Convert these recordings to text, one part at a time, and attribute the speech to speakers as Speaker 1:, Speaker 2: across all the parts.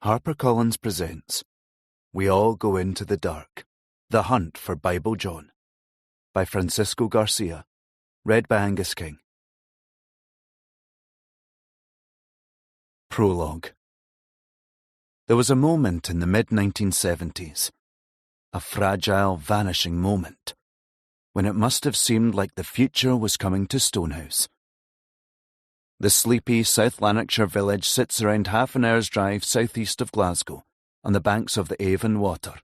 Speaker 1: HarperCollins presents We All Go Into the Dark, The Hunt for Bible John, by Francisco Garcia, read by Angus King. Prologue. There was a moment in the mid-1970s, a fragile, vanishing moment, when it must have seemed like the future was coming to Stonehouse. The sleepy South Lanarkshire village sits around half an hour's drive southeast of Glasgow, on the banks of the Avon Water,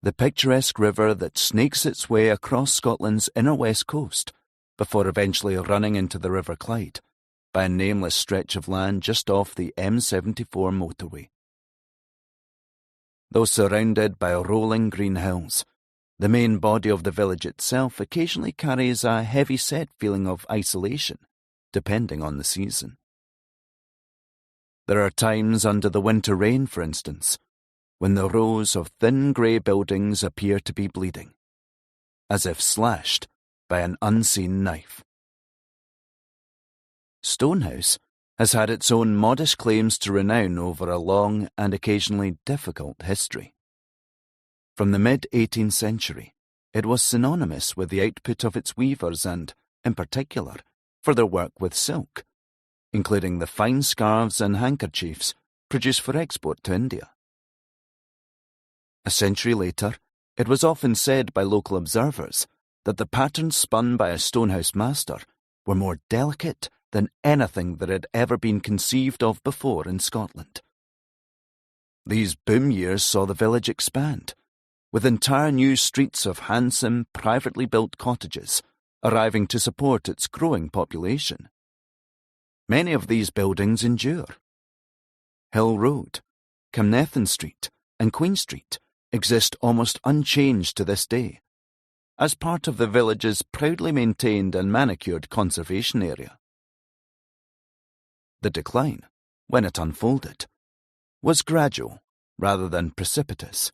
Speaker 1: the picturesque river that snakes its way across Scotland's inner west coast before eventually running into the River Clyde by a nameless stretch of land just off the M74 motorway. Though surrounded by rolling green hills, the main body of the village itself occasionally carries a heavy-set feeling of isolation, depending on the season. There are times under the winter rain, for instance, when the rows of thin grey buildings appear to be bleeding, as if slashed by an unseen knife. Stonehouse has had its own modest claims to renown over a long and occasionally difficult history. From the mid-18th century, it was synonymous with the output of its weavers and, in particular, for their work with silk, including the fine scarves and handkerchiefs produced for export to India. A century later, it was often said by local observers that the patterns spun by a Stonehouse master were more delicate than anything that had ever been conceived of before in Scotland. These boom years saw the village expand, with entire new streets of handsome, privately built cottages arriving to support its growing population. Many of these buildings endure. Hill Road, Camnethan Street, and Queen Street exist almost unchanged to this day, as part of the village's proudly maintained and manicured conservation area. The decline, when it unfolded, was gradual rather than precipitous.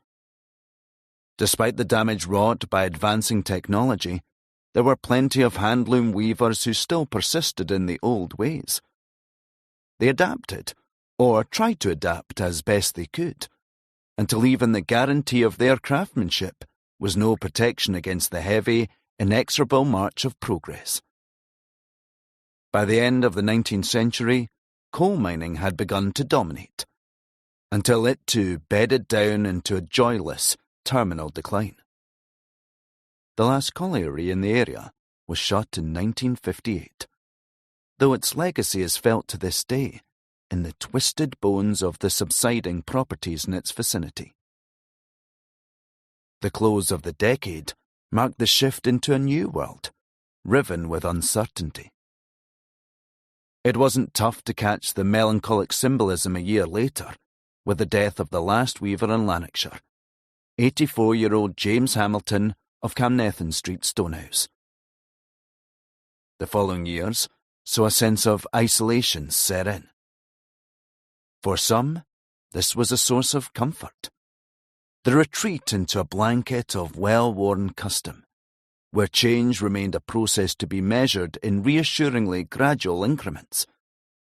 Speaker 1: Despite the damage wrought by advancing technology, there were plenty of handloom weavers who still persisted in the old ways. They adapted, or tried to adapt as best they could, until even the guarantee of their craftsmanship was no protection against the heavy, inexorable march of progress. By the end of the 19th century, coal mining had begun to dominate, until it too bedded down into a joyless, terminal decline. The last colliery in the area was shut in 1958, though its legacy is felt to this day in the twisted bones of the subsiding properties in its vicinity. The close of the decade marked the shift into a new world, riven with uncertainty. It wasn't tough to catch the melancholic symbolism a year later, with the death of the last weaver in Lanarkshire, 84-year-old James Hamilton of Camnethan Street, Stonehouse. The following years saw a sense of isolation set in. For some, this was a source of comfort. The retreat into a blanket of well-worn custom, where change remained a process to be measured in reassuringly gradual increments,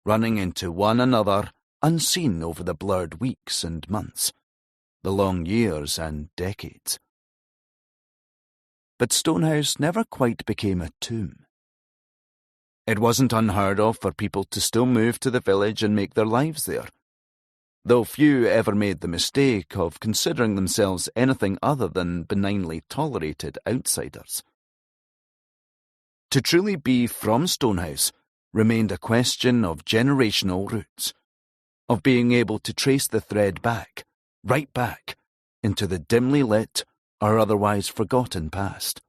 Speaker 1: running into one another unseen over the blurred weeks and months, the long years and decades. But Stonehouse never quite became a tomb. It wasn't unheard of for people to still move to the village and make their lives there, though few ever made the mistake of considering themselves anything other than benignly tolerated outsiders. To truly be from Stonehouse remained a question of generational roots, of being able to trace the thread back, right back, into the dimly lit or otherwise forgotten past.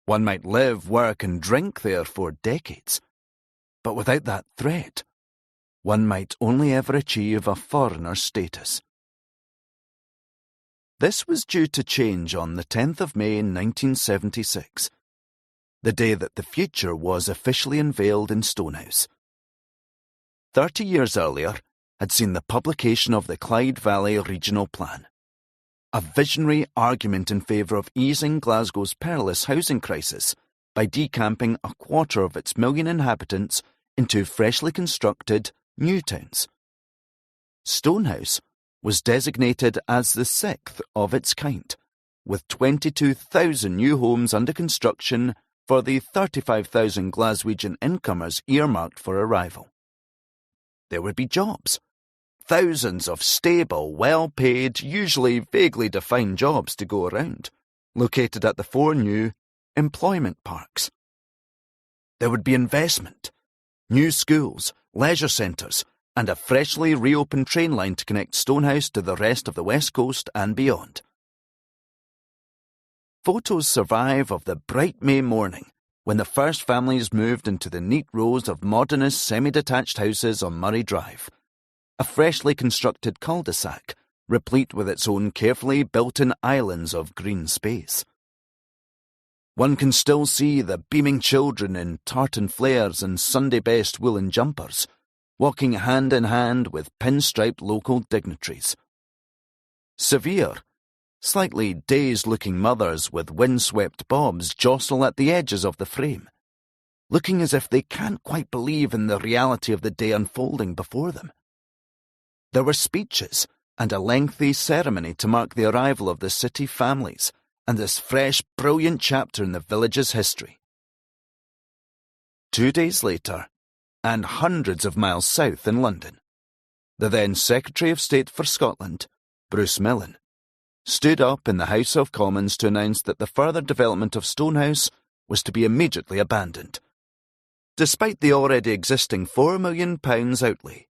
Speaker 1: One might live, work, and drink there for decades, but without that thread, one might only ever achieve a foreigner status. This was due to change on the 10th of May 1976, the day that the future was officially unveiled in Stonehouse. 30 years earlier had seen the publication of the Clyde Valley Regional Plan, a visionary argument in favour of easing Glasgow's perilous housing crisis by decamping a quarter of its million inhabitants into freshly constructed new towns. Stonehouse was designated as the 6th of its kind, with 22,000 new homes under construction for the 35,000 Glaswegian incomers earmarked for arrival. There would be jobs. Thousands of stable, well-paid, usually vaguely defined jobs to go around, located at the 4 new employment parks. There would be investment, new schools, leisure centres, and a freshly reopened train line to connect Stonehouse to the rest of the West Coast and beyond. Photos survive of the bright May morning when the first families moved into the neat rows of modernist semi-detached houses on Murray Drive, a freshly constructed cul-de-sac replete with its own carefully built-in islands of green space. One can still see the beaming children in tartan flares and Sunday-best woolen jumpers, walking hand in hand with pinstriped local dignitaries. Severe, slightly dazed-looking mothers with windswept bobs jostle at the edges of the frame, looking as if they can't quite believe in the reality of the day unfolding before them. There were speeches and a lengthy ceremony to mark the arrival of the city families and this fresh, brilliant chapter in the village's history. 2 days later, and hundreds of miles south in London, the then Secretary of State for Scotland, Bruce Millen, stood up in the House of Commons to announce that the further development of Stonehouse was to be immediately abandoned, despite the already existing £4 million outlay.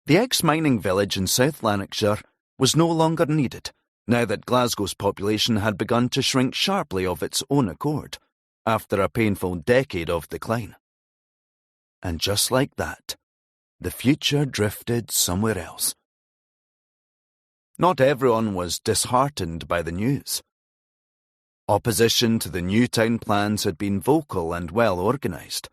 Speaker 1: The ex-mining village in South Lanarkshire was no longer needed, now that Glasgow's population had begun to shrink sharply of its own accord, after a painful decade of decline. And just like that, the future drifted somewhere else. Not everyone was disheartened by the news. Opposition to the new town plans had been vocal and well organised.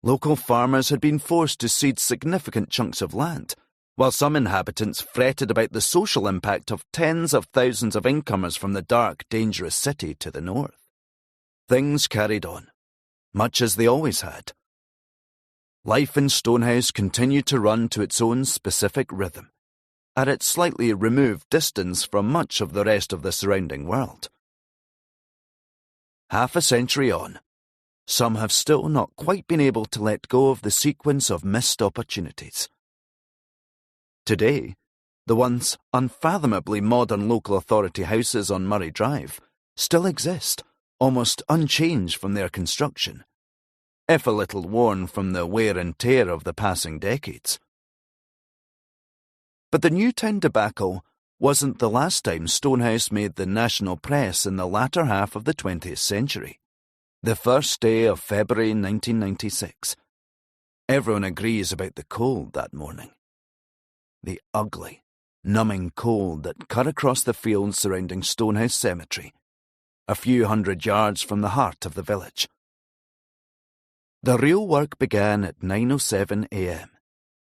Speaker 1: Local farmers had been forced to cede significant chunks of land, while some inhabitants fretted about the social impact of tens of thousands of incomers from the dark, dangerous city to the north. Things carried on, much as they always had. Life in Stonehouse continued to run to its own specific rhythm, at its slightly removed distance from much of the rest of the surrounding world. Half a century on, some have still not quite been able to let go of the sequence of missed opportunities. Today, the once unfathomably modern local authority houses on Murray Drive still exist, almost unchanged from their construction, if a little worn from the wear and tear of the passing decades. But the Newtown debacle wasn't the last time Stonehouse made the national press in the latter half of the 20th century. The first day of February 1996. Everyone agrees about the cold that morning. The ugly, numbing cold that cut across the fields surrounding Stonehouse Cemetery, a few hundred yards from the heart of the village. The real work began at 9:07 a.m,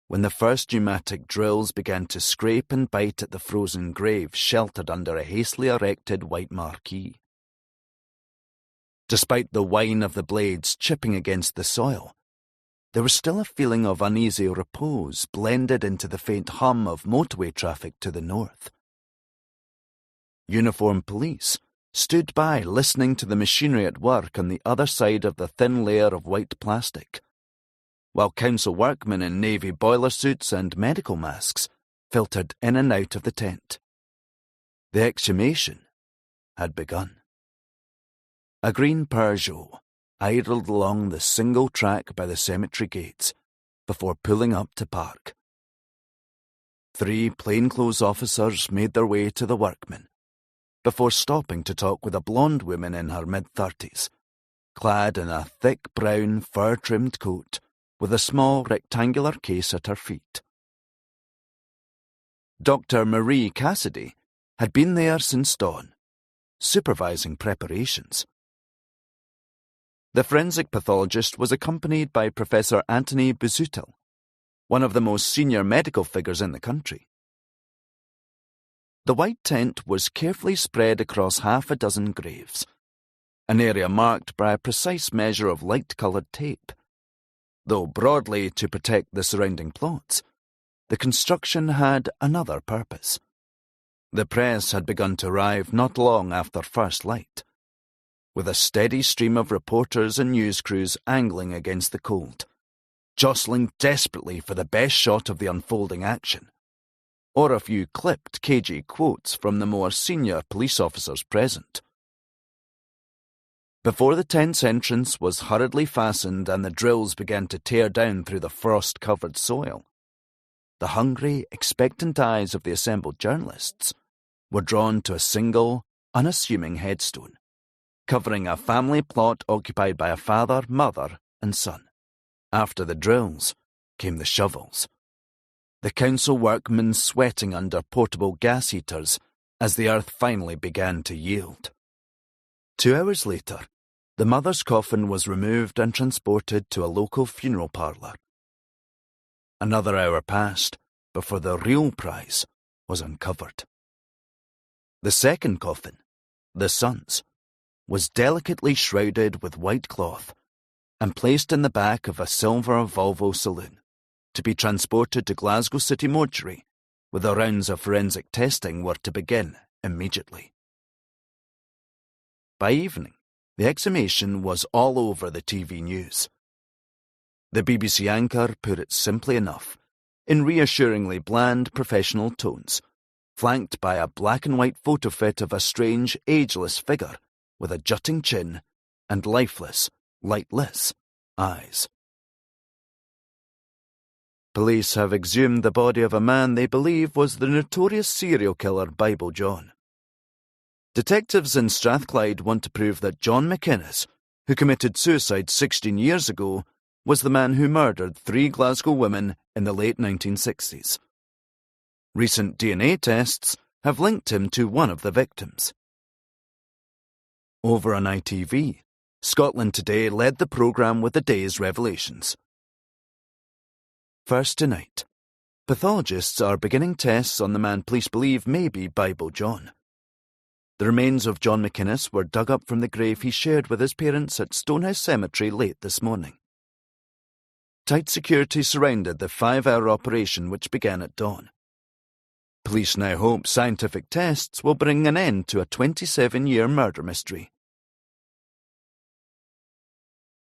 Speaker 1: when the first pneumatic drills began to scrape and bite at the frozen grave sheltered under a hastily erected white marquee. Despite the whine of the blades chipping against the soil, there was still a feeling of uneasy repose blended into the faint hum of motorway traffic to the north. Uniformed police stood by listening to the machinery at work on the other side of the thin layer of white plastic, while council workmen in navy boiler suits and medical masks filtered in and out of the tent. The exhumation had begun. A green Peugeot idled along the single track by the cemetery gates before pulling up to park. 3 plainclothes officers made their way to the workmen before stopping to talk with a blonde woman in her mid-30s, clad in a thick brown fur-trimmed coat with a small rectangular case at her feet. Dr. Marie Cassidy had been there since dawn, supervising preparations. The forensic pathologist was accompanied by Professor Anthony Busutil, one of the most senior medical figures in the country. The white tent was carefully spread across half a dozen graves, an area marked by a precise measure of light-coloured tape, though broadly to protect the surrounding plots, the construction had another purpose. The press had begun to arrive not long after first light, with a steady stream of reporters and news crews angling against the cold, jostling desperately for the best shot of the unfolding action, or a few clipped, cagey quotes from the more senior police officers present. Before the tent's entrance was hurriedly fastened and the drills began to tear down through the frost-covered soil, the hungry, expectant eyes of the assembled journalists were drawn to a single, unassuming headstone, covering a family plot occupied by a father, mother, and son. After the drills came the shovels, the council workmen sweating under portable gas heaters as the earth finally began to yield. 2 hours later, the mother's coffin was removed and transported to a local funeral parlour. Another hour passed before the real prize was uncovered. The second coffin, the son's, was delicately shrouded with white cloth and placed in the back of a silver Volvo saloon to be transported to Glasgow City Mortuary, where the rounds of forensic testing were to begin immediately. By evening, the exhumation was all over the TV news. The BBC anchor put it simply enough, in reassuringly bland professional tones, flanked by a black-and-white photo fit of a strange, ageless figure with a jutting chin and lifeless, lightless eyes. Police have exhumed the body of a man they believe was the notorious serial killer Bible John. Detectives in Strathclyde want to prove that John McInnes, who committed suicide 16 years ago, was the man who murdered 3 Glasgow women in the late 1960s. Recent DNA tests have linked him to one of the victims. Over on ITV, Scotland Today led the programme with the day's revelations. First tonight, pathologists are beginning tests on the man police believe may be Bible John. The remains of John McInnes were dug up from the grave he shared with his parents at Stonehouse Cemetery late this morning. Tight security surrounded the 5-hour operation which began at dawn. Police now hope scientific tests will bring an end to a 27-year murder mystery.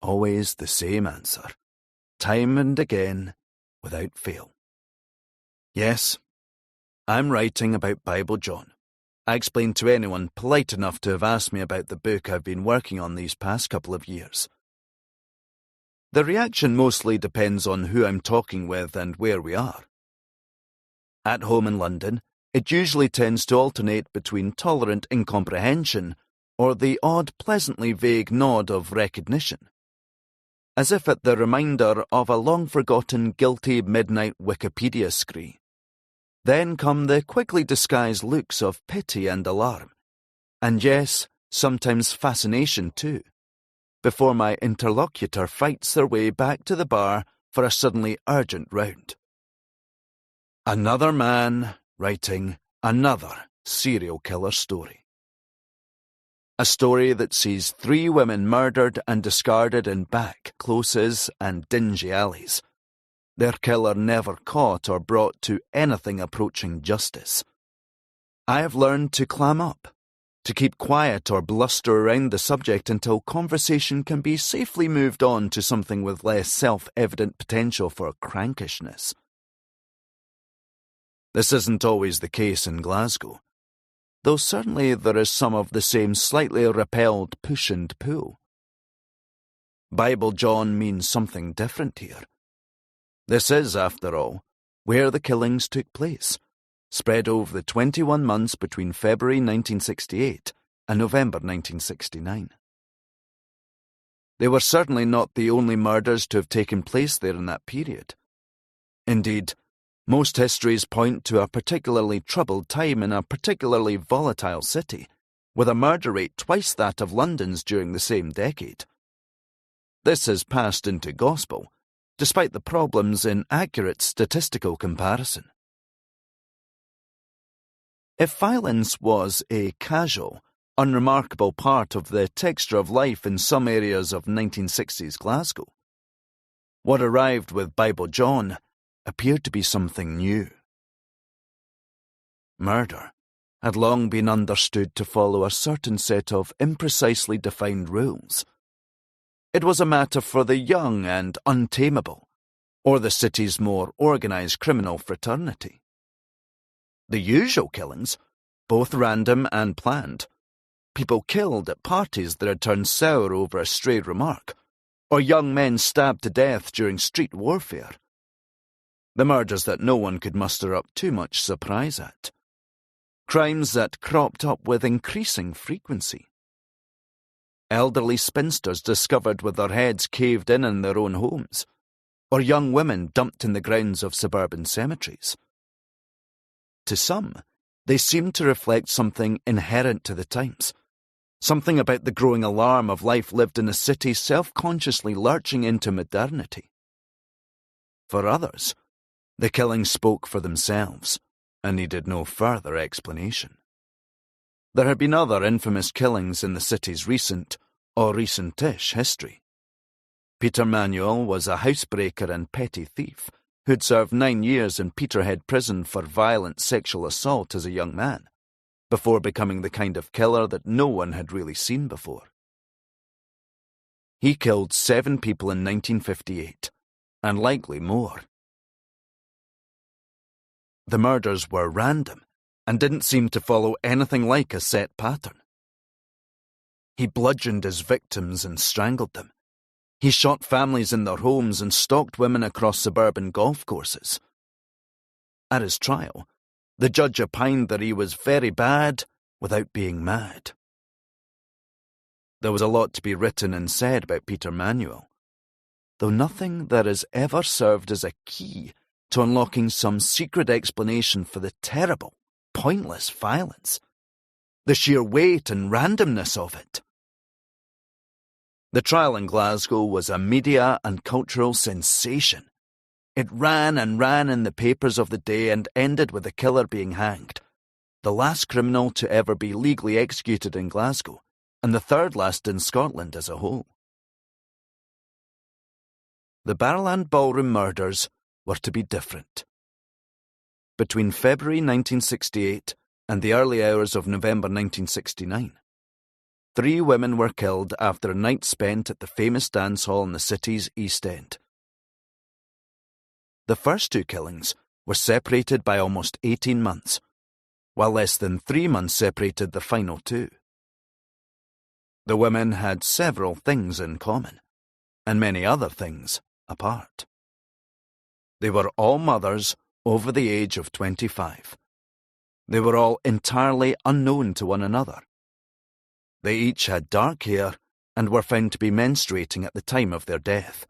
Speaker 1: Always the same answer, time and again, without fail. Yes, I'm writing about Bible John. I explained to anyone polite enough to have asked me about the book I've been working on these past couple of years. The reaction mostly depends on who I'm talking with and where we are. At home in London, it usually tends to alternate between tolerant incomprehension or the odd, pleasantly vague nod of recognition, as if at the reminder of a long-forgotten guilty midnight Wikipedia scree. Then come the quickly disguised looks of pity and alarm, and yes, sometimes fascination too, before my interlocutor fights their way back to the bar for a suddenly urgent round. Another man writing another serial killer story. A story that sees 3 women murdered and discarded in back, closes and dingy alleys, their killer never caught or brought to anything approaching justice. I have learned to clam up, to keep quiet or bluster around the subject until conversation can be safely moved on to something with less self-evident potential for crankishness. This isn't always the case in Glasgow, though certainly there is some of the same slightly repelled push and pull. Bible John means something different here. This is, after all, where the killings took place, spread over the 21 months between February 1968 and November 1969. They were certainly not the only murders to have taken place there in that period. Indeed, most histories point to a particularly troubled time in a particularly volatile city, with a murder rate twice that of London's during the same decade. This has passed into gospel, despite the problems in accurate statistical comparison. If violence was a casual, unremarkable part of the texture of life in some areas of 1960s Glasgow, what arrived with Bible John appeared to be something new. Murder had long been understood to follow a certain set of imprecisely defined rules. It was a matter for the young and untamable, or the city's more organized criminal fraternity. The usual killings, both random and planned, people killed at parties that had turned sour over a stray remark, or young men stabbed to death during street warfare. The murders that no one could muster up too much surprise at. Crimes that cropped up with increasing frequency. Elderly spinsters discovered with their heads caved in their own homes, or young women dumped in the grounds of suburban cemeteries. To some, they seemed to reflect something inherent to the times, something about the growing alarm of life lived in a city self-consciously lurching into modernity. For others, the killings spoke for themselves and needed no further explanation. There had been other infamous killings in the city's recent, or recent-ish, history. Peter Manuel was a housebreaker and petty thief who'd served 9 years in Peterhead prison for violent sexual assault as a young man, before becoming the kind of killer that no one had really seen before. He killed 7 people in 1958, and likely more. The murders were random and didn't seem to follow anything like a set pattern. He bludgeoned his victims and strangled them. He shot families in their homes and stalked women across suburban golf courses. At his trial, the judge opined that he was very bad without being mad. There was a lot to be written and said about Peter Manuel, though nothing that has ever served as a key to unlocking some secret explanation for the terrible, pointless violence, the sheer weight and randomness of it. The trial in Glasgow was a media and cultural sensation. It ran and ran in the papers of the day and ended with the killer being hanged, the last criminal to ever be legally executed in Glasgow, and the third last in Scotland as a whole. The Barrowland Ballroom murders were to be different. Between February 1968 and the early hours of November 1969, 3 women were killed after a night spent at the famous dance hall in the city's East End. The first 2 killings were separated by almost 18 months, while less than 3 months separated the final 2. The women had several things in common, and many other things apart. They were all mothers over the age of 25. They were all entirely unknown to one another. They each had dark hair and were found to be menstruating at the time of their death.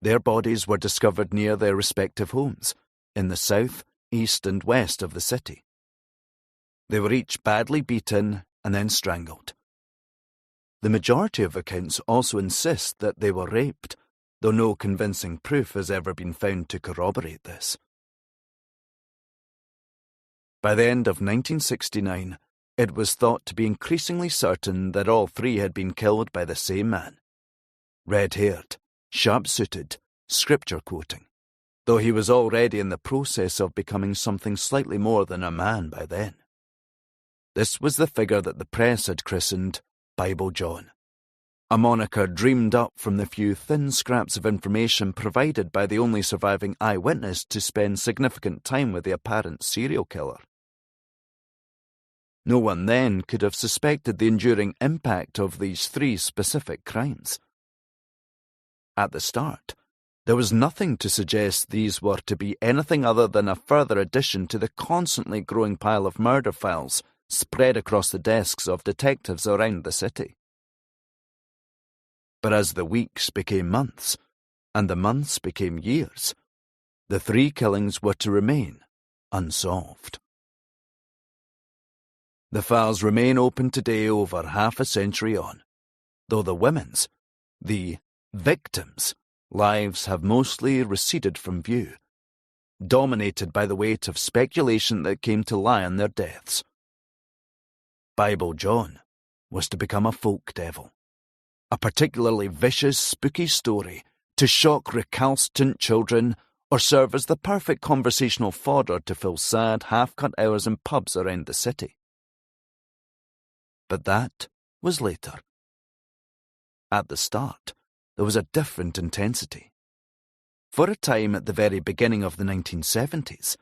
Speaker 1: Their bodies were discovered near their respective homes, in the south, east and west of the city. They were each badly beaten and then strangled. The majority of accounts also insist that they were raped, though no convincing proof has ever been found to corroborate this. By the end of 1969, it was thought to be increasingly certain that all 3 had been killed by the same man. Red-haired, sharp-suited, scripture-quoting, though he was already in the process of becoming something slightly more than a man by then. This was the figure that the press had christened Bible John, a moniker dreamed up from the few thin scraps of information provided by the only surviving eyewitness to spend significant time with the apparent serial killer. No one then could have suspected the enduring impact of these 3 specific crimes. At the start, there was nothing to suggest these were to be anything other than a further addition to the constantly growing pile of murder files spread across the desks of detectives around the city. But as the weeks became months, and the months became years, the 3 killings were to remain unsolved. The files remain open today over half a century on, though the women's, the victims' lives have mostly receded from view, dominated by the weight of speculation that came to lie on their deaths. Bible John was to become a folk devil, a particularly vicious, spooky story to shock recalcitrant children or serve as the perfect conversational fodder to fill sad, half-cut hours in pubs around the city. But that was later. At the start, there was a different intensity. For a time at the very beginning of the 1970s,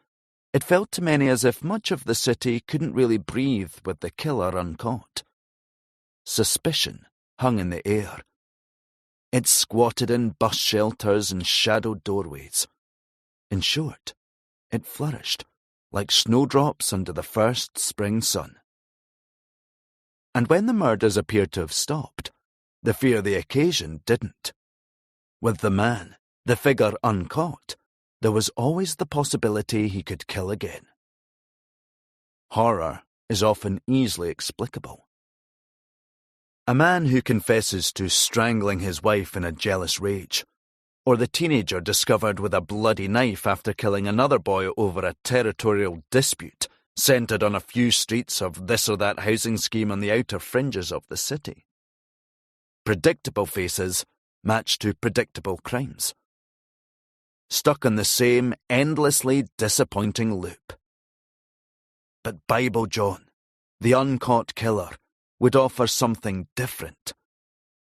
Speaker 1: it felt to many as if much of the city couldn't really breathe with the killer uncaught. Suspicion hung in the air. It squatted in bus shelters and shadowed doorways. In short, it flourished, like snowdrops under the first spring sun. And when the murders appeared to have stopped, the fear the occasion didn't. With the man, the figure uncaught, there was always the possibility he could kill again. Horror is often easily explicable. A man who confesses to strangling his wife in a jealous rage, or the teenager discovered with a bloody knife after killing another boy over a territorial dispute centred on a few streets of this or that housing scheme on the outer fringes of the city. Predictable faces match to predictable crimes. Stuck in the same endlessly disappointing loop. But Bible John, the uncaught killer, would offer something different,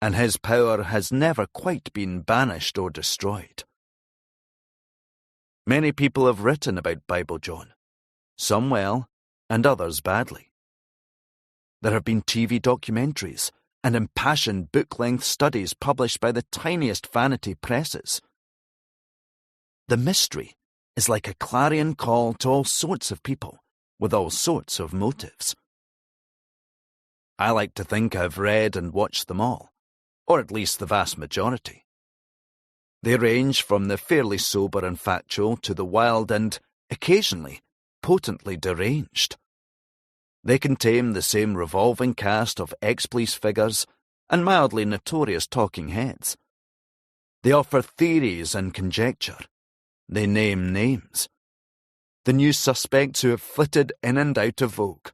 Speaker 1: and his power has never quite been banished or destroyed. Many people have written about Bible John, some well and others badly. There have been TV documentaries and impassioned book-length studies published by the tiniest vanity presses. The mystery is like a clarion call to all sorts of people with all sorts of motives. I like to think I've read and watched them all, or at least the vast majority. They range from the fairly sober and factual to the wild and, occasionally, potently deranged. They contain the same revolving cast of ex-police figures and mildly notorious talking heads. They offer theories and conjecture. They name names. The new suspects who have flitted in and out of vogue.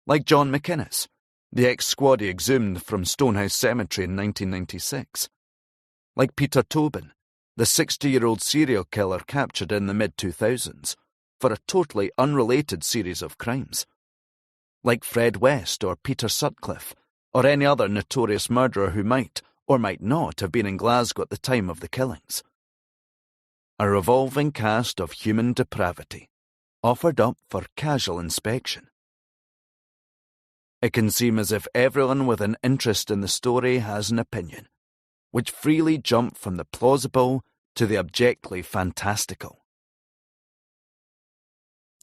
Speaker 1: Like John McInnes, the ex-squaddy exhumed from Stonehouse Cemetery in 1996. Like Peter Tobin, the 60-year-old serial killer captured in the mid-2000s for a totally unrelated series of crimes. Like Fred West or Peter Sutcliffe, or any other notorious murderer who might or might not have been in Glasgow at the time of the killings. A revolving cast of human depravity, offered up for casual inspection. It can seem as if everyone with an interest in the story has an opinion, which freely jump from the plausible to the abjectly fantastical.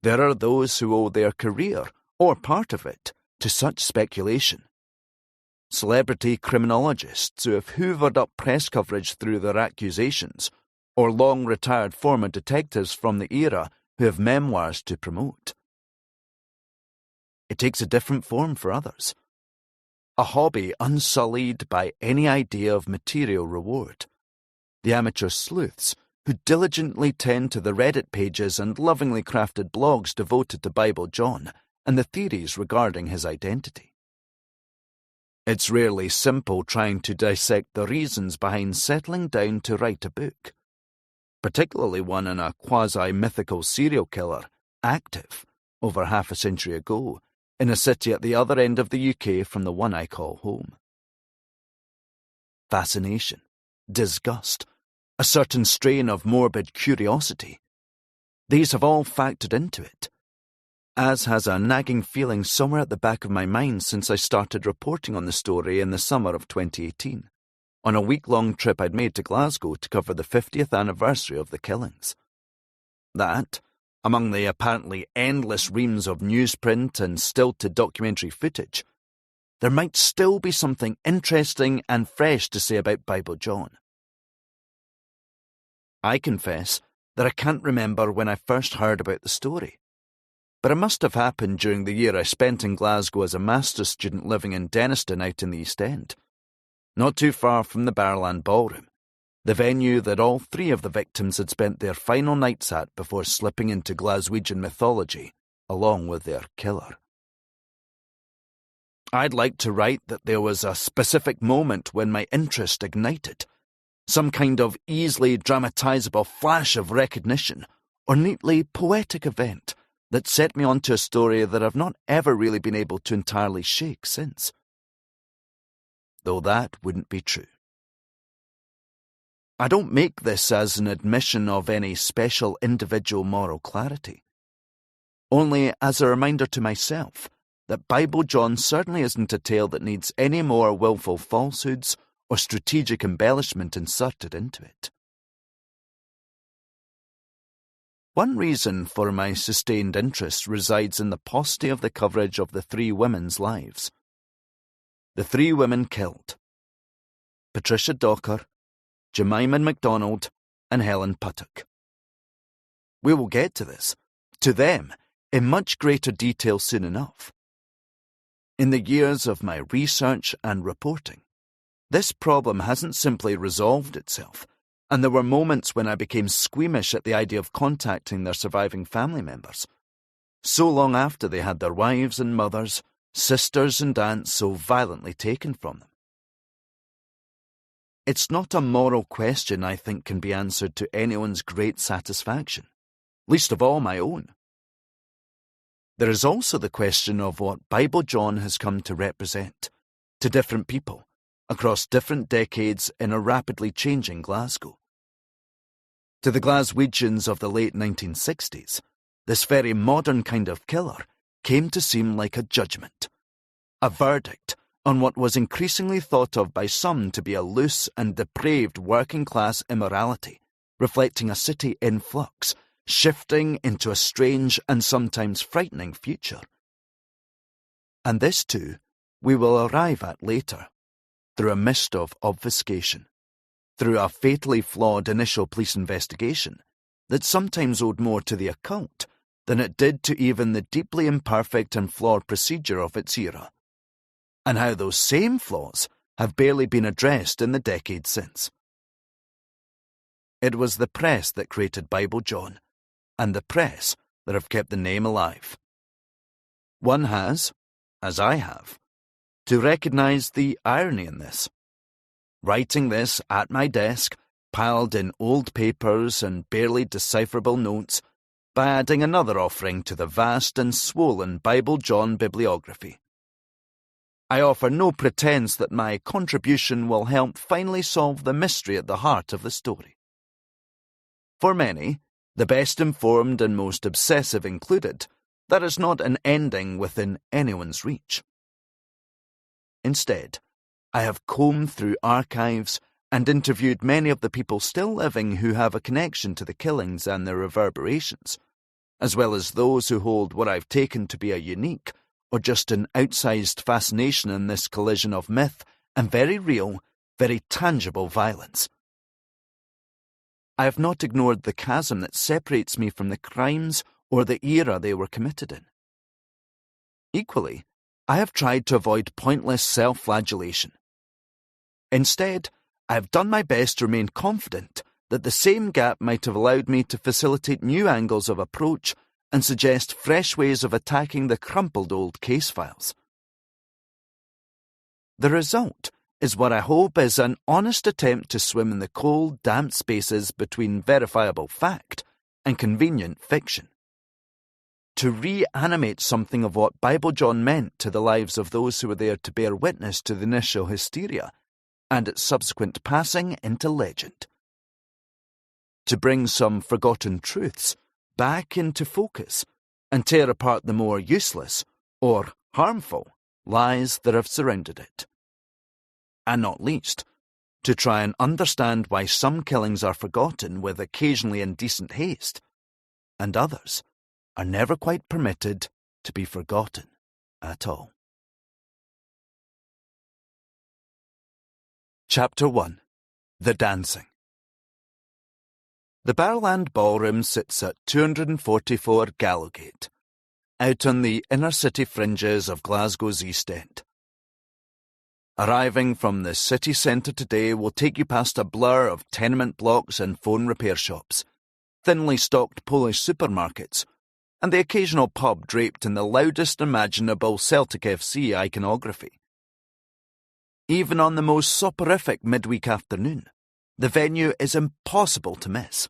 Speaker 1: There are those who owe their career, or part of it, to such speculation. Celebrity criminologists who have hoovered up press coverage through their accusations, or long-retired former detectives from the era who have memoirs to promote. It takes a different form for others. A hobby unsullied by any idea of material reward. The amateur sleuths who diligently tend to the Reddit pages and lovingly crafted blogs devoted to Bible John and the theories regarding his identity. It's rarely simple trying to dissect the reasons behind settling down to write a book, particularly one on a quasi-mythical serial killer, active, over half a century ago, in a city at the other end of the UK from the one I call home. Fascination, disgust, a certain strain of morbid curiosity. These have all factored into it, as has a nagging feeling somewhere at the back of my mind since I started reporting on the story in the summer of 2018, on a week-long trip I'd made to Glasgow to cover the 50th anniversary of the killings. That, among the apparently endless reams of newsprint and stilted documentary footage, there might still be something interesting and fresh to say about Bible John. I confess that I can't remember when I first heard about the story, but it must have happened during the year I spent in Glasgow as a master's student living in Denniston out in the East End, not too far from the Barrowland Ballroom, the venue that all three of the victims had spent their final nights at before slipping into Glaswegian mythology, along with their killer. I'd like to write that there was a specific moment when my interest ignited, some kind of easily dramatisable flash of recognition or neatly poetic event that set me onto a story that I've not ever really been able to entirely shake since. Though that wouldn't be true. I don't make this as an admission of any special individual moral clarity, only as a reminder to myself that Bible John certainly isn't a tale that needs any more willful falsehoods or strategic embellishment inserted into it. One reason for my sustained interest resides in the paucity of the coverage of the three women's lives. The three women killed: Patricia Docker, Jemima MacDonald, and Helen Puttock. We will get to this, to them, in much greater detail soon enough. In the years of my research and reporting, this problem hasn't simply resolved itself, and there were moments when I became squeamish at the idea of contacting their surviving family members, so long after they had their wives and mothers, sisters and aunts so violently taken from them. It's not a moral question I think can be answered to anyone's great satisfaction, least of all my own. There is also the question of what Bible John has come to represent to different people across different decades in a rapidly changing Glasgow. To the Glaswegians of the late 1960s, this very modern kind of killer came to seem like a judgment, a verdict on what was increasingly thought of by some to be a loose and depraved working-class immorality, reflecting a city in flux, shifting into a strange and sometimes frightening future. And this, too, we will arrive at later, through a mist of obfuscation, through a fatally flawed initial police investigation that sometimes owed more to the occult than it did to even the deeply imperfect and flawed procedure of its era, and how those same flaws have barely been addressed in the decades since. It was the press that created Bible John, and the press that have kept the name alive. One has, as I have, to recognise the irony in this. Writing this at my desk, piled in old papers and barely decipherable notes, by adding another offering to the vast and swollen Bible John bibliography. I offer no pretence that my contribution will help finally solve the mystery at the heart of the story. For many, the best informed and most obsessive included, that is not an ending within anyone's reach. Instead, I have combed through archives and interviewed many of the people still living who have a connection to the killings and their reverberations, as well as those who hold what I've taken to be a unique or just an outsized fascination in this collision of myth and very real, very tangible violence. I have not ignored the chasm that separates me from the crimes or the era they were committed in. Equally, I have tried to avoid pointless self-flagellation. Instead, I have done my best to remain confident that the same gap might have allowed me to facilitate new angles of approach and suggest fresh ways of attacking the crumpled old case files. The result is what I hope is an honest attempt to swim in the cold, damp spaces between verifiable fact and convenient fiction. To reanimate something of what Bible John meant to the lives of those who were there to bear witness to the initial hysteria and its subsequent passing into legend. To bring some forgotten truths back into focus and tear apart the more useless or harmful lies that have surrounded it. And not least, to try and understand why some killings are forgotten with occasionally indecent haste, and others are never quite permitted to be forgotten at all. Chapter 1. The Dancing. The Barrowland Ballroom sits at 244 Gallowgate, out on the inner city fringes of Glasgow's East End. Arriving from the city centre today will take you past a blur of tenement blocks and phone repair shops, thinly stocked Polish supermarkets, and the occasional pub draped in the loudest imaginable Celtic FC iconography. Even on the most soporific midweek afternoon, the venue is impossible to miss.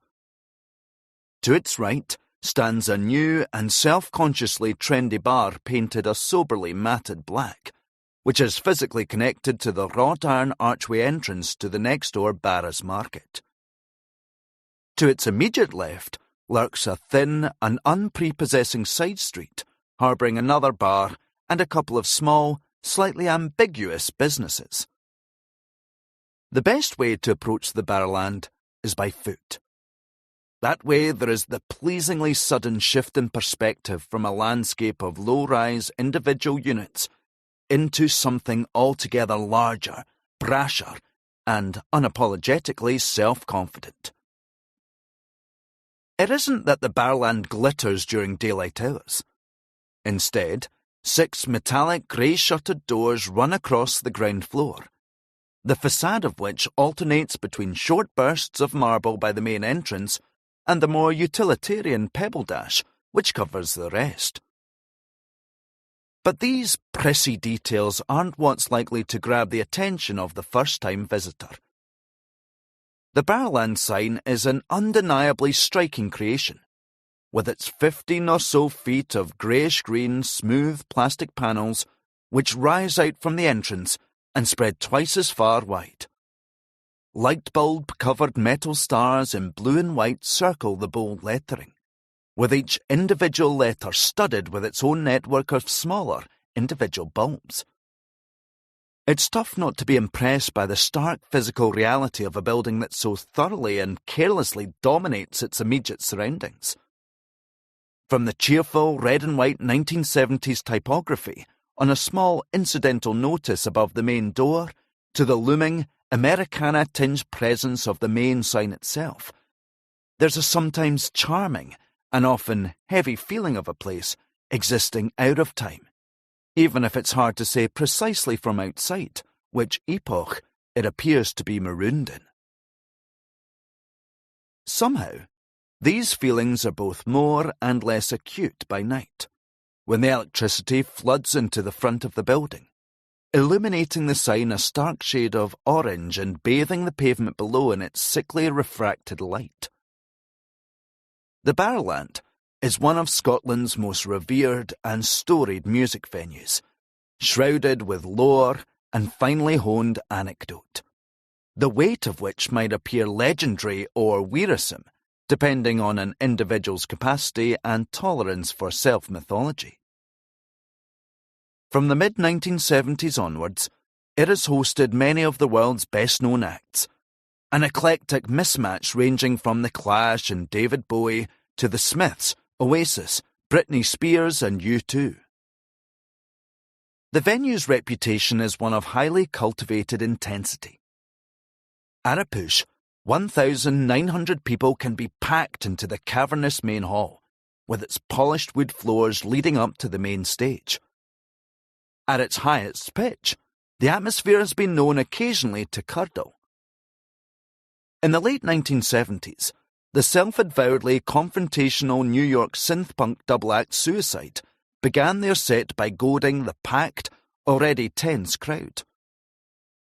Speaker 1: To its right stands a new and self-consciously trendy bar painted a soberly matted black, which is physically connected to the wrought iron archway entrance to the next-door Barras Market. To its immediate left lurks a thin and unprepossessing side street, harbouring another bar and a couple of small, slightly ambiguous businesses. The best way to approach the Barrowland is by foot. That way there is the pleasingly sudden shift in perspective from a landscape of low-rise individual units into something altogether larger, brasher, and unapologetically self-confident. It isn't that the Barrowland glitters during daylight hours. Instead, 6 metallic grey-shuttered doors run across the ground floor, the facade of which alternates between short bursts of marble by the main entrance and the more utilitarian pebble dash, which covers the rest. But these prissy details aren't what's likely to grab the attention of the first-time visitor. The Barrowland sign is an undeniably striking creation, with its 15 or so feet of greyish-green, smooth plastic panels which rise out from the entrance and spread twice as far wide. Light bulb-covered metal stars in blue and white circle the bold lettering, with each individual letter studded with its own network of smaller, individual bulbs. It's tough not to be impressed by the stark physical reality of a building that so thoroughly and carelessly dominates its immediate surroundings. From the cheerful red and white 1970s typography on a small incidental notice above the main door to the looming Americana-tinged presence of the main sign itself, there's a sometimes charming and often heavy feeling of a place existing out of time, even if it's hard to say precisely from outside which epoch it appears to be marooned in. Somehow, these feelings are both more and less acute by night, when the electricity floods into the front of the building, illuminating the sign a stark shade of orange and bathing the pavement below in its sickly refracted light. The Barrowland is one of Scotland's most revered and storied music venues, shrouded with lore and finely honed anecdote, the weight of which might appear legendary or wearisome, depending on an individual's capacity and tolerance for self-mythology. From the mid-1970s onwards, it has hosted many of the world's best-known acts, an eclectic mismatch ranging from The Clash and David Bowie to The Smiths, Oasis, Britney Spears and U2. The venue's reputation is one of highly cultivated intensity. At a push, 1,900 people can be packed into the cavernous main hall, with its polished wood floors leading up to the main stage. At its highest pitch, the atmosphere has been known occasionally to curdle. In the late 1970s, the self-avowedly confrontational New York synth-punk double-act Suicide began their set by goading the packed, already tense crowd.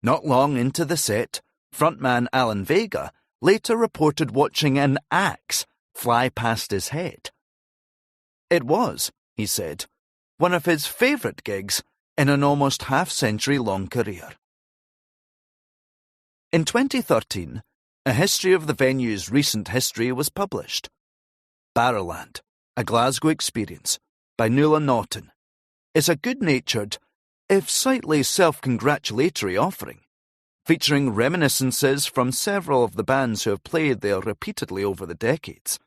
Speaker 1: Not long into the set, frontman Alan Vega later reported watching an axe fly past his head. It was, he said, one of his favourite gigs in an almost half-century-long career. In 2013, a history of the venue's recent history was published. Barrowland, A Glasgow Experience, by Nuala Naughton, is a good-natured, if slightly self-congratulatory offering, featuring reminiscences from several of the bands who have played there repeatedly over the decades.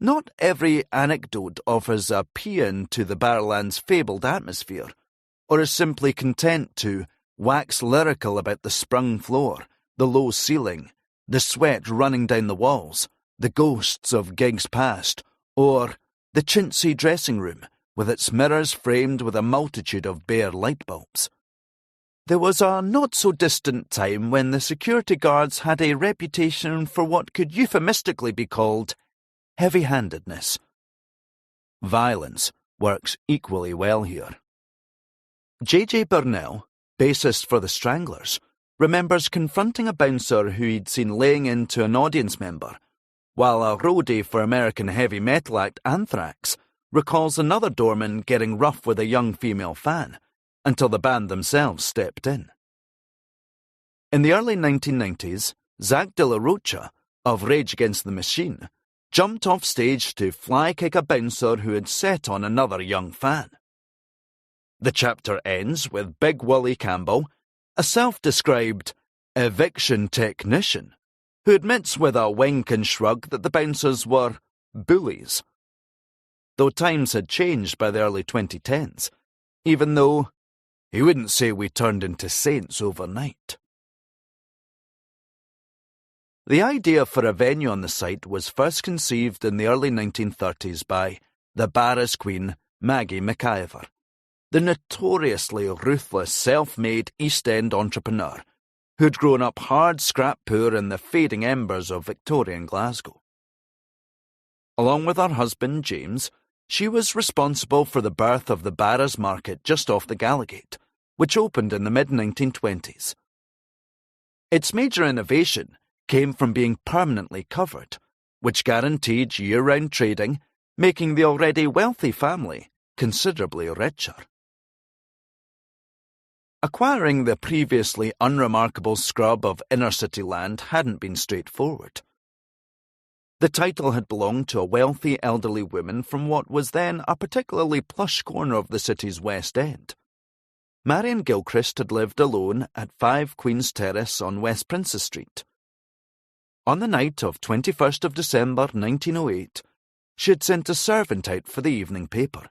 Speaker 1: Not every anecdote offers a paean to the Barrowland's fabled atmosphere, or is simply content to wax lyrical about the sprung floor, the low ceiling, the sweat running down the walls, the ghosts of gigs past, or the chintzy dressing room with its mirrors framed with a multitude of bare light bulbs. There was a not-so-distant time when the security guards had a reputation for what could euphemistically be called heavy-handedness. Violence works equally well here. J.J. Burnell, bassist for the Stranglers, remembers confronting a bouncer who he'd seen laying into an audience member, while a roadie for American heavy metal act Anthrax recalls another doorman getting rough with a young female fan, until the band themselves stepped in. In the early 1990s, Zach De La Rocha, of Rage Against the Machine, jumped off stage to fly-kick a bouncer who had set on another young fan. The chapter ends with Big Wally Campbell, a self-described eviction technician, who admits with a wink and shrug that the bouncers were bullies. Though times had changed by the early 2010s, even though he wouldn't say we turned into saints overnight. The idea for a venue on the site was first conceived in the early 1930s by the Barras queen Maggie McIver, the notoriously ruthless self-made East End entrepreneur who'd grown up hard scrap poor in the fading embers of Victorian Glasgow. Along with her husband James, she was responsible for the birth of the Barras Market just off the Gallowgate, which opened in the mid-1920s. Its major innovation came from being permanently covered, which guaranteed year-round trading, making the already wealthy family considerably richer. Acquiring the previously unremarkable scrub of inner-city land hadn't been straightforward. The title had belonged to a wealthy elderly woman from what was then a particularly plush corner of the city's West End. Marion Gilchrist had lived alone at 5 Queen's Terrace on West Princes Street. On the night of 21st of December 1908, she had sent a servant out for the evening paper.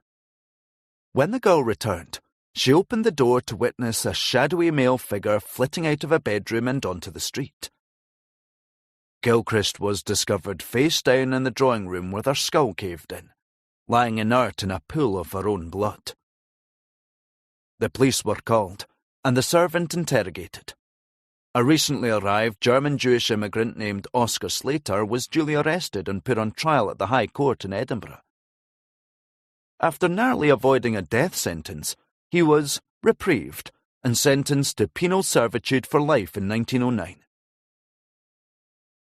Speaker 1: When the girl returned, she opened the door to witness a shadowy male figure flitting out of a bedroom and onto the street. Gilchrist was discovered face down in the drawing room with her skull caved in, lying inert in a pool of her own blood. The police were called, and the servant interrogated. A recently arrived German-Jewish immigrant named Oscar Slater was duly arrested and put on trial at the High Court in Edinburgh. After narrowly avoiding a death sentence, he was reprieved and sentenced to penal servitude for life in 1909.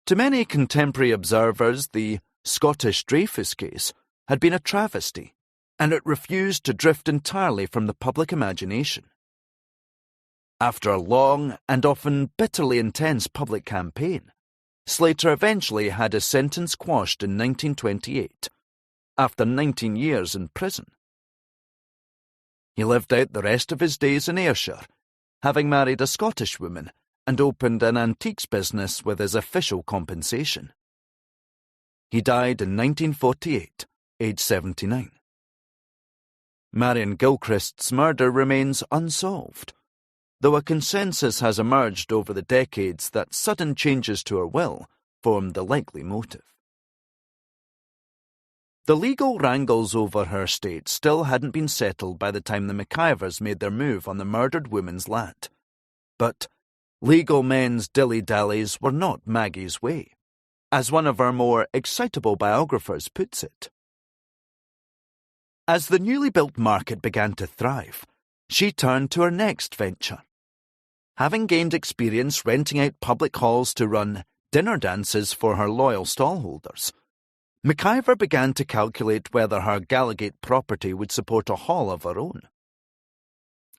Speaker 1: To many contemporary observers, the Scottish Dreyfus case had been a travesty, and it refused to drift entirely from the public imagination. After a long and often bitterly intense public campaign, Slater eventually had his sentence quashed in 1928, after 19 years in prison. He lived out the rest of his days in Ayrshire, having married a Scottish woman and opened an antiques business with his official compensation. He died in 1948, aged 79. Marion Gilchrist's murder remains unsolved, though a consensus has emerged over the decades that sudden changes to her will formed the likely motive. The legal wrangles over her estate still hadn't been settled by the time the McIvers made their move on the murdered woman's land. But legal men's dilly-dallies were not Maggie's way, as one of her more excitable biographers puts it. As the newly built market began to thrive, she turned to her next venture. Having gained experience renting out public halls to run dinner dances for her loyal stallholders, McIver began to calculate whether her Gallowgate property would support a hall of her own.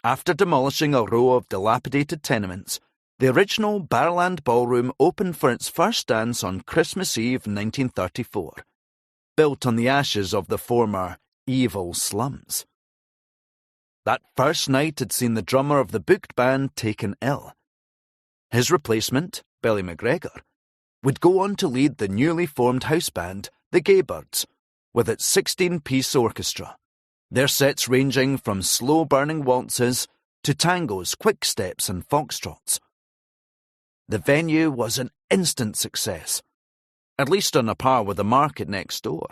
Speaker 1: After demolishing a row of dilapidated tenements, the original Barrowland Ballroom opened for its first dance on Christmas Eve 1934, built on the ashes of the former evil slums. That first night had seen the drummer of the booked band taken ill. His replacement, Billy McGregor, would go on to lead the newly formed house band, the Gaybirds, with its 16-piece orchestra, their sets ranging from slow-burning waltzes to tangos, quick steps and foxtrots. The venue was an instant success, at least on a par with the market next door.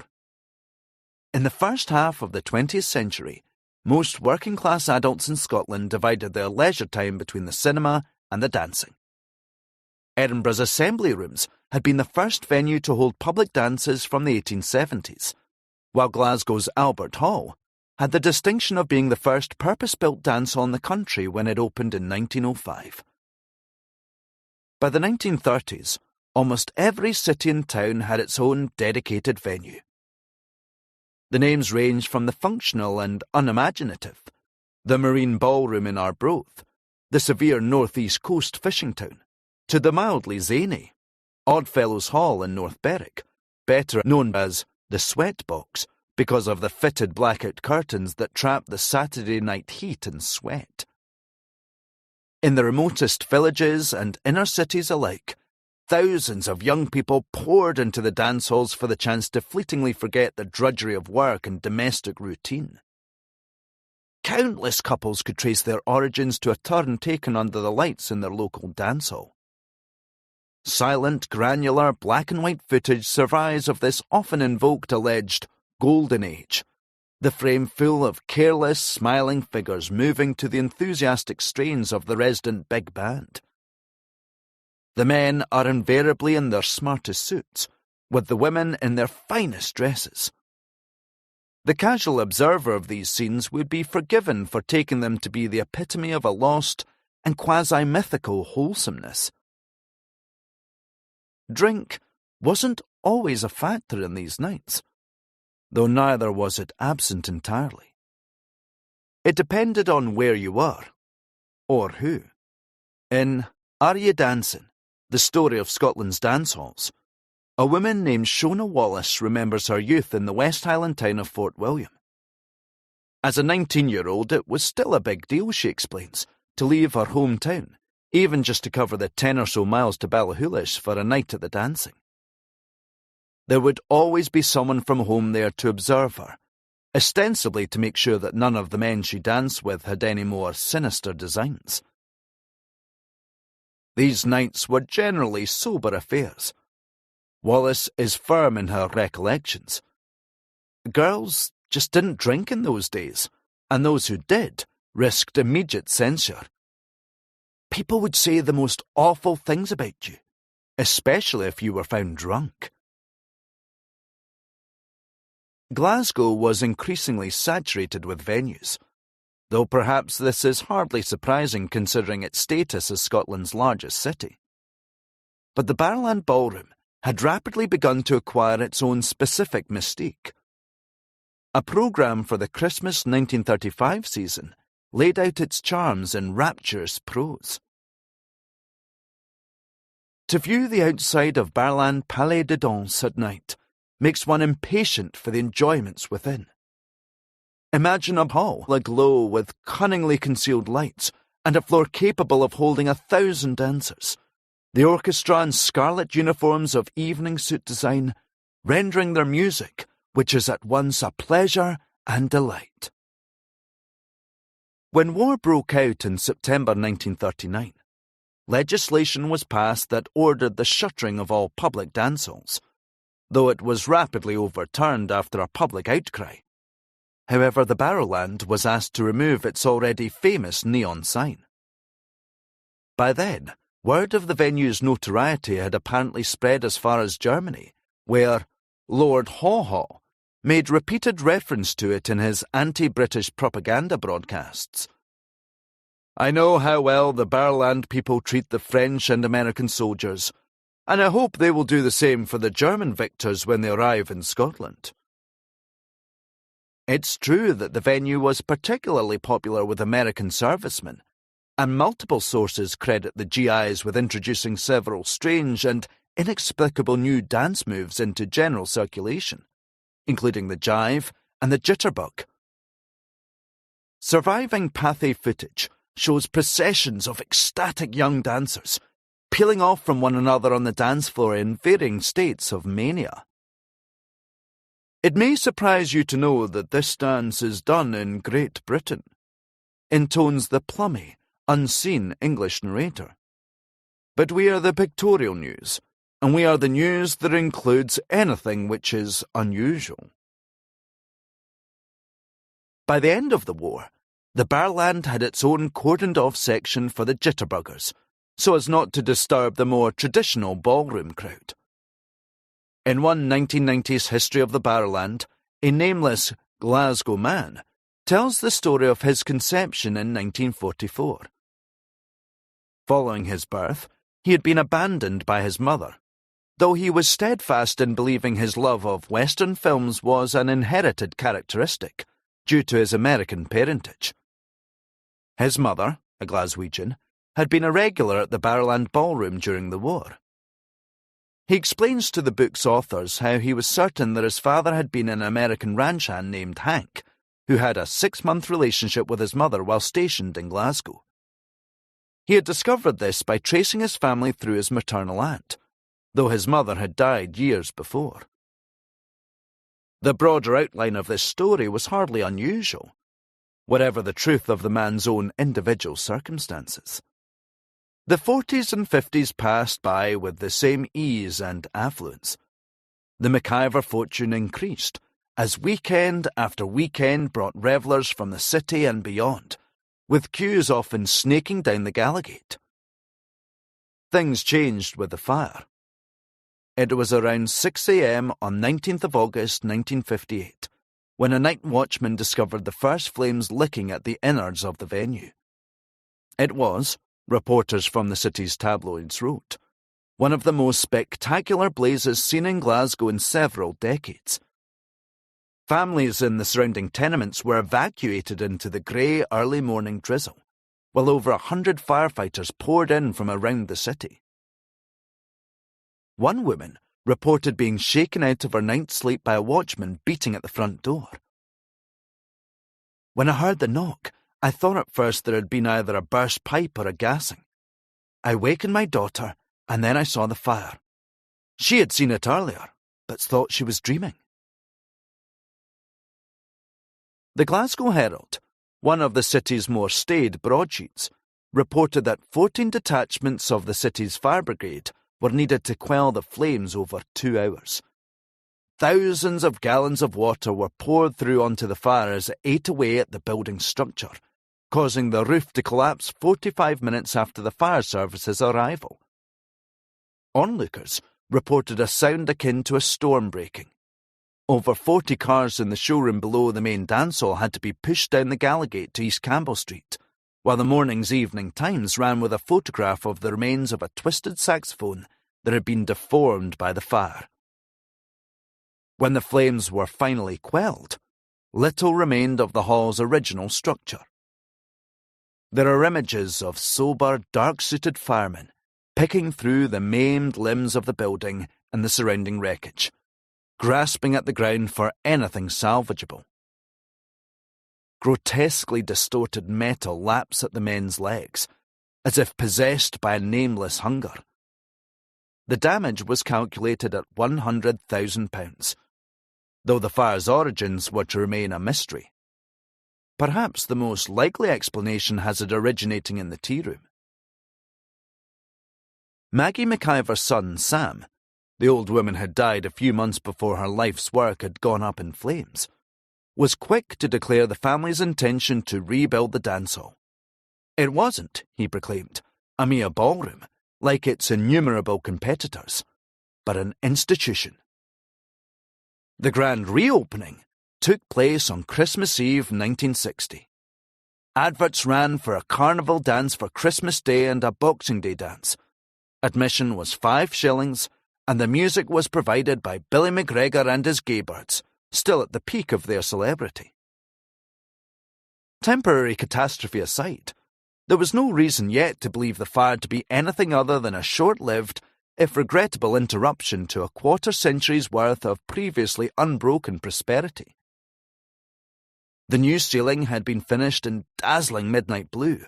Speaker 1: In the first half of the 20th century, most working-class adults in Scotland divided their leisure time between the cinema and the dancing. Edinburgh's Assembly Rooms had been the first venue to hold public dances from the 1870s, while Glasgow's Albert Hall had the distinction of being the first purpose-built dance hall in the country when it opened in 1905. By the 1930s, almost every city and town had its own dedicated venue. The names ranged from the functional and unimaginative, the Marine Ballroom in Arbroath, the severe northeast coast fishing town, to the mildly zany Oddfellows Hall in North Berwick, better known as the Sweat Box because of the fitted blackout curtains that trap the Saturday night heat and sweat. In the remotest villages and inner cities alike, thousands of young people poured into the dance halls for the chance to fleetingly forget the drudgery of work and domestic routine. Countless couples could trace their origins to a turn taken under the lights in their local dance hall. Silent, granular, black and white footage survives of this often invoked alleged golden age, the frame full of careless, smiling figures moving to the enthusiastic strains of the resident big band. The men are invariably in their smartest suits, with the women in their finest dresses. The casual observer of these scenes would be forgiven for taking them to be the epitome of a lost and quasi-mythical wholesomeness. Drink wasn't always a factor in these nights, though neither was it absent entirely. It depended on where you were, or who. In Are You Dancing?, the story of Scotland's dance halls, a woman named Shona Wallace remembers her youth in the West Highland town of Fort William. As a 19-year-old, it was still a big deal, she explains, to leave her hometown, even just to cover the 10 or so miles to Ballachulish for a night at the dancing. There would always be someone from home there to observe her, ostensibly to make sure that none of the men she danced with had any more sinister designs. These nights were generally sober affairs. Wallace is firm in her recollections. Girls just didn't drink in those days, and those who did risked immediate censure. People would say the most awful things about you, especially if you were found drunk. Glasgow was increasingly saturated with venues, though perhaps this is hardly surprising considering its status as Scotland's largest city. But the Barrowland Ballroom had rapidly begun to acquire its own specific mystique. A programme for the Christmas 1935 season laid out its charms in rapturous prose. To view the outside of Barrowland Palais de Danse at night makes one impatient for the enjoyments within. Imagine a hall aglow with cunningly concealed lights and a floor capable of holding 1,000 dancers, the orchestra in scarlet uniforms of evening suit design, rendering their music, which is at once a pleasure and delight. When war broke out in September 1939, legislation was passed that ordered the shuttering of all public dance halls, though it was rapidly overturned after a public outcry. However, the Barrowland was asked to remove its already famous neon sign. By then, word of the venue's notoriety had apparently spread as far as Germany, where Lord Haw Haw made repeated reference to it in his anti-British propaganda broadcasts. "I know how well the Barrowland people treat the French and American soldiers, and I hope they will do the same for the German victors when they arrive in Scotland." It's true that the venue was particularly popular with American servicemen, and multiple sources credit the GIs with introducing several strange and inexplicable new dance moves into general circulation, including the jive and the jitterbug. Surviving Pathé footage shows processions of ecstatic young dancers peeling off from one another on the dance floor in varying states of mania. It may surprise you to know that this dance is done in Great Britain, intones the plummy, unseen English narrator. But we are the pictorial news, and we are the news that includes anything which is unusual. By the end of the war, the Barrowland had its own cordoned-off section for the jitterbuggers, so as not to disturb the more traditional ballroom crowd. In one 1990s history of the Barrowland, a nameless Glasgow man tells the story of his conception in 1944. Following his birth, he had been abandoned by his mother, though he was steadfast in believing his love of Western films was an inherited characteristic due to his American parentage. His mother, a Glaswegian, had been a regular at the Barrowland Ballroom during the war. He explains to the book's authors how he was certain that his father had been an American ranch hand named Hank, who had a 6-month relationship with his mother while stationed in Glasgow. He had discovered this by tracing his family through his maternal aunt, though his mother had died years before. The broader outline of this story was hardly unusual, whatever the truth of the man's own individual circumstances. The 40s and 50s passed by with the same ease and affluence. The McIver fortune increased, as weekend after weekend brought revellers from the city and beyond, with queues often snaking down the Gallowgate. Things changed with the fire. It was around 6 a.m. on 19th of August 1958, when a night watchman discovered the first flames licking at the innards of the venue. It was, reporters from the city's tabloids wrote, one of the most spectacular blazes seen in Glasgow in several decades. Families in the surrounding tenements were evacuated into the grey early morning drizzle, while over 100 firefighters poured in from around the city. One woman reported being shaken out of her night's sleep by a watchman beating at the front door. When I heard the knock, I thought at first there had been either a burst pipe or a gassing. I wakened my daughter, and then I saw the fire. She had seen it earlier, but thought she was dreaming. The Glasgow Herald, one of the city's more staid broadsheets, reported that 14 detachments of the city's fire brigade were needed to quell the flames over 2 hours. Thousands of gallons of water were poured through onto the fire as it ate away at the building's structure, causing the roof to collapse 45 minutes after the fire service's arrival. Onlookers reported a sound akin to a storm breaking. Over 40 cars in the showroom below the main dancehall had to be pushed down the Gallowgate to East Campbell Street, while the morning's Evening Times ran with a photograph of the remains of a twisted saxophone that had been deformed by the fire. When the flames were finally quelled, little remained of the hall's original structure. There are images of sober, dark-suited firemen picking through the maimed limbs of the building and the surrounding wreckage, grasping at the ground for anything salvageable. Grotesquely distorted metal laps at the men's legs, as if possessed by a nameless hunger. The damage was calculated at £100,000, though the fire's origins were to remain a mystery. Perhaps the most likely explanation has it originating in the tea room. Maggie McIver's son, Sam, the old woman had died a few months before her life's work had gone up in flames, was quick to declare the family's intention to rebuild the dance hall. It wasn't, he proclaimed, a mere ballroom, like its innumerable competitors, but an institution. The grand reopening took place on Christmas Eve 1960. Adverts ran for a carnival dance for Christmas Day and a Boxing Day dance. Admission was 5 shillings, and the music was provided by Billy McGregor and his Gaybirds, still at the peak of their celebrity. Temporary catastrophe aside, there was no reason yet to believe the fire to be anything other than a short-lived, if regrettable interruption to a quarter-century's worth of previously unbroken prosperity. The new ceiling had been finished in dazzling midnight blue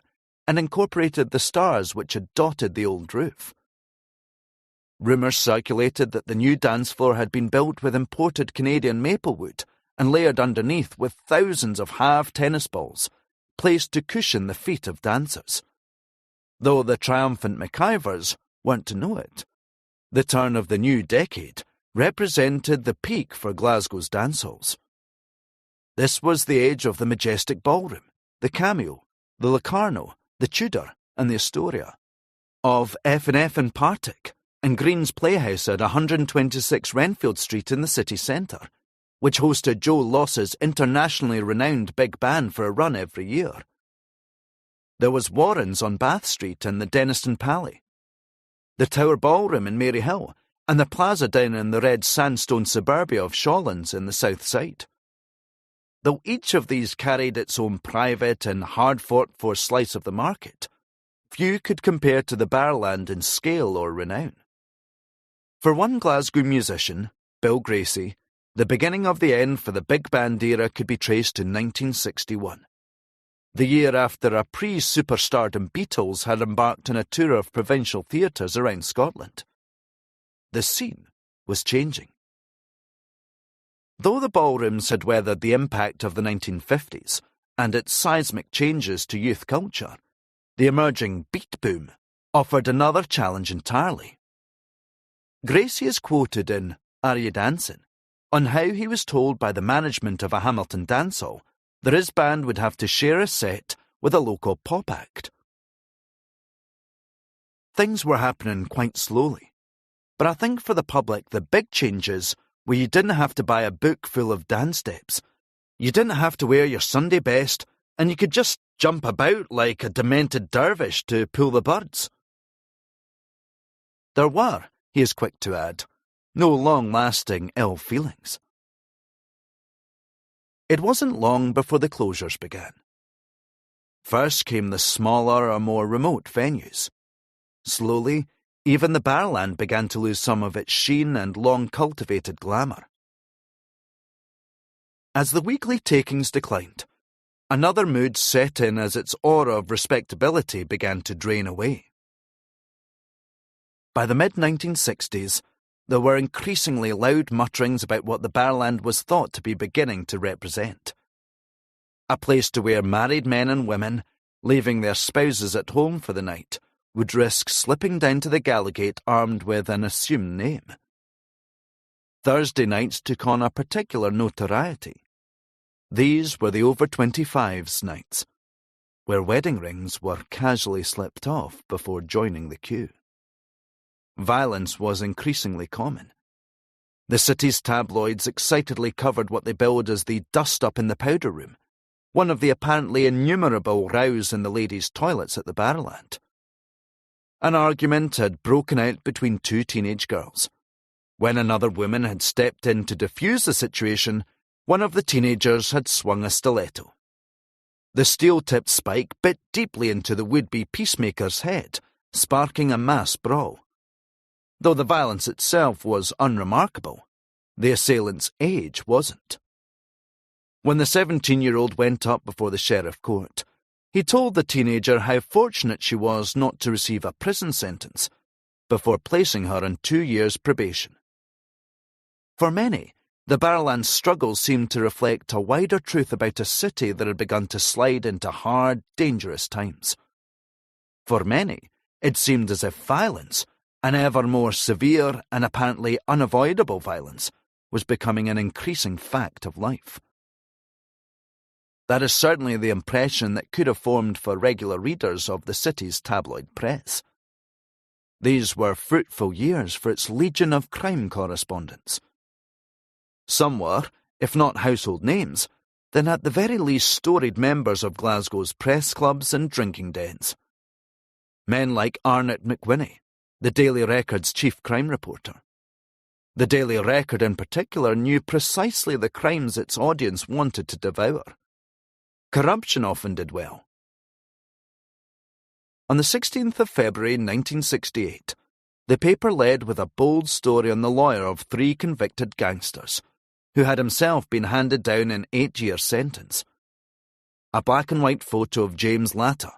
Speaker 1: and incorporated the stars which had dotted the old roof. Rumours circulated that the new dance floor had been built with imported Canadian maple wood and layered underneath with thousands of half tennis balls, placed to cushion the feet of dancers. Though the triumphant McIvers weren't to know it, the turn of the new decade represented the peak for Glasgow's dancehalls. This was the age of the Majestic Ballroom, the Cameo, the Locarno, the Tudor, and the Astoria, of F&F and Partick, and Green's Playhouse at 126 Renfield Street in the city centre, which hosted Joe Loss's internationally renowned big band for a run every year. There was Warren's on Bath Street and the Denniston Pally. the Tower Ballroom in Maryhill, and the plaza down in the red sandstone suburbia of Shawlands in the south side. Though each of these carried its own private and hard-fought-for slice of the market, few could compare to the Barrowland in scale or renown. For one Glasgow musician, Bill Gracie, the beginning of the end for the big band era could be traced to 1961, the year after a pre-superstardom Beatles had embarked on a tour of provincial theatres around Scotland. The scene was changing. Though the ballrooms had weathered the impact of the 1950s and its seismic changes to youth culture, the emerging beat boom offered another challenge entirely. Gracie is quoted in Are You Dancing? On how he was told by the management of a Hamilton dancehall that his band would have to share a set with a local pop act. Things were happening quite slowly, but I think for the public the big changes were you didn't have to buy a book full of dance steps, you didn't have to wear your Sunday best, and you could just jump about like a demented dervish to pull the birds. There were, he is quick to add, no long-lasting ill feelings. It wasn't long before the closures began. First came the smaller or more remote venues. Slowly, even the Barrowland began to lose some of its sheen and long-cultivated glamour. As the weekly takings declined, another mood set in as its aura of respectability began to drain away. By the mid-1960s, there were increasingly loud mutterings about what the Barrowland was thought to be beginning to represent. A place to where married men and women, leaving their spouses at home for the night, would risk slipping down to the Gallowgate armed with an assumed name. Thursday nights took on a particular notoriety. These were the over-25s nights, where wedding rings were casually slipped off before joining the queue. Violence was increasingly common. The city's tabloids excitedly covered what they billed as the dust-up in the powder room, one of the apparently innumerable rows in the ladies' toilets at the Barrowland. An argument had broken out between two teenage girls. When another woman had stepped in to defuse the situation, one of the teenagers had swung a stiletto. The steel-tipped spike bit deeply into the would-be peacemaker's head, sparking a mass brawl. Though the violence itself was unremarkable, the assailant's age wasn't. When the 17-year-old went up before the sheriff court, he told the teenager how fortunate she was not to receive a prison sentence, before placing her on 2 years' probation. For many, the Barrowland's struggles seemed to reflect a wider truth about a city that had begun to slide into hard, dangerous times. For many, it seemed as if violence, an ever more severe and apparently unavoidable violence, was becoming an increasing fact of life. That is certainly the impression that could have formed for regular readers of the city's tabloid press. These were fruitful years for its legion of crime correspondents. Some were, if not household names, then at the very least storied members of Glasgow's press clubs and drinking dens. Men like Arnott McWhinney, the Daily Record's chief crime reporter. The Daily Record in particular knew precisely the crimes its audience wanted to devour. Corruption often did well. On the 16th of February 1968, the paper led with a bold story on the lawyer of 3 convicted gangsters, who had himself been handed down an 8-year sentence. A black-and-white photo of James Latta,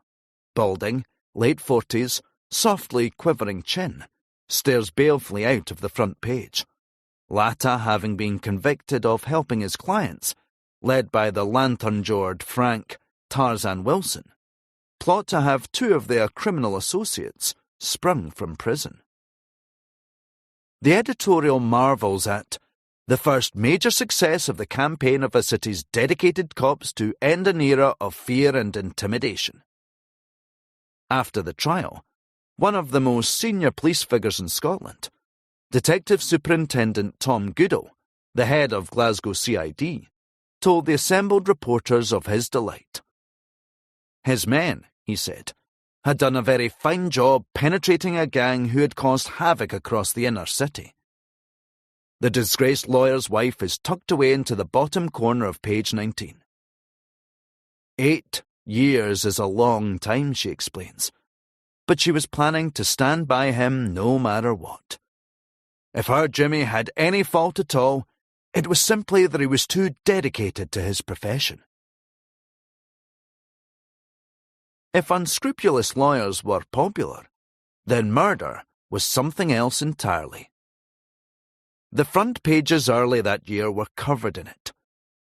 Speaker 1: balding, late 40s, softly quivering chin, stares balefully out of the front page. Latta having been convicted of helping his clients, led by the lantern-jawed Frank Tarzan Wilson, plot to have 2 of their criminal associates sprung from prison. The editorial marvels at the first major success of the campaign of a city's dedicated cops to end an era of fear and intimidation. After the trial, one of the most senior police figures in Scotland, Detective Superintendent Tom Goodall, the head of Glasgow CID, told the assembled reporters of his delight. His men, he said, had done a very fine job penetrating a gang who had caused havoc across the inner city. The disgraced lawyer's wife is tucked away into the bottom corner of page 19. 8 years is a long time, she explains, but she was planning to stand by him no matter what. If her Jimmy had any fault at all, it was simply that he was too dedicated to his profession. If unscrupulous lawyers were popular, then murder was something else entirely. The front pages early that year were covered in it,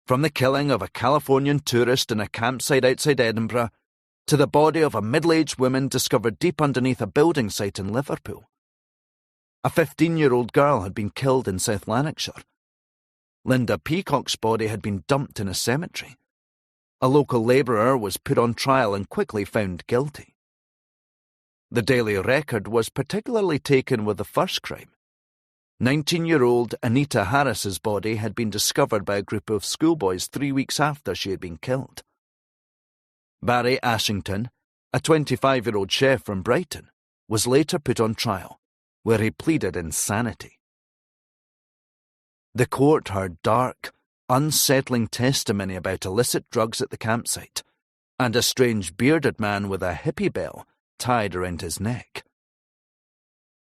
Speaker 1: from the killing of a Californian tourist in a campsite outside Edinburgh to the body of a middle-aged woman discovered deep underneath a building site in Liverpool. A 15-year-old girl had been killed in South Lanarkshire. Linda Peacock's body had been dumped in a cemetery. A local labourer was put on trial and quickly found guilty. The Daily Record was particularly taken with the first crime. 19-year-old Anita Harris's body had been discovered by a group of schoolboys 3 weeks after she had been killed. Barry Ashington, a 25-year-old chef from Brighton, was later put on trial, where he pleaded insanity. The court heard dark, unsettling testimony about illicit drugs at the campsite, and a strange bearded man with a hippie bell tied around his neck.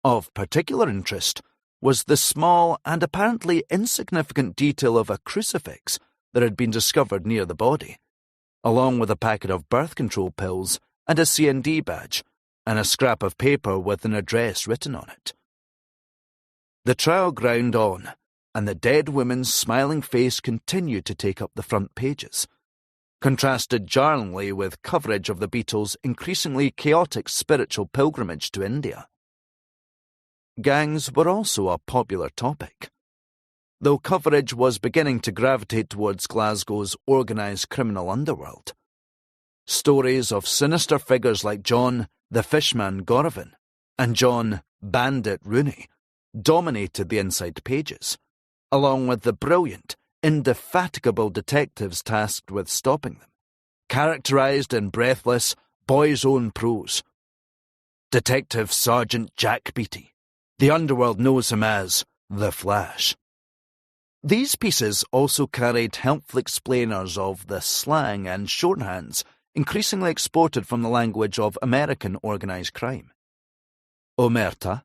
Speaker 1: Of particular interest was the small and apparently insignificant detail of a crucifix that had been discovered near the body, along with a packet of birth control pills and a C&D badge, and a scrap of paper with an address written on it. The trial ground on, and the dead woman's smiling face continued to take up the front pages, contrasted jarringly with coverage of the Beatles' increasingly chaotic spiritual pilgrimage to India. Gangs were also a popular topic, though coverage was beginning to gravitate towards Glasgow's organised criminal underworld. Stories of sinister figures like John the Fishman Gorovin and John Bandit Rooney dominated the inside pages, along with the brilliant, indefatigable detectives tasked with stopping them, characterised in breathless, boy's own prose. Detective Sergeant Jack Beattie. The underworld knows him as The Flash. These pieces also carried helpful explainers of the slang and shorthands increasingly exported from the language of American organised crime. Omerta,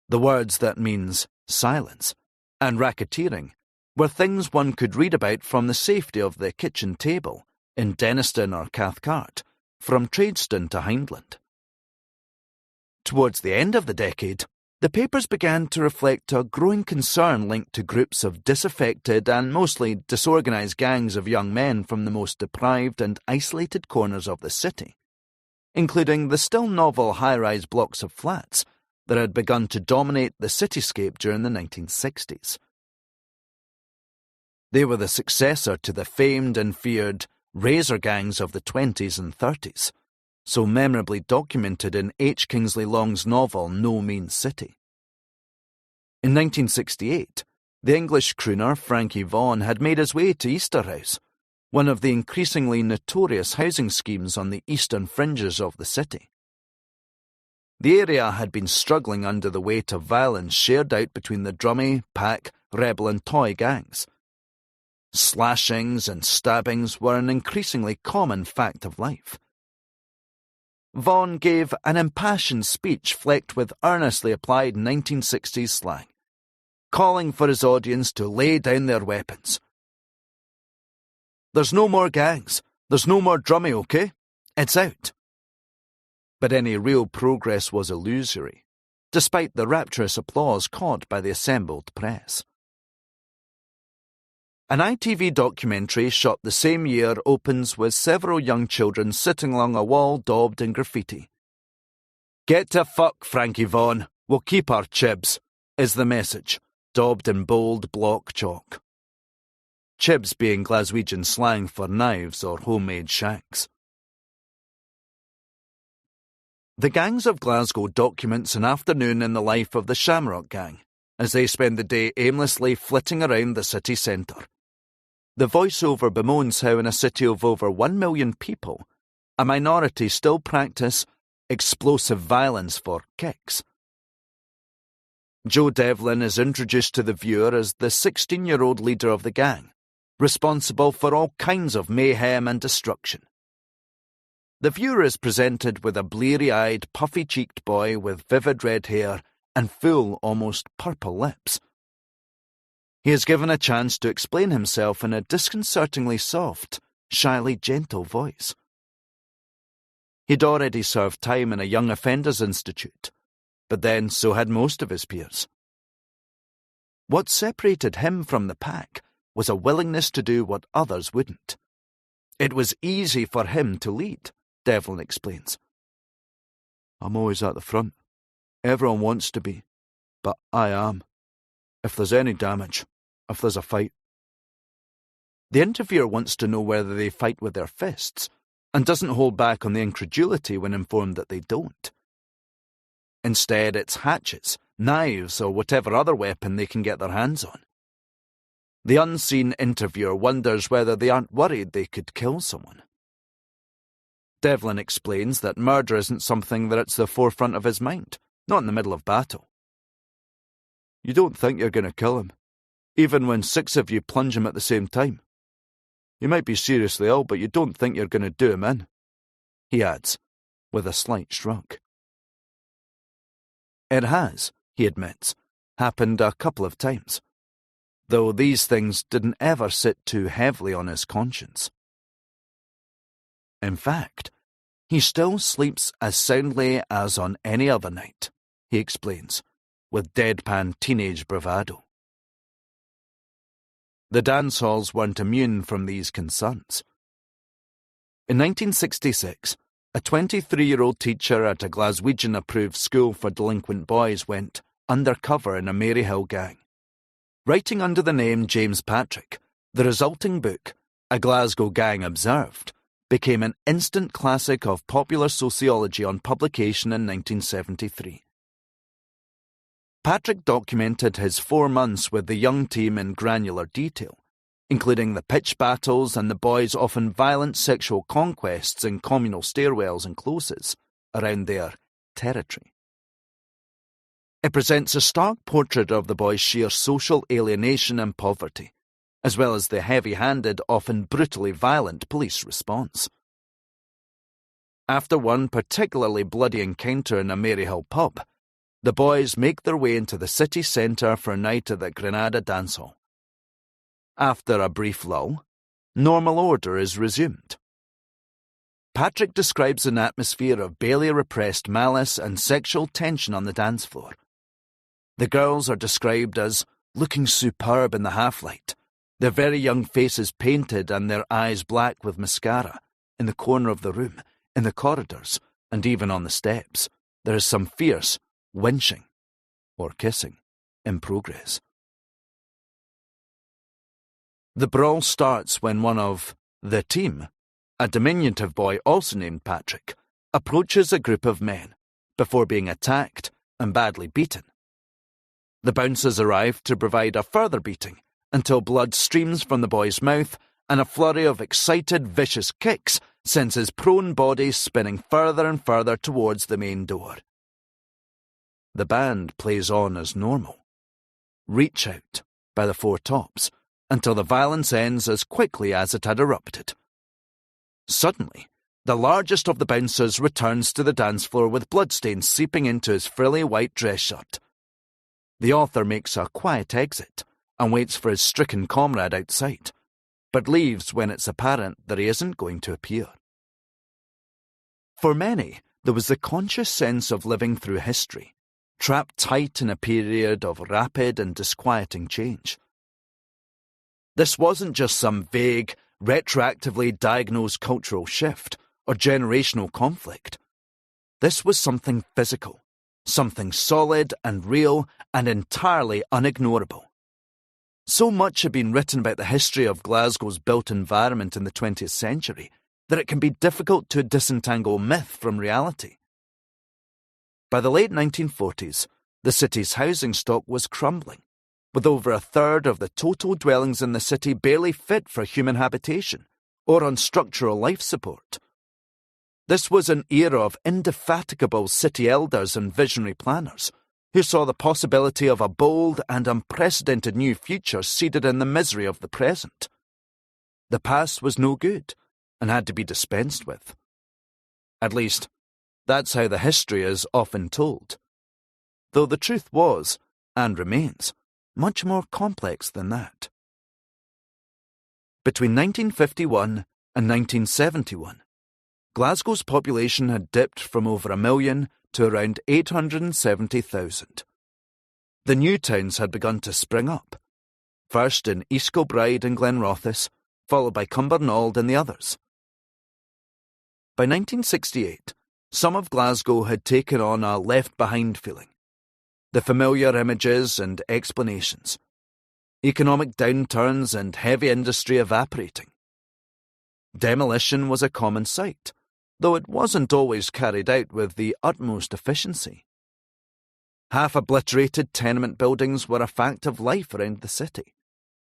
Speaker 1: the words that means silence, and racketeering were things one could read about from the safety of the kitchen table in Denniston or Cathcart, from Tradeston to Hindland. Towards the end of the decade, the papers began to reflect a growing concern linked to groups of disaffected and mostly disorganised gangs of young men from the most deprived and isolated corners of the city, including the still novel high-rise blocks of flats that had begun to dominate the cityscape during the 1960s. They were the successor to the famed and feared razor gangs of the 20s and 30s, so memorably documented in H. Kingsley Long's novel No Mean City. In 1968, the English crooner Frankie Vaughan had made his way to Easterhouse, one of the increasingly notorious housing schemes on the eastern fringes of the city. The area had been struggling under the weight of violence shared out between the Drummy, Pack, Rebel and Toy gangs. Slashings and stabbings were an increasingly common fact of life. Vaughan gave an impassioned speech flecked with earnestly applied 1960s slang, calling for his audience to lay down their weapons. "There's no more gangs. There's no more Drummy, okay? It's out." But any real progress was illusory, despite the rapturous applause caught by the assembled press. An ITV documentary shot the same year opens with several young children sitting along a wall daubed in graffiti. "Get to fuck, Frankie Vaughan. We'll keep our chibs," is the message, daubed in bold block chalk. Chibs being Glaswegian slang for knives or homemade shanks. The Gangs of Glasgow documents an afternoon in the life of the Shamrock Gang, as they spend the day aimlessly flitting around the city centre. The voiceover bemoans how in a city of over 1 million people, a minority still practice explosive violence for kicks. Joe Devlin is introduced to the viewer as the 16-year-old leader of the gang, responsible for all kinds of mayhem and destruction. The viewer is presented with a bleary-eyed, puffy-cheeked boy with vivid red hair and full, almost purple lips. He is given a chance to explain himself in a disconcertingly soft, shyly gentle voice. He'd already served time in a young offenders institute, but then so had most of his peers. What separated him from the pack was a willingness to do what others wouldn't. It was easy for him to lead, Devlin explains. I'm always at the front. Everyone wants to be, but I am. If there's any damage, if there's a fight. The interviewer wants to know whether they fight with their fists, and doesn't hold back on the incredulity when informed that they don't. Instead, it's hatchets, knives, or whatever other weapon they can get their hands on. The unseen interviewer wonders whether they aren't worried they could kill someone. Devlin explains that murder isn't something that's the forefront of his mind, not in the middle of battle. You don't think you're going to kill him, even when 6 of you plunge him at the same time. You might be seriously ill, but you don't think you're going to do him in, he adds, with a slight shrug. It has, he admits, happened a couple of times, though these things didn't ever sit too heavily on his conscience. In fact, he still sleeps as soundly as on any other night, he explains, with deadpan teenage bravado. The dance halls weren't immune from these concerns. In 1966, a 23-year-old teacher at a Glaswegian-approved school for delinquent boys went undercover in a Maryhill gang. Writing under the name James Patrick, the resulting book, A Glasgow Gang Observed, became an instant classic of popular sociology on publication in 1973. Patrick documented his 4 months with the young team in granular detail, including the pitch battles and the boys' often violent sexual conquests in communal stairwells and closes around their territory. It presents a stark portrait of the boys' sheer social alienation and poverty, as well as the heavy-handed, often brutally violent police response. After one particularly bloody encounter in a Maryhill pub, the boys make their way into the city centre for a night at the Granada dance hall. After a brief lull, normal order is resumed. Patrick describes an atmosphere of barely repressed malice and sexual tension on the dance floor. The girls are described as looking superb in the half-light, their very young faces painted and their eyes black with mascara. In the corner of the room, in the corridors, and even on the steps, there is some fierce winching, or kissing, in progress. The brawl starts when one of the team, a diminutive boy also named Patrick, approaches a group of men, before being attacked and badly beaten. The bouncers arrive to provide a further beating, until blood streams from the boy's mouth and a flurry of excited, vicious kicks sends his prone body spinning further and further towards the main door. The band plays on as normal. Reach Out by the Four Tops, until the violence ends as quickly as it had erupted. Suddenly, the largest of the bouncers returns to the dance floor with bloodstains seeping into his frilly white dress shirt. The author makes a quiet exit and waits for his stricken comrade outside, but leaves when it's apparent that he isn't going to appear. For many, there was the conscious sense of living through history, trapped tight in a period of rapid and disquieting change. This wasn't just some vague, retroactively diagnosed cultural shift or generational conflict. This was something physical, something solid and real and entirely unignorable. So much had been written about the history of Glasgow's built environment in the 20th century that it can be difficult to disentangle myth from reality. By the late 1940s, the city's housing stock was crumbling, with over a third of the total dwellings in the city barely fit for human habitation or on structural life support. This was an era of indefatigable city elders and visionary planners who saw the possibility of a bold and unprecedented new future seeded in the misery of the present. The past was no good and had to be dispensed with. At least, that's how the history is often told. Though the truth was, and remains, much more complex than that. Between 1951 and 1971, Glasgow's population had dipped from over 1 million to around 870,000. The new towns had begun to spring up, first in East Kilbride and Glenrothes, followed by Cumbernauld and the others. By 1968, some of Glasgow had taken on a left-behind feeling. The familiar images and explanations, economic downturns and heavy industry evaporating. Demolition was a common sight, though it wasn't always carried out with the utmost efficiency. Half-obliterated tenement buildings were a fact of life around the city,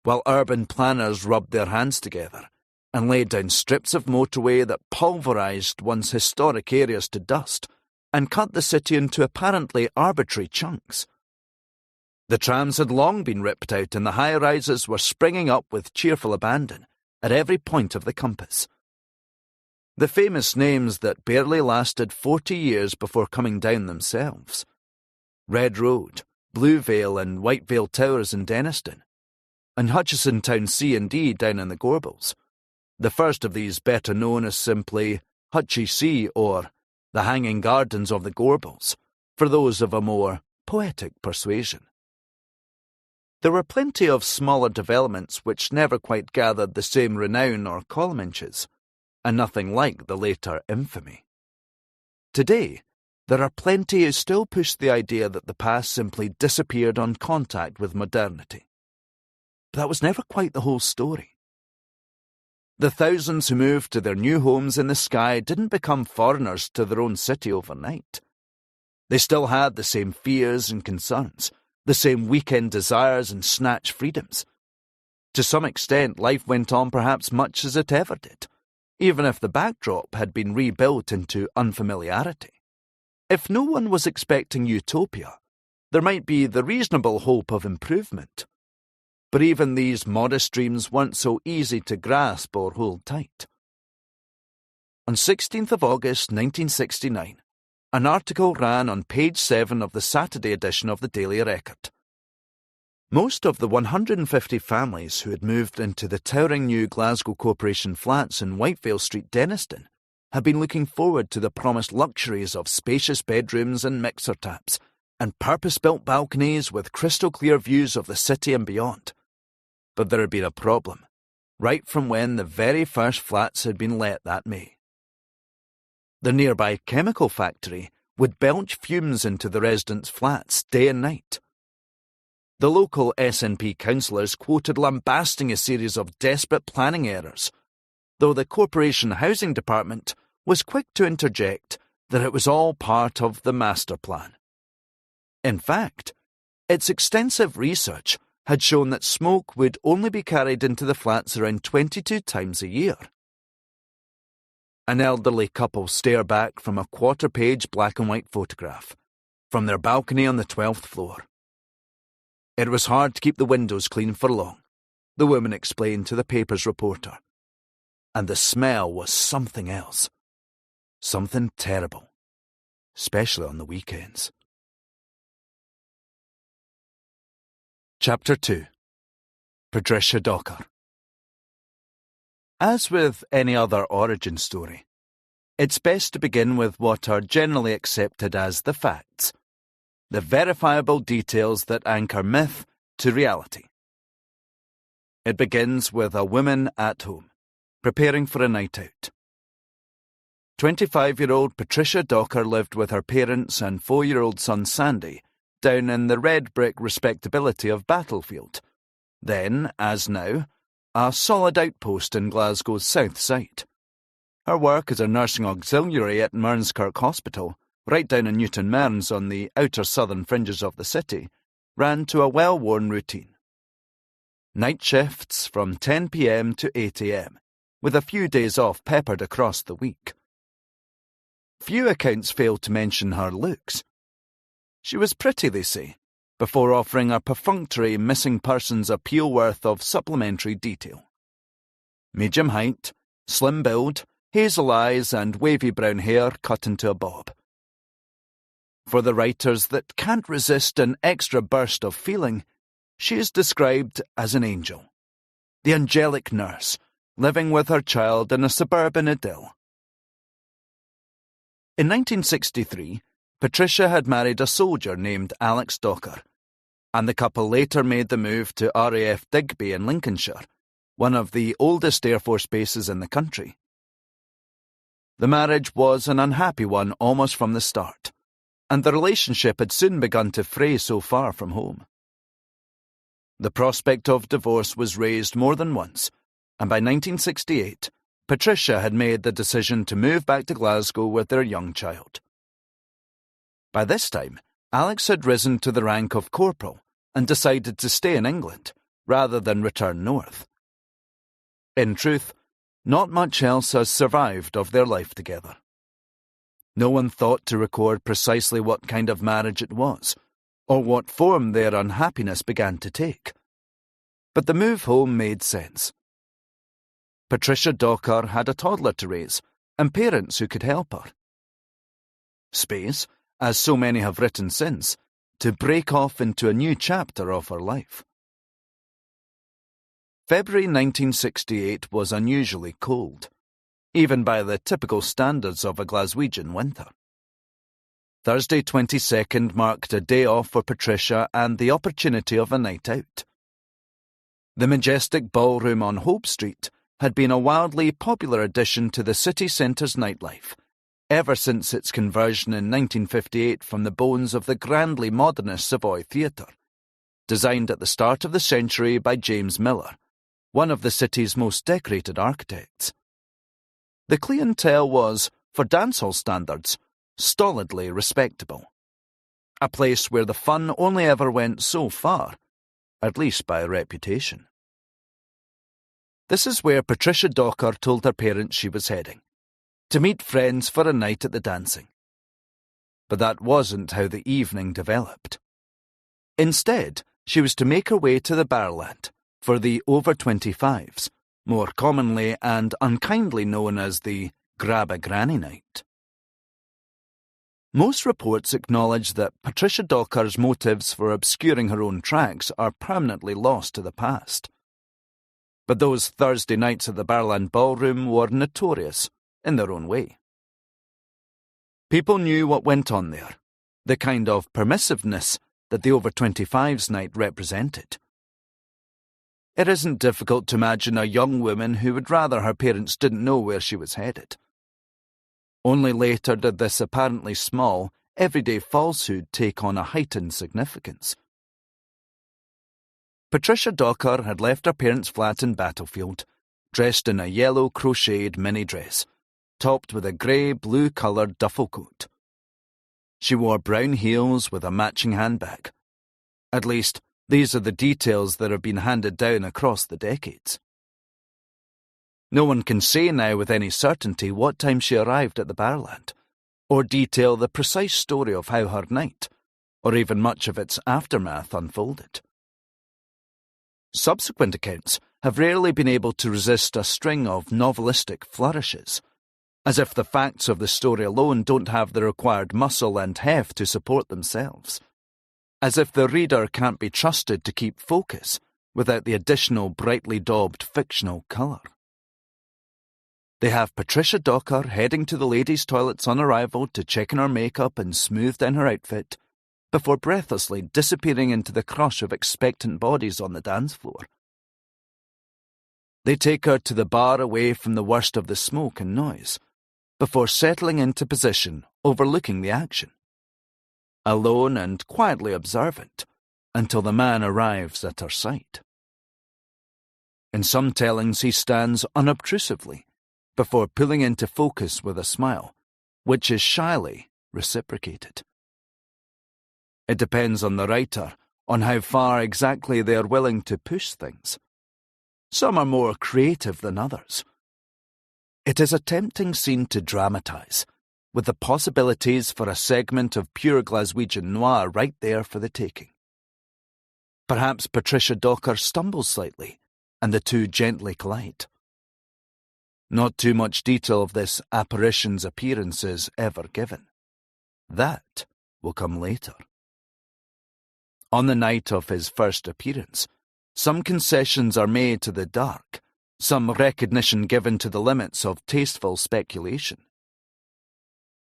Speaker 1: while urban planners rubbed their hands together and laid down strips of motorway that pulverised once historic areas to dust and cut the city into apparently arbitrary chunks. The trams had long been ripped out and the high-rises were springing up with cheerful abandon at every point of the compass. The famous names that barely lasted 40 years before coming down themselves. Red Road, Blue Vale and White Vale Towers in Denniston, and Hutchison Town C&D down in the Gorbals. The first of these better known as simply Hutchie C or the Hanging Gardens of the Gorbals, for those of a more poetic persuasion. There were plenty of smaller developments which never quite gathered the same renown or column inches, and nothing like the later infamy. Today, there are plenty who still push the idea that the past simply disappeared on contact with modernity. But that was never quite the whole story. The thousands who moved to their new homes in the sky didn't become foreigners to their own city overnight. They still had the same fears and concerns, the same weekend desires and snatch freedoms. To some extent, life went on perhaps much as it ever did, even if the backdrop had been rebuilt into unfamiliarity. If no one was expecting utopia, there might be the reasonable hope of improvement. But even these modest dreams weren't so easy to grasp or hold tight. On 16th of August 1969, an article ran on page 7 of the Saturday edition of the Daily Record. Most of the 150 families who had moved into the towering new Glasgow Corporation flats in Whitevale Street, Denniston, had been looking forward to the promised luxuries of spacious bedrooms and mixer taps, and purpose-built balconies with crystal-clear views of the city and beyond. But there had been a problem, right from when the very first flats had been let that May. The nearby chemical factory would belch fumes into the residents' flats day and night. The local SNP councillors quoted lambasting a series of desperate planning errors, though the corporation housing department was quick to interject that it was all part of the master plan. In fact, its extensive research had shown that smoke would only be carried into the flats around 22 times a year. An elderly couple stare back from a quarter-page black-and-white photograph, from their balcony on the 12th floor. It was hard to keep the windows clean for long, the woman explained to the paper's reporter. And the smell was something else. Something terrible, especially on the weekends. Chapter 2. Patricia Docker. As with any other origin story, it's best to begin with what are generally accepted as the facts, the verifiable details that anchor myth to reality. It begins with a woman at home, preparing for a night out. 25-year-old Patricia Docker lived with her parents and 4-year-old son Sandy down in the red brick respectability of Battlefield, then, as now, a solid outpost in Glasgow's south side. Her work as a nursing auxiliary at Mearnskirk Hospital, right down in Newton Mearns on the outer southern fringes of the city, ran to a well-worn routine. Night shifts from 10 p.m. to 8 a.m., with a few days off peppered across the week. Few accounts fail to mention her looks. She was pretty, they say, before offering a perfunctory missing persons appeal worth of supplementary detail. Medium height, slim build, hazel eyes and wavy brown hair cut into a bob. For the writers that can't resist an extra burst of feeling, she is described as an angel, the angelic nurse, living with her child in a suburban idyll. In 1963, Patricia had married a soldier named Alex Docker, and the couple later made the move to RAF Digby in Lincolnshire, one of the oldest Air Force bases in the country. The marriage was an unhappy one almost from the start, and the relationship had soon begun to fray so far from home. The prospect of divorce was raised more than once, and by 1968, Patricia had made the decision to move back to Glasgow with their young child. By this time, Alex had risen to the rank of corporal and decided to stay in England rather than return north. In truth, not much else has survived of their life together. No one thought to record precisely what kind of marriage it was, or what form their unhappiness began to take. But the move home made sense. Patricia Docker had a toddler to raise, and parents who could help her. Space, as so many have written since, to break off into a new chapter of her life. February 1968 was unusually cold, even by the typical standards of a Glaswegian winter. Thursday 22nd marked a day off for Patricia and the opportunity of a night out. The majestic ballroom on Hope Street had been a wildly popular addition to the city centre's nightlife, ever since its conversion in 1958 from the bones of the grandly modernist Savoy Theatre, designed at the start of the century by James Miller, one of the city's most decorated architects. The clientele was, for dancehall standards, stolidly respectable. A place where the fun only ever went so far, at least by reputation. This is where Patricia Docker told her parents she was heading, to meet friends for a night at the dancing. But that wasn't how the evening developed. Instead, she was to make her way to the Barrowland for the over-25s, more commonly and unkindly known as the Grab-a-Granny Night. Most reports acknowledge that Patricia Docker's motives for obscuring her own tracks are permanently lost to the past. But those Thursday nights at the Barrowland Ballroom were notorious in their own way. People knew what went on there, the kind of permissiveness that the over-25s night represented. It isn't difficult to imagine a young woman who would rather her parents didn't know where she was headed. Only later did this apparently small, everyday falsehood take on a heightened significance. Patricia Docker had left her parents' flat in Battlefield, dressed in a yellow crocheted mini-dress, topped with a grey-blue-coloured duffel coat. She wore brown heels with a matching handbag. At least, these are the details that have been handed down across the decades. No one can say now with any certainty what time she arrived at the Barrowland, or detail the precise story of how her night, or even much of its aftermath, unfolded. Subsequent accounts have rarely been able to resist a string of novelistic flourishes, as if the facts of the story alone don't have the required muscle and heft to support themselves, as if the reader can't be trusted to keep focus without the additional brightly daubed fictional colour. They have Patricia Docker heading to the ladies' toilets on arrival to check in her makeup and smooth down her outfit, before breathlessly disappearing into the crush of expectant bodies on the dance floor. They take her to the bar away from the worst of the smoke and noise, before settling into position overlooking the action, alone and quietly observant, until the man arrives at her side. In some tellings he stands unobtrusively, before pulling into focus with a smile, which is shyly reciprocated. It depends on the writer, on how far exactly they are willing to push things. Some are more creative than others. It is a tempting scene to dramatise, with the possibilities for a segment of pure Glaswegian noir right there for the taking. Perhaps Patricia Docker stumbles slightly, and the two gently collide. Not too much detail of this apparition's appearances ever given. That will come later. On the night of his first appearance, some concessions are made to the dark, some recognition given to the limits of tasteful speculation.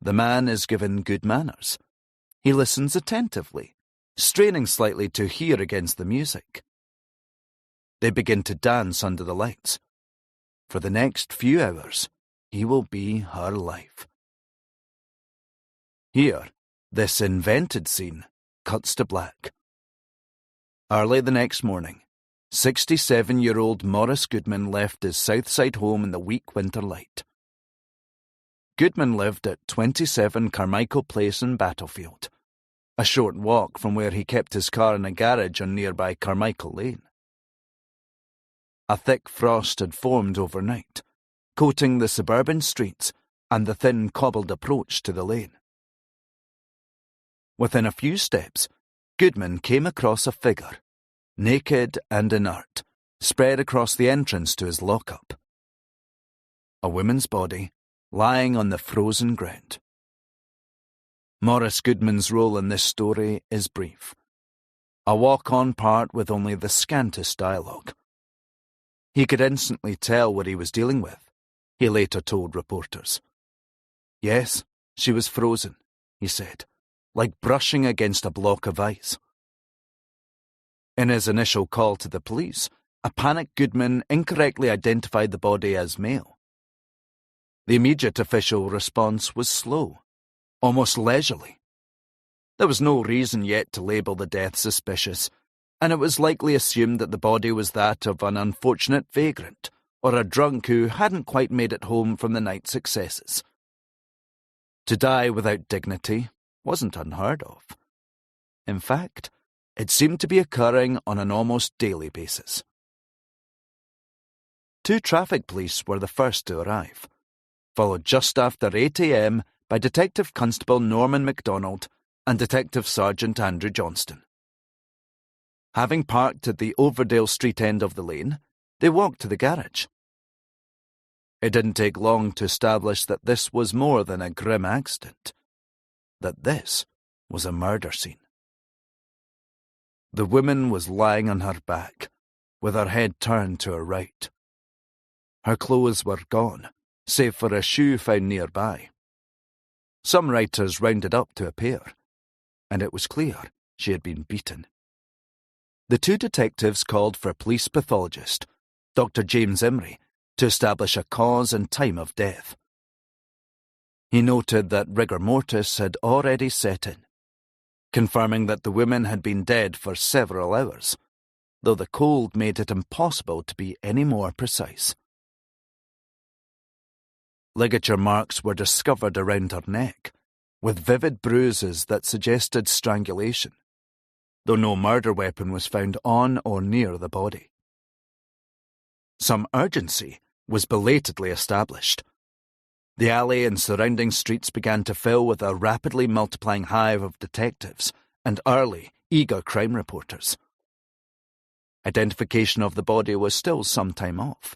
Speaker 1: The man is given good manners. He listens attentively, straining slightly to hear against the music. They begin to dance under the lights. For the next few hours, he will be her life. Here, this invented scene cuts to black. Early the next morning, 67-year-old Maurice Goodman left his Southside home in the weak winter light. Goodman lived at 27 Carmichael Place in Battlefield, a short walk from where he kept his car in a garage on nearby Carmichael Lane. A thick frost had formed overnight, coating the suburban streets and the thin cobbled approach to the lane. Within a few steps, Goodman came across a figure, naked and inert, spread across the entrance to his lockup. A woman's body lying on the frozen ground. Maurice Goodman's role in this story is brief. A walk-on part with only the scantest dialogue. He could instantly tell what he was dealing with, he later told reporters. Yes, she was frozen, he said, like brushing against a block of ice. In his initial call to the police, a panicked Goodman incorrectly identified the body as male. The immediate official response was slow, almost leisurely. There was no reason yet to label the death suspicious, and it was likely assumed that the body was that of an unfortunate vagrant or a drunk who hadn't quite made it home from the night's excesses. To die without dignity wasn't unheard of. In fact, it seemed to be occurring on an almost daily basis. 2 traffic police were the first to arrive, followed just after 8 a.m. by Detective Constable Norman MacDonald and Detective Sergeant Andrew Johnston. Having parked at the Overdale Street end of the lane, they walked to the garage. It didn't take long to establish that this was more than a grim accident, that this was a murder scene. The woman was lying on her back, with her head turned to her right. Her clothes were gone, save for a shoe found nearby. Some writers rounded up to a pair, and it was clear she had been beaten. The 2 detectives called for a police pathologist, Dr. James Emery, to establish a cause and time of death. He noted that rigor mortis had already set in, confirming that the woman had been dead for several hours, though the cold made it impossible to be any more precise. Ligature marks were discovered around her neck, with vivid bruises that suggested strangulation, though no murder weapon was found on or near the body. Some urgency was belatedly established. The alley and surrounding streets began to fill with a rapidly multiplying hive of detectives and early, eager crime reporters. Identification of the body was still some time off.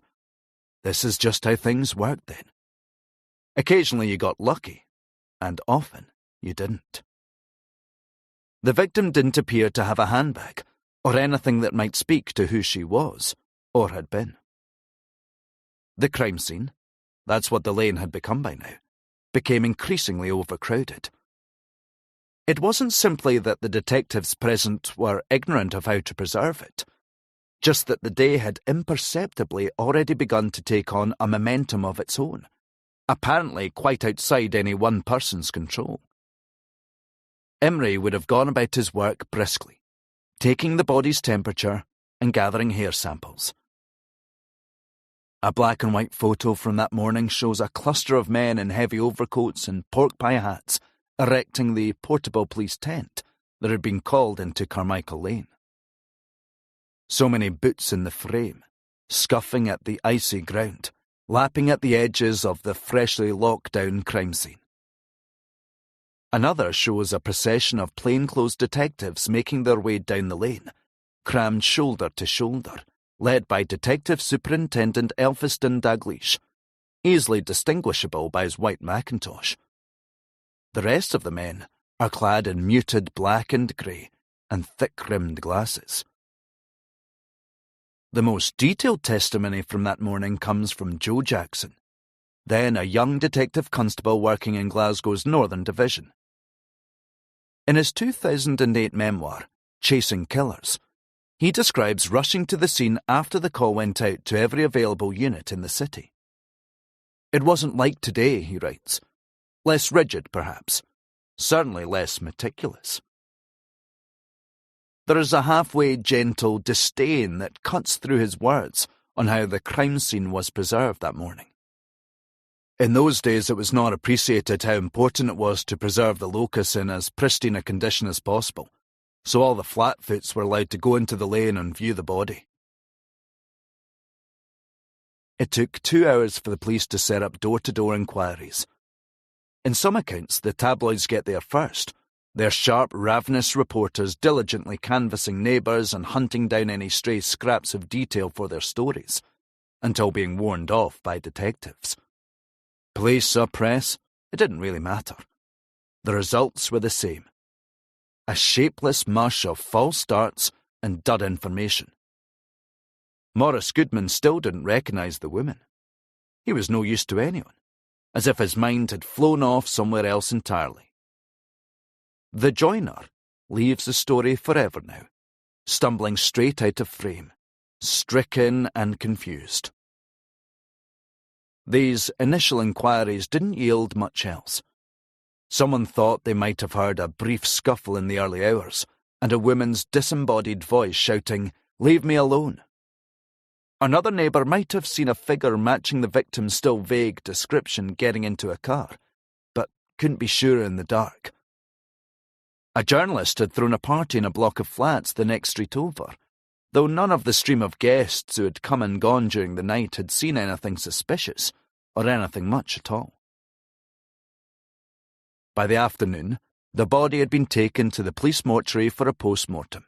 Speaker 1: This is just how things worked then. Occasionally you got lucky, and often you didn't. The victim didn't appear to have a handbag, or anything that might speak to who she was, or had been. The crime scene, that's what the lane had become by now, became increasingly overcrowded. It wasn't simply that the detectives present were ignorant of how to preserve it, just that the day had imperceptibly already begun to take on a momentum of its own, apparently quite outside any one person's control. Emery would have gone about his work briskly, taking the body's temperature and gathering hair samples. A black and white photo from that morning shows a cluster of men in heavy overcoats and pork pie hats erecting the portable police tent that had been called into Carmichael Lane. So many boots in the frame, scuffing at the icy ground, lapping at the edges of the freshly locked down crime scene. Another shows a procession of plainclothes detectives making their way down the lane, crammed shoulder to shoulder, led by Detective Superintendent Elphiston Dalgleish, easily distinguishable by his white mackintosh. The rest of the men are clad in muted black and grey and thick-rimmed glasses. The most detailed testimony from that morning comes from Joe Jackson, then a young detective constable working in Glasgow's Northern Division. In his 2008 memoir, Chasing Killers, he describes rushing to the scene after the call went out to every available unit in the city. It wasn't like today, he writes. Less rigid, perhaps. Certainly less meticulous. There is a halfway gentle disdain that cuts through his words on how the crime scene was preserved that morning. In those days, it was not appreciated how important it was to preserve the locus in as pristine a condition as possible, so all the flatfoots were allowed to go into the lane and view the body. It took 2 hours for the police to set up door-to-door inquiries. In some accounts, the tabloids get there first, their sharp, ravenous reporters diligently canvassing neighbours and hunting down any stray scraps of detail for their stories, until being warned off by detectives. Police or press, it didn't really matter. The results were the same. A shapeless mush of false starts and dud information. Maurice Goodman still didn't recognise the woman. He was no use to anyone, as if his mind had flown off somewhere else entirely. The joiner leaves the story forever now, stumbling straight out of frame, stricken and confused. These initial inquiries didn't yield much else. Someone thought they might have heard a brief scuffle in the early hours, and a woman's disembodied voice shouting, "Leave me alone." Another neighbour might have seen a figure matching the victim's still vague description getting into a car, but couldn't be sure in the dark. A journalist had thrown a party in a block of flats the next street over, though none of the stream of guests who had come and gone during the night had seen anything suspicious, or anything much at all. By the afternoon, the body had been taken to the police mortuary for a post-mortem.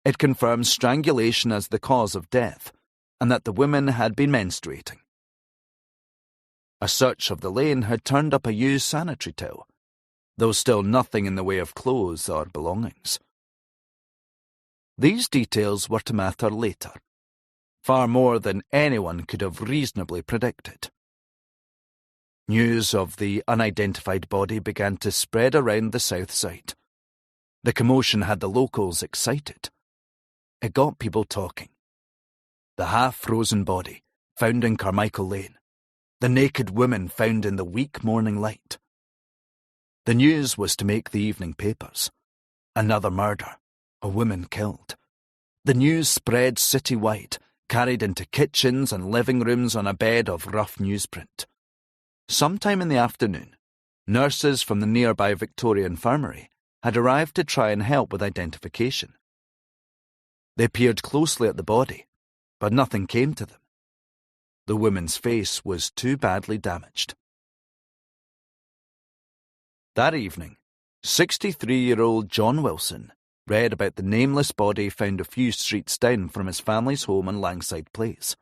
Speaker 1: It confirmed strangulation as the cause of death, and that the woman had been menstruating. A search of the lane had turned up a used sanitary towel, though still nothing in the way of clothes or belongings. These details were to matter later, far more than anyone could have reasonably predicted. News of the unidentified body began to spread around the south side. The commotion had the locals excited. It got people talking. The half-frozen body, found in Carmichael Lane. The naked woman found in the weak morning light. The news was to make the evening papers. Another murder. A woman killed. The news spread citywide, carried into kitchens and living rooms on a bed of rough newsprint. Sometime in the afternoon, nurses from the nearby Victoria Infirmary had arrived to try and help with identification. They peered closely at the body, but nothing came to them. The woman's face was too badly damaged. That evening, 63-year-old John Wilson read about the nameless body found a few streets down from his family's home in Langside Place.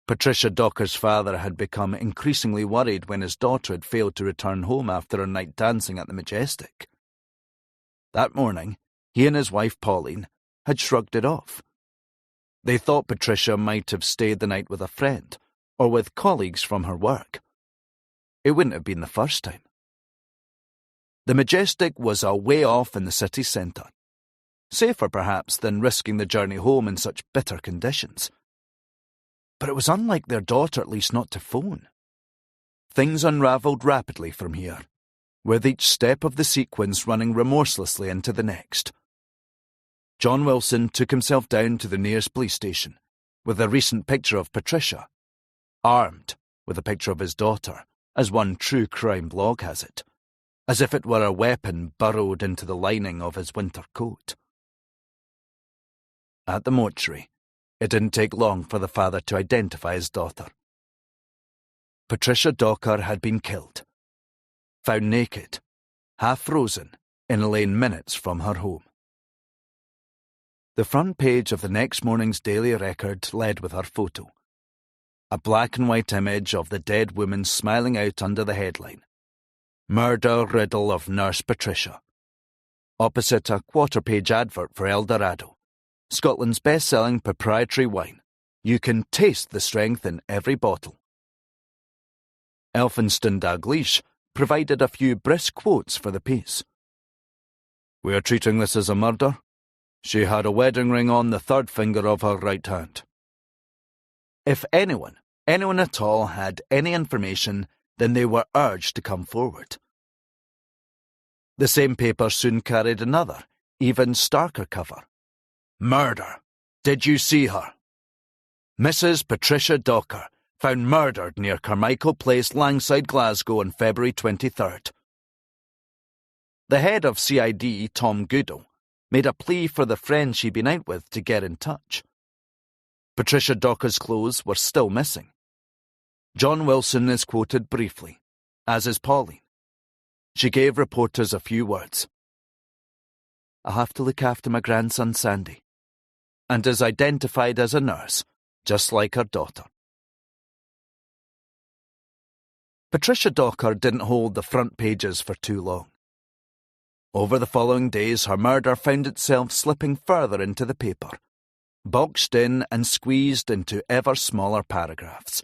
Speaker 1: Patricia Docker's father had become increasingly worried when his daughter had failed to return home after a night dancing at the Majestic. That morning, he and his wife Pauline had shrugged it off. They thought Patricia might have stayed the night with a friend, or with colleagues from her work. It wouldn't have been the first time. The Majestic was a way off in the city centre, safer perhaps than risking the journey home in such bitter conditions. But it was unlike their daughter at least not to phone. Things unravelled rapidly from here, with each step of the sequence running remorselessly into the next. John Wilson took himself down to the nearest police station, with a recent picture of Patricia, armed with a picture of his daughter, as one true crime blog has it, as if it were a weapon burrowed into the lining of his winter coat. At the mortuary, it didn't take long for the father to identify his daughter. Patricia Docker had been killed. found naked, half frozen, in a lane minutes from her home. The front page of the next morning's Daily Record led with her photo. A black and white image of the dead woman smiling out under the headline, "Murder Riddle of Nurse Patricia." Opposite a quarter-page advert for El Dorado, Scotland's best-selling proprietary wine. You can taste the strength in every bottle. Elphinstone Dalgleish provided a few brisk quotes for the piece. "We are treating this as a murder. She had a wedding ring on the third finger of her right hand." If anyone at all had any information, then they were urged to come forward. The same paper soon carried another, even starker cover. "Murder. Did you see her? Mrs. Patricia Docker, found murdered near Carmichael Place, Langside, Glasgow on February 23rd. The head of CID, Tom Goodall, made a plea for the friend she'd been out with to get in touch. Patricia Docker's clothes were still missing. John Wilson is quoted briefly, as is Pauline. She gave reporters a few words. "I have to look after my grandson Sandy," and is identified as a nurse, just like her daughter. Patricia Docker didn't hold the front pages for too long. Over the following days, her murder found itself slipping further into the paper, boxed in and squeezed into ever smaller paragraphs.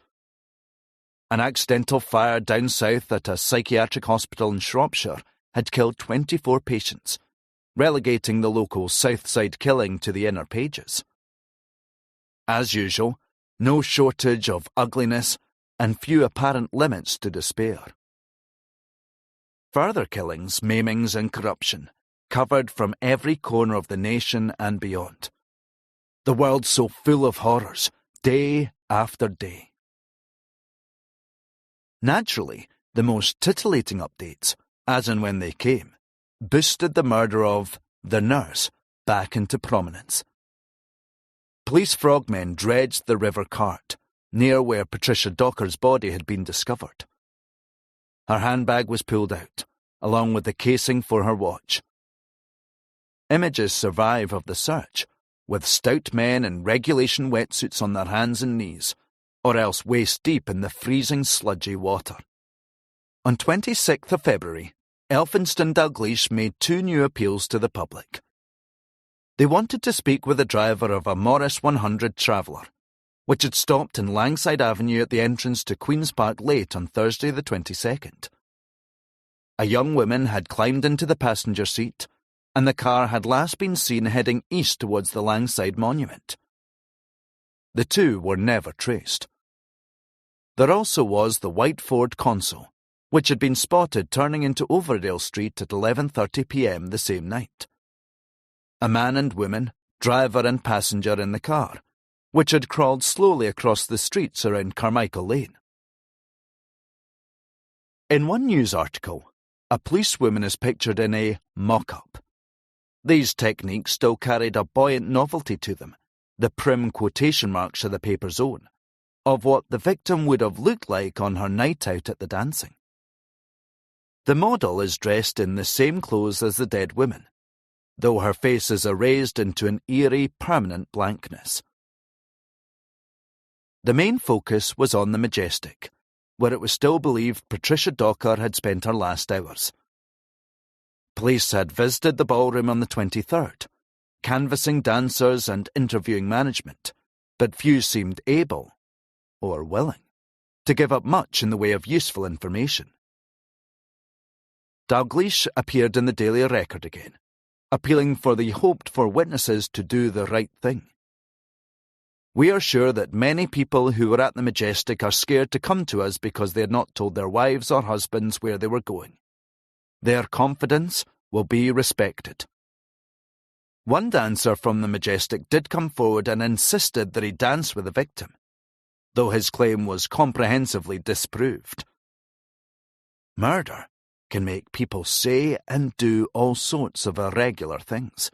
Speaker 1: An accidental fire down south at a psychiatric hospital in Shropshire had killed 24 patients, relegating the local Southside killing to the inner pages. As usual, no shortage of ugliness and few apparent limits to despair. Further killings, maimings and corruption covered from every corner of the nation and beyond. The world so full of horrors, day after day. Naturally, the most titillating updates, as and when they came, boosted the murder of the nurse back into prominence. Police frogmen dredged the River Cart, near where Patricia Docker's body had been discovered. Her handbag was pulled out, along with the casing for her watch. Images survive of the search, with stout men in regulation wetsuits on their hands and knees, or else waist-deep in the freezing sludgy water. On 26th of February, Elphinstone Dalgleish made 2 new appeals to the public. They wanted to speak with the driver of a Morris 100 Traveller, which had stopped in Langside Avenue at the entrance to Queen's Park late on Thursday the 22nd. A young woman had climbed into the passenger seat, and the car had last been seen heading east towards the Langside Monument. The two were never traced. There also was the white Ford Consul, which had been spotted turning into Overdale Street at 11:30 p.m. the same night. A man and woman, driver and passenger in the car, which had crawled slowly across the streets around Carmichael Lane. In one news article, a policewoman is pictured in a mock-up. These techniques still carried a buoyant novelty to them, the prim quotation marks are the paper's own, of what the victim would have looked like on her night out at the dancing. The model is dressed in the same clothes as the dead woman, though her face is erased into an eerie, permanent blankness. The main focus was on the Majestic, where it was still believed Patricia Docker had spent her last hours. Police had visited the ballroom on the 23rd, canvassing dancers and interviewing management, but few seemed able, or willing, to give up much in the way of useful information. Dalgleish appeared in the Daily Record again, appealing for the hoped-for witnesses to do the right thing. "We are sure that many people who were at the Majestic are scared to come to us because they had not told their wives or husbands where they were going. Their confidence will be respected." One dancer from the Majestic did come forward and insisted that he danced with the victim, though his claim was comprehensively disproved. Murder can make people say and do all sorts of irregular things.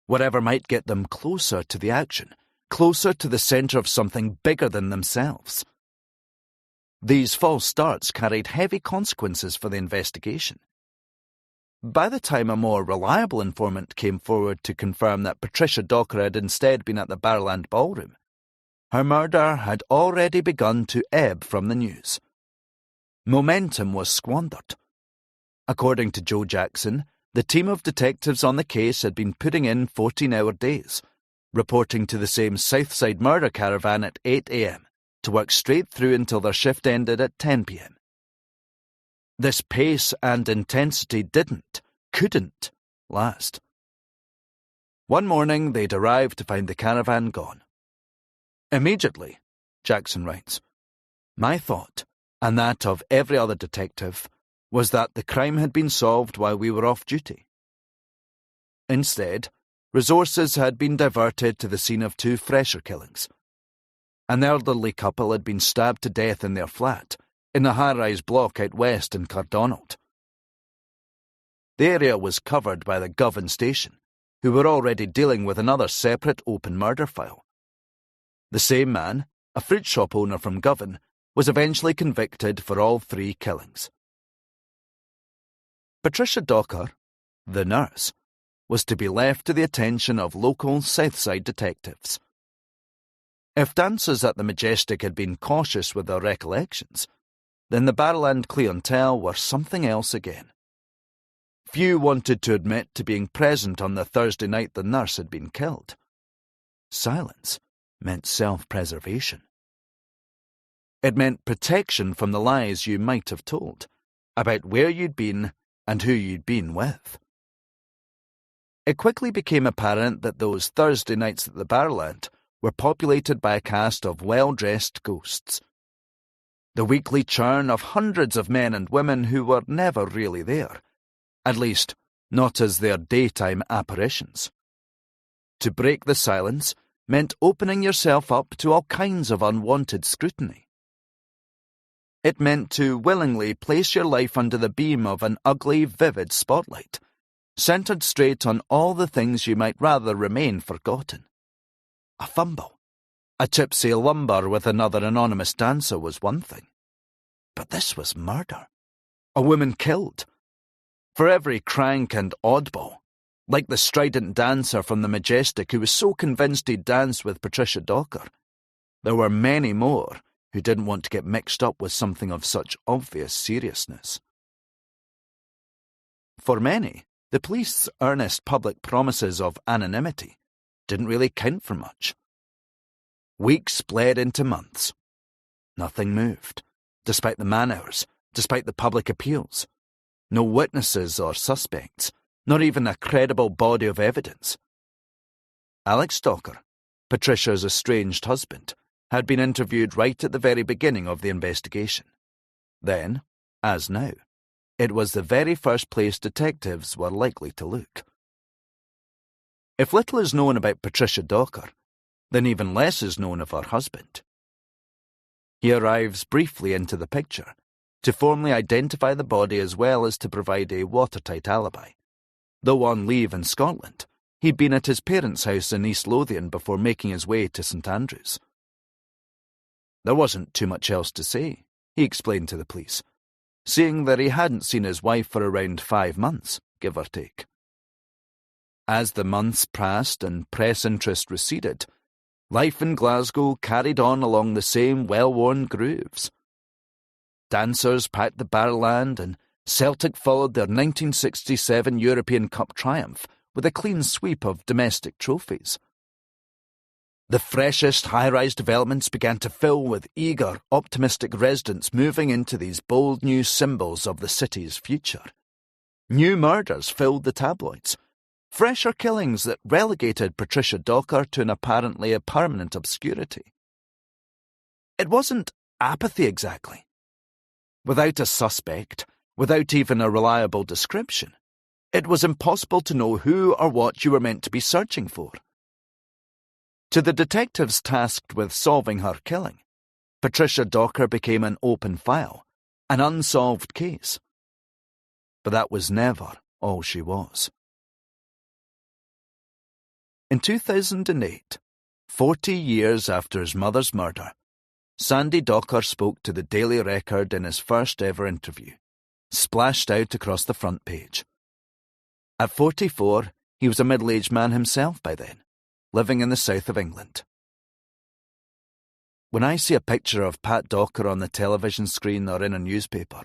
Speaker 1: Whatever might get them closer to the action, closer to the centre of something bigger than themselves. These false starts carried heavy consequences for the investigation. By the time a more reliable informant came forward to confirm that Patricia Docker had instead been at the Barrowland Ballroom, her murder had already begun to ebb from the news. Momentum was squandered. According to Joe Jackson, the team of detectives on the case had been putting in 14-hour days, reporting to the same Southside murder caravan at 8 a.m. to work straight through until their shift ended at 10 p.m. This pace and intensity couldn't last. One morning they'd arrived to find the caravan gone. Immediately, Jackson writes, my thought, and that of every other detective, was that the crime had been solved while we were off duty. Instead, resources had been diverted to the scene of two fresher killings. An elderly couple had been stabbed to death in their flat, in a high-rise block out west in Cardonald. The area was covered by the Govan station, who were already dealing with another separate open murder file. The same man, a fruit shop owner from Govan, was eventually convicted for all three killings. Patricia Docker, the nurse, was to be left to the attention of local Southside detectives. If dancers at the Majestic had been cautious with their recollections, then the Barrowland clientele were something else again. Few wanted to admit to being present on the Thursday night the nurse had been killed. Silence meant self-preservation. It meant protection from the lies you might have told about where you'd been and who you'd been with. It quickly became apparent that those Thursday nights at the Barrowland were populated by a cast of well-dressed ghosts. The weekly churn of hundreds of men and women who were never really there, at least not as their daytime apparitions. To break the silence meant opening yourself up to all kinds of unwanted scrutiny. It meant to willingly place your life under the beam of an ugly, vivid spotlight, centered straight on all the things you might rather remain forgotten. A fumble, a tipsy lumber with another anonymous dancer was one thing. But this was murder. A woman killed. For every crank and oddball, like the strident dancer from the Majestic who was so convinced he'd danced with Patricia Docker, there were many more who didn't want to get mixed up with something of such obvious seriousness. For many, the police's earnest public promises of anonymity didn't really count for much. Weeks bled into months. Nothing moved, despite the man-hours, despite the public appeals. No witnesses or suspects, not even a credible body of evidence. Alex Docker, Patricia's estranged husband, had been interviewed right at the very beginning of the investigation. Then, as now, it was the very first place detectives were likely to look. If little is known about Patricia Docker, then even less is known of her husband. He arrives briefly into the picture, to formally identify the body as well as to provide a watertight alibi. Though on leave in Scotland, he'd been at his parents' house in East Lothian before making his way to St Andrews. There wasn't too much else to say, he explained to the police, seeing that he hadn't seen his wife for around 5 months, give or take. As the months passed and press interest receded, life in Glasgow carried on along the same well-worn grooves. Dancers packed the Barrowland and Celtic followed their 1967 European Cup triumph with a clean sweep of domestic trophies. The freshest high-rise developments began to fill with eager, optimistic residents moving into these bold new symbols of the city's future. New murders filled the tabloids. Fresher killings that relegated Patricia Docker to an apparently permanent obscurity. It wasn't apathy exactly. Without a suspect, without even a reliable description, it was impossible to know who or what you were meant to be searching for. To the detectives tasked with solving her killing, Patricia Docker became an open file, an unsolved case. But that was never all she was. In 2008, 40 years after his mother's murder, Sandy Docker spoke to the Daily Record in his first ever interview, splashed out across the front page. At 44, he was a middle-aged man himself by then, living in the south of England. When I see a picture of Pat Docker on the television screen or in a newspaper,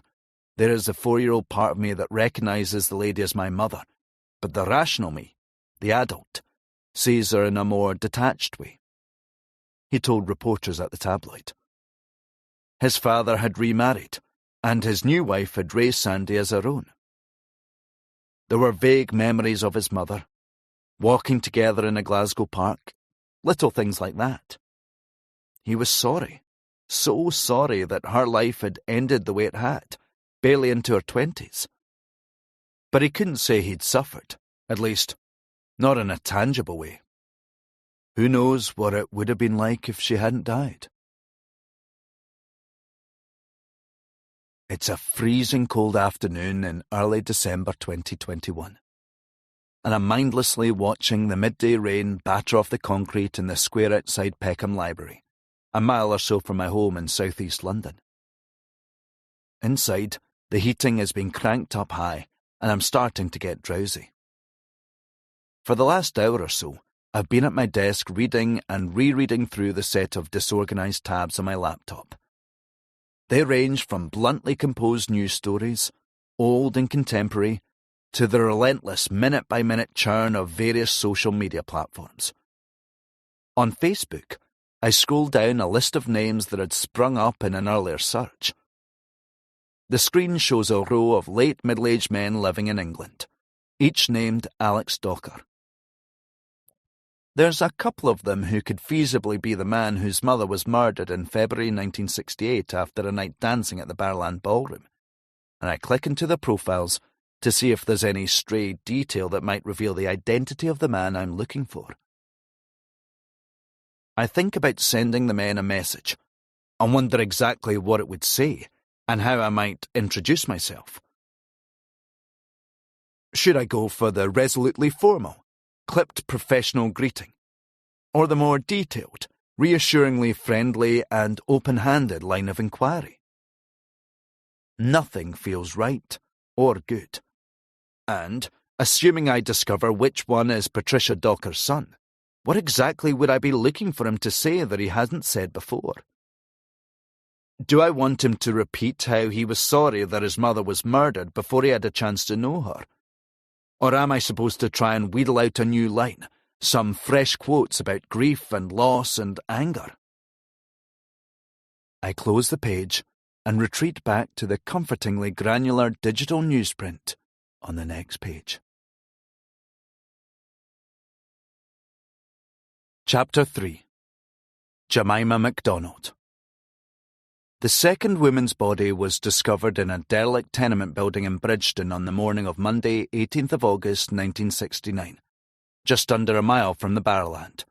Speaker 1: there is a 4-year-old part of me that recognises the lady as my mother, but the rational me, the adult, sees her in a more detached way. He told reporters at the tabloid. His father had remarried, and his new wife had raised Sandy as her own. There were vague memories of his mother, walking together in a Glasgow park, little things like that. He was sorry, so sorry that her life had ended the way it had, barely into her 20s. But he couldn't say he'd suffered, at least, not in a tangible way. Who knows what it would have been like if she hadn't died? It's a freezing cold afternoon in early December 2021, and I'm mindlessly watching the midday rain batter off the concrete in the square outside Peckham Library, a mile or so from my home in southeast London. Inside, the heating has been cranked up high, and I'm starting to get drowsy. For the last hour or so, I've been at my desk reading and rereading through the set of disorganised tabs on my laptop. They range from bluntly composed news stories, old and contemporary, to the relentless minute-by-minute churn of various social media platforms. On Facebook, I scrolled down a list of names that had sprung up in an earlier search. The screen shows a row of late middle-aged men living in England, each named Alex Docker. There's a couple of them who could feasibly be the man whose mother was murdered in February 1968 after a night dancing at the Barrowland Ballroom, and I click into the profiles to see if there's any stray detail that might reveal the identity of the man I'm looking for. I think about sending the men a message, and wonder exactly what it would say, and how I might introduce myself. Should I go for the resolutely formal, clipped professional greeting, or the more detailed, reassuringly friendly and open-handed line of inquiry? Nothing feels right or good. And, assuming I discover which one is Patricia Docker's son, what exactly would I be looking for him to say that he hasn't said before? Do I want him to repeat how he was sorry that his mother was murdered before he had a chance to know her? Or am I supposed to try and wheedle out a new line, some fresh quotes about grief and loss and anger? I close the page and retreat back to the comfortingly granular digital newsprint on the next page. Chapter 3. Jemima MacDonald. The second woman's body was discovered in a derelict tenement building in Bridgeton on the morning of Monday, 18th of August 1969, just under a mile from the Barrowland.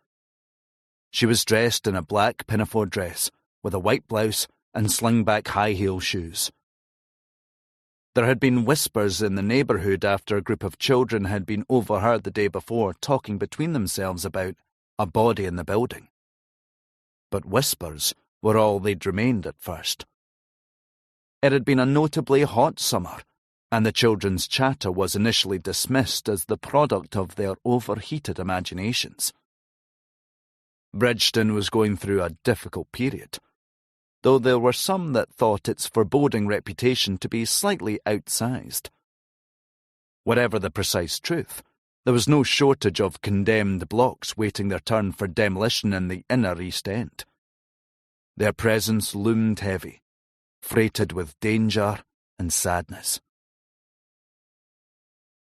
Speaker 1: She was dressed in a black pinafore dress, with a white blouse and sling-back high-heel shoes. There had been whispers in the neighbourhood after a group of children had been overheard the day before talking between themselves about a body in the building. But whispers were all they'd remained at first. It had been a notably hot summer, and the children's chatter was initially dismissed as the product of their overheated imaginations. Bridgeton was going through a difficult period, though there were some that thought its foreboding reputation to be slightly outsized. Whatever the precise truth, there was no shortage of condemned blocks waiting their turn for demolition in the inner East End. Their presence loomed heavy, freighted with danger and sadness.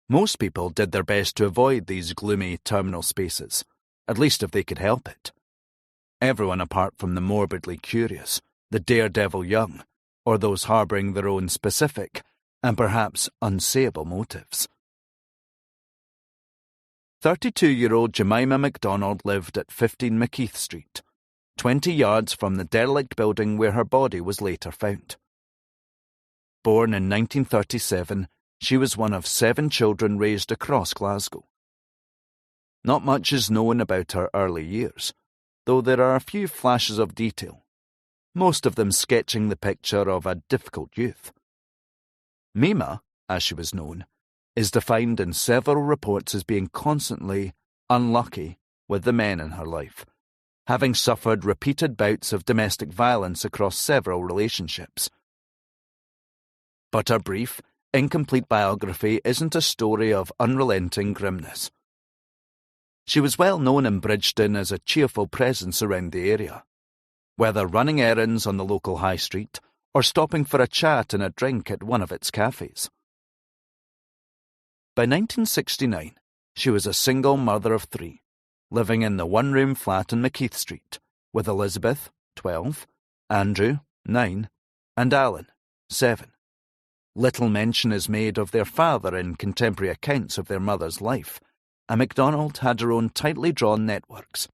Speaker 1: Most people did their best to avoid these gloomy terminal spaces, at least if they could help it. Everyone apart from the morbidly curious, the daredevil young, or those harbouring their own specific and perhaps unsayable motives. 32-year-old Jemima MacDonald lived at 15 McKeith Street, 20 yards from the derelict building where her body was later found. Born in 1937, she was one of 7 children raised across Glasgow. Not much is known about her early years, though there are a few flashes of detail. most of them sketching the picture of a difficult youth. Mima, as she was known, is defined in several reports as being constantly unlucky with the men in her life, having suffered repeated bouts of domestic violence across several relationships. But her brief, incomplete biography isn't a story of unrelenting grimness. She was well known in Bridgeton as a cheerful presence around the area, whether running errands on the local high street or stopping for a chat and a drink at one of its cafes. By 1969, she was a single mother of 3, living in the one-room flat on McKeith Street, with Elizabeth, 12, Andrew, 9, and Alan, 7. Little mention is made of their father in contemporary accounts of their mother's life, and MacDonald had her own tightly drawn networks.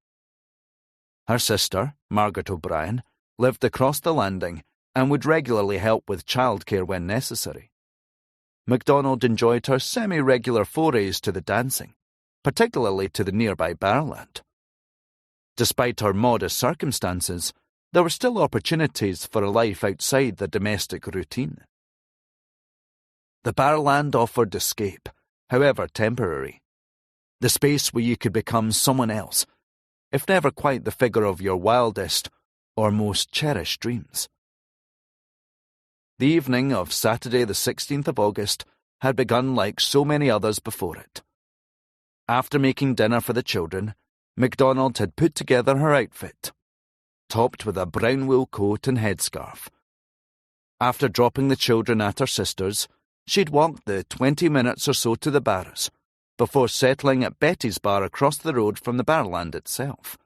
Speaker 1: Her sister, Margaret O'Brien, lived across the landing and would regularly help with childcare when necessary. MacDonald enjoyed her semi-regular forays to the dancing, particularly to the nearby Barrowland. Despite her modest circumstances, there were still opportunities for a life outside the domestic routine. The Barrowland offered escape, however temporary. The space where you could become someone else, if never quite the figure of your wildest or most cherished dreams. The evening of Saturday the 16th of August had begun like so many others before it. After making dinner for the children, MacDonald had put together her outfit, topped with a brown wool coat and headscarf. After dropping the children at her sister's, she'd walked the 20 minutes or so to the Barrows, before settling at Betty's bar across the road from the Barrowland itself.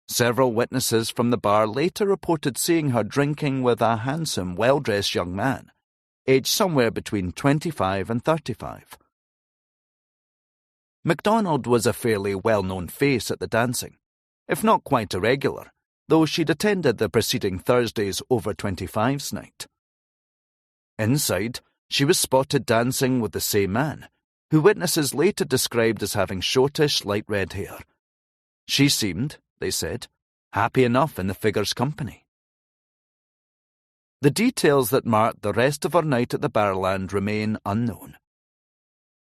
Speaker 1: Several witnesses from the bar later reported seeing her drinking with a handsome, well-dressed young man, aged somewhere between 25 and 35. MacDonald was a fairly well-known face at the dancing, if not quite a regular, though she'd attended the preceding Thursday's Over 25s night. Inside, she was spotted dancing with the same man, who witnesses later described as having shortish, light red hair. She seemed, they said, happy enough in the figure's company. The details that marked the rest of her night at the Barrowland remain unknown.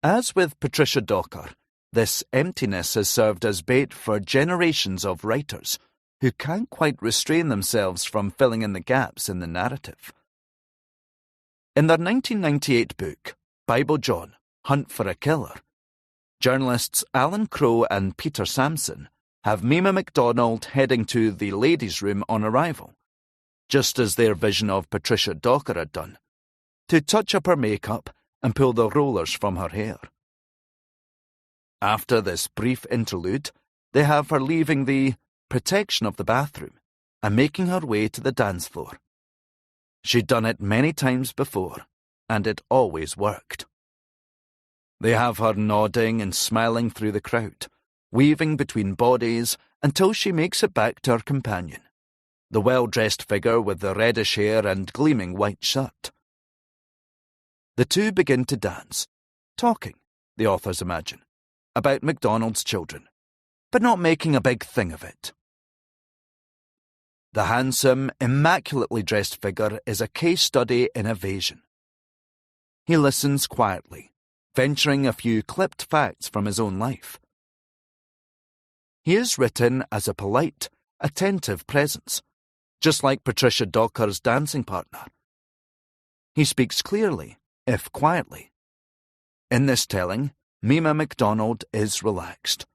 Speaker 1: As with Patricia Docker, this emptiness has served as bait for generations of writers who can't quite restrain themselves from filling in the gaps in the narrative. In their 1998 book, Bible John, Hunt for a Killer, journalists Alan Crowe and Peter Sampson have Mima MacDonald heading to the ladies' room on arrival, just as their vision of Patricia Docker had done, to touch up her makeup and pull the rollers from her hair. After this brief interlude, they have her leaving the protection of the bathroom and making her way to the dance floor. She'd done it many times before, and it always worked. They have her nodding and smiling through the crowd, weaving between bodies until she makes it back to her companion, the well-dressed figure with the reddish hair and gleaming white shirt. The two begin to dance, talking, the authors imagine, about MacDonald's children, but not making a big thing of it. The handsome, immaculately dressed figure is a case study in evasion. He listens quietly, venturing a few clipped facts from his own life. He is written as a polite, attentive presence, just like Patricia Docker's dancing partner. He speaks clearly, if quietly. In this telling, Mima MacDonald is relaxed.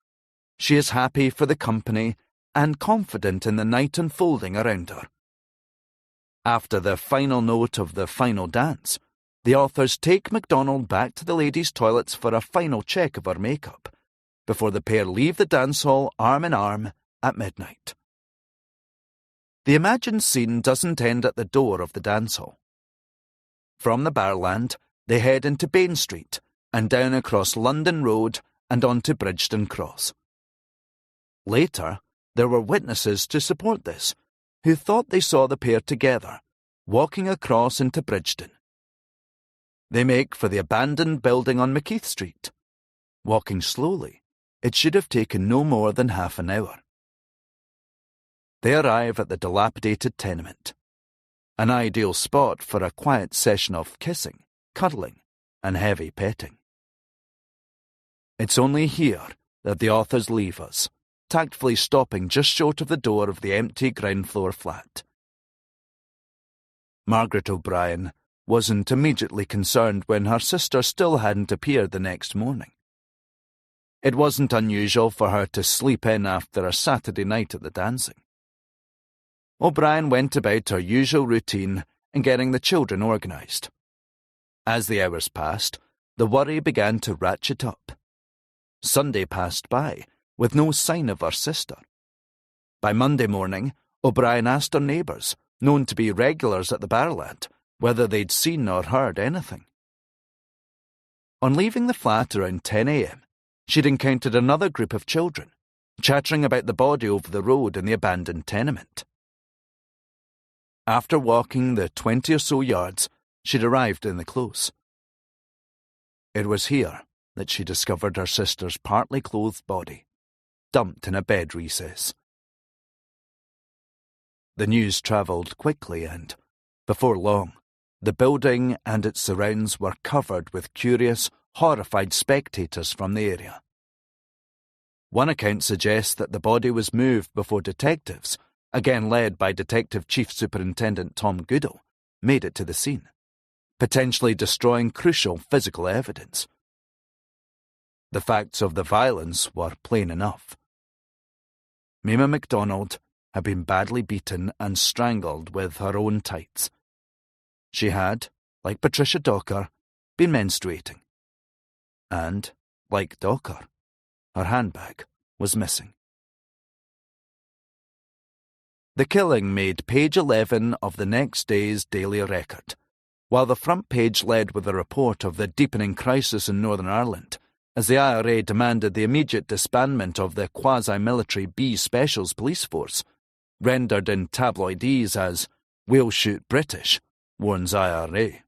Speaker 1: She is happy for the company and confident in the night unfolding around her. After the final note of the final dance, the authors take MacDonald back to the ladies' toilets for a final check of her makeup, before the pair leave the dance hall arm in arm at midnight. The imagined scene doesn't end at the door of the dance hall. From the Barrowland, they head into Bain Street and down across London Road and onto Bridgeton Cross. Later, there were witnesses to support this, who thought they saw the pair together, walking across into Bridgeton. They make for the abandoned building on McKeith Street. Walking slowly, it should have taken no more than half an hour. they arrive at the dilapidated tenement, an ideal spot for a quiet session of kissing, cuddling, and heavy petting. It's only here that the authors leave us, tactfully stopping just short of the door of the empty ground-floor flat. Margaret O'Brien wasn't immediately concerned when her sister still hadn't appeared the next morning. It wasn't unusual for her to sleep in after a Saturday night at the dancing. O'Brien went about her usual routine in getting the children organised. As the hours passed, the worry began to ratchet up. Sunday passed by, with no sign of her sister. By Monday morning, O'Brien asked her neighbours, known to be regulars at the Barrowland, whether they'd seen or heard anything. On leaving the flat around 10 a.m, she'd encountered another group of children, chattering about the body over the road in the abandoned tenement. After walking the 20 or so yards, she'd arrived in the close. It was here that she discovered her sister's partly clothed body, dumped in a bed recess. The news travelled quickly and, before long, the building and its surrounds were covered with curious, horrified spectators from the area. One account suggests that the body was moved before detectives, again led by Detective Chief Superintendent Tom Goodall, made it to the scene, potentially destroying crucial physical evidence. The facts of the violence were plain enough. Mima MacDonald had been badly beaten and strangled with her own tights. She had, like Patricia Docker, been menstruating. And, like Docker, her handbag was missing. The killing made page 11 of the next day's Daily Record, while the front page led with a report of the deepening crisis in Northern Ireland, as the IRA demanded the immediate disbandment of the quasi-military B Specials police force, rendered in tabloidese as "We'll shoot British," warns IRA.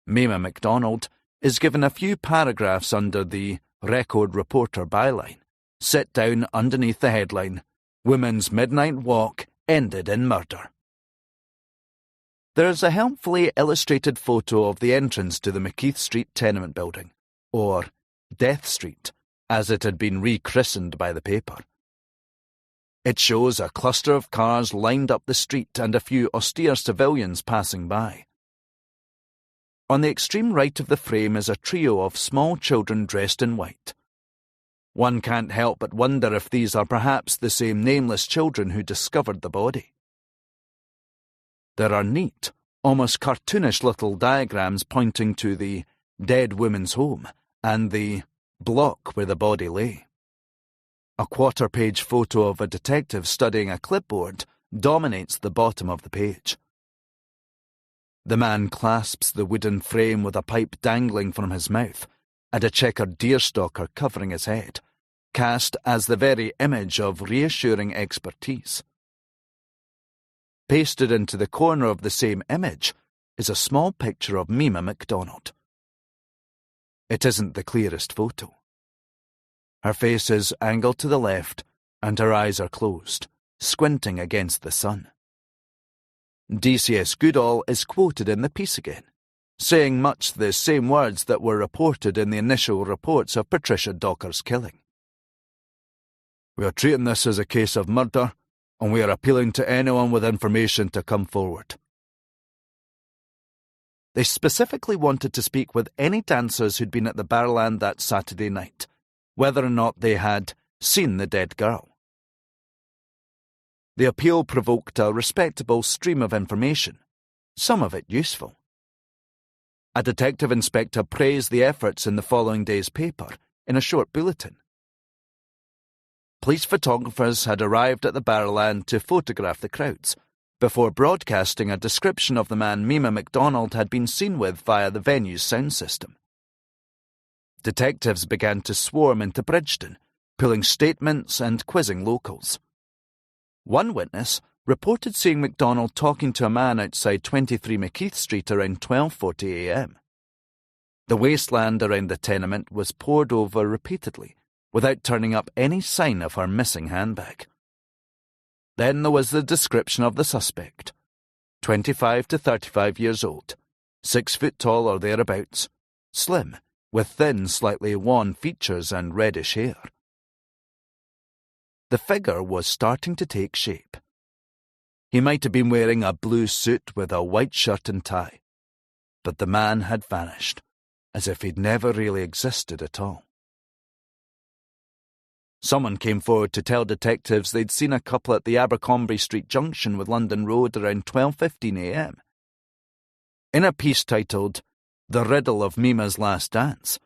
Speaker 1: Mima MacDonald is given a few paragraphs under the Record Reporter byline, set down underneath the headline, "Women's Midnight Walk Ended in Murder." There's a helpfully illustrated photo of the entrance to the McKeith Street tenement building, or Death Street, as it had been rechristened by the paper. It shows a cluster of cars lined up the street and a few austere civilians passing by. On the extreme right of the frame is a trio of small children dressed in white. One can't help but wonder if these are perhaps the same nameless children who discovered the body. There are neat, almost cartoonish little diagrams pointing to the dead woman's home and the block where the body lay. A quarter-page photo of a detective studying a clipboard dominates the bottom of the page. The man clasps the wooden frame with a pipe dangling from his mouth and a checkered deerstalker covering his head, cast as the very image of reassuring expertise. Pasted into the corner of the same image is a small picture of Mima MacDonald. It isn't the clearest photo. Her face is angled to the left, and her eyes are closed, squinting against the sun. DCS Goodall is quoted in the piece again, saying much the same words that were reported in the initial reports of Patricia Docker's killing. "We are treating this as a case of murder, and we are appealing to anyone with information to come forward." They specifically wanted to speak with any dancers who'd been at the Barrowland that Saturday night, whether or not they had seen the dead girl. The appeal provoked a respectable stream of information, some of it useful. A detective inspector praised the efforts in the following day's paper in a short bulletin. Police photographers had arrived at the Barrowland to photograph the crowds, before broadcasting a description of the man Mima MacDonald had been seen with via the venue's sound system. Detectives began to swarm into Bridgeton, pulling statements and quizzing locals. One witness reported seeing MacDonald talking to a man outside 23 McKeith Street around 12:40 a.m. The wasteland around the tenement was pored over repeatedly, without turning up any sign of her missing handbag. Then there was the description of the suspect. 25 to 35 years old, 6 foot tall or thereabouts, slim, with thin, slightly wan features and reddish hair. The figure was starting to take shape. He might have been wearing a blue suit with a white shirt and tie, but the man had vanished, as if he'd never really existed at all. Someone came forward to tell detectives they'd seen a couple at the Abercrombie Street junction with London Road around 12:15 a.m. In a piece titled "The Riddle of Mima's Last Dance,"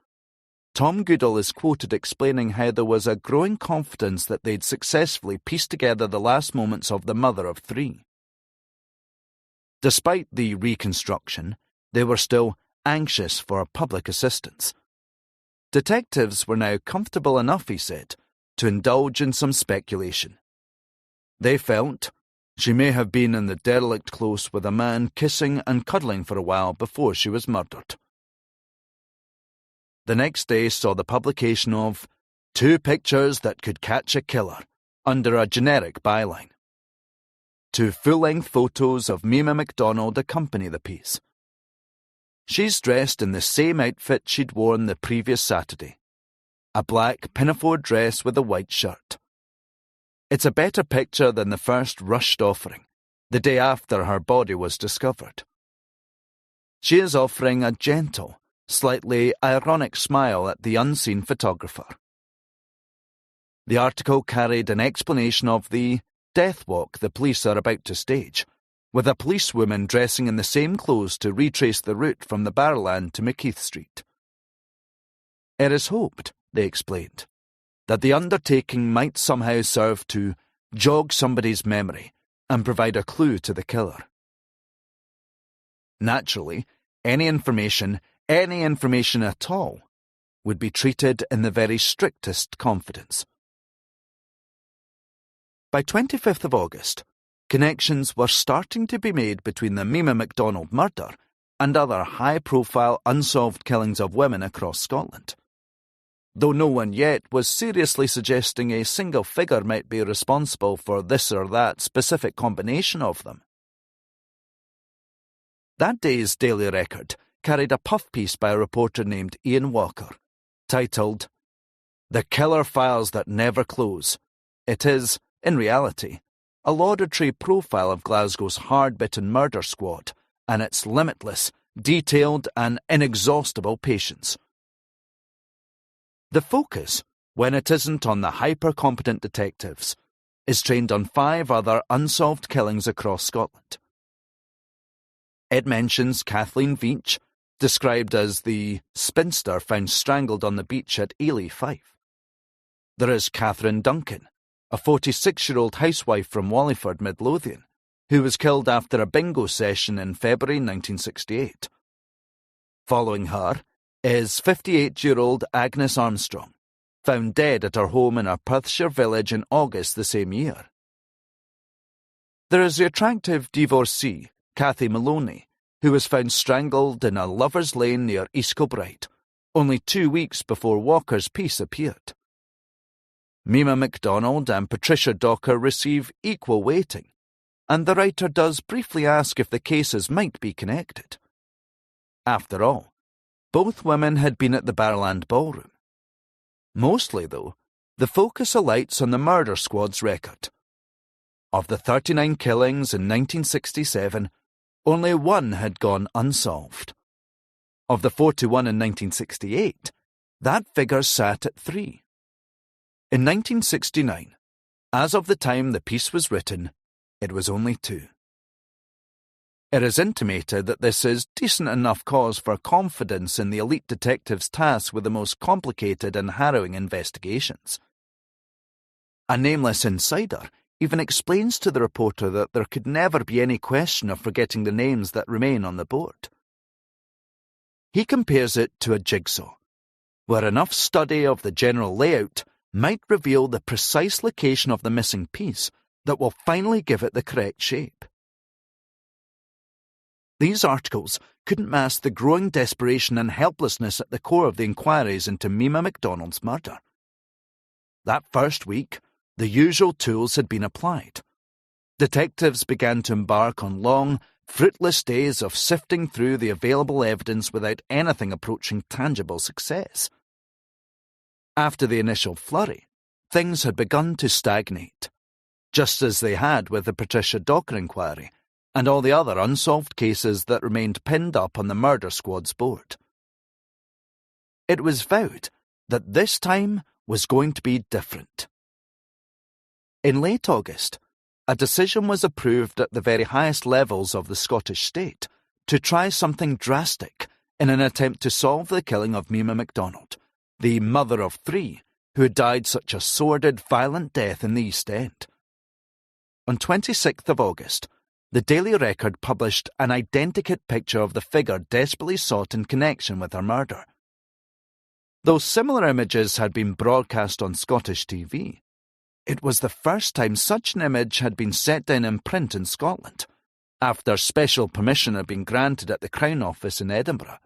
Speaker 1: Tom Goodall is quoted explaining how there was a growing confidence that they'd successfully pieced together the last moments of the mother of 3. Despite the reconstruction, they were still anxious for public assistance. Detectives were now comfortable enough, he said, to indulge in some speculation. They felt she may have been in the derelict close with a man kissing and cuddling for a while before she was murdered. The next day saw the publication of 2 pictures that could catch a killer under a generic byline. 2 full-length photos of Mima MacDonald accompany the piece. She's dressed in the same outfit she'd worn the previous Saturday, a black pinafore dress with a white shirt. It's a better picture than the first rushed offering, the day after her body was discovered. She is offering a gentle, slightly ironic smile at the unseen photographer. The article carried an explanation of the death walk the police are about to stage, with a policewoman dressing in the same clothes to retrace the route from the Barrowland to McKeith Street. It is hoped, they explained, that the undertaking might somehow serve to jog somebody's memory and provide a clue to the killer. Naturally, any information at all, would be treated in the very strictest confidence. By 25th of August, connections were starting to be made between the Mima MacDonald murder and other high-profile unsolved killings of women across Scotland, though no one yet was seriously suggesting a single figure might be responsible for this or that specific combination of them. That day's Daily Record carried a puff piece by a reporter named Ian Walker, titled "The Killer Files That Never Close." It is, in reality, a laudatory profile of Glasgow's hard-bitten murder squad and its limitless, detailed and inexhaustible patience. The focus, when it isn't on the hyper-competent detectives, is trained on 5 other unsolved killings across Scotland. It mentions Kathleen Veitch, described as the spinster found strangled on the beach at Ely, Fife. There is Catherine Duncan, a 46-year-old housewife from Wallingford, Midlothian, who was killed after a bingo session in February 1968. Following her is 58-year-old Agnes Armstrong, found dead at her home in a Perthshire village in August the same year. There is the attractive divorcee, Cathy Maloney, who was found strangled in a lover's lane near East Kilbride, only 2 weeks before Walker's piece appeared. Mima MacDonald and Patricia Docker receive equal weighting, and the writer does briefly ask if the cases might be connected. After all, both women had been at the Barrowland Ballroom. Mostly, though, the focus alights on the murder squad's record. Of the 39 killings in 1967, only 1 had gone unsolved. Of the 41 in 1968, that figure sat at 3. In 1969, as of the time the piece was written, it was only 2. It is intimated that this is decent enough cause for confidence in the elite detectives tasked with the most complicated and harrowing investigations. A nameless insider even explains to the reporter that there could never be any question of forgetting the names that remain on the board. He compares it to a jigsaw, where enough study of the general layout might reveal the precise location of the missing piece that will finally give it the correct shape. These articles couldn't mask the growing desperation and helplessness at the core of the inquiries into Mima MacDonald's murder. That first week, the usual tools had been applied. detectives began to embark on long, fruitless days of sifting through the available evidence without anything approaching tangible success. After the initial flurry, things had begun to stagnate, just as they had with the Patricia Docker inquiry and all the other unsolved cases that remained pinned up on the murder squad's board. It was vowed that this time was going to be different. In late August, a decision was approved at the very highest levels of the Scottish state to try something drastic in an attempt to solve the killing of Mima MacDonald, the mother of three who had died such a sordid, violent death in the East End. On 26th of August, the Daily Record published an identikit picture of the figure desperately sought in connection with her murder. Though similar images had been broadcast on Scottish TV, it was the first time such an image had been set down in print in Scotland, after special permission had been granted at the Crown Office in Edinburgh.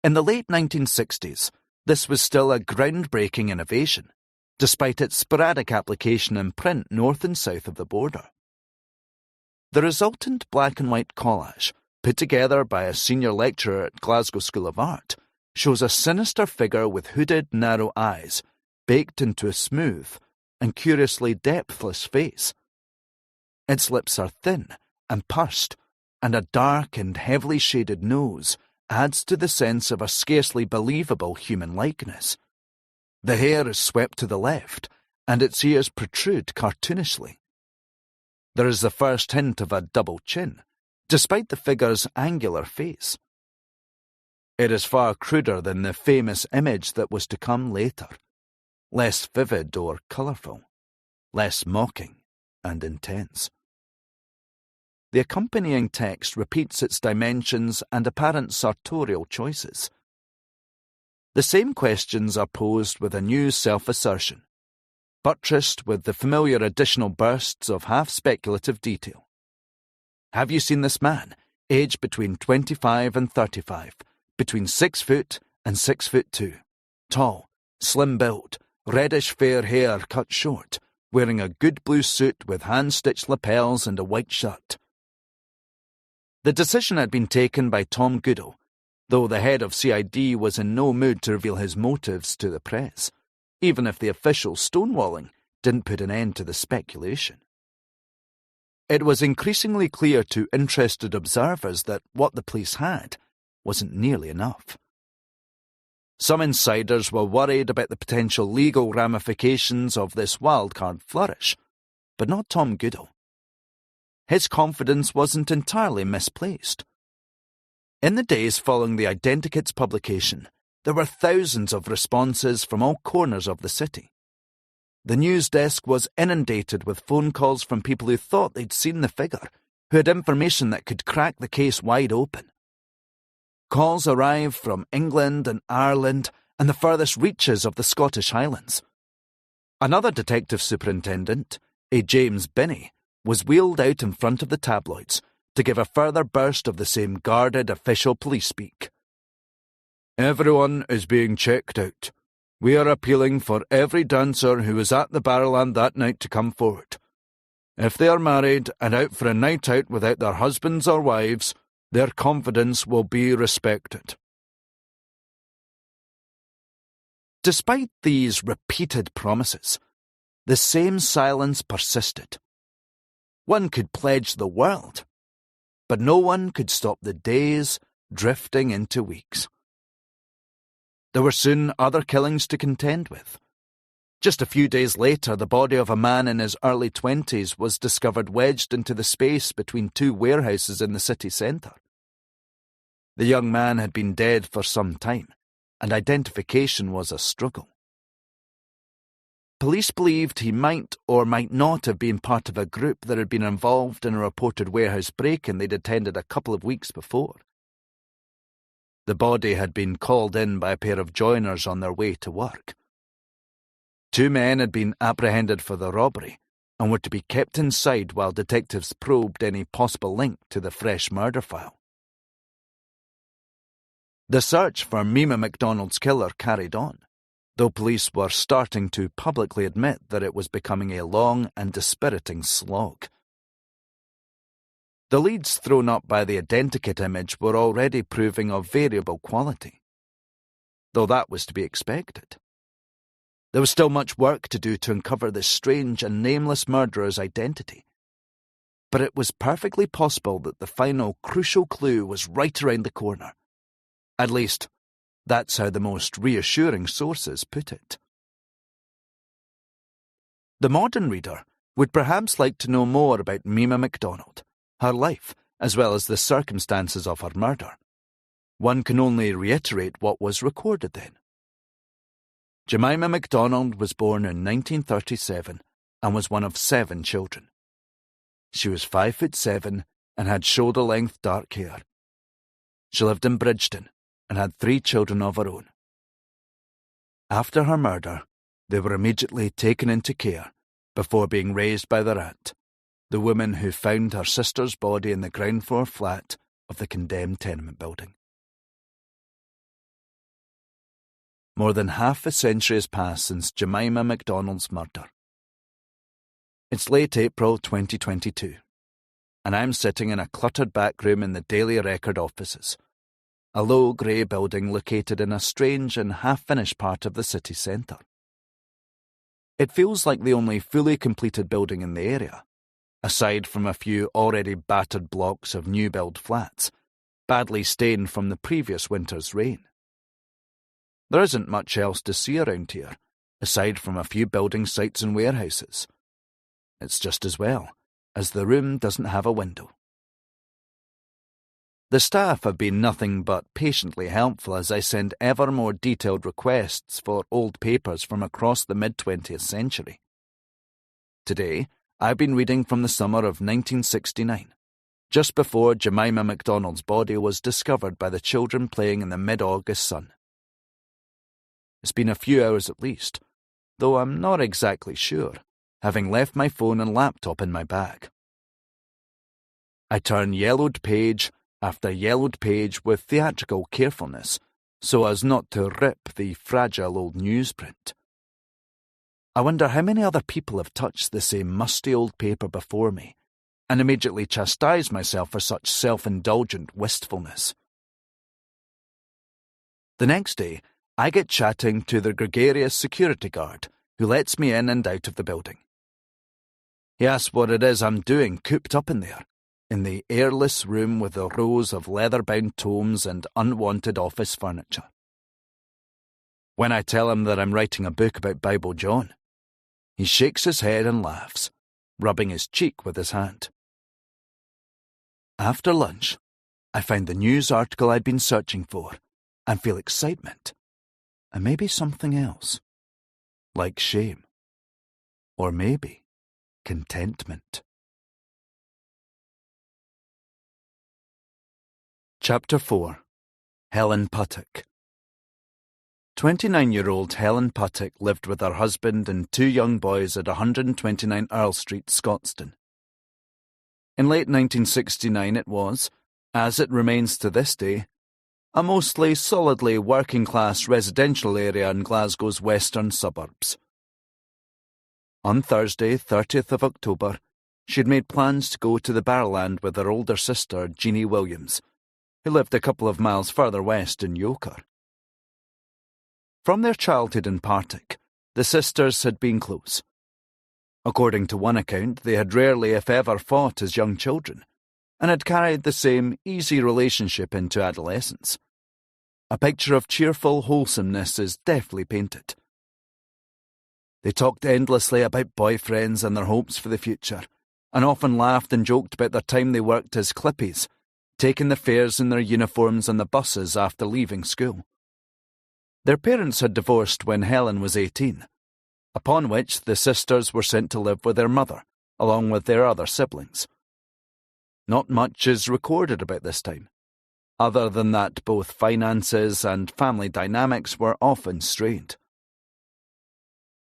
Speaker 1: In the late 1960s, this was still a groundbreaking innovation, despite its sporadic application in print north and south of the border. The resultant black and white collage, put together by a senior lecturer at Glasgow School of Art, shows a sinister figure with hooded, narrow eyes, baked into a smooth and curiously depthless face. Its lips are thin and pursed, and a dark and heavily shaded nose adds to the sense of a scarcely believable human likeness. The hair is swept to the left, and its ears protrude cartoonishly. There is the first hint of a double chin, despite the figure's angular face. It is far cruder than the famous image that was to come later, less vivid or colourful, less mocking and intense. The accompanying text repeats its dimensions and apparent sartorial choices. The same questions are posed with a new self-assertion, buttressed with the familiar additional bursts of half-speculative detail. Have you seen this man, aged between 25 and 35, between 6 foot and 6'2", tall, slim build, reddish fair hair cut short, wearing a good blue suit with hand-stitched lapels and a white shirt? The decision had been taken by Tom Goodall, though the head of CID was in no mood to reveal his motives to the press, even if the official stonewalling didn't put an end to the speculation. It was increasingly clear to interested observers that what the police had wasn't nearly enough. Some insiders were worried about the potential legal ramifications of this wildcard flourish, but not Tom Goodall. His confidence wasn't entirely misplaced. In the days following the identikit's publication, there were thousands of responses from all corners of the city. The news desk was inundated with phone calls from people who thought they'd seen the figure, who had information that could crack the case wide open. Calls arrived from England and Ireland and the furthest reaches of the Scottish Highlands. Another detective superintendent, a James Binney, was wheeled out in front of the tabloids to give a further burst of the same guarded official police speak. Everyone is being checked out. We are appealing for every dancer who was at the Barrowland that night to come forward. If they are married and out for a night out without their husbands or wives, their confidence will be respected. Despite these repeated promises, the same silence persisted. One could pledge the world, but no one could stop the days drifting into weeks. There were soon other killings to contend with. Just a few days later, the body of a man in his early 20s was discovered wedged into the space between two warehouses in the city centre. The young man had been dead for some time, and identification was a struggle. Police believed he might or might not have been part of a group that had been involved in a reported warehouse break-in they'd attended a couple of weeks before. The body had been called in by a pair of joiners on their way to work. 2 men had been apprehended for the robbery and were to be kept inside while detectives probed any possible link to the fresh murder file. The search for Mima MacDonald's killer carried on, though police were starting to publicly admit that it was becoming a long and dispiriting slog. The leads thrown up by the identikit image were already proving of variable quality, though that was to be expected. There was still much work to do to uncover this strange and nameless murderer's identity, but it was perfectly possible that the final crucial clue was right around the corner. At least, that's how the most reassuring sources put it. The modern reader would perhaps like to know more about Mima MacDonald, her life, as well as the circumstances of her murder. One can only reiterate what was recorded then. Jemima MacDonald was born in 1937 and was one of 7 children. She was 5'7" and had shoulder-length dark hair. She lived in Bridgeton and had 3 children of her own. After her murder, they were immediately taken into care before being raised by their aunt, the woman who found her sister's body in the ground floor flat of the condemned tenement building. More than half a century has passed since Jemima MacDonald's murder. It's late April 2022, and I'm sitting in a cluttered back room in the Daily Record offices, a low grey building located in a strange and half-finished part of the city centre. It feels like the only fully completed building in the area, aside from a few already battered blocks of new-build flats, badly stained from the previous winter's rain. There isn't much else to see around here, aside from a few building sites and warehouses. It's just as well, as the room doesn't have a window. The staff have been nothing but patiently helpful as I send ever more detailed requests for old papers from across the mid-20th century. Today, I've been reading from the summer of 1969, just before Jemima MacDonald's body was discovered by the children playing in the mid-August sun. It's been a few hours at least, though I'm not exactly sure, having left my phone and laptop in my bag. I turn yellowed page after yellowed page with theatrical carefulness, so as not to rip the fragile old newsprint. I wonder how many other people have touched the same musty old paper before me, and immediately chastise myself for such self-indulgent wistfulness. The next day, I get chatting to the gregarious security guard who lets me in and out of the building. He asks what it is I'm doing cooped up in there, in the airless room with the rows of leather-bound tomes and unwanted office furniture. When I tell him that I'm writing a book about Bible John, he shakes his head and laughs, rubbing his cheek with his hand. After lunch, I find the news article I'd been searching for and feel excitement, and maybe something else, like shame, or maybe contentment. Chapter 4. Helen Puttock. 29-year-old Helen Puttock lived with her husband and 2 young boys at 129 Earl Street, Scotstoun. In late 1969 it was, as it remains to this day, a mostly solidly working-class residential area in Glasgow's western suburbs. On Thursday, 30th of October, she'd made plans to go to the Barrowland with her older sister, Jeannie Williams, who lived a couple of miles further west in Yoker. From their childhood in Partick, the sisters had been close. According to one account, they had rarely, if ever, fought as young children, and had carried the same easy relationship into adolescence. A picture of cheerful wholesomeness is deftly painted. They talked endlessly about boyfriends and their hopes for the future, and often laughed and joked about their time they worked as clippies, taking the fares in their uniforms on the buses after leaving school. Their parents had divorced when Helen was 18, upon which the sisters were sent to live with their mother, along with their other siblings. Not much is recorded about this time, other than that both finances and family dynamics were often strained.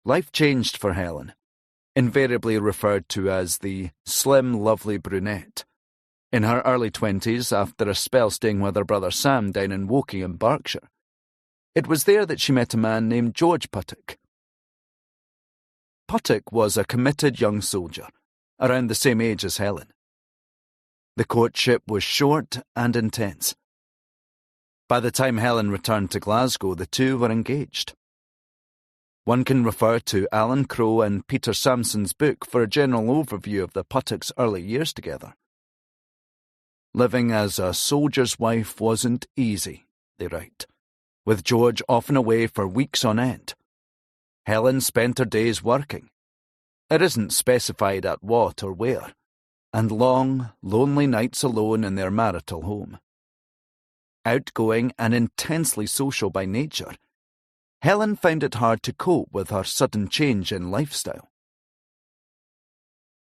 Speaker 1: Life changed for Helen, invariably referred to as the slim, lovely brunette, in her early 20s after a spell staying with her brother Sam down in Woking in Berkshire. It was there that she met a man named George Puttock. Puttock was a committed young soldier, around the same age as Helen. The courtship was short and intense. By the time Helen returned to Glasgow, the two were engaged. One can refer to Alan Crowe and Peter Sampson's book for a general overview of the Puttocks' early years together. Living as a soldier's wife wasn't easy, they write, with George often away for weeks on end. Helen spent her days working. It isn't specified at what or where, and long, lonely nights alone in their marital home. Outgoing and intensely social by nature, Helen found it hard to cope with her sudden change in lifestyle.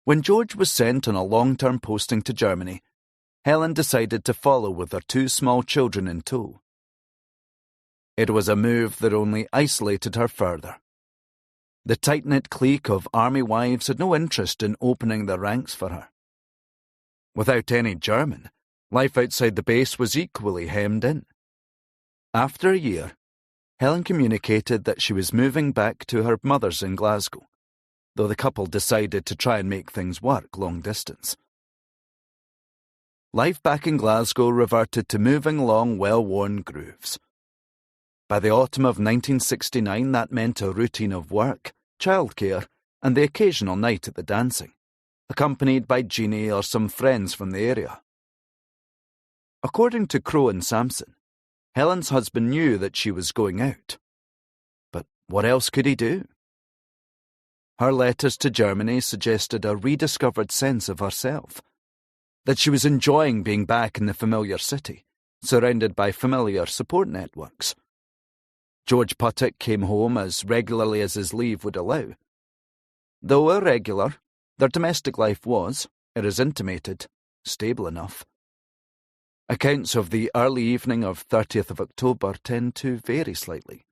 Speaker 1: When George was sent on a long-term posting to Germany, Helen decided to follow with her two small children in tow. It was a move that only isolated her further. The tight-knit clique of army wives had no interest in opening their ranks for her. Without any German, life outside the base was equally hemmed in. After a year, Helen communicated that she was moving back to her mother's in Glasgow, though the couple decided to try and make things work long distance. Life back in Glasgow reverted to moving along well-worn grooves. By the autumn of 1969, that meant a routine of work, childcare, and the occasional night at the dancing, accompanied by Jeannie or some friends from the area. According to Crowe and Sampson, Helen's husband knew that she was going out. But what else could he do? Her letters to Germany suggested a rediscovered sense of herself, that she was enjoying being back in the familiar city, surrounded by familiar support networks. George Puttock came home as regularly as his leave would allow. Though irregular, their domestic life was, it is intimated, stable enough. Accounts of the early evening of 30th of October tend to vary slightly,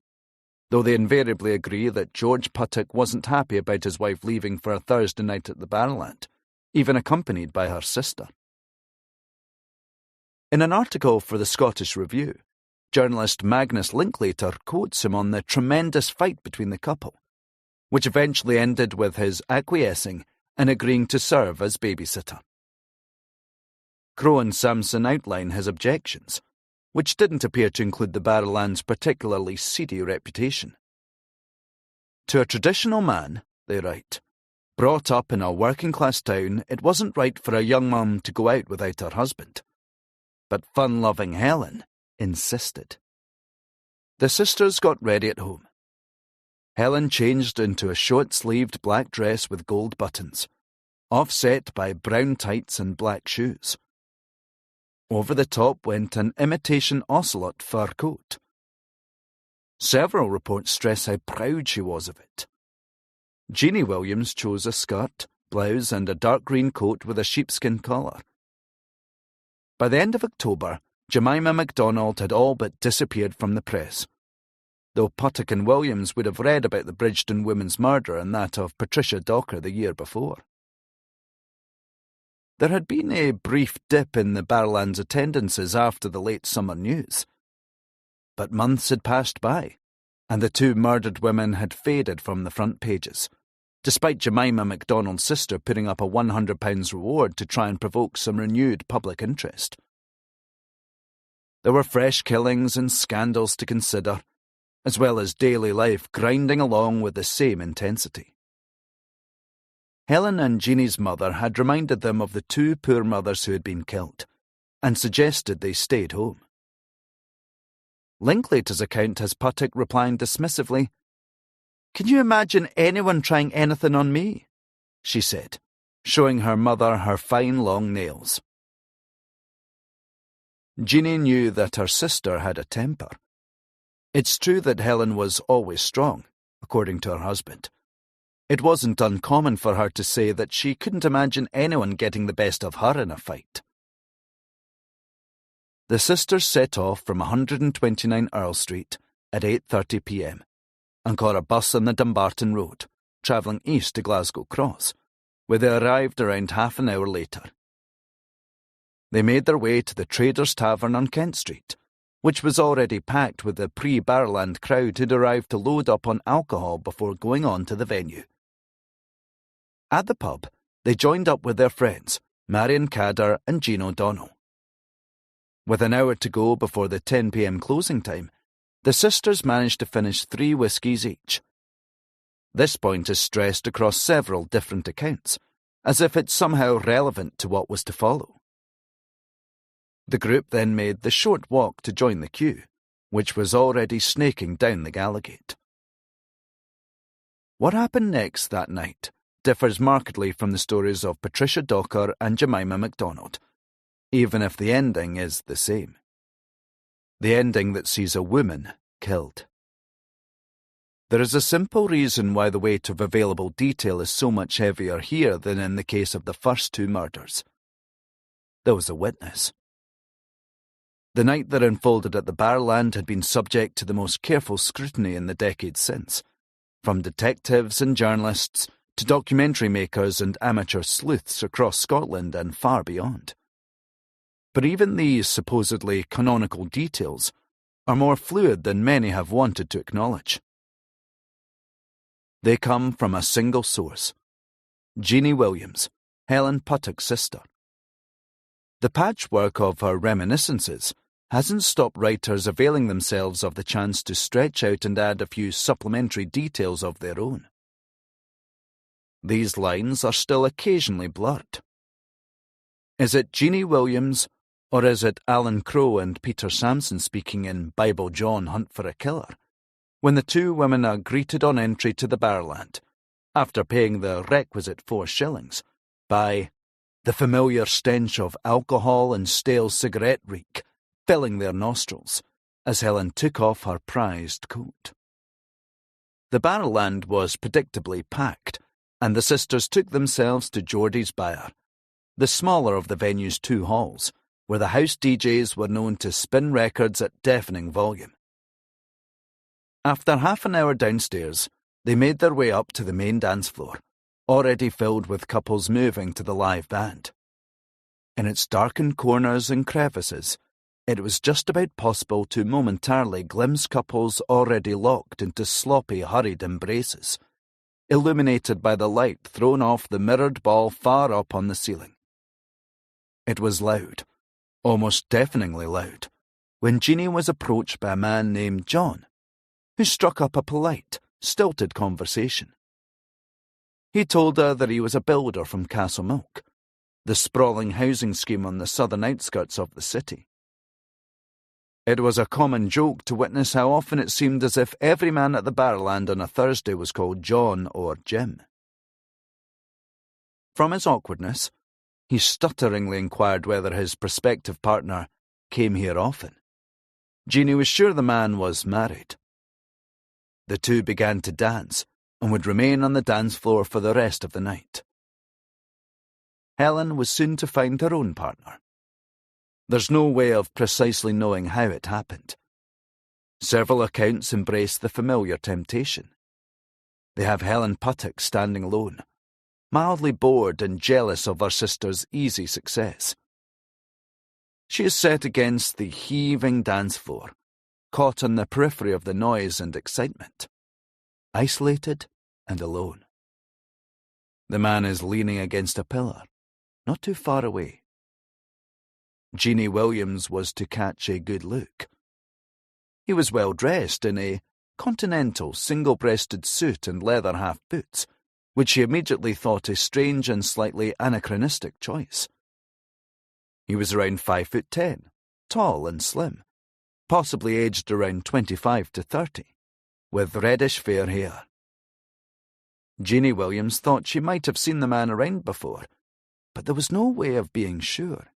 Speaker 1: though they invariably agree that George Puttock wasn't happy about his wife leaving for a Thursday night at the Barrowland, even accompanied by her sister. In an article for the Scottish Review, journalist Magnus Linklater quotes him on the tremendous fight between the couple, which eventually ended with his acquiescing and agreeing to serve as babysitter. Crowe and Sampson outline his objections, which didn't appear to include the Barrowland's particularly seedy reputation. To a traditional man, they write, brought up in a working-class town, it wasn't right for a young mum to go out without her husband. But fun-loving Helen insisted. The sisters got ready at home. Helen changed into a short-sleeved black dress with gold buttons, offset by brown tights and black shoes. Over the top went an imitation ocelot fur coat. Several reports stress how proud she was of it. Jeannie Williams chose a skirt, blouse and a dark green coat with a sheepskin collar. By the end of October, Jemima MacDonald had all but disappeared from the press, though Puttock and Williams would have read about the Bridgeton women's murder and that of Patricia Docker the year before. There had been a brief dip in the Barrowland's attendances after the late summer news. But months had passed by, and the two murdered women had faded from the front pages, despite Jemima MacDonald's sister putting up a £100 reward to try and provoke some renewed public interest. There were fresh killings and scandals to consider, as well as daily life grinding along with the same intensity. Helen and Jeannie's mother had reminded them of the two poor mothers who had been killed, and suggested they stayed home. Linklater's account has Puttock replying dismissively, "Can you imagine anyone trying anything on me?" she said, showing her mother her fine long nails. Jeannie knew that her sister had a temper. It's true that Helen was always strong, according to her husband. It wasn't uncommon for her to say that she couldn't imagine anyone getting the best of her in a fight. The sisters set off from 129 Earl Street at 8:30 p.m. and caught a bus on the Dumbarton Road, travelling east to Glasgow Cross, where they arrived around half an hour later. They made their way to the Traders' Tavern on Kent Street, which was already packed with the pre-Barrowland crowd who'd arrived to load up on alcohol before going on to the venue. At the pub, they joined up with their friends, Marion Cadder and Jean O'Donnell. With an hour to go before the 10 p.m. closing time, the sisters managed to finish 3 whiskies each. This point is stressed across several different accounts, as if it's somehow relevant to what was to follow. The group then made the short walk to join the queue, which was already snaking down the Gallowgate. What happened next that night differs markedly from the stories of Patricia Docker and Jemima MacDonald, even if the ending is the same. The ending that sees a woman killed. There is a simple reason why the weight of available detail is so much heavier here than in the case of the first 2 murders. There was a witness. The night that unfolded at the Barrowland had been subject to the most careful scrutiny in the decades since, from detectives and journalists to documentary makers and amateur sleuths across Scotland and far beyond. But even these supposedly canonical details are more fluid than many have wanted to acknowledge. They come from a single source: Jeannie Williams, Helen Puttock's sister. The patchwork of her reminiscences hasn't stopped writers availing themselves of the chance to stretch out and add a few supplementary details of their own. These lines are still occasionally blurred. Is it Jeannie Williams, or is it Alan Crowe and Peter Sampson speaking in Bible John Hunt for a Killer, when the 2 women are greeted on entry to the Barrowland, after paying the requisite 4 shillings, by the familiar stench of alcohol and stale cigarette reek filling their nostrils, as Helen took off her prized coat. The Barrowland was predictably packed, and the sisters took themselves to Geordie's Byre, the smaller of the venue's 2 halls, where the house DJs were known to spin records at deafening volume. After half an hour downstairs, they made their way up to the main dance floor, already filled with couples moving to the live band. In its darkened corners and crevices, it was just about possible to momentarily glimpse couples already locked into sloppy, hurried embraces, illuminated by the light thrown off the mirrored ball far up on the ceiling. It was loud, almost deafeningly loud, when Jeannie was approached by a man named John, who struck up a polite, stilted conversation. He told her that he was a builder from Castlemilk, the sprawling housing scheme on the southern outskirts of the city. It was a common joke to witness how often it seemed as if every man at the Barrowland on a Thursday was called John or Jim. From his awkwardness, he stutteringly inquired whether his prospective partner came here often. Jeannie was sure the man was married. The 2 began to dance and would remain on the dance floor for the rest of the night. Helen was soon to find her own partner. There's no way of precisely knowing how it happened. Several accounts embrace the familiar temptation. They have Helen Puttock standing alone, mildly bored and jealous of her sister's easy success. She is set against the heaving dance floor, caught on the periphery of the noise and excitement, isolated and alone. The man is leaning against a pillar, not too far away. Jeannie Williams was to catch a good look. He was well dressed in a continental single-breasted suit and leather half boots, which she immediately thought a strange and slightly anachronistic choice. He was around 5'10", tall and slim, possibly aged around 25 to 30, with reddish fair hair. Jeannie Williams thought she might have seen the man around before, but there was no way of being sure.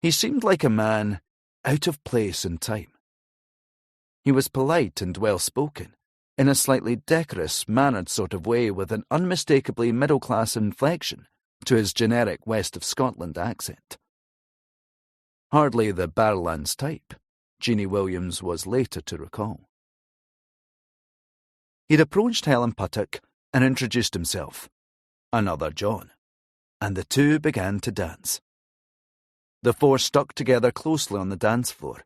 Speaker 1: He seemed like a man out of place and time. He was polite and well-spoken, in a slightly decorous, mannered sort of way with an unmistakably middle-class inflection to his generic West of Scotland accent. Hardly the Barrowland's type, Jeannie Williams was later to recall. He'd approached Helen Puttock and introduced himself, another John, and the 2 began to dance. The four stuck together closely on the dance floor,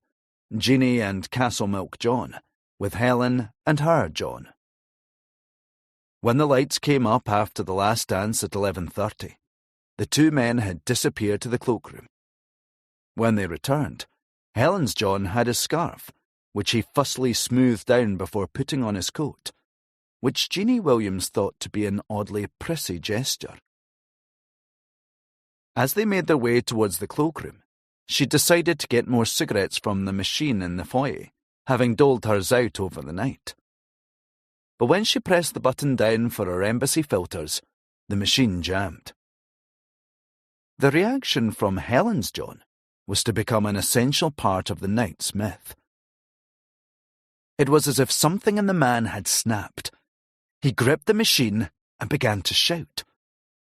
Speaker 1: Jeannie and Castle Milk John, with Helen and her John. When the lights came up after the last dance at 11:30, the two men had disappeared to the cloakroom. When they returned, Helen's John had his scarf, which he fussily smoothed down before putting on his coat, which Jeannie Williams thought to be an oddly prissy gesture. As they made their way towards the cloakroom, she decided to get more cigarettes from the machine in the foyer, having doled hers out over the night. But when she pressed the button down for her embassy filters, the machine jammed. The reaction from Helen's John was to become an essential part of the night's myth. It was as if something in the man had snapped. He gripped the machine and began to shout.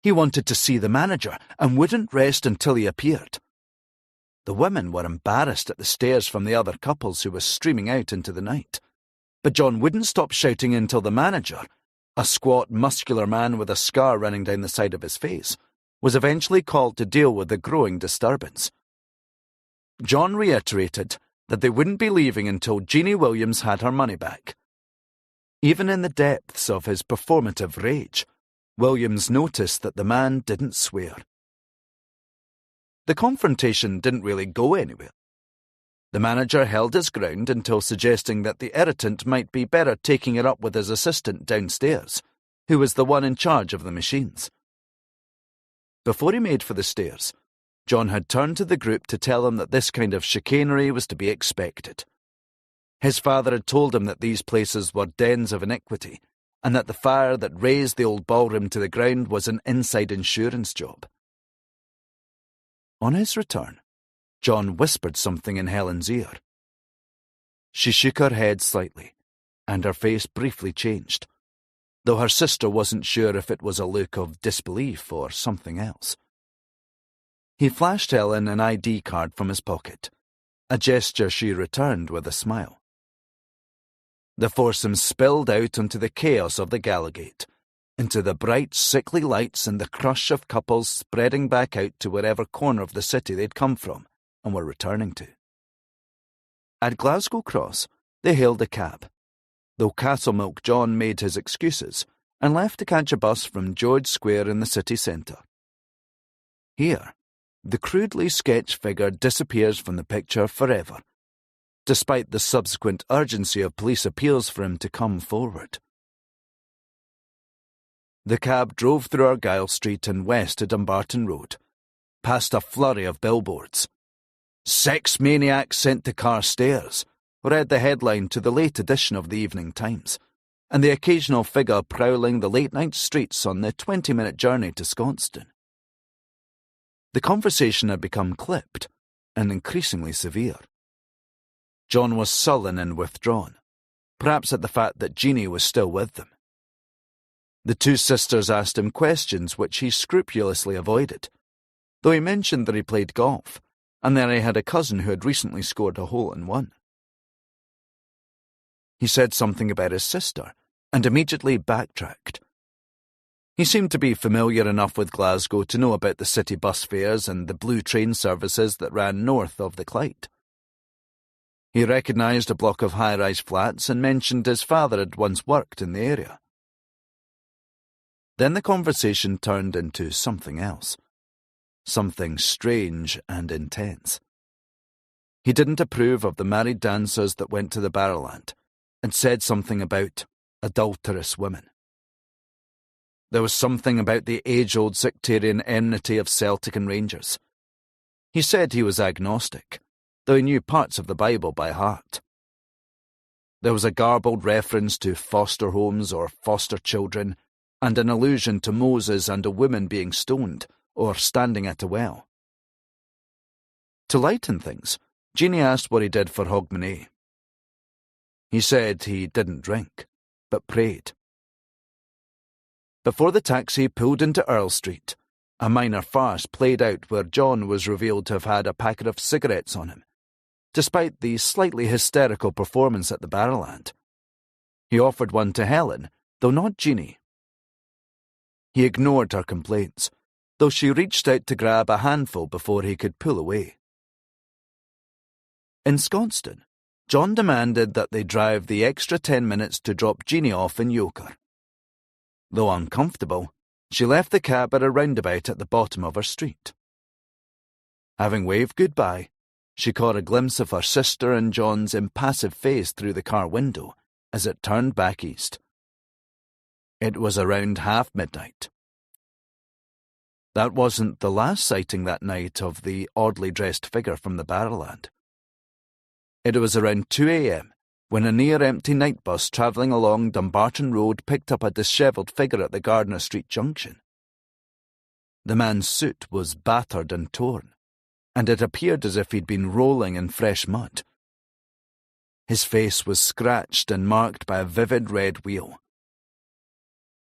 Speaker 1: He wanted to see the manager and wouldn't rest until he appeared. The women were embarrassed at the stares from the other couples who were streaming out into the night. But John wouldn't stop shouting until the manager, a squat, muscular man with a scar running down the side of his face, was eventually called to deal with the growing disturbance. John reiterated that they wouldn't be leaving until Jeannie Williams had her money back. Even in the depths of his performative rage, Williams noticed that the man didn't swear. The confrontation didn't really go anywhere. The manager held his ground until suggesting that the irritant might be better taking it up with his assistant downstairs, who was the one in charge of the machines. Before he made for the stairs, John had turned to the group to tell them that this kind of chicanery was to be expected. His father had told him that these places were dens of iniquity, and that the fire that razed the old ballroom to the ground was an inside insurance job. On his return, John whispered something in Helen's ear. She shook her head slightly, and her face briefly changed, though her sister wasn't sure if it was a look of disbelief or something else. He flashed Helen an ID card from his pocket, a gesture she returned with a smile. The foursome spilled out onto the chaos of the Gallowgate, into the bright, sickly lights and the crush of couples spreading back out to wherever corner of the city they'd come from and were returning to. At Glasgow Cross, they hailed a cab, though Castle Milk John made his excuses and left to catch a bus from George Square in the city centre. Here, the crudely sketched figure disappears from the picture forever, despite the subsequent urgency of police appeals for him to come forward. The cab drove through Argyle Street and west to Dumbarton Road, past a flurry of billboards. "Sex maniac sent to Carstairs," read the headline to the late edition of the Evening Times, and the occasional figure prowling the late-night streets on the 20-minute journey to Scotstoun. The conversation had become clipped and increasingly severe. John was sullen and withdrawn, perhaps at the fact that Jeannie was still with them. The two sisters asked him questions which he scrupulously avoided, though he mentioned that he played golf, and that he had a cousin who had recently scored a hole-in-one. He said something about his sister, and immediately backtracked. He seemed to be familiar enough with Glasgow to know about the city bus fares and the blue train services that ran north of the Clyde. He recognised a block of high-rise flats and mentioned his father had once worked in the area. Then the conversation turned into something else, something strange and intense. He didn't approve of the married dancers that went to the Barrowland, and said something about adulterous women. There was something about the age-old sectarian enmity of Celtic and Rangers. He said he was agnostic, though he knew parts of the Bible by heart. There was a garbled reference to foster homes or foster children, and an allusion to Moses and a woman being stoned or standing at a well. To lighten things, Jeannie asked what he did for Hogmanay. He said he didn't drink, but prayed. Before the taxi pulled into Earl Street, a minor farce played out where John was revealed to have had a packet of cigarettes on him, despite the slightly hysterical performance at the Barrowland. He offered one to Helen, though not Jeannie. He ignored her complaints, though she reached out to grab a handful before he could pull away. In Scotstoun, John demanded that they drive the extra 10 minutes to drop Jeannie off in Yoker. Though uncomfortable, she left the cab at a roundabout at the bottom of her street. Having waved goodbye, she caught a glimpse of her sister and John's impassive face through the car window as it turned back east. It was around midnight. That wasn't the last sighting that night of the oddly dressed figure from the Barrowland. It was around 2 a.m. when a near-empty night bus travelling along Dumbarton Road picked up a dishevelled figure at the Gardner Street junction. The man's suit was battered and torn, and it appeared as if he'd been rolling in fresh mud. His face was scratched and marked by a vivid red wheal.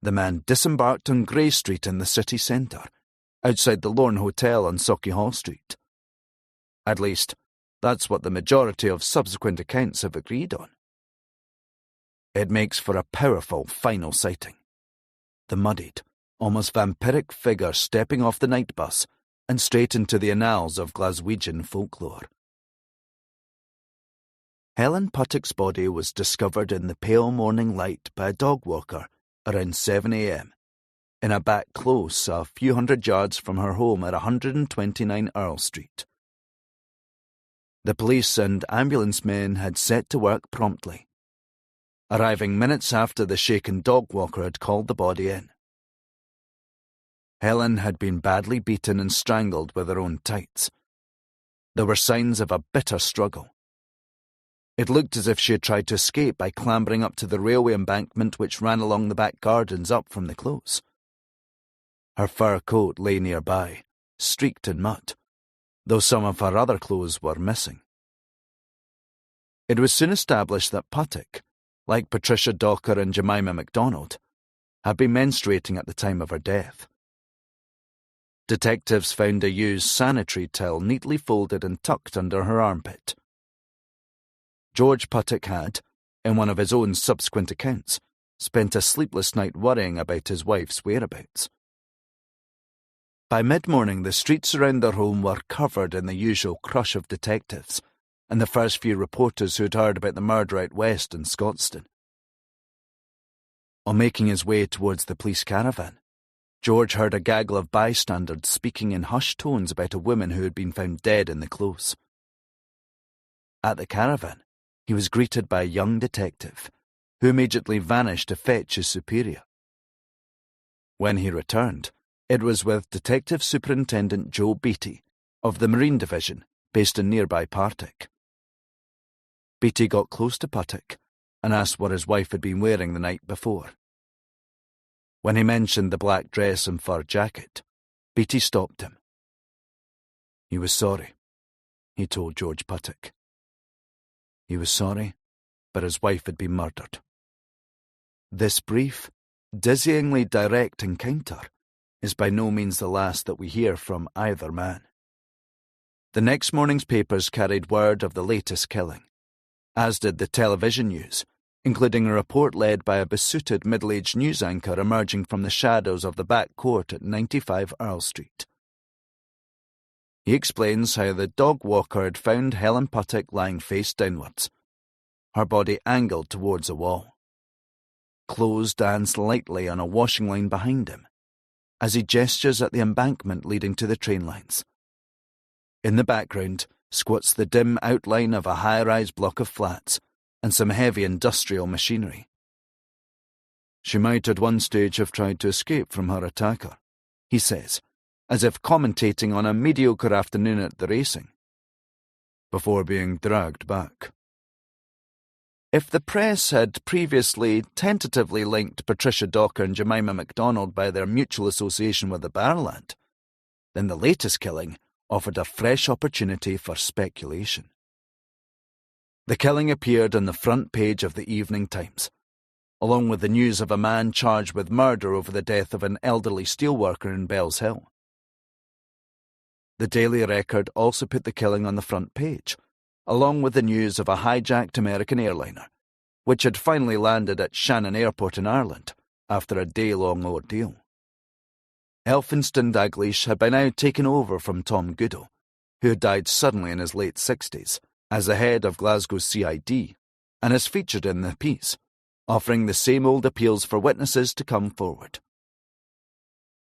Speaker 1: The man disembarked on Grey Street in the city centre, outside the Lorne Hotel on Sauchiehall Street. At least, that's what the majority of subsequent accounts have agreed on. It makes for a powerful final sighting. The muddied, almost vampiric figure stepping off the night bus and straight into the annals of Glaswegian folklore. Helen Puttock's body was discovered in the pale morning light by a dog walker around 7 a.m. in a back close a few hundred yards from her home at 129 Earl Street. The police and ambulance men had set to work promptly, arriving minutes after the shaken dog walker had called the body in. Helen had been badly beaten and strangled with her own tights. There were signs of a bitter struggle. It looked as if she had tried to escape by clambering up to the railway embankment which ran along the back gardens up from the close. Her fur coat lay nearby, streaked in mud, though some of her other clothes were missing. It was soon established that Puttock, like Patricia Docker and Jemima MacDonald, had been menstruating at the time of her death. Detectives found a used sanitary towel neatly folded and tucked under her armpit. George Puttock had, in one of his own subsequent accounts, spent a sleepless night worrying about his wife's whereabouts. By mid-morning, the streets around their home were covered in the usual crush of detectives and the first few reporters who'd heard about the murder out west in Scotstoun. On making his way towards the police caravan, George heard a gaggle of bystanders speaking in hushed tones about a woman who had been found dead in the close. At the caravan, he was greeted by a young detective, who immediately vanished to fetch his superior. When he returned, it was with Detective Superintendent Joe Beattie of the Marine Division, based in nearby Partick. Beattie got close to Puttock and asked what his wife had been wearing the night before. When he mentioned the black dress and fur jacket, Beattie stopped him. He was sorry, he told George Puttock. He was sorry, but his wife had been murdered. This brief, dizzyingly direct encounter is by no means the last that we hear from either man. The next morning's papers carried word of the latest killing, as did the television news, including a report led by a besooted middle-aged news anchor emerging from the shadows of the back court at 95 Earl Street. He explains how the dog walker had found Helen Puttock lying face downwards, her body angled towards a wall. Clothes danced lightly on a washing line behind him, as he gestures at the embankment leading to the train lines. In the background squats the dim outline of a high-rise block of flats and some heavy industrial machinery. She might at one stage have tried to escape from her attacker, he says, as if commentating on a mediocre afternoon at the racing, before being dragged back. If the press had previously tentatively linked Patricia Docker and Jemima MacDonald by their mutual association with the Barrowland, then the latest killing offered a fresh opportunity for speculation. The killing appeared on the front page of the Evening Times, along with the news of a man charged with murder over the death of an elderly steelworker in Bells Hill. The Daily Record also put the killing on the front page, along with the news of a hijacked American airliner, which had finally landed at Shannon Airport in Ireland after a day-long ordeal. Elphinstone Dalgleish had by now taken over from Tom Goodall, who had died suddenly in his late 60s, as the head of Glasgow CID, and is featured in the piece, offering the same old appeals for witnesses to come forward.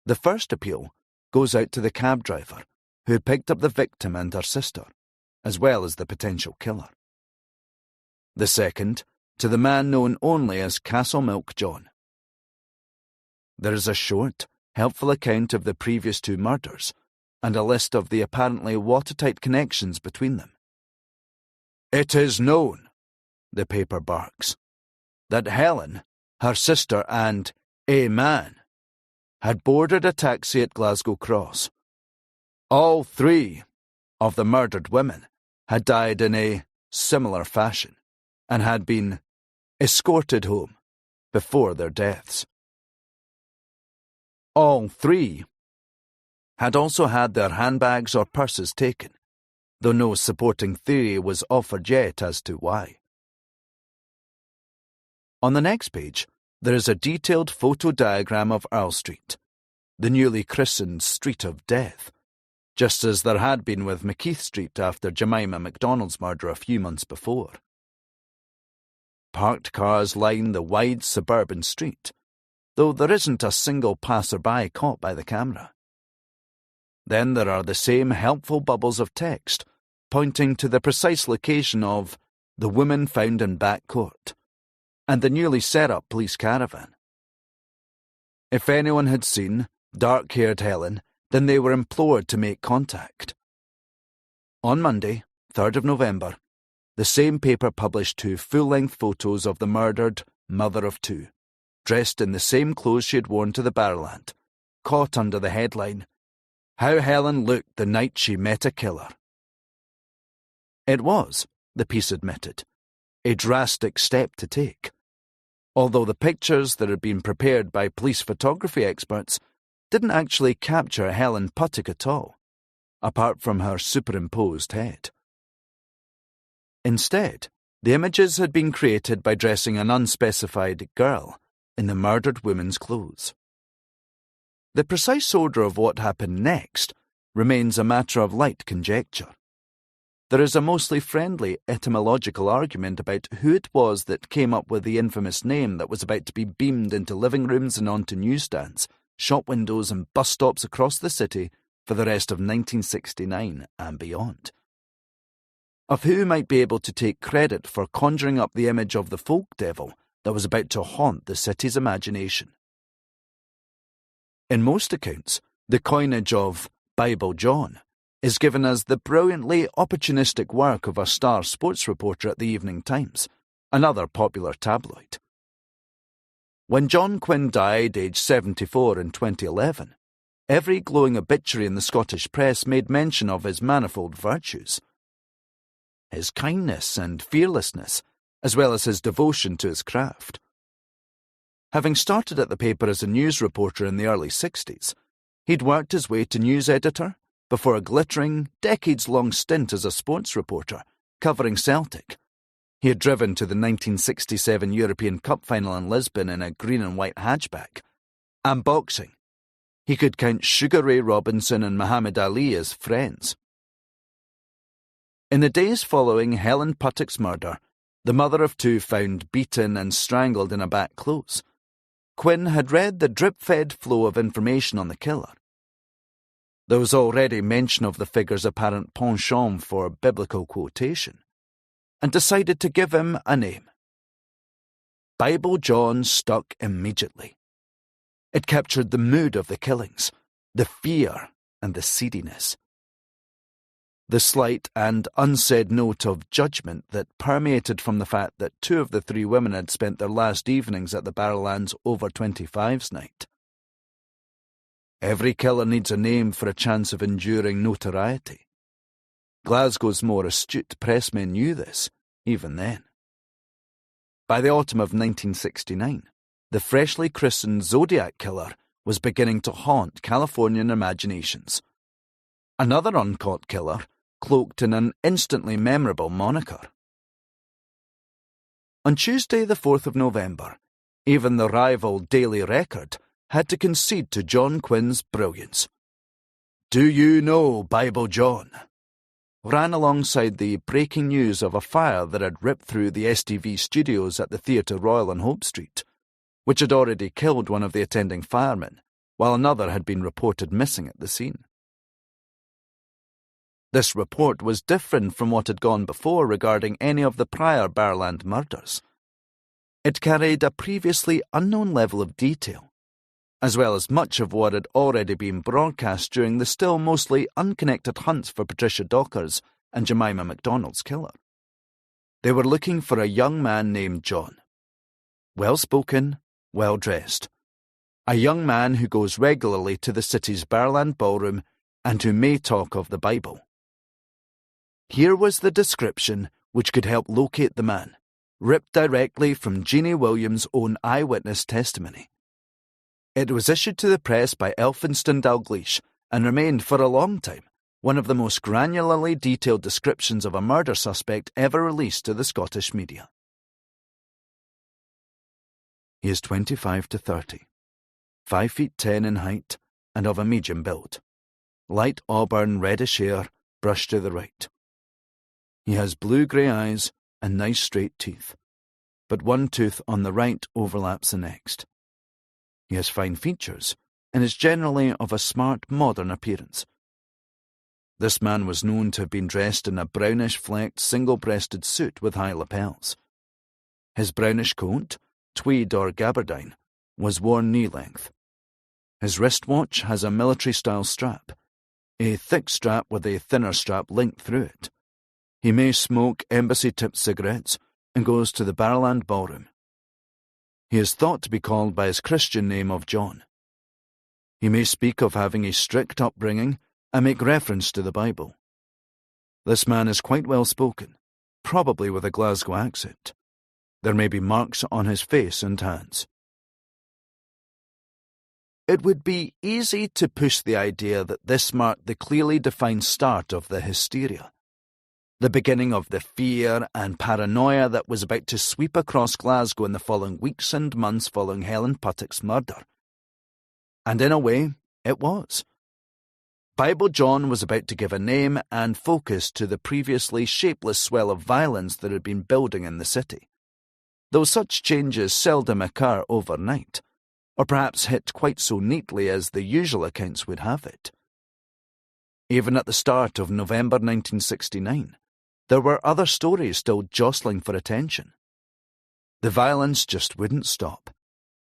Speaker 1: The first appeal goes out to the cab driver, who had picked up the victim and her sister, as well as the potential killer. The second, to the man known only as Castle Milk John. There is a short, helpful account of the previous two murders, and a list of the apparently watertight connections between them. "It is known," the paper barks, "that Helen, her sister, and a man had boarded a taxi at Glasgow Cross. All three of the murdered women had died in a similar fashion and had been escorted home before their deaths. All three had also had their handbags or purses taken, though no supporting theory was offered yet as to why." On the next page, there is a detailed photo diagram of Earl Street, the newly christened Street of Death, just as there had been with McKeith Street after Jemima MacDonald's murder a few months before. Parked cars line the wide suburban street, though there isn't a single passer-by caught by the camera. Then there are the same helpful bubbles of text, pointing to the precise location of the woman found in back court, and the newly set-up police caravan. If anyone had seen dark-haired Helen, then they were implored to make contact. On Monday, 3rd of November, the same paper published two full-length photos of the murdered mother of two, dressed in the same clothes she had worn to the Barrowland, caught under the headline, "How Helen Looked the Night She Met a Killer." It was, the piece admitted, a drastic step to take, although the pictures that had been prepared by police photography experts didn't actually capture Helen Puttick at all, apart from her superimposed head. Instead, the images had been created by dressing an unspecified girl in the murdered woman's clothes. The precise order of what happened next remains a matter of light conjecture. There is a mostly friendly etymological argument about who it was that came up with the infamous name that was about to be beamed into living rooms and onto newsstands, shop windows and bus stops across the city for the rest of 1969 and beyond. Of who might be able to take credit for conjuring up the image of the folk devil that was about to haunt the city's imagination. In most accounts, the coinage of Bible John is given as the brilliantly opportunistic work of a star sports reporter at the Evening Times, another popular tabloid. When John Quinn died aged 74 in 2011, every glowing obituary in the Scottish press made mention of his manifold virtues. His kindness and fearlessness, as well as his devotion to his craft. Having started at the paper as a news reporter in the early 60s, he'd worked his way to news editor before a glittering, decades-long stint as a sports reporter, covering Celtic. He had driven to the 1967 European Cup final in Lisbon in a green and white hatchback. And boxing. He could count Sugar Ray Robinson and Muhammad Ali as friends. In the days following Helen Puttick's murder, the mother of two found beaten and strangled in a back close, Quinn had read the drip-fed flow of information on the killer. There was already mention of the figure's apparent penchant for biblical quotation, and decided to give him a name. Bible John stuck immediately. It captured the mood of the killings, the fear and the seediness. The slight and unsaid note of judgment that permeated from the fact that two of the three women had spent their last evenings at the Barrowland's Over-25s night. Every killer needs a name for a chance of enduring notoriety. Glasgow's more astute pressmen knew this, even then. By the autumn of 1969, the freshly christened Zodiac Killer was beginning to haunt Californian imaginations. Another uncaught killer, cloaked in an instantly memorable moniker. On Tuesday the 4th of November, even the rival Daily Record had to concede to John Quinn's brilliance. "Do you know Bible John?" ran alongside the breaking news of a fire that had ripped through the STV studios at the Theatre Royal on Hope Street, which had already killed one of the attending firemen, while another had been reported missing at the scene. This report was different from what had gone before regarding any of the prior Barrowland murders. It carried a previously unknown level of detail, as well as much of what had already been broadcast during the still mostly unconnected hunts for Patricia Docker's and Jemima MacDonald's killer. They were looking for a young man named John. Well-spoken, well-dressed. A young man who goes regularly to the city's Barrowland Ballroom and who may talk of the Bible. Here was the description which could help locate the man, ripped directly from Jeannie Williams' own eyewitness testimony. It was issued to the press by Elphinstone Dalgleish and remained for a long time one of the most granularly detailed descriptions of a murder suspect ever released to the Scottish media. He is 25 to 30, 5 feet 10 in height and of a medium build, light auburn reddish hair brushed to the right. He has blue-grey eyes and nice straight teeth, but one tooth on the right overlaps the next. He has fine features and is generally of a smart, modern appearance. This man was known to have been dressed in a brownish-flecked, single-breasted suit with high lapels. His brownish coat, tweed or gabardine, was worn knee-length. His wristwatch has a military-style strap, a thick strap with a thinner strap linked through it. He may smoke embassy-tipped cigarettes and goes to the Barrowland Ballroom. He is thought to be called by his Christian name of John. He may speak of having a strict upbringing and make reference to the Bible. This man is quite well-spoken, probably with a Glasgow accent. There may be marks on his face and hands. It would be easy to push the idea that this marked the clearly defined start of the hysteria, the beginning of the fear and paranoia that was about to sweep across Glasgow in the following weeks and months following Helen Puttock's murder. And in a way, it was. Bible John was about to give a name and focus to the previously shapeless swell of violence that had been building in the city, though such changes seldom occur overnight, or perhaps hit quite so neatly as the usual accounts would have it. Even at the start of November 1969, there were other stories still jostling for attention. The violence just wouldn't stop,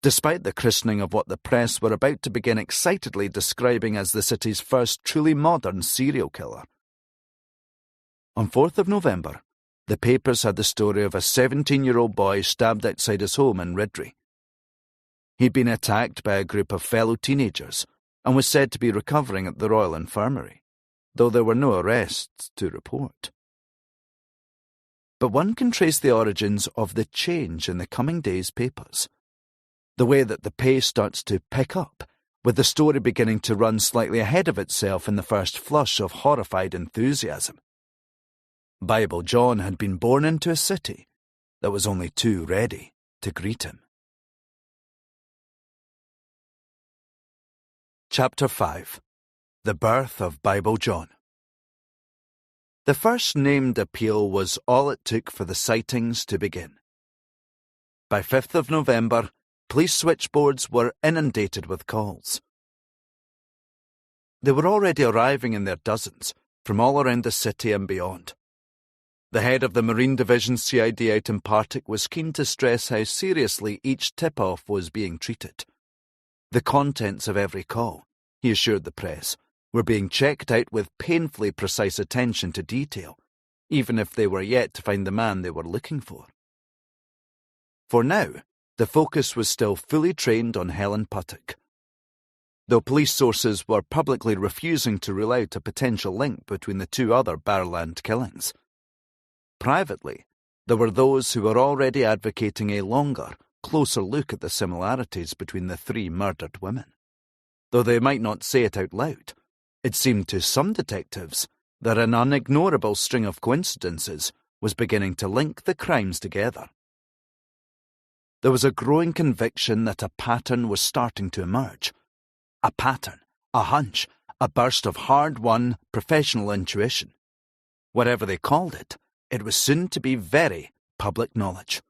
Speaker 1: despite the christening of what the press were about to begin excitedly describing as the city's first truly modern serial killer. On 4th of November, the papers had the story of a 17-year-old boy stabbed outside his home in Ridley. He'd been attacked by a group of fellow teenagers and was said to be recovering at the Royal Infirmary, though there were no arrests to report. But one can trace the origins of the change in the coming days' papers, the way that the pace starts to pick up, with the story beginning to run slightly ahead of itself in the first flush of horrified enthusiasm. Bible John had been born into a city that was only too ready to greet him. Chapter 5. The Birth of Bible John. The first named appeal was all it took for the sightings to begin. By 5th of November, police switchboards were inundated with calls. They were already arriving in their dozens from all around the city and beyond. The head of the Marine Division CID out in Partick was keen to stress how seriously each tip-off was being treated. The contents of every call, he assured the press, were being checked out with painfully precise attention to detail, even if they were yet to find the man they were looking for. For now, the focus was still fully trained on Helen Puttock, though police sources were publicly refusing to rule out a potential link between the two other Barrowland killings. Privately, there were those who were already advocating a longer, closer look at the similarities between the three murdered women. Though they might not say it out loud, it seemed to some detectives that an unignorable string of coincidences was beginning to link the crimes together. there was a growing conviction that a pattern was starting to emerge. A pattern, a hunch, a burst of hard-won professional intuition. Whatever they called it, it was soon to be very public knowledge.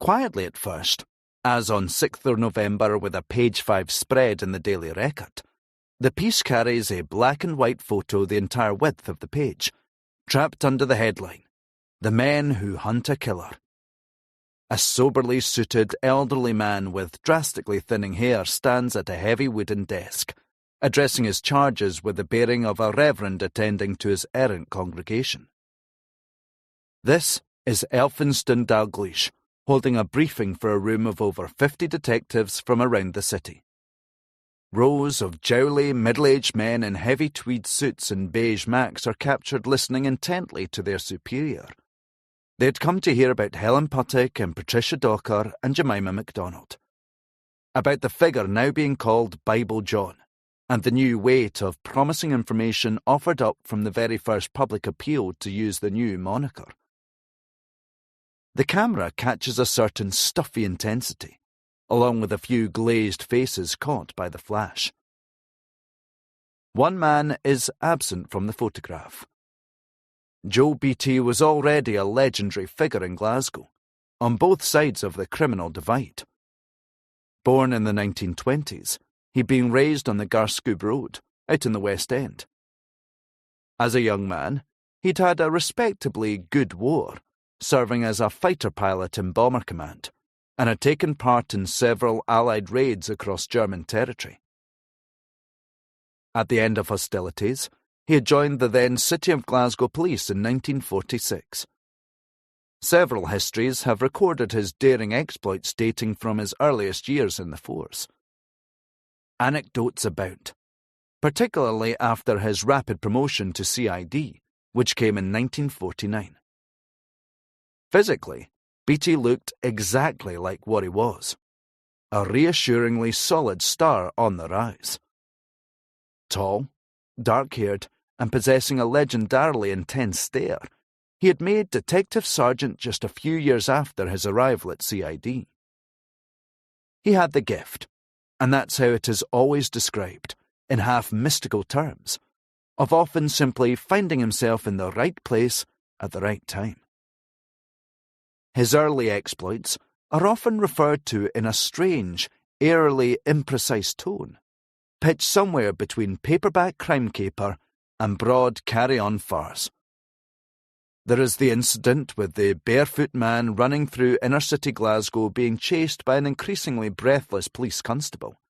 Speaker 1: Quietly at first, as on 6th of November with a page 5 spread in the Daily Record, the piece carries a black and white photo the entire width of the page, trapped under the headline, "The Men Who Hunt a Killer." A soberly suited elderly man with drastically thinning hair stands at a heavy wooden desk, addressing his charges with the bearing of a reverend attending to his errant congregation. This is Elphinstone Dalgleish, holding a briefing for a room of over 50 detectives from around the city. Rows of jowly, middle-aged men in heavy tweed suits and beige macks are captured listening intently to their superior. They had come to hear about Helen Puttick and Patricia Docker and Jemima MacDonald. About the figure now being called Bible John, and the new weight of promising information offered up from the very first public appeal to use the new moniker. The camera catches a certain stuffy intensity, along with a few glazed faces caught by the flash. One man is absent from the photograph. Joe Beattie was already a legendary figure in Glasgow, on both sides of the criminal divide. Born in the 1920s, he'd been raised on the Glasgow Road, out in the West End. As a young man, he'd had a respectably good war, serving as a fighter pilot in Bomber Command, and had taken part in several Allied raids across German territory. At the end of hostilities, he had joined the then City of Glasgow Police in 1946. Several histories have recorded his daring exploits dating from his earliest years in the force. Anecdotes abound, particularly after his rapid promotion to CID, which came in 1949. Physically, Beattie looked exactly like what he was, a reassuringly solid star on the rise. Tall, dark-haired, and possessing a legendarily intense stare, he had made detective sergeant just a few years after his arrival at CID. He had the gift, and that's how it is always described, in half mystical terms, of often simply finding himself in the right place at the right time. His early exploits are often referred to in a strange, airily imprecise tone, pitched somewhere between paperback crime caper and broad carry-on farce. There is the incident with the barefoot man running through inner-city Glasgow being chased by an increasingly breathless police constable.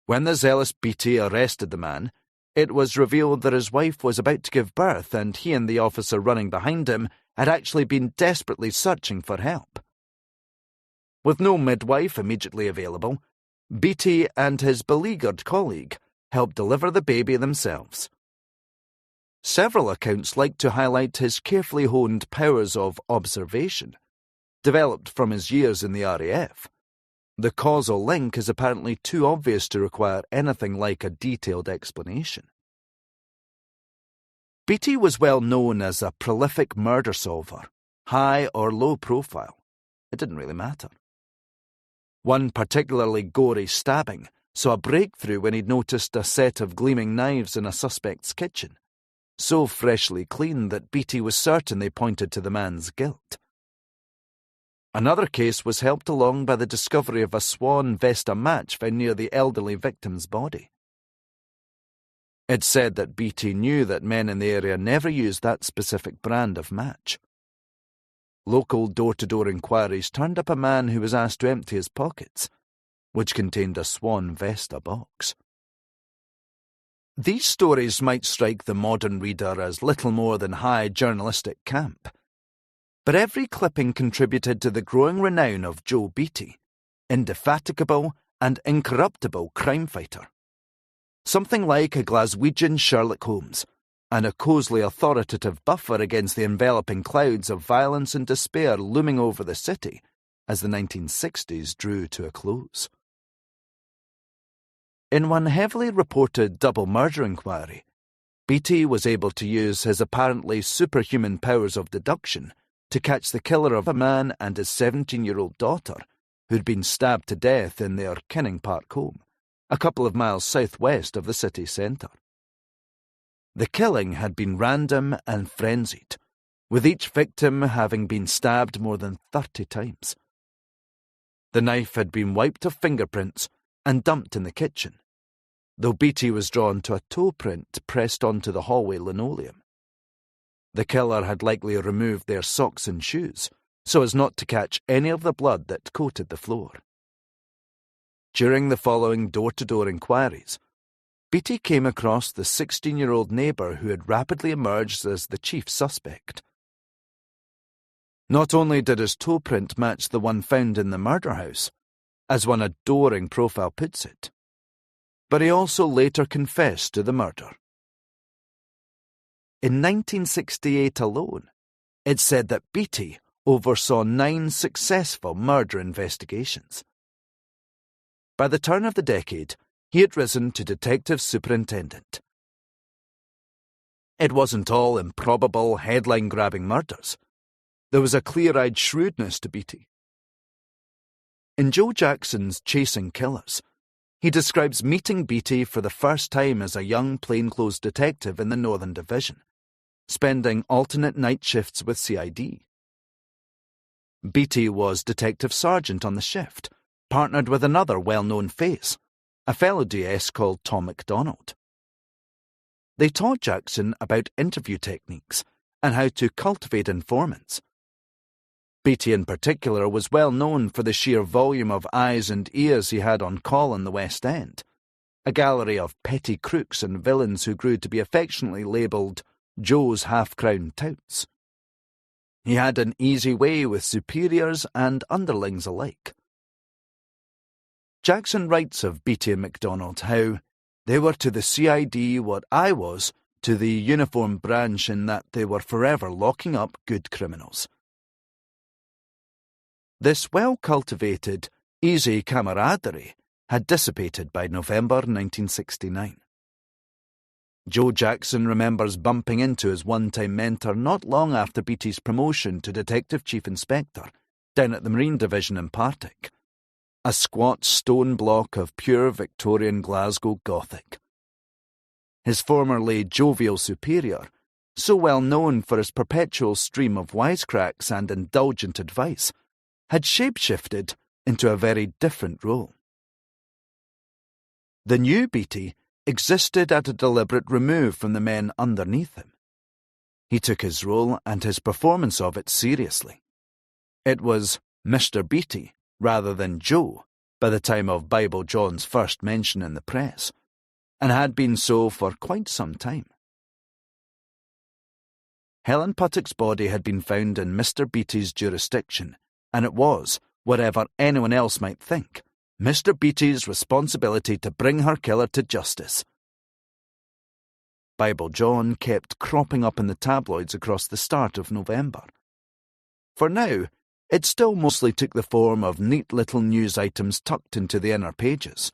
Speaker 1: When the zealous Beattie arrested the man, it was revealed that his wife was about to give birth and he and the officer running behind him had actually been desperately searching for help. With no midwife immediately available, Beattie and his beleaguered colleague helped deliver the baby themselves. Several accounts like to highlight his carefully honed powers of observation, developed from his years in the RAF. The causal link is apparently too obvious to require anything like a detailed explanation. Beattie was well known as a prolific murder solver, high or low profile. It didn't really matter. One particularly gory stabbing saw a breakthrough when he'd noticed a set of gleaming knives in a suspect's kitchen, so freshly clean that Beattie was certain they pointed to the man's guilt. Another case was helped along by the discovery of a swan Vesta match found near the elderly victim's body. It's said that Beattie knew that men in the area never used that specific brand of match. Local door-to-door inquiries turned up a man who was asked to empty his pockets, which contained a swan Vesta box. These stories might strike the modern reader as little more than high journalistic camp, but every clipping contributed to the growing renown of Joe Beattie, indefatigable and incorruptible crime fighter. Something like a Glaswegian Sherlock Holmes, and a cosily authoritative buffer against the enveloping clouds of violence and despair looming over the city as the 1960s drew to a close. In one heavily reported double murder inquiry, Beattie was able to use his apparently superhuman powers of deduction to catch the killer of a man and his 17-year-old daughter who'd been stabbed to death in their Kinning Park home, a couple of miles southwest of the city centre. The killing had been random and frenzied, with each victim having been stabbed more than 30 times. The knife had been wiped of fingerprints and dumped in the kitchen, though Beatty was drawn to a toe print pressed onto the hallway linoleum. The killer had likely removed their socks and shoes, so as not to catch any of the blood that coated the floor. During the following door-to-door inquiries, Beatty came across the 16-year-old neighbour who had rapidly emerged as the chief suspect. Not only did his toe print match the one found in the murder house, as one adoring profile puts it, but he also later confessed to the murder. In 1968 alone, it said that Beatty oversaw 9 successful murder investigations. By the turn of the decade, he had risen to detective superintendent. It wasn't all improbable, headline-grabbing murders. There was a clear-eyed shrewdness to Beatty. In Joe Jackson's Chasing Killers, he describes meeting Beatty for the first time as a young plainclothes detective in the Northern Division, spending alternate night shifts with CID. Beatty was detective sergeant on the shift, partnered with another well-known face, a fellow DS called Tom MacDonald. They taught Jackson about interview techniques and how to cultivate informants. Beatty in particular was well known for the sheer volume of eyes and ears he had on call in the West End, a gallery of petty crooks and villains who grew to be affectionately labelled Joe's half-crown touts. He had an easy way with superiors and underlings alike. Jackson writes of Beatty and MacDonald how they were to the CID what I was to the uniform branch in that they were forever locking up good criminals. This well-cultivated, easy camaraderie had dissipated by November 1969. Joe Jackson remembers bumping into his one-time mentor not long after Beatty's promotion to Detective Chief Inspector down at the Marine Division in Partick, a squat stone block of pure Victorian Glasgow Gothic. His formerly jovial superior, so well known for his perpetual stream of wisecracks and indulgent advice, had shapeshifted into a very different role. The new Beatty existed at a deliberate remove from the men underneath him. He took his role and his performance of it seriously. It was Mr. Beatty rather than Joe by the time of Bible John's first mention in the press, and had been so for quite some time. Helen Puttock's body had been found in Mr. Beatty's jurisdiction, and it was, whatever anyone else might think, Mr. Beatty's responsibility to bring her killer to justice. Bible John kept cropping up in the tabloids across the start of November. For now, it still mostly took the form of neat little news items tucked into the inner pages.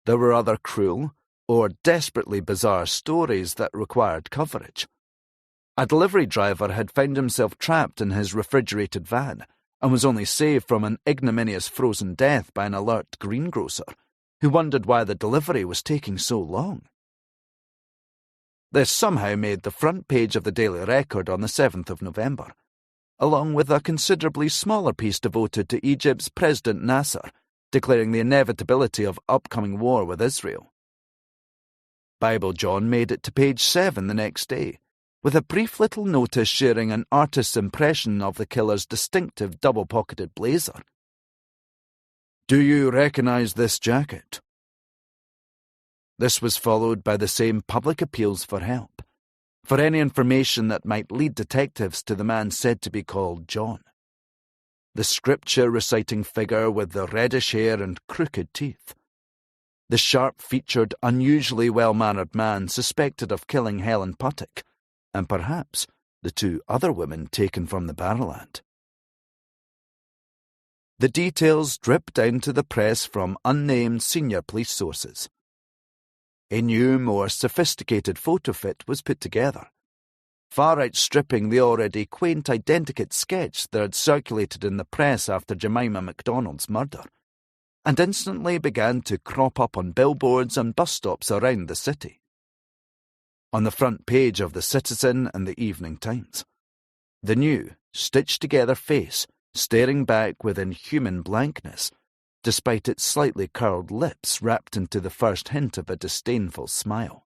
Speaker 1: There were other cruel or desperately bizarre stories that required coverage. A delivery driver had found himself trapped in his refrigerated van and was only saved from an ignominious frozen death by an alert greengrocer, who wondered why the delivery was taking so long. This somehow made the front page of the Daily Record on the 7th of November, along with a considerably smaller piece devoted to Egypt's President Nasser, declaring the inevitability of upcoming war with Israel. Bible John made it to page 7 the next day, with a brief little notice sharing an artist's impression of the killer's distinctive double-pocketed blazer. "Do you recognise this jacket?" This was followed by the same public appeals for help, for any information that might lead detectives to the man said to be called John. The scripture-reciting figure with the reddish hair and crooked teeth. The sharp-featured, unusually well-mannered man suspected of killing Helen Puttock, and perhaps the 2 other women taken from the Barrowland. The details dripped down to the press from unnamed senior police sources. A new, more sophisticated photo fit was put together, far outstripping the already quaint identikit sketch that had circulated in the press after Jemima MacDonald's murder, and instantly began to crop up on billboards and bus stops around the city. On the front page of the Citizen and the Evening Times, the new, stitched-together face staring back with inhuman blankness, despite its slightly curled lips wrapped into the first hint of a disdainful smile.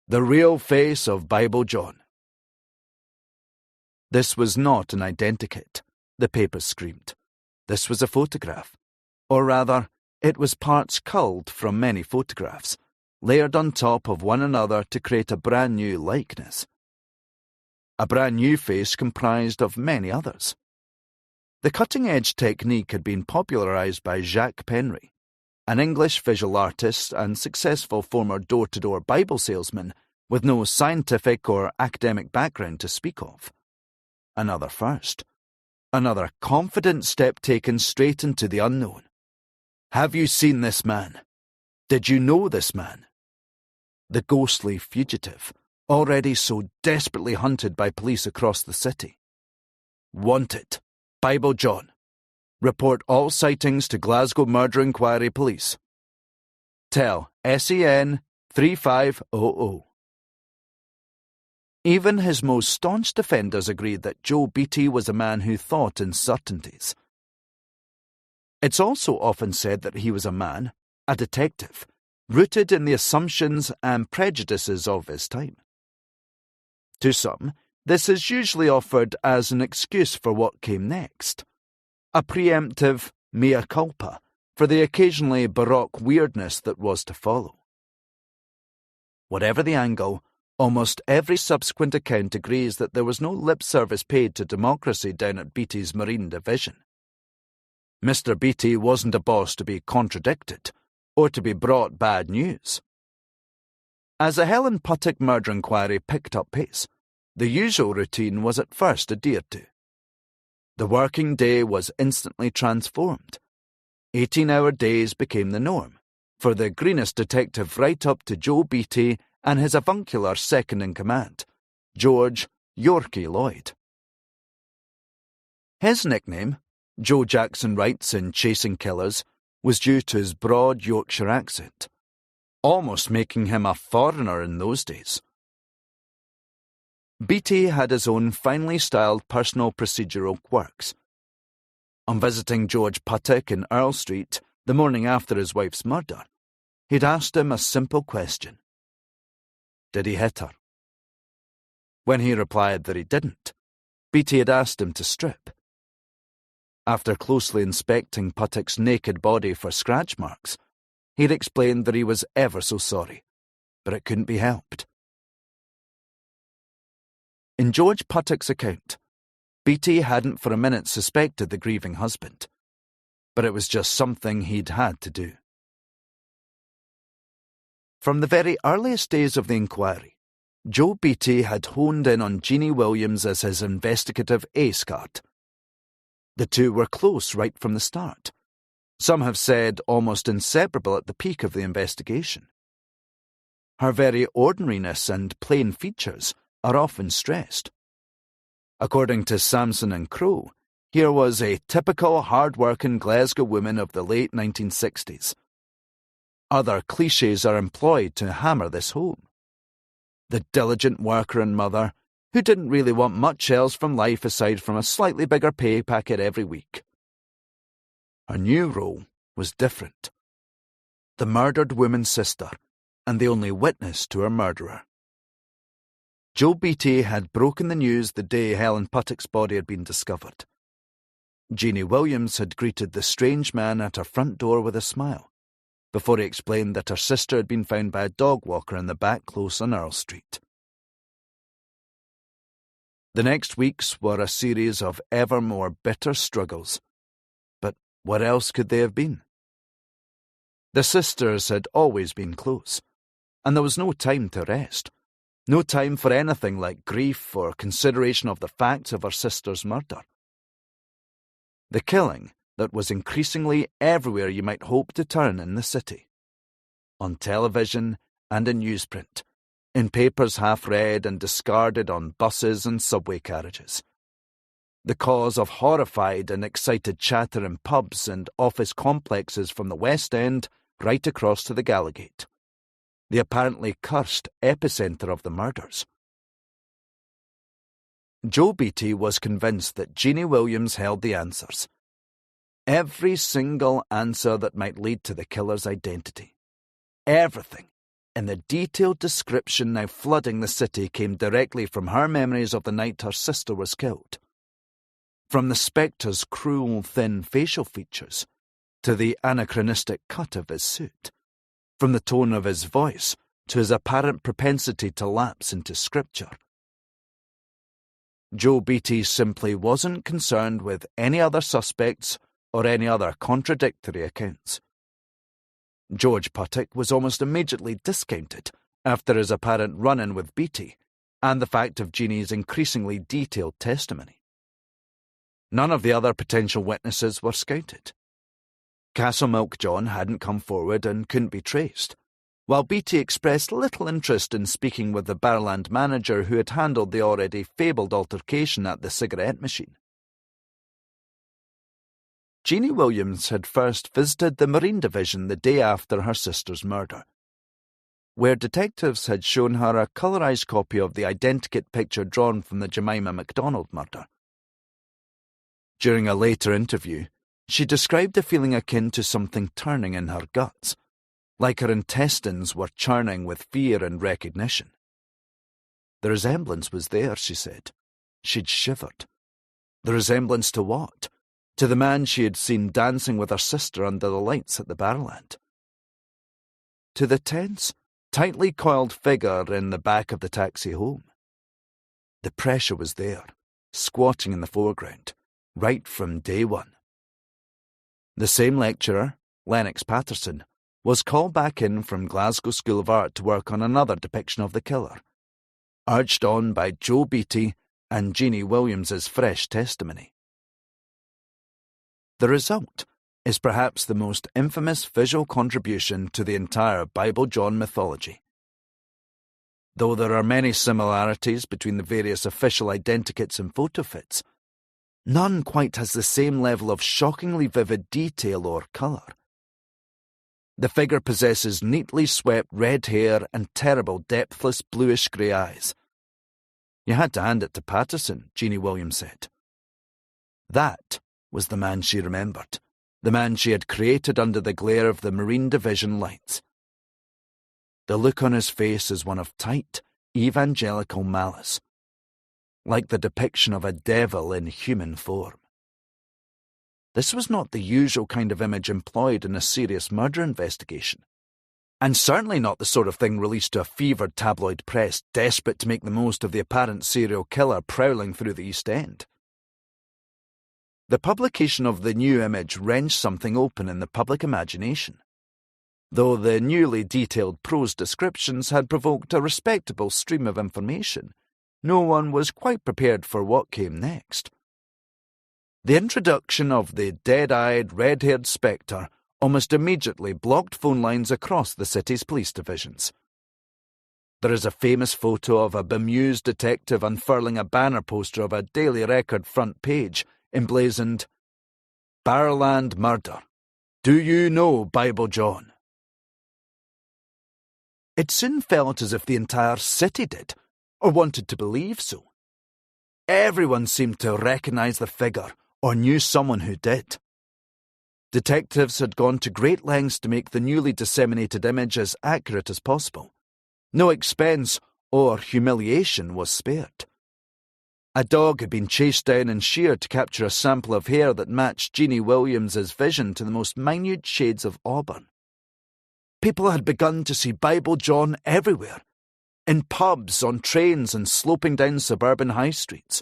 Speaker 1: The real face of Bible John. This was not an identikit, the paper screamed. This was a photograph. Or rather, it was parts culled from many photographs, layered on top of one another to create a brand new likeness. A brand new face comprised of many others. The cutting-edge technique had been popularized by Jacques Penry, an English visual artist and successful former door-to-door Bible salesman with no scientific or academic background to speak of. Another first. Another confident step taken straight into the unknown. Have you seen this man? Did you know this man? The ghostly fugitive, already so desperately hunted by police across the city. Wanted. Bible John. Report all sightings to Glasgow Murder Inquiry Police. Tell SEN 3500. Even his most staunch defenders agreed that Joe Beattie was a man who thought in certainties. It's also often said that he was a man, a detective, rooted in the assumptions and prejudices of his time. To some, this is usually offered as an excuse for what came next, a preemptive mea culpa for the occasionally baroque weirdness that was to follow. Whatever the angle, almost every subsequent account agrees that there was no lip service paid to democracy down at Beattie's Marine Division. Mr. Beattie wasn't a boss to be contradicted, or to be brought bad news. As the Helen Puttock murder inquiry picked up pace, the usual routine was at first adhered to. The working day was instantly transformed. 18-hour days became the norm, for the greenest detective right up to Joe Beattie and his avuncular second-in-command, George Yorkie Lloyd. His nickname, Joe Jackson writes in Chasing Killers, was due to his broad Yorkshire accent, almost making him a foreigner in those days. Beattie had his own finely styled personal procedural quirks. On visiting George Puttock in Earl Street the morning after his wife's murder, he'd asked him a simple question. Did he hit her? When he replied that he didn't, Beattie had asked him to strip. After closely inspecting Puttock's naked body for scratch marks, he'd explained that he was ever so sorry, but it couldn't be helped. In George Puttock's account, Beattie hadn't for a minute suspected the grieving husband, but it was just something he'd had to do. From the very earliest days of the inquiry, Joe Beattie had honed in on Jeannie Williams as his investigative ace card. The two were close right from the start. Some have said almost inseparable at the peak of the investigation. Her very ordinariness and plain features are often stressed. According to Samson and Crow, here was a typical hard-working Glasgow woman of the late 1960s. Other cliches are employed to hammer this home. The diligent worker and mother, who didn't really want much else from life aside from a slightly bigger pay packet every week. Her new role was different. The murdered woman's sister, and the only witness to her murderer. Joe Beattie had broken the news the day Helen Puttock's body had been discovered. Jeannie Williams had greeted the strange man at her front door with a smile, before he explained that her sister had been found by a dog walker in the back close on Earl Street. The next weeks were a series of ever more bitter struggles. But what else could they have been? The sisters had always been close, and there was no time to rest. No time for anything like grief or consideration of the facts of her sister's murder. The killing that was increasingly everywhere you might hope to turn in the city. On television and in newsprint, in papers half read and discarded on buses and subway carriages. The cause of horrified and excited chatter in pubs and office complexes from the West End right across to the Gallowgate. The apparently cursed epicentre of the murders. Joe Beattie was convinced that Jeannie Williams held the answers. Every single answer that might lead to the killer's identity. Everything, in the detailed description now flooding the city, came directly from her memories of the night her sister was killed. From the spectre's cruel, thin facial features, to the anachronistic cut of his suit, from the tone of his voice to his apparent propensity to lapse into scripture. Joe Beattie simply wasn't concerned with any other suspects or any other contradictory accounts. George Puttick was almost immediately discounted after his apparent run-in with Beattie and the fact of Jeannie's increasingly detailed testimony. None of the other potential witnesses were scouted. Castlemilk John hadn't come forward and couldn't be traced, while Beattie expressed little interest in speaking with the Barrowland manager who had handled the already fabled altercation at the cigarette machine. Jeannie Williams had first visited the Marine Division the day after her sister's murder, where detectives had shown her a colourised copy of the identikit picture drawn from the Jemima MacDonald murder. During a later interview, she described a feeling akin to something turning in her guts, like her intestines were churning with fear and recognition. The resemblance was there, she said. She'd shivered. The resemblance to what? To the man she had seen dancing with her sister under the lights at the Barrowland. To the tense, tightly coiled figure in the back of the taxi home. The pressure was there, squatting in the foreground, right from day one. The same lecturer, Lennox Patterson, was called back in from Glasgow School of Art to work on another depiction of the killer, urged on by Joe Beattie and Jeannie Williams's fresh testimony. The result is perhaps the most infamous visual contribution to the entire Bible John mythology. Though there are many similarities between the various official identikits and photo fits, none quite has the same level of shockingly vivid detail or colour. The figure possesses neatly swept red hair and terrible depthless bluish-grey eyes. You had to hand it to Patterson, Jeannie Williams said. That was the man she remembered, the man she had created under the glare of the Marine Division lights. The look on his face is one of tight, evangelical malice, like the depiction of a devil in human form. This was not the usual kind of image employed in a serious murder investigation, and certainly not the sort of thing released to a fevered tabloid press desperate to make the most of the apparent serial killer prowling through the East End. The publication of the new image wrenched something open in the public imagination. Though the newly detailed prose descriptions had provoked a respectable stream of information, no one was quite prepared for what came next. The introduction of the dead-eyed, red-haired spectre almost immediately blocked phone lines across the city's police divisions. There is a famous photo of a bemused detective unfurling a banner poster of a Daily Record front page, emblazoned, "Barrowland Murder. Do you know Bible John?" It soon felt as if the entire city did, or wanted to believe so. Everyone seemed to recognise the figure, or knew someone who did. Detectives had gone to great lengths to make the newly disseminated image as accurate as possible. No expense or humiliation was spared. A dog had been chased down and sheared to capture a sample of hair that matched Jeannie Williams's vision to the most minute shades of auburn. People had begun to see Bible John everywhere, in pubs, on trains, and sloping down suburban high streets.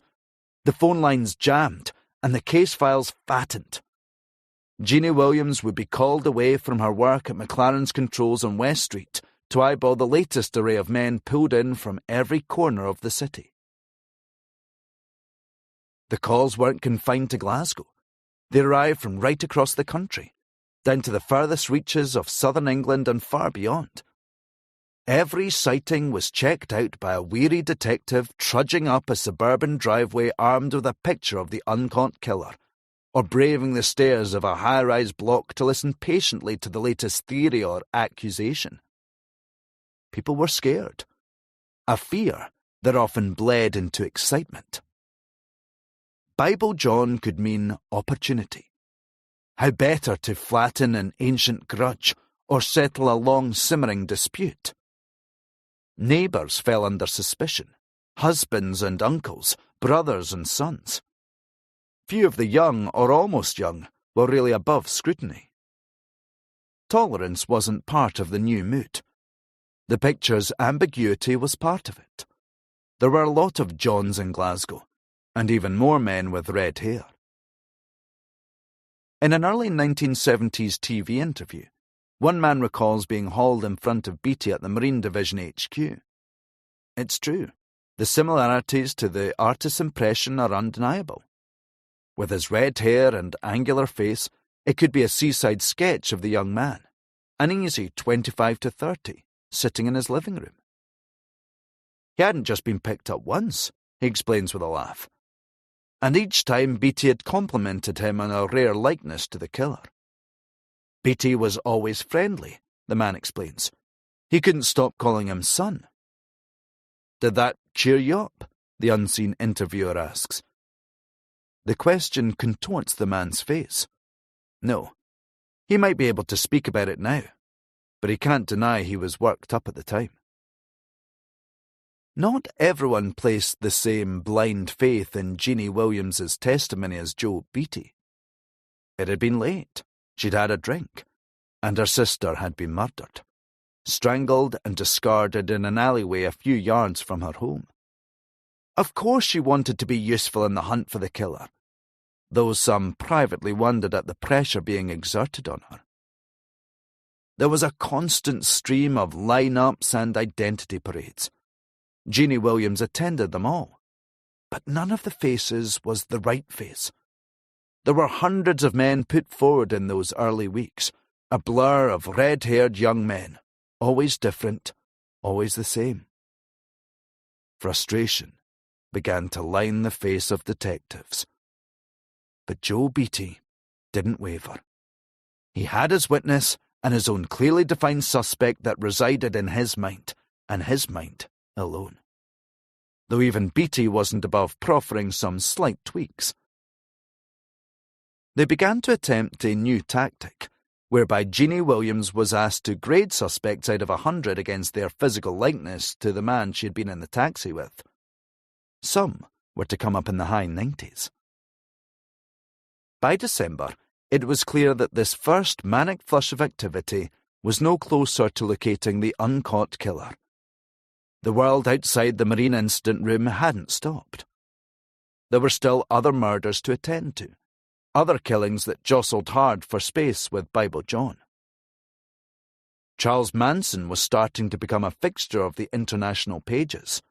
Speaker 1: The phone lines jammed, and the case files fattened. Jeannie Williams would be called away from her work at McLaren's Controls on West Street to eyeball the latest array of men pulled in from every corner of the city. The calls weren't confined to Glasgow. They arrived from right across the country, down to the furthest reaches of southern England and far beyond. Every sighting was checked out by a weary detective trudging up a suburban driveway armed with a picture of the uncaught killer, or braving the stairs of a high-rise block to listen patiently to the latest theory or accusation. People were scared, a fear that often bled into excitement. Bible John could mean opportunity. How better to flatten an ancient grudge or settle a long-simmering dispute? Neighbours fell under suspicion, husbands and uncles, brothers and sons. Few of the young, or almost young, were really above scrutiny. Tolerance wasn't part of the new mood. The picture's ambiguity was part of it. There were a lot of Johns in Glasgow, and even more men with red hair. In an early 1970s TV interview, one man recalls being hauled in front of Beattie at the Marine Division HQ. It's true, the similarities to the artist's impression are undeniable. With his red hair and angular face, it could be a seaside sketch of the young man, an easy 25 to 30, sitting in his living room. He hadn't just been picked up once, he explains with a laugh. And each time Beattie had complimented him on a rare likeness to the killer. Beattie was always friendly, the man explains. He couldn't stop calling him son. Did that cheer you up? The unseen interviewer asks. The question contorts the man's face. No, he might be able to speak about it now, but he can't deny he was worked up at the time. Not everyone placed the same blind faith in Jeannie Williams's testimony as Joe Beattie. It had been late. She'd had a drink, and her sister had been murdered, strangled and discarded in an alleyway a few yards from her home. Of course she wanted to be useful in the hunt for the killer, though some privately wondered at the pressure being exerted on her. There was a constant stream of line-ups and identity parades. Jeannie Williams attended them all, but none of the faces was the right face. There were hundreds of men put forward in those early weeks, a blur of red-haired young men, always different, always the same. Frustration began to line the face of detectives. But Joe Beattie didn't waver. He had his witness and his own clearly defined suspect that resided in his mind, and his mind alone. Though even Beattie wasn't above proffering some slight tweaks. They began to attempt a new tactic, whereby Jeannie Williams was asked to grade suspects out of 100 against their physical likeness to the man she had been in the taxi with. Some were to come up in the high 90s. By December, it was clear that this first manic flush of activity was no closer to locating the uncaught killer. The world outside the Marine incident room hadn't stopped. There were still other murders to attend to, other killings that jostled hard for space with Bible John. Charles Manson was starting to become a fixture of the international pages.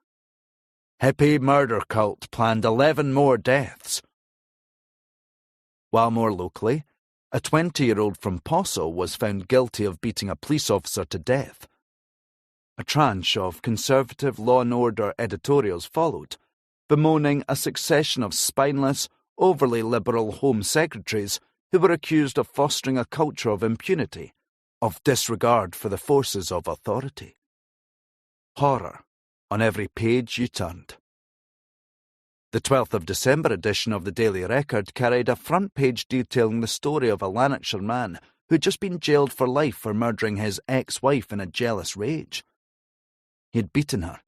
Speaker 1: Hippie murder cult planned 11 more deaths. While more locally, a 20-year-old from Posso was found guilty of beating a police officer to death. A tranche of conservative law and order editorials followed, bemoaning a succession of spineless, overly liberal Home Secretaries who were accused of fostering a culture of impunity, of disregard for the forces of authority. Horror on every page you turned. The 12th of December edition of the Daily Record carried a front page detailing the story of a Lanarkshire man who'd just been jailed for life for murdering his ex-wife in a jealous rage. He'd beaten her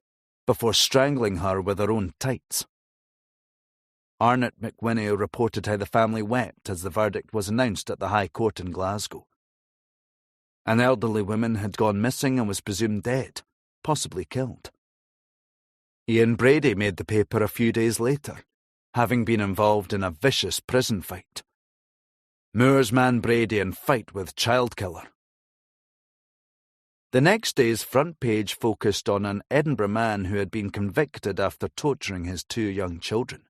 Speaker 1: before strangling her with her own tights. Arnott McWhinney reported how the family wept as the verdict was announced at the High Court in Glasgow. An elderly woman had gone missing and was presumed dead, possibly killed. Ian Brady made the paper a few days later, having been involved in a vicious prison fight. Moore's man Brady in fight with child killer. The next day's front page focused on an Edinburgh man who had been convicted after torturing his 2 young children.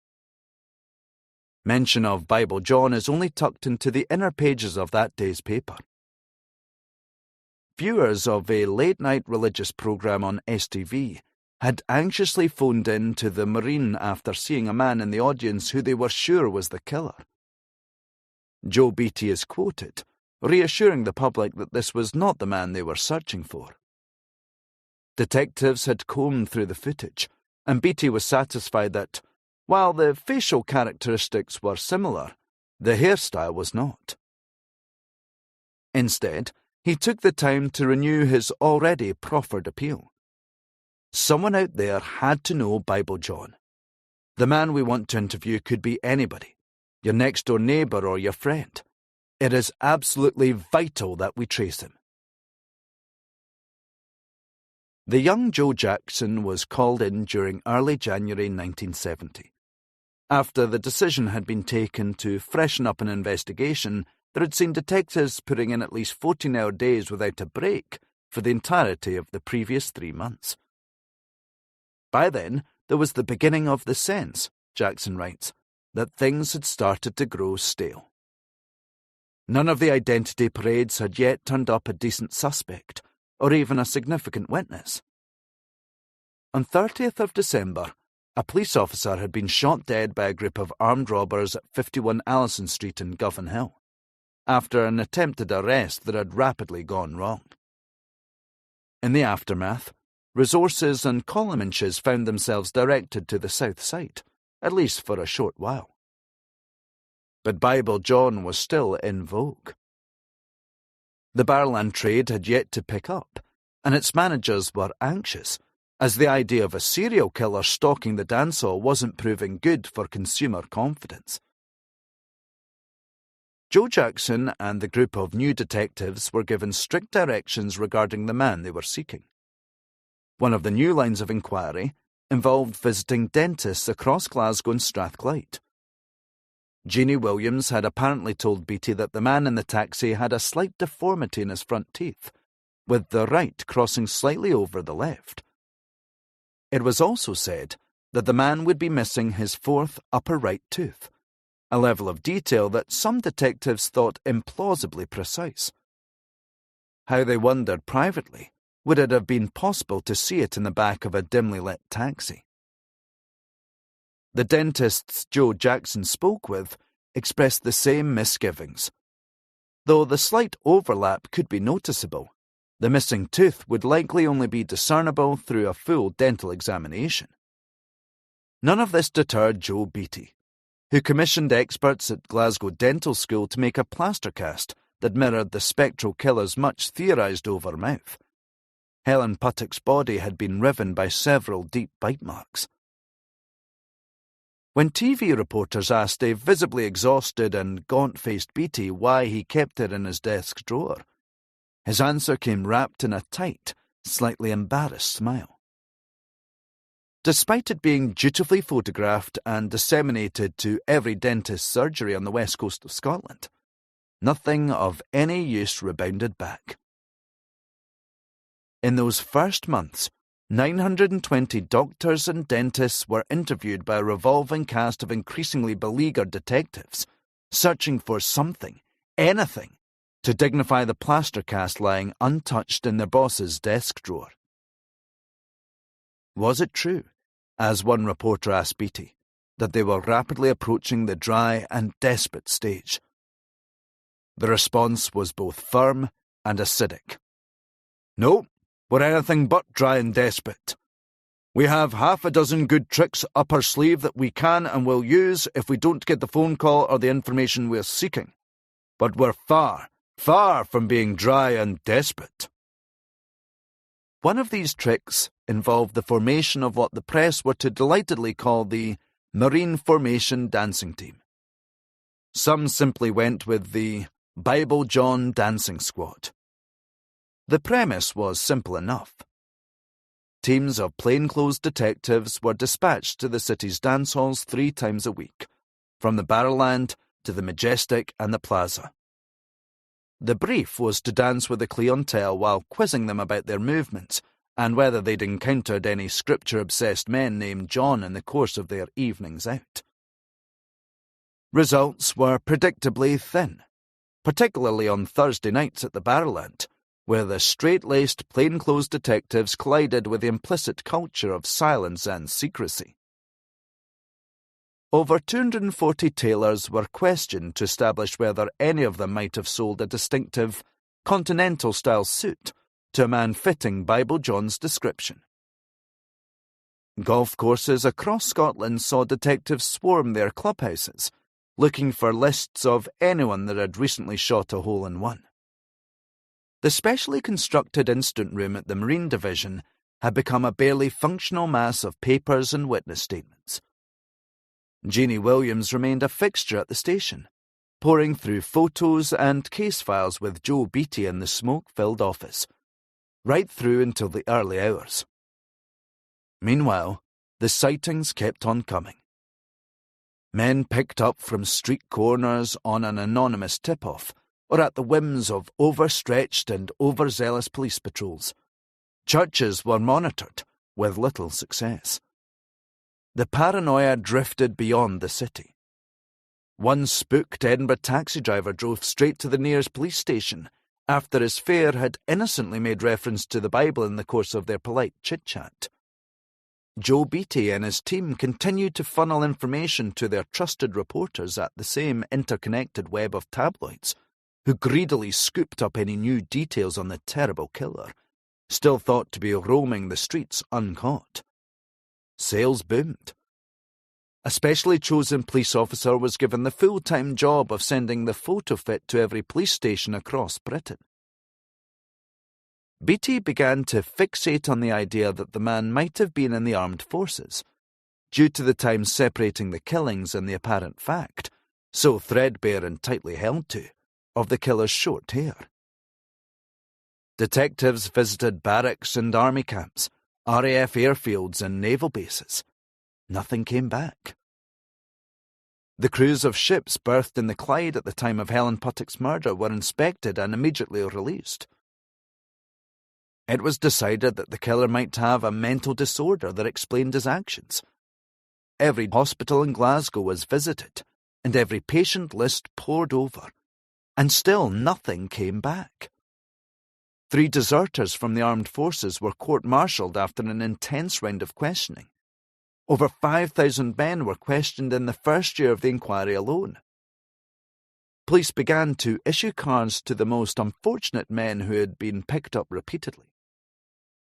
Speaker 1: Mention of Bible John is only tucked into the inner pages of that day's paper. viewers of a late-night religious programme on STV had anxiously phoned in to the Marine after seeing a man in the audience who they were sure was the killer. Joe Beattie is quoted, reassuring the public that this was not the man they were searching for. Detectives had combed through the footage, and Beattie was satisfied that, while the facial characteristics were similar, the hairstyle was not. Instead, he took the time to renew his already proffered appeal. Someone out there had to know Bible John. The man we want to interview could be anybody, your next-door neighbour or your friend. It is absolutely vital that we trace him. The young Joe Jackson was called in during early January 1970. After the decision had been taken to freshen up an investigation that had seen detectives putting in at least 14-hour days without a break for the entirety of the previous 3 months. By then, there was the beginning of the sense, Jackson writes, that things had started to grow stale. None of the identity parades had yet turned up a decent suspect, or even a significant witness. On 30th of December, a police officer had been shot dead by a group of armed robbers at 51 Allison Street in Govan Hill, after an attempted arrest that had rapidly gone wrong. In the aftermath, resources and column inches found themselves directed to the south side, at least for a short while. But Bible John was still in vogue. The Barrowland trade had yet to pick up, and its managers were anxious, as the idea of a serial killer stalking the dancehall wasn't proving good for consumer confidence. Joe Jackson and the group of new detectives were given strict directions regarding the man they were seeking. One of the new lines of inquiry involved visiting dentists across Glasgow and Strathclyde. Jeannie Williams had apparently told Beattie that the man in the taxi had a slight deformity in his front teeth, with the right crossing slightly over the left. It was also said that the man would be missing his fourth upper right tooth, a level of detail that some detectives thought implausibly precise. How they wondered privately, would it have been possible to see it in the back of a dimly lit taxi? The dentists Joe Jackson spoke with expressed the same misgivings. Though the slight overlap could be noticeable, the missing tooth would likely only be discernible through a full dental examination. None of this deterred Joe Beattie, who commissioned experts at Glasgow Dental School to make a plaster cast that mirrored the spectral killer's much theorised over mouth. Helen Puttock's body had been riven by several deep bite marks. When TV reporters asked a visibly exhausted and gaunt-faced Beattie why he kept it in his desk drawer, his answer came wrapped in a tight, slightly embarrassed smile. Despite it being dutifully photographed and disseminated to every dentist's surgery on the west coast of Scotland, nothing of any use rebounded back. In those first months, 920 doctors and dentists were interviewed by a revolving cast of increasingly beleaguered detectives, searching for something, anything, to dignify the plaster cast lying untouched in their boss's desk drawer. Was it true, as one reporter asked Beattie, that they were rapidly approaching the dry and desperate stage? The response was both firm and acidic. No, we're anything but dry and desperate. We have half a dozen good tricks up our sleeve that we can and will use if we don't get the phone call or the information we're seeking. But we're far, far from being dry and desperate. One of these tricks involved the formation of what the press were to delightedly call the Marine Formation Dancing Team. Some simply went with the Bible John Dancing Squad. The premise was simple enough. Teams of plainclothes detectives were dispatched to the city's dance halls 3 times a week, from the Barrowland to the Majestic and the Plaza. The brief was to dance with the clientele while quizzing them about their movements and whether they'd encountered any scripture-obsessed men named John in the course of their evenings out. Results were predictably thin, particularly on Thursday nights at the Barrowland, where the straight-laced, plainclothes detectives collided with the implicit culture of silence and secrecy. Over 240 tailors were questioned to establish whether any of them might have sold a distinctive, continental-style suit to a man fitting Bible John's description. Golf courses across Scotland saw detectives swarm their clubhouses, looking for lists of anyone that had recently shot a hole-in-one. The specially constructed incident room at the Marine Division had become a barely functional mass of papers and witness statements. Jeannie Williams remained a fixture at the station, poring through photos and case files with Joe Beattie in the smoke-filled office, right through until the early hours. Meanwhile, the sightings kept on coming. Men picked up from street corners on an anonymous tip-off, or at the whims of overstretched and overzealous police patrols. Churches were monitored, with little success. The paranoia drifted beyond the city. One spooked Edinburgh taxi driver drove straight to the nearest police station after his fare had innocently made reference to the Bible in the course of their polite chit-chat. Joe Beattie and his team continued to funnel information to their trusted reporters at the same interconnected web of tabloids, who greedily scooped up any new details on the terrible killer, still thought to be roaming the streets uncaught. Sales boomed. A specially chosen police officer was given the full-time job of sending the photo fit to every police station across Britain. Beattie began to fixate on the idea that the man might have been in the armed forces, due to the time separating the killings and the apparent fact, so threadbare and tightly held to, of the killer's short hair. Detectives visited barracks and army camps, RAF airfields and naval bases. Nothing came back. The crews of ships berthed in the Clyde at the time of Helen Puttock's murder were inspected and immediately released. It was decided that the killer might have a mental disorder that explained his actions. Every hospital in Glasgow was visited, and every patient list poured over, and still nothing came back. 3 deserters from the armed forces were court-martialed after an intense round of questioning. Over 5,000 men were questioned in the first year of the inquiry alone. Police began to issue cards to the most unfortunate men who had been picked up repeatedly.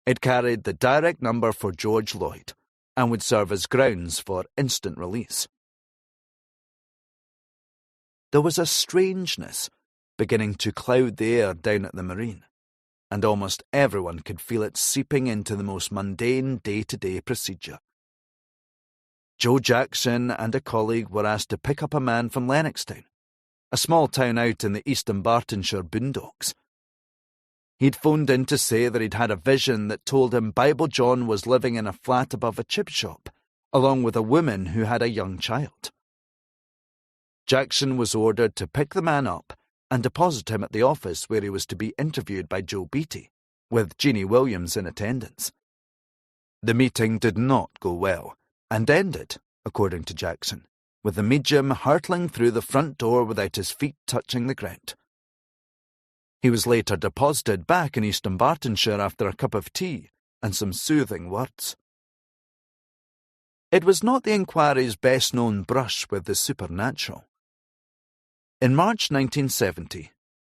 Speaker 1: It carried the direct number for George Lloyd and would serve as grounds for instant release. There was a strangeness beginning to cloud the air down at the Marine, and almost everyone could feel it seeping into the most mundane day-to-day procedure. Joe Jackson and a colleague were asked to pick up a man from Lennoxtown, a small town out in the East Dunbartonshire boondocks. He'd phoned in to say that he'd had a vision that told him Bible John was living in a flat above a chip shop, along with a woman who had a young child. Jackson was ordered to pick the man up and deposit him at the office where he was to be interviewed by Joe Beattie, with Jeannie Williams in attendance. The meeting did not go well, and ended, according to Jackson, with the medium hurtling through the front door without his feet touching the ground. He was later deposited back in East Dunbartonshire after a cup of tea and some soothing words. It was not the inquiry's best-known brush with the supernatural. In March 1970,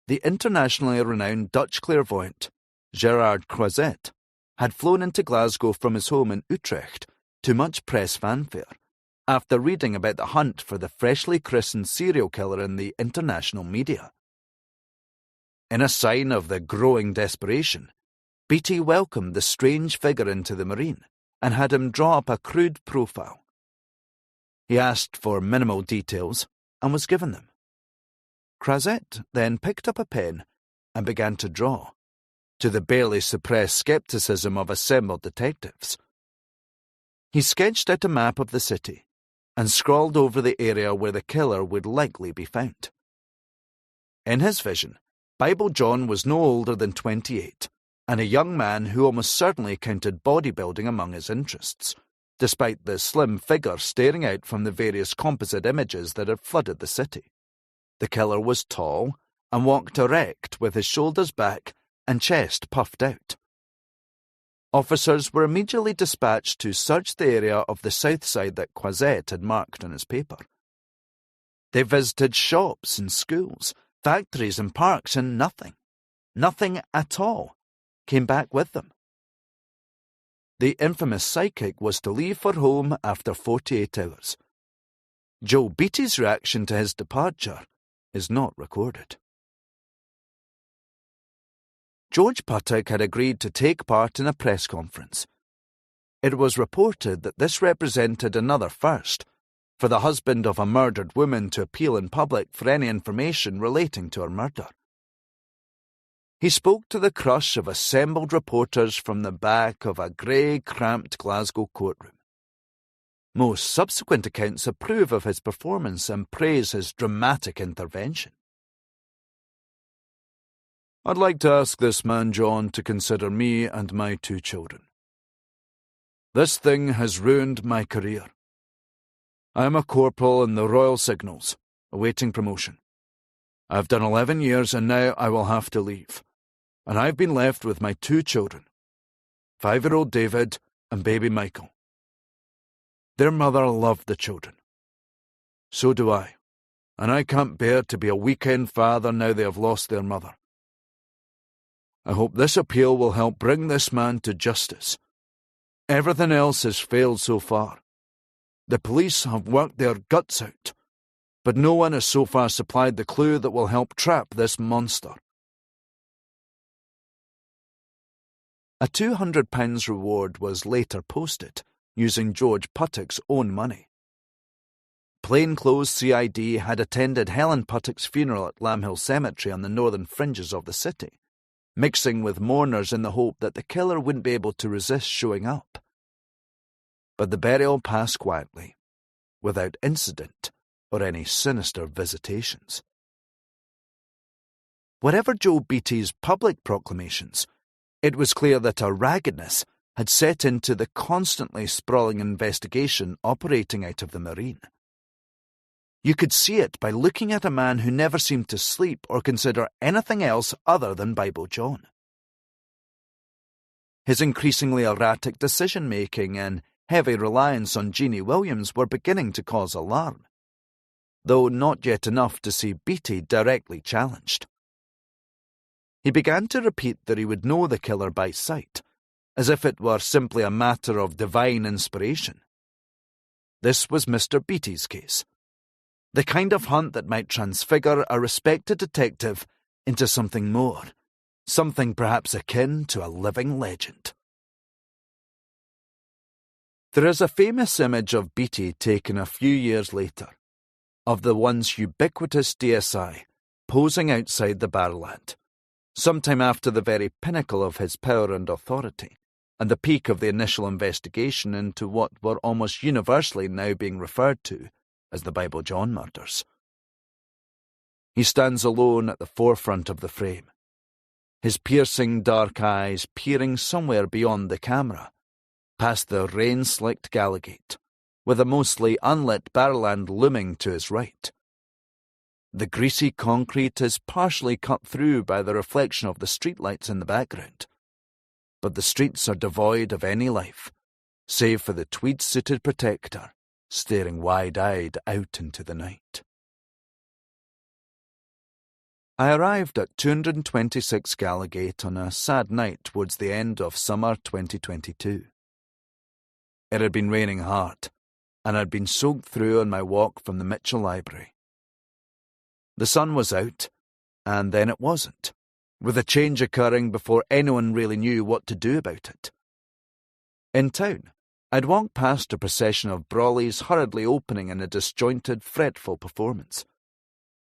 Speaker 1: the internationally renowned Dutch clairvoyant, Gerard Croiset, had flown into Glasgow from his home in Utrecht to much press fanfare, after reading about the hunt for the freshly christened serial killer in the international media. In a sign of the growing desperation, Beattie welcomed the strange figure into the Marine and had him draw up a crude profile. He asked for minimal details and was given them. Croiset then picked up a pen and began to draw, to the barely suppressed scepticism of assembled detectives. He sketched out a map of the city and scrawled over the area where the killer would likely be found. In his vision, Bible John was no older than 28, and a young man who almost certainly counted bodybuilding among his interests, despite the slim figure staring out from the various composite images that had flooded the city. The killer was tall and walked erect with his shoulders back and chest puffed out. Officers were immediately dispatched to search the area of the south side that Croisette had marked on his paper. They visited shops and schools, factories and parks, and nothing at all, came back with them. The infamous psychic was to leave for home after 48 hours. Joe Beattie's reaction to his departure is not recorded. George Puttock had agreed to take part in a press conference. It was reported that this represented another first, for the husband of a murdered woman to appeal in public for any information relating to her murder. He spoke to the crush of assembled reporters from the back of a grey, cramped Glasgow courtroom. Most subsequent accounts approve of his performance and praise his dramatic intervention. "I'd like to ask this man John to consider me and my 2 children. This thing has ruined my career. I am a corporal in the Royal Signals, awaiting promotion. I've done 11 years and now I will have to leave. And I've been left with my 2 children, 5-year-old David and baby Michael. Their mother loved the children. So do I, and I can't bear to be a weekend father now they have lost their mother. I hope this appeal will help bring this man to justice. Everything else has failed so far. The police have worked their guts out, but no one has so far supplied the clue that will help trap this monster." A £200 reward was later posted, using George Puttock's own money. Plainclothes CID had attended Helen Puttock's funeral at Lamhill Cemetery on the northern fringes of the city, mixing with mourners in the hope that the killer wouldn't be able to resist showing up. But the burial passed quietly, without incident or any sinister visitations. Whatever Joe Beattie's public proclamations, it was clear that a raggedness had set into the constantly sprawling investigation operating out of the Marine. You could see it by looking at a man who never seemed to sleep or consider anything else other than Bible John. His increasingly erratic decision-making and heavy reliance on Jeannie Williams were beginning to cause alarm, though not yet enough to see Beattie directly challenged. He began to repeat that he would know the killer by sight, as if it were simply a matter of divine inspiration. This was Mr. Beattie's case, the kind of hunt that might transfigure a respected detective into something more, something perhaps akin to a living legend. There is a famous image of Beattie taken a few years later, of the once ubiquitous DSI posing outside the Barrowland, sometime after the very pinnacle of his power and authority, and the peak of the initial investigation into what were almost universally now being referred to as the Bible John murders. He stands alone at the forefront of the frame, his piercing dark eyes peering somewhere beyond the camera, past the rain-slicked Gallowgate, with a mostly unlit Barrowland looming to his right. The greasy concrete is partially cut through by the reflection of the streetlights in the background, but the streets are devoid of any life, save for the tweed-suited protector staring wide-eyed out into the night. I arrived at 226 Gallowgate on a sad night towards the end of summer 2022. It had been raining hard, and I'd been soaked through on my walk from the Mitchell Library. The sun was out, and then it wasn't, with a change occurring before anyone really knew what to do about it. In town, I'd walked past a procession of brollies hurriedly opening in a disjointed, fretful performance.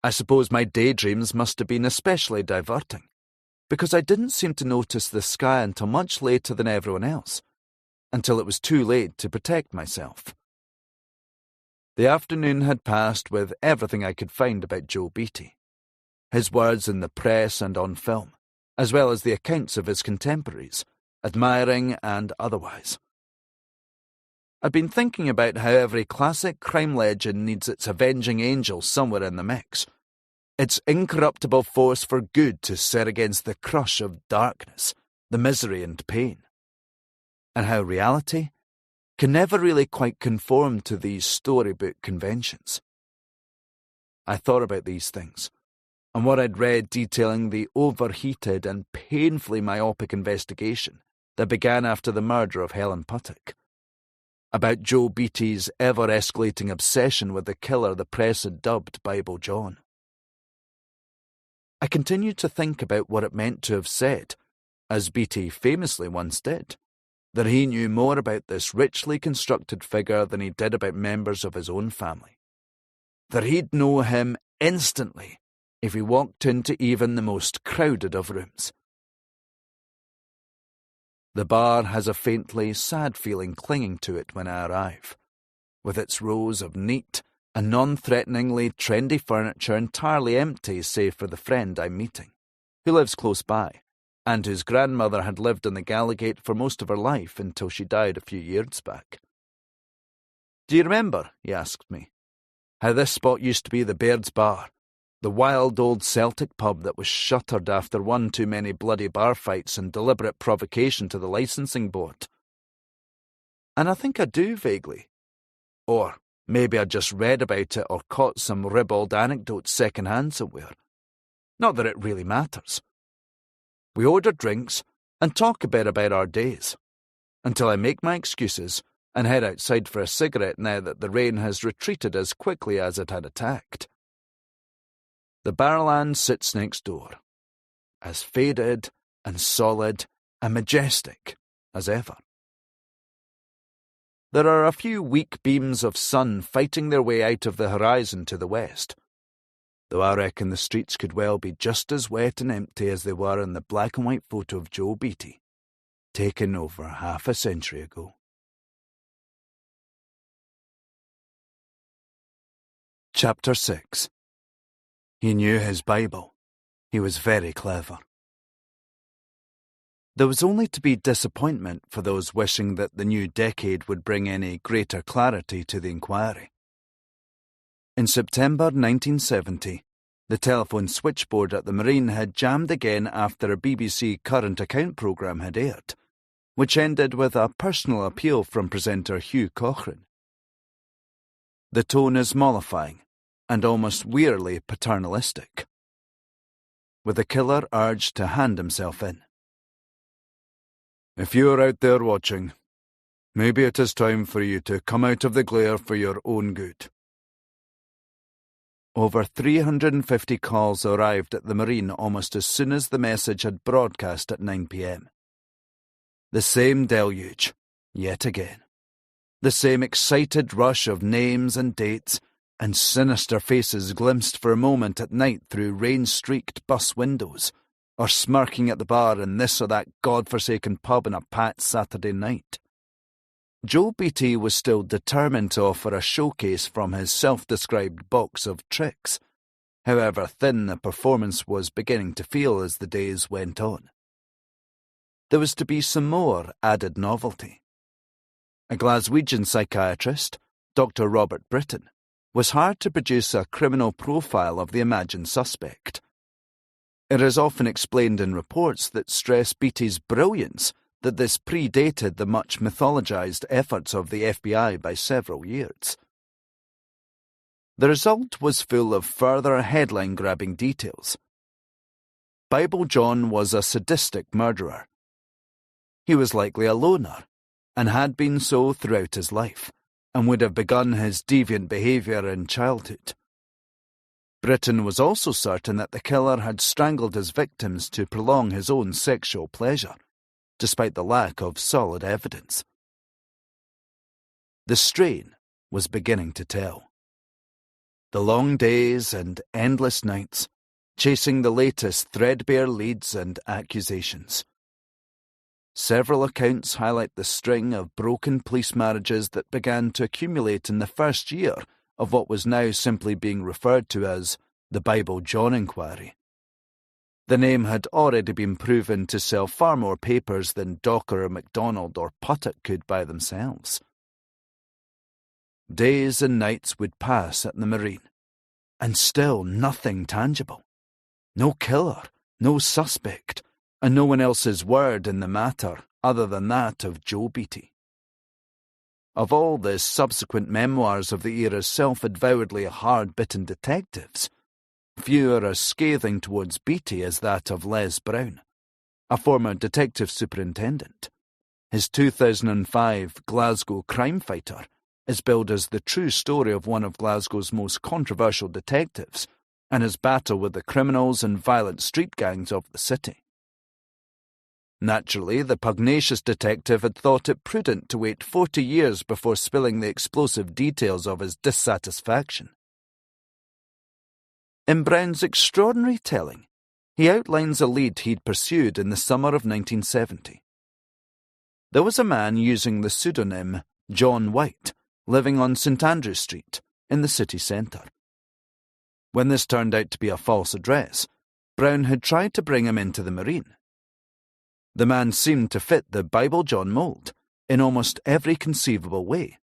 Speaker 1: I suppose my daydreams must have been especially diverting, because I didn't seem to notice the sky until much later than everyone else, until it was too late to protect myself. The afternoon had passed with everything I could find about Joe Beattie, his words in the press and on film, as well as the accounts of his contemporaries, admiring and otherwise. I'd been thinking about how every classic crime legend needs its avenging angel somewhere in the mix, its incorruptible force for good to set against the crush of darkness, the misery and pain, and how reality can never really quite conform to these storybook conventions. I thought about these things, and what I'd read detailing the overheated and painfully myopic investigation that began after the murder of Helen Puttock, about Joe Beattie's ever-escalating obsession with the killer the press had dubbed Bible John. I continued to think about what it meant to have said, as Beattie famously once did, that he knew more about this richly constructed figure than he did about members of his own family, that he'd know him instantly if he walked into even the most crowded of rooms. The bar has a faintly sad feeling clinging to it when I arrive, with its rows of neat and non-threateningly trendy furniture entirely empty save for the friend I'm meeting, who lives close by, and whose grandmother had lived on the Gallowgate for most of her life until she died a few years back. "Do you remember," he asked me, "how this spot used to be the Baird's Bar, the wild old Celtic pub that was shuttered after one too many bloody bar fights and deliberate provocation to the licensing board?" And I think I do vaguely. Or maybe I just read about it or caught some ribald anecdotes second-hand somewhere. Not that it really matters. We order drinks and talk a bit about our days, until I make my excuses and head outside for a cigarette now that the rain has retreated as quickly as it had attacked. The Barrowland sits next door, as faded and solid and majestic as ever. There are a few weak beams of sun fighting their way out of the horizon to the west, though I reckon the streets could well be just as wet and empty as they were in the black and white photo of Joe Beattie, taken over half a century ago. Chapter 6. He knew his Bible. He was very clever. There was only to be disappointment for those wishing that the new decade would bring any greater clarity to the inquiry. In September 1970, the telephone switchboard at the Marine had jammed again after a BBC current account programme had aired, which ended with a personal appeal from presenter Hugh Cochrane. The tone is mollifying and almost wearily paternalistic, with the killer urged to hand himself in. "If you are out there watching, maybe it is time for you to come out of the glare for your own good." Over 350 calls arrived at the Marine almost as soon as the message had broadcast at 9 p.m. The same deluge, yet again. The same excited rush of names and dates, and sinister faces glimpsed for a moment at night through rain-streaked bus windows, or smirking at the bar in this or that god-forsaken pub on a pat Saturday night. Joe Beattie was still determined to offer a showcase from his self-described box of tricks, however thin the performance was beginning to feel as the days went on. There was to be some more added novelty. A Glaswegian psychiatrist, Dr. Robert Britton, was hired to produce a criminal profile of the imagined suspect. It is often explained in reports that stress Beattie's brilliance that this predated the much mythologized efforts of the FBI by several years. The result was full of further headline-grabbing details. Bible John was a sadistic murderer. He was likely a loner, and had been so throughout his life, and would have begun his deviant behaviour in childhood. Britton was also certain that the killer had strangled his victims to prolong his own sexual pleasure, despite the lack of solid evidence. The strain was beginning to tell. The long days and endless nights, chasing the latest threadbare leads and accusations. Several accounts highlight the string of broken police marriages that began to accumulate in the first year of what was now simply being referred to as the Bible John inquiry. The name had already been proven to sell far more papers than Docker or MacDonald or Puttock could by themselves. Days and nights would pass at the Marine, and still nothing tangible. No killer, no suspect, and no one else's word in the matter other than that of Joe Beattie. Of all the subsequent memoirs of the era's self-avowedly hard-bitten detectives, few are as scathing towards Beattie as that of Les Brown, a former detective superintendent. His 2005 Glasgow crime fighter is billed as the true story of one of Glasgow's most controversial detectives and his battle with the criminals and violent street gangs of the city. Naturally, the pugnacious detective had thought it prudent to wait 40 years before spilling the explosive details of his dissatisfaction. In Brown's extraordinary telling, he outlines a lead he'd pursued in the summer of 1970. There was a man using the pseudonym John White living on St Andrew Street in the city centre. When this turned out to be a false address, Brown had tried to bring him into the Marine. The man seemed to fit the Bible John mould in almost every conceivable way,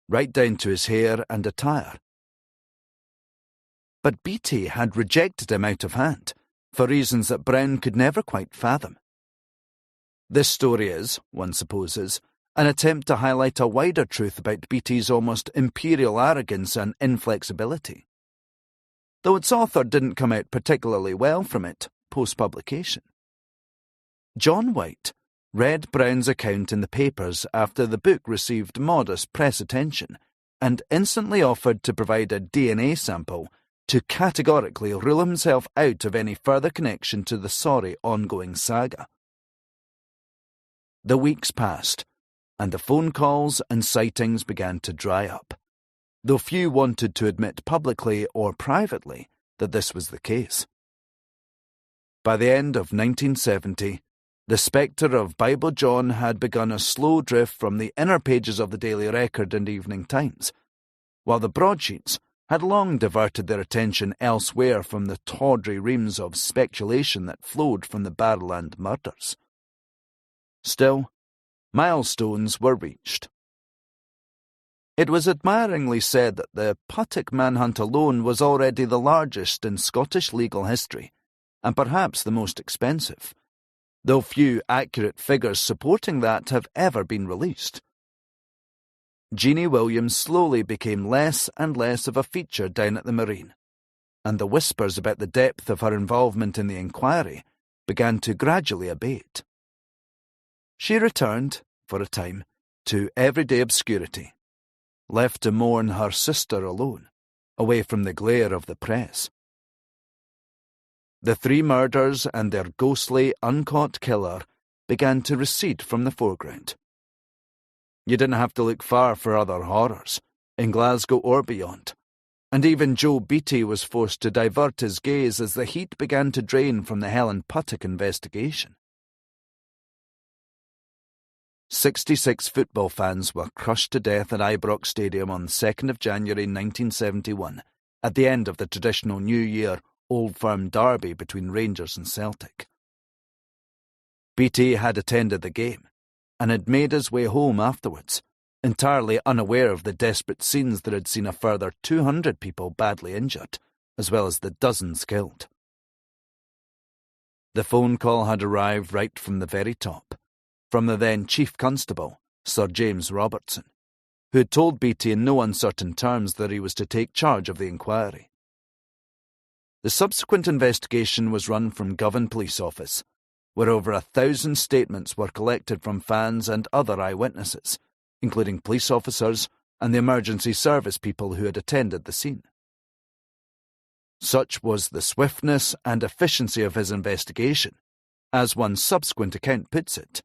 Speaker 1: right down to his hair and attire. But Beattie had rejected him out of hand, for reasons that Brown could never quite fathom. This story is, one supposes, an attempt to highlight a wider truth about Beattie's almost imperial arrogance and inflexibility, though its author didn't come out particularly well from it post-publication. John White read Brown's account in the papers after the book received modest press attention and instantly offered to provide a DNA sample to categorically rule himself out of any further connection to the sorry ongoing saga. The weeks passed, and the phone calls and sightings began to dry up, though few wanted to admit publicly or privately that this was the case. By the end of 1970, the spectre of Bible John had begun a slow drift from the inner pages of the Daily Record and Evening Times, while the broadsheets had long diverted their attention elsewhere from the tawdry reams of speculation that flowed from the Barrowland murders. Still, milestones were reached. It was admiringly said that the Puttock manhunt alone was already the largest in Scottish legal history, and perhaps the most expensive, though few accurate figures supporting that have ever been released. Jeannie Williams slowly became less and less of a feature down at the Marine, and the whispers about the depth of her involvement in the inquiry began to gradually abate. She returned, for a time, to everyday obscurity, left to mourn her sister alone, away from the glare of the press. The three murders and their ghostly, uncaught killer began to recede from the foreground. You didn't have to look far for other horrors, in Glasgow or beyond, and even Joe Beattie was forced to divert his gaze as the heat began to drain from the Helen Puttock investigation. 66 football fans were crushed to death at Ibrox Stadium on 2nd of January 1971, at the end of the traditional New Year Old Firm derby between Rangers and Celtic. Beattie had attended the game, and had made his way home afterwards, entirely unaware of the desperate scenes that had seen a further 200 people badly injured, as well as the dozens killed. The phone call had arrived right from the very top, from the then Chief Constable, Sir James Robertson, who had told Beattie in no uncertain terms that he was to take charge of the inquiry. The subsequent investigation was run from Govan Police Office, where over 1,000 statements were collected from fans and other eyewitnesses, including police officers and the emergency service people who had attended the scene. Such was the swiftness and efficiency of his investigation, as one subsequent account puts it,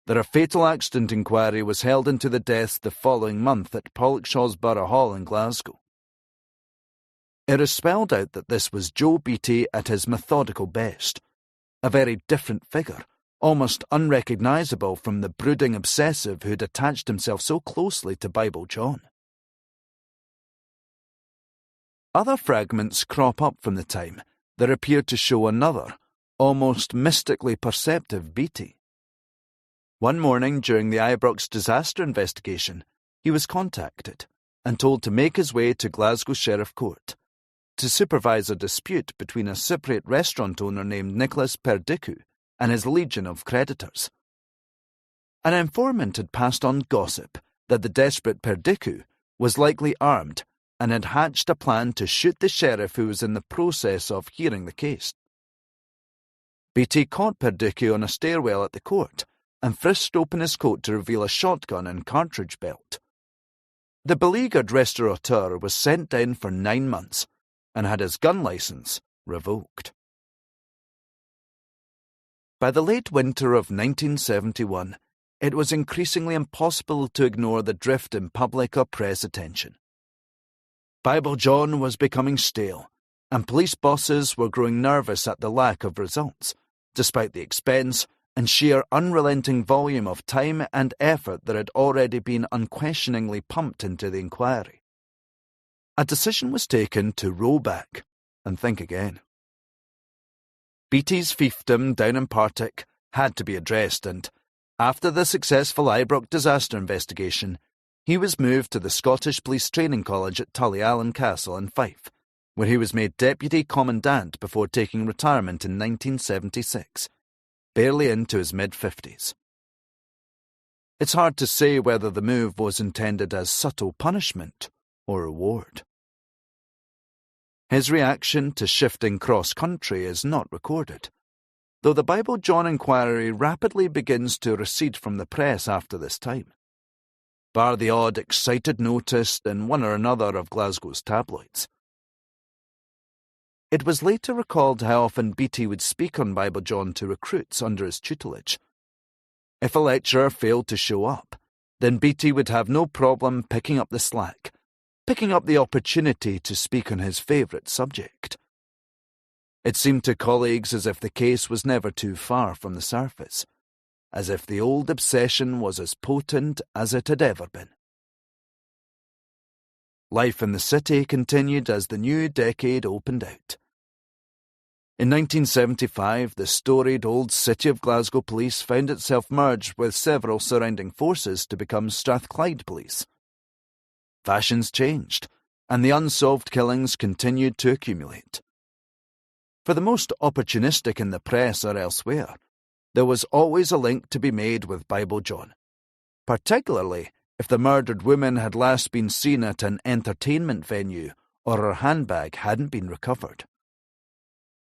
Speaker 1: that a fatal accident inquiry was held into the deaths the following month at Pollockshaw's Borough Hall in Glasgow. It is spelled out that this was Joe Beattie at his methodical best, a very different figure, almost unrecognisable from the brooding obsessive who had attached himself so closely to Bible John. Other fragments crop up from the time that appear to show another, almost mystically perceptive Beattie. One morning during the Ibrox disaster investigation, he was contacted and told to make his way to Glasgow Sheriff Court, to supervise a dispute between a Cypriot restaurant owner named Nicholas Perdiku and his legion of creditors. An informant had passed on gossip that the desperate Perdiku was likely armed and had hatched a plan to shoot the sheriff who was in the process of hearing the case. Beatty caught Perdiku on a stairwell at the court and frisked open his coat to reveal a shotgun and cartridge belt. The beleaguered restaurateur was sent down for 9 months and had his gun license revoked. By the late winter of 1971, it was increasingly impossible to ignore the drift in public or press attention. Bible John was becoming stale, and police bosses were growing nervous at the lack of results, despite the expense and sheer unrelenting volume of time and effort that had already been unquestioningly pumped into the inquiry. A decision was taken to roll back and think again. Beatty's fiefdom down in Partick had to be addressed, and after the successful Ibrox disaster investigation, he was moved to the Scottish Police Training College at Tullyallen Castle in Fife, where he was made Deputy Commandant before taking retirement in 1976, barely into his mid-50s. It's hard to say whether the move was intended as subtle punishment or reward. His reaction to shifting cross-country is not recorded, though the Bible John inquiry rapidly begins to recede from the press after this time, bar the odd excited notice in one or another of Glasgow's tabloids. It was later recalled how often Beatty would speak on Bible John to recruits under his tutelage. If a lecturer failed to show up, then Beatty would have no problem picking up the slack, picking up the opportunity to speak on his favourite subject. It seemed to colleagues as if the case was never too far from the surface, as if the old obsession was as potent as it had ever been. Life in the city continued as the new decade opened out. In 1975, the storied old City of Glasgow Police found itself merged with several surrounding forces to become Strathclyde Police. Fashions changed, and the unsolved killings continued to accumulate. For the most opportunistic in the press or elsewhere, there was always a link to be made with Bible John, particularly if the murdered woman had last been seen at an entertainment venue or her handbag hadn't been recovered.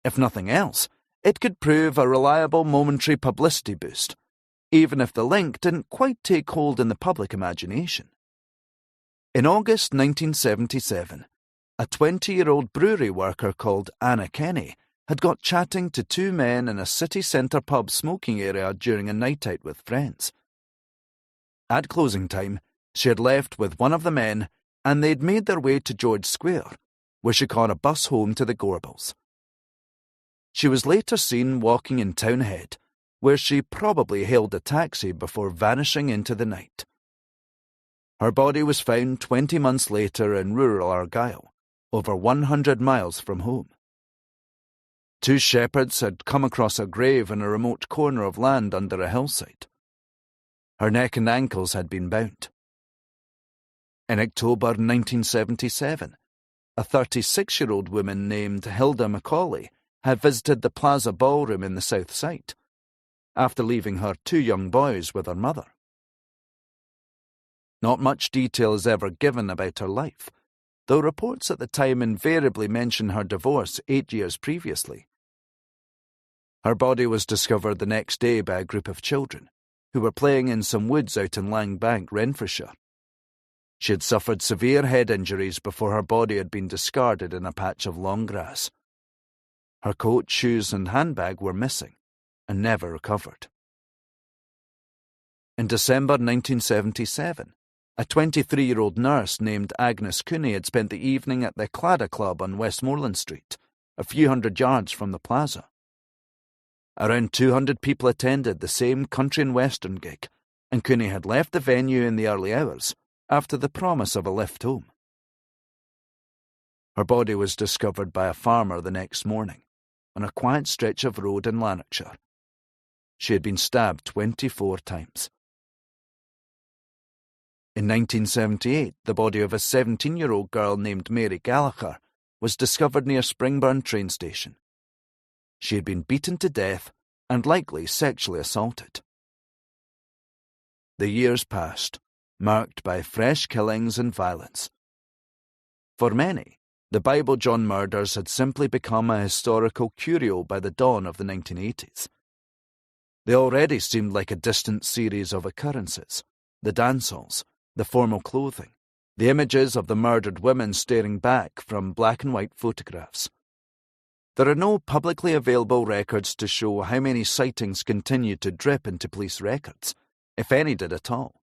Speaker 1: If nothing else, it could prove a reliable momentary publicity boost, even if the link didn't quite take hold in the public imagination. In August 1977, a 20-year-old brewery worker called Anna Kenny had got chatting to 2 men in a city centre pub smoking area during a night out with friends. At closing time, she had left with one of the men, and they'd made their way to George Square, where she caught a bus home to the Gorbals. She was later seen walking in Townhead, where she probably hailed a taxi before vanishing into the night. Her body was found 20 months later in rural Argyll, over 100 miles from home. 2 shepherds had come across a grave in a remote corner of land under a hillside. Her neck and ankles had been bound. In October 1977, a 36-year-old woman named Hilda Macaulay had visited the Plaza Ballroom in the South Side, after leaving her 2 young boys with her mother. Not much detail is ever given about her life, though reports at the time invariably mention her divorce 8 years previously. Her body was discovered the next day by a group of children, who were playing in some woods out in Langbank, Renfrewshire. She had suffered severe head injuries before her body had been discarded in a patch of long grass. Her coat, shoes and handbag were missing, and never recovered. In December 1977, a 23-year-old nurse named Agnes Cooney had spent the evening at the Claddagh Club on Westmoreland Street, a few hundred yards from the plaza. Around 200 people attended the same country and western gig, and Cooney had left the venue in the early hours, after the promise of a lift home. Her body was discovered by a farmer the next morning, on a quiet stretch of road in Lanarkshire. She had been stabbed 24 times. In 1978, the body of a 17-year-old girl named Mary Gallagher was discovered near Springburn train station. She had been beaten to death and likely sexually assaulted. The years passed, marked by fresh killings and violence. For many, the Bible John murders had simply become a historical curio by the dawn of the 1980s. They already seemed like a distant series of occurrences: the dancehalls, the formal clothing, the images of the murdered women staring back from black and white photographs. There are no publicly available records to show how many sightings continued to drip into police records, if any did at all.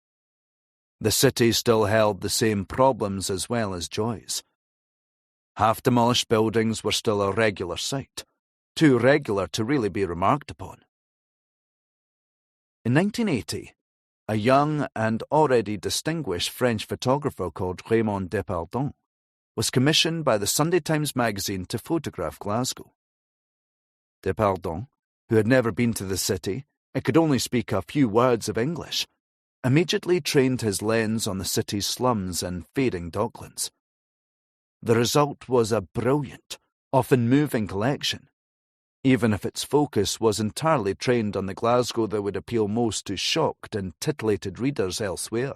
Speaker 1: The city still held the same problems as well as joys. Half-demolished buildings were still a regular sight, too regular to really be remarked upon. In 1980, a young and already distinguished French photographer called Raymond Depardon was commissioned by the Sunday Times magazine to photograph Glasgow. Depardon, who had never been to the city and could only speak a few words of English, immediately trained his lens on the city's slums and fading docklands. The result was a brilliant, often moving collection, even if its focus was entirely trained on the Glasgow that would appeal most to shocked and titillated readers elsewhere.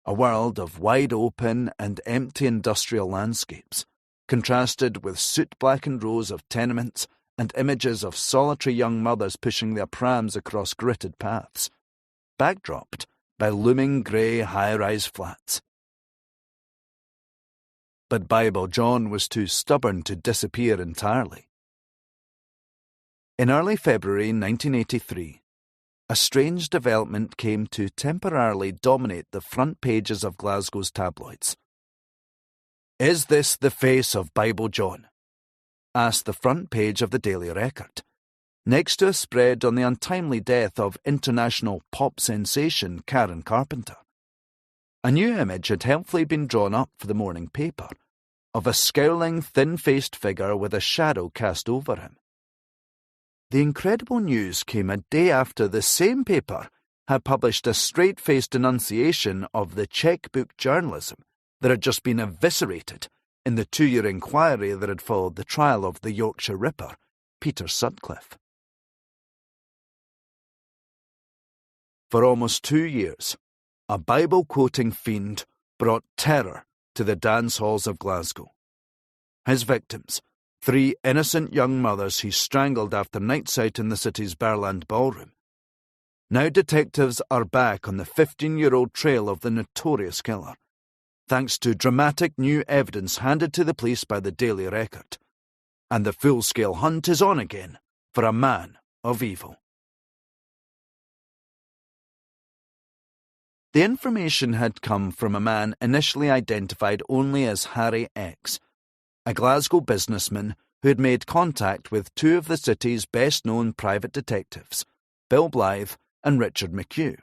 Speaker 1: A world of wide-open and empty industrial landscapes, contrasted with soot-blackened rows of tenements and images of solitary young mothers pushing their prams across gritted paths, backdropped by looming grey high-rise flats. But Bible John was too stubborn to disappear entirely. In early February 1983, a strange development came to temporarily dominate the front pages of Glasgow's tabloids. "Is this the face of Bible John?" asked the front page of the Daily Record, next to a spread on the untimely death of international pop sensation Karen Carpenter. A new image had helpfully been drawn up for the morning paper, of a scowling, thin-faced figure with a shadow cast over him. The incredible news came a day after the same paper had published a straight-faced denunciation of the checkbook journalism that had just been eviscerated in the 2-year inquiry that had followed the trial of the Yorkshire Ripper, Peter Sutcliffe. For almost 2 years, a Bible-quoting fiend brought terror to the dance halls of Glasgow. His victims, 3 innocent young mothers he strangled after nights out in the city's Barrowland Ballroom. Now detectives are back on the 15-year-old trail of the notorious killer, thanks to dramatic new evidence handed to the police by the Daily Record. And the full-scale hunt is on again for a man of evil. The information had come from a man initially identified only as Harry X, a Glasgow businessman who had made contact with 2 of the city's best-known private detectives, Bill Blythe and Richard McHugh.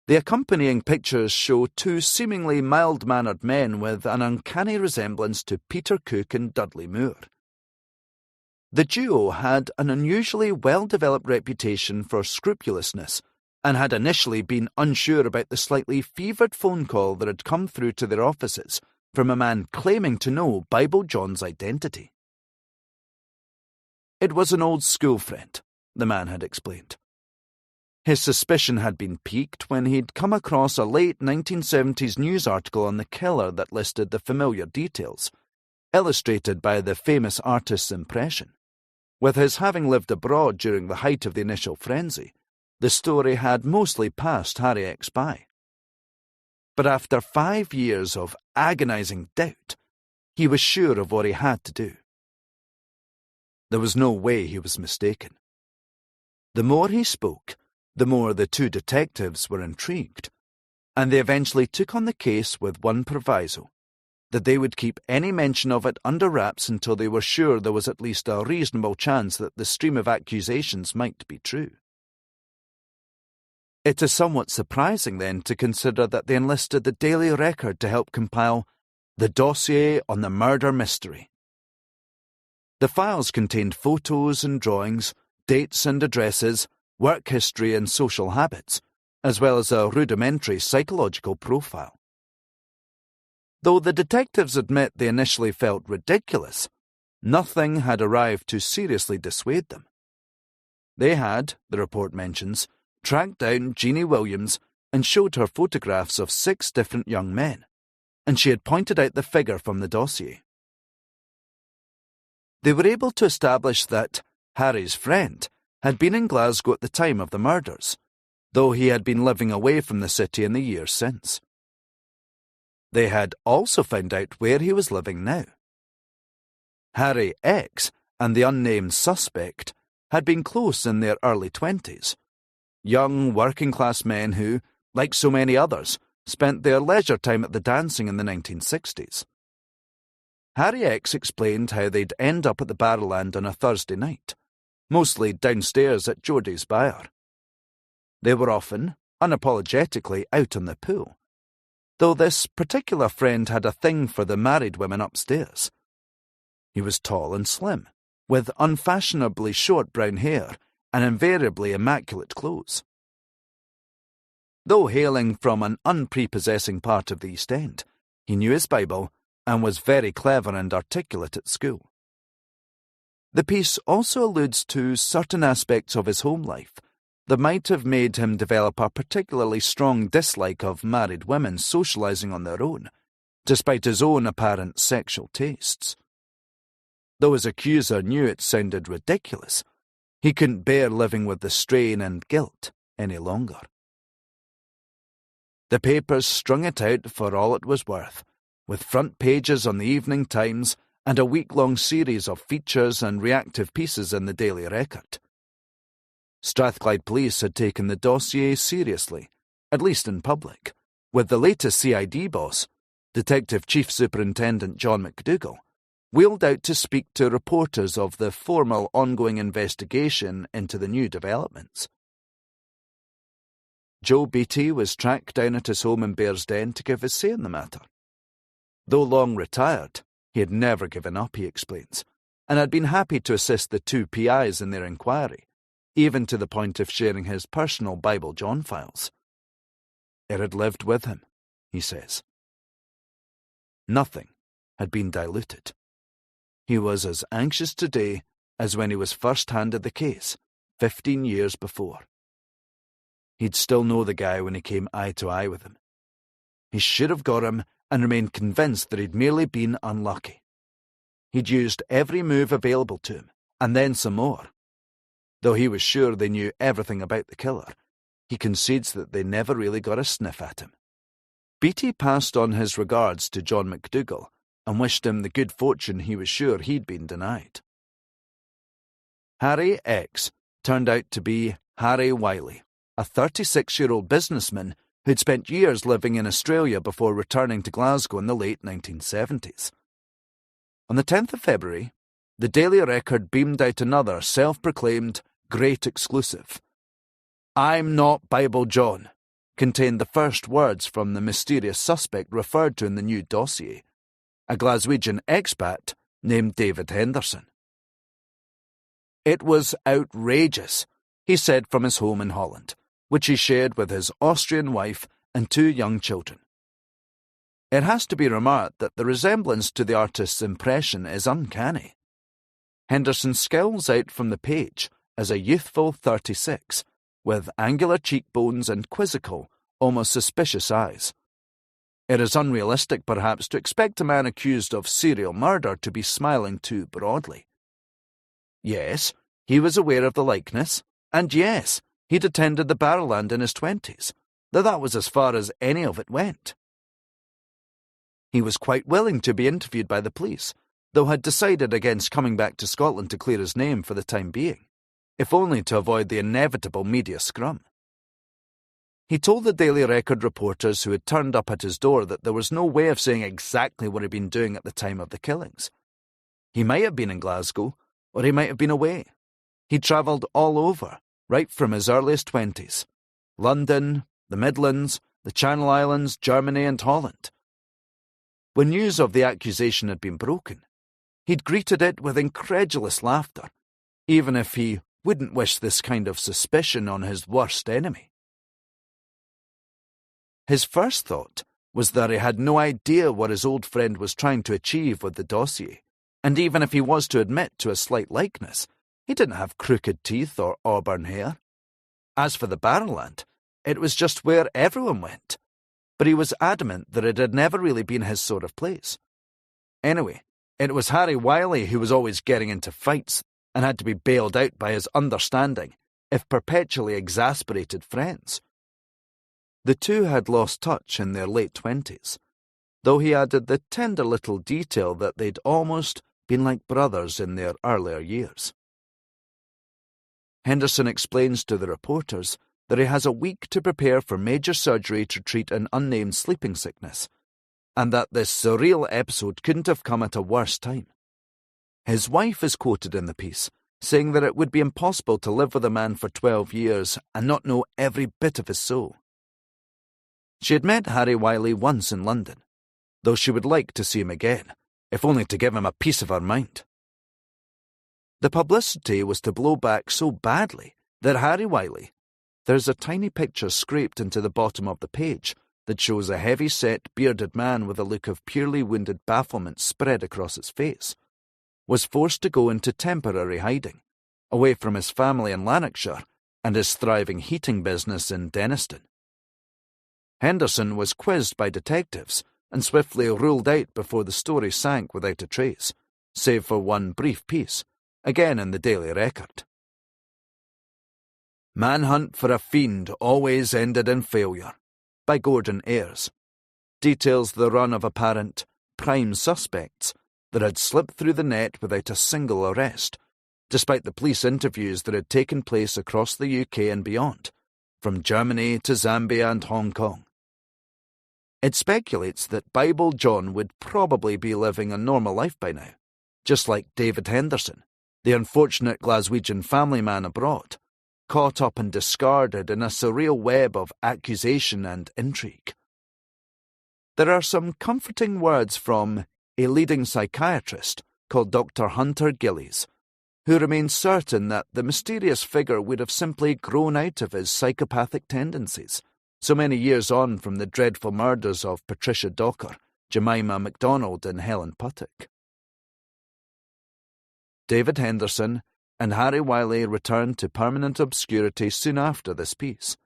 Speaker 1: The accompanying pictures show 2 seemingly mild-mannered men with an uncanny resemblance to Peter Cook and Dudley Moore. The duo had an unusually well-developed reputation for scrupulousness and had initially been unsure about the slightly fevered phone call that had come through to their offices from a man claiming to know Bible John's identity. It was an old school friend, the man had explained. His suspicion had been piqued when he'd come across a late 1970s news article on the killer that listed the familiar details, illustrated by the famous artist's impression. With his having lived abroad during the height of the initial frenzy, the story had mostly passed Harry X by. But after 5 years of agonizing doubt, he was sure of what he had to do. There was no way he was mistaken. The more he spoke, the more the 2 detectives were intrigued, and they eventually took on the case with one proviso, that they would keep any mention of it under wraps until they were sure there was at least a reasonable chance that the stream of accusations might be true. It is somewhat surprising, then, to consider that they enlisted the Daily Record to help compile the dossier on the murder mystery. The files contained photos and drawings, dates and addresses, work history and social habits, as well as a rudimentary psychological profile. Though the detectives admit they initially felt ridiculous, nothing had arrived to seriously dissuade them. They had, the report mentions, tracked down Jeannie Williams and showed her photographs of 6 different young men, and she had pointed out the figure from the dossier. They were able to establish that Harry's friend had been in Glasgow at the time of the murders, though he had been living away from the city in the years since. They had also found out where he was living now. Harry X and the unnamed suspect had been close in their early 20s, young working-class men who, like so many others, spent their leisure time at the dancing in the 1960s. Harry X explained how they'd end up at the Barrowland on a Thursday night, mostly downstairs at Geordie's Byre. They were often, unapologetically, out on the pool, though this particular friend had a thing for the married women upstairs. He was tall and slim, with unfashionably short brown hair and invariably immaculate clothes. Though hailing from an unprepossessing part of the East End, he knew his Bible and was very clever and articulate at school. The piece also alludes to certain aspects of his home life that might have made him develop a particularly strong dislike of married women socializing on their own, despite his own apparent sexual tastes. Though his accuser knew it sounded ridiculous, he couldn't bear living with the strain and guilt any longer. The papers strung it out for all it was worth, with front pages on the Evening Times and a week-long series of features and reactive pieces in the Daily Record. Strathclyde Police had taken the dossier seriously, at least in public, with the latest CID boss, Detective Chief Superintendent John McDougall, wheeled out to speak to reporters of the formal ongoing investigation into the new developments. Joe Beattie was tracked down at his home in Bearsden to give his say in the matter. Though long retired, he had never given up, he explains, and had been happy to assist the 2 PIs in their inquiry, even to the point of sharing his personal Bible John files. It had lived with him, he says. Nothing had been diluted. He was as anxious today as when he was first handed the case 15 years before. He'd still know the guy when he came eye to eye with him. He should have got him and remained convinced that he'd merely been unlucky. He'd used every move available to him, and then some more. Though he was sure they knew everything about the killer, he concedes that they never really got a sniff at him. Beattie passed on his regards to John McDougall and wished him the good fortune he was sure he'd been denied. Harry X turned out to be Harry Wiley, a 36-year-old businessman who'd spent years living in Australia before returning to Glasgow in the late 1970s. On the 10th of February, the Daily Record beamed out another self-proclaimed great exclusive. "I'm not Bible John," contained the first words from the mysterious suspect referred to in the new dossier, a Glaswegian expat named David Henderson. It was outrageous, he said from his home in Holland, which he shared with his Austrian wife and 2 young children. It has to be remarked that the resemblance to the artist's impression is uncanny. Henderson scowls out from the page as a youthful 36, with angular cheekbones and quizzical, almost suspicious eyes. It is unrealistic, perhaps, to expect a man accused of serial murder to be smiling too broadly. Yes, he was aware of the likeness, and yes, he'd attended the Barrowland in his 20s, though that was as far as any of it went. He was quite willing to be interviewed by the police, though had decided against coming back to Scotland to clear his name for the time being, if only to avoid the inevitable media scrum. He told the Daily Record reporters who had turned up at his door that there was no way of saying exactly what he'd been doing at the time of the killings. He might have been in Glasgow, or he might have been away. He'd travelled all over, right from his earliest 20s. London, the Midlands, the Channel Islands, Germany and Holland. When news of the accusation had been broken, he'd greeted it with incredulous laughter, even if he wouldn't wish this kind of suspicion on his worst enemy. His first thought was that he had no idea what his old friend was trying to achieve with the dossier, and even if he was to admit to a slight likeness, he didn't have crooked teeth or auburn hair. As for the Barrowland, it was just where everyone went, but he was adamant that it had never really been his sort of place. Anyway, it was Harry Wiley who was always getting into fights and had to be bailed out by his understanding, if perpetually exasperated friends. The two had lost touch in their late 20s, though he added the tender little detail that they'd almost been like brothers in their earlier years. Henderson explains to the reporters that he has a week to prepare for major surgery to treat an unnamed sleeping sickness, and that this surreal episode couldn't have come at a worse time. His wife is quoted in the piece, saying that it would be impossible to live with a man for 12 years and not know every bit of his soul. She had met Harry Wiley once in London, though she would like to see him again, if only to give him a piece of her mind. The publicity was to blow back so badly that Harry Wiley— there's a tiny picture scraped into the bottom of the page that shows a heavy-set, bearded man with a look of purely wounded bafflement spread across his face— was forced to go into temporary hiding, away from his family in Lanarkshire and his thriving heating business in Denniston. Henderson was quizzed by detectives and swiftly ruled out before the story sank without a trace, save for one brief piece, again in the Daily Record. Manhunt for a fiend always ended in failure, by Gordon Ayres, details the run of apparent prime suspects that had slipped through the net without a single arrest, despite the police interviews that had taken place across the UK and beyond, from Germany to Zambia and Hong Kong. It speculates that Bible John would probably be living a normal life by now, just like David Henderson, the unfortunate Glaswegian family man abroad, caught up and discarded in a surreal web of accusation and intrigue. There are some comforting words from a leading psychiatrist called Dr. Hunter Gillies, who remains certain that the mysterious figure would have simply grown out of his psychopathic tendencies, so many years on from the dreadful murders of Patricia Docker, Jemima MacDonald and Helen Puttock. David Henderson and Harry Wiley returned to permanent obscurity soon after this piece.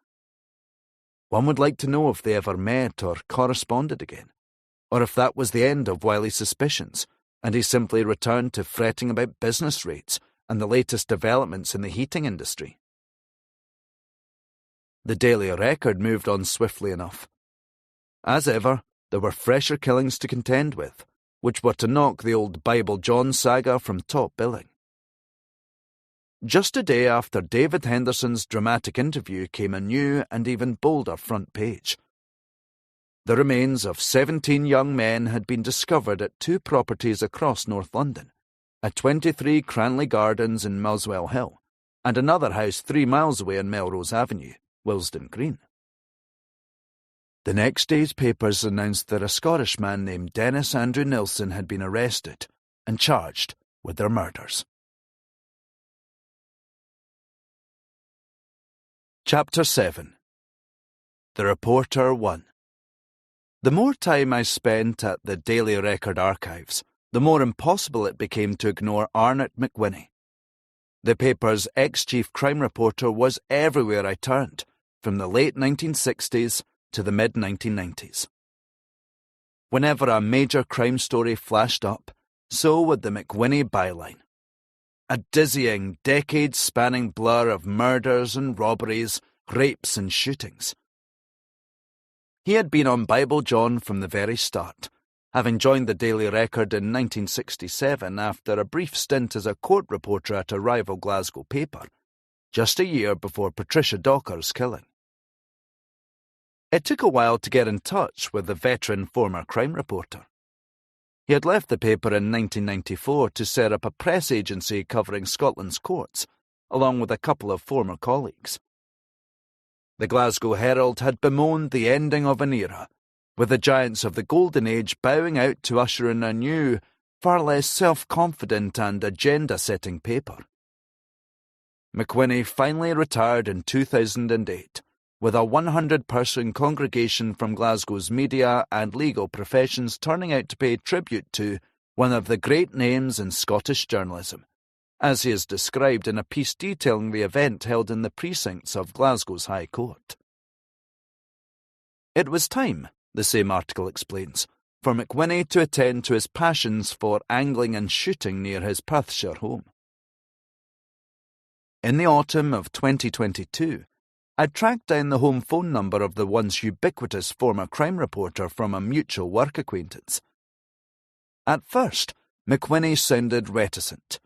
Speaker 1: One would like to know if they ever met or corresponded again, or if that was the end of Wiley's suspicions, and he simply returned to fretting about business rates and the latest developments in the heating industry. The Daily Record moved on swiftly enough. As ever, there were fresher killings to contend with, which were to knock the old Bible John saga from top billing. Just a day after David Henderson's dramatic interview came a new and even bolder front page. The remains of 17 young men had been discovered at two properties across North London, at 23 Cranley Gardens in Muswell Hill, and another house 3 miles away on Melrose Avenue, Willesden Green. The next day's papers announced that a Scottish man named Dennis Andrew Nilsson had been arrested and charged with their murders. Chapter 7. The Reporter 1. The more time I spent at the Daily Record archives, the more impossible it became to ignore Arnott McWhinney. The paper's ex-chief crime reporter was everywhere I turned, from the late 1960s to the mid-1990s. Whenever a major crime story flashed up, so would the McWhinney byline. A dizzying, decades-spanning blur of murders and robberies, rapes and shootings. He had been on Bible John from the very start, having joined the Daily Record in 1967 after a brief stint as a court reporter at a rival Glasgow paper, just a year before Patricia Docker's killing. It took a while to get in touch with the veteran former crime reporter. He had left the paper in 1994 to set up a press agency covering Scotland's courts, along with a couple of former colleagues. The Glasgow Herald had bemoaned the ending of an era, with the giants of the Golden Age bowing out to usher in a new, far less self-confident and agenda-setting paper. McWhinney finally retired in 2008, with a 100-person congregation from Glasgow's media and legal professions turning out to pay tribute to one of the great names in Scottish journalism, as he is described in a piece detailing the event held in the precincts of Glasgow's High Court. It was time, the same article explains, for McWhinney to attend to his passions for angling and shooting near his Perthshire home. In the autumn of 2022, I tracked down the home phone number of the once ubiquitous former crime reporter from a mutual work acquaintance. At first, McWhinney sounded reticent.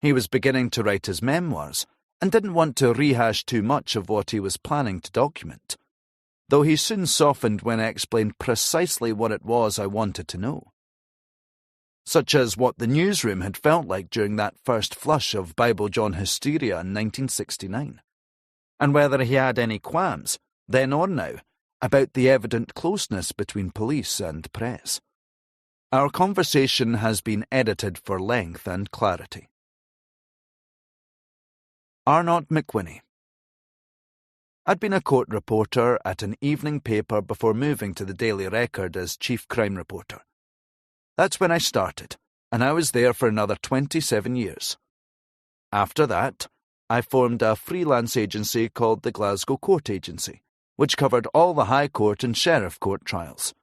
Speaker 1: He was beginning to write his memoirs and didn't want to rehash too much of what he was planning to document, though he soon softened when I explained precisely what it was I wanted to know. Such as what the newsroom had felt like during that first flush of Bible John hysteria in 1969, and whether he had any qualms, then or now, about the evident closeness between police and press. Our conversation has been edited for length and clarity. Arnott McWhinney. I'd been a court reporter at an evening paper before moving to the Daily Record as chief crime reporter. That's when I started, and I was there for another 27 years. After that, I formed a freelance agency called the Glasgow Court Agency, which covered all the High Court and Sheriff Court trials.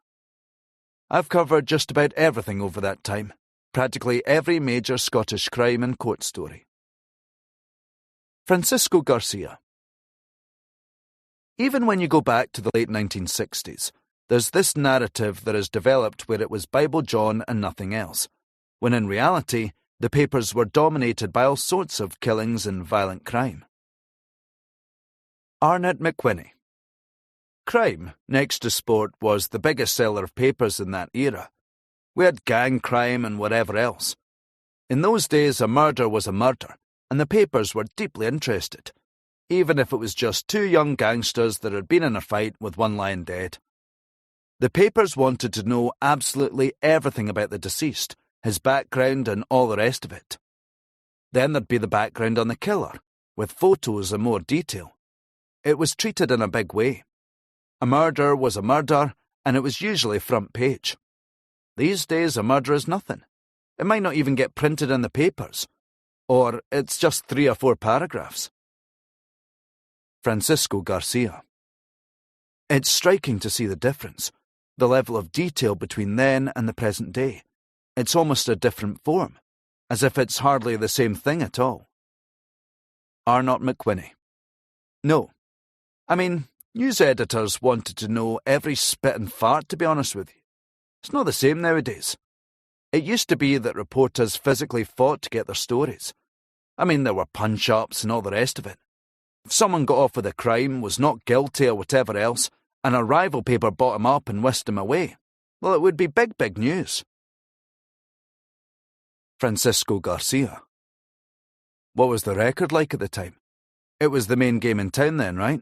Speaker 1: I've covered just about everything over that time, practically every major Scottish crime and court story. Francisco Garcia. Even when you go back to the late 1960s, there's this narrative that has developed where it was Bible John and nothing else, when in reality, the papers were dominated by all sorts of killings and violent crime. Arnott McWhinney. Crime, next to sport, was the biggest seller of papers in that era. We had gang crime and whatever else. In those days, a murder was a murder, and the papers were deeply interested, even if it was just two young gangsters that had been in a fight with one lying dead. The papers wanted to know absolutely everything about the deceased, his background and all the rest of it. Then there'd be the background on the killer, with photos and more detail. It was treated in a big way. A murder was a murder, and it was usually front page. These days, a murder is nothing. It might not even get printed in the papers, or it's just 3 or 4 paragraphs. Francisco Garcia. It's striking to see the difference, the level of detail between then and the present day. It's almost a different form, as if it's hardly the same thing at all. Arnott McWhinney. No. I mean, news editors wanted to know every spit and fart, to be honest with you. It's not the same nowadays. It used to be that reporters physically fought to get their stories. I mean, there were punch-ups and all the rest of it. If someone got off with a crime, was not guilty or whatever else, and a rival paper bought him up and whisked him away, well, it would be big, big news. Francisco Garcia. What was the record like at the time? It was the main game in town then, right?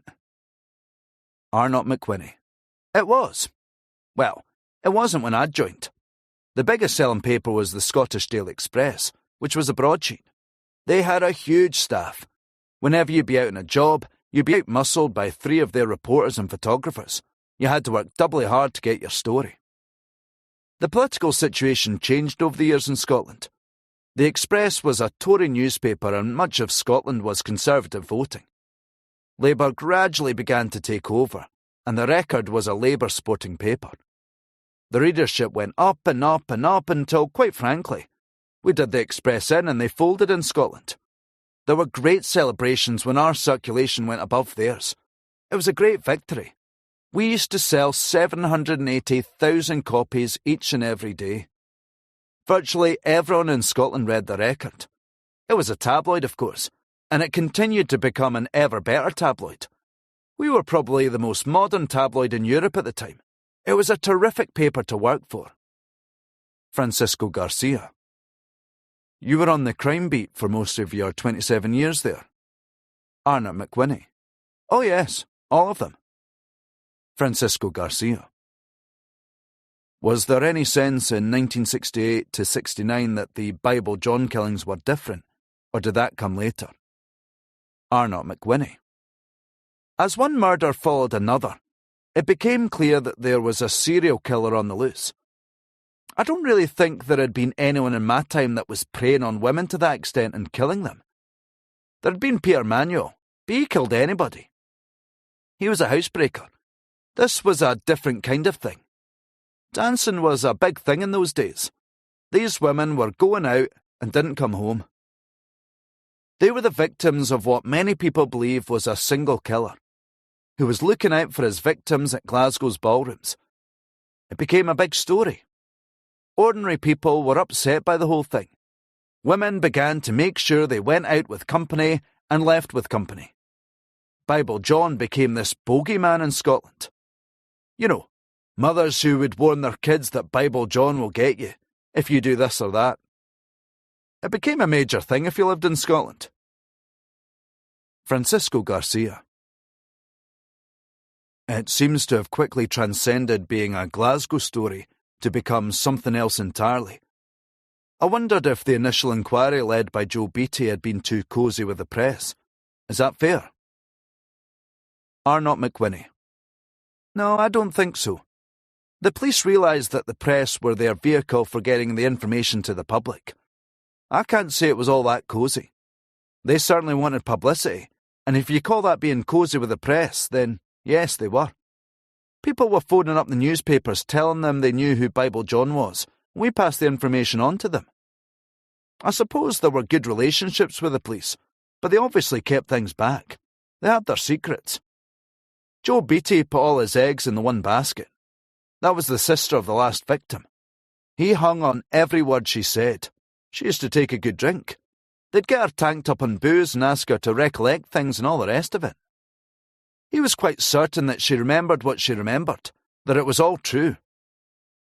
Speaker 1: Arnott McWhinney. It was. Well, it wasn't when I'd joined. The biggest selling paper was the Scottish Daily Express, which was a broadsheet. They had a huge staff. Whenever you'd be out on a job, you'd be out-muscled by 3 of their reporters and photographers. You had to work doubly hard to get your story. The political situation changed over the years in Scotland. The Express was a Tory newspaper and much of Scotland was Conservative voting. Labour gradually began to take over, and the Record was a Labour sporting paper. The readership went up and up and up until, quite frankly, we did the Express in and they folded in Scotland. There were great celebrations when our circulation went above theirs. It was a great victory. We used to sell 780,000 copies each and every day. Virtually everyone in Scotland read the Record. It was a tabloid, of course, and it continued to become an ever better tabloid. We were probably the most modern tabloid in Europe at the time. It was a terrific paper to work for. Francisco Garcia. You were on the crime beat for most of your 27 years there. Arnott McWhinney. Oh yes, all of them. Francisco Garcia. Was there any sense in 1968 to 69 that the Bible John killings were different, or did that come later? Arnott McWhinney. As one murder followed another, it became clear that there was a serial killer on the loose. I don't really think there had been anyone in my time that was preying on women to that extent and killing them. There had been Peter Manuel, but he killed anybody. He was a housebreaker. This was a different kind of thing. Dancing was a big thing in those days. These women were going out and didn't come home. They were the victims of what many people believe was a single killer, who was looking out for his victims at Glasgow's ballrooms. It became a big story. Ordinary people were upset by the whole thing. Women began to make sure they went out with company and left with company. Bible John became this bogeyman in Scotland. You know, mothers who would warn their kids that Bible John will get you if you do this or that. It became a major thing if you lived in Scotland. Francisco Garcia. It seems to have quickly transcended being a Glasgow story to become something else entirely. I wondered if the initial inquiry led by Joe Beattie had been too cosy with the press. Is that fair? Arnott McWhinney. No, I don't think so. The police realised that the press were their vehicle for getting the information to the public. I can't say it was all that cosy. They certainly wanted publicity, and if you call that being cosy with the press, then yes, they were. People were phoning up the newspapers telling them they knew who Bible John was. We passed the information on to them. I suppose there were good relationships with the police, but they obviously kept things back. They had their secrets. Joe Beattie put all his eggs in the one basket. That was the sister of the last victim. He hung on every word she said. She used to take a good drink. They'd get her tanked up on booze and ask her to recollect things and all the rest of it. He was quite certain that she remembered what she remembered, that it was all true.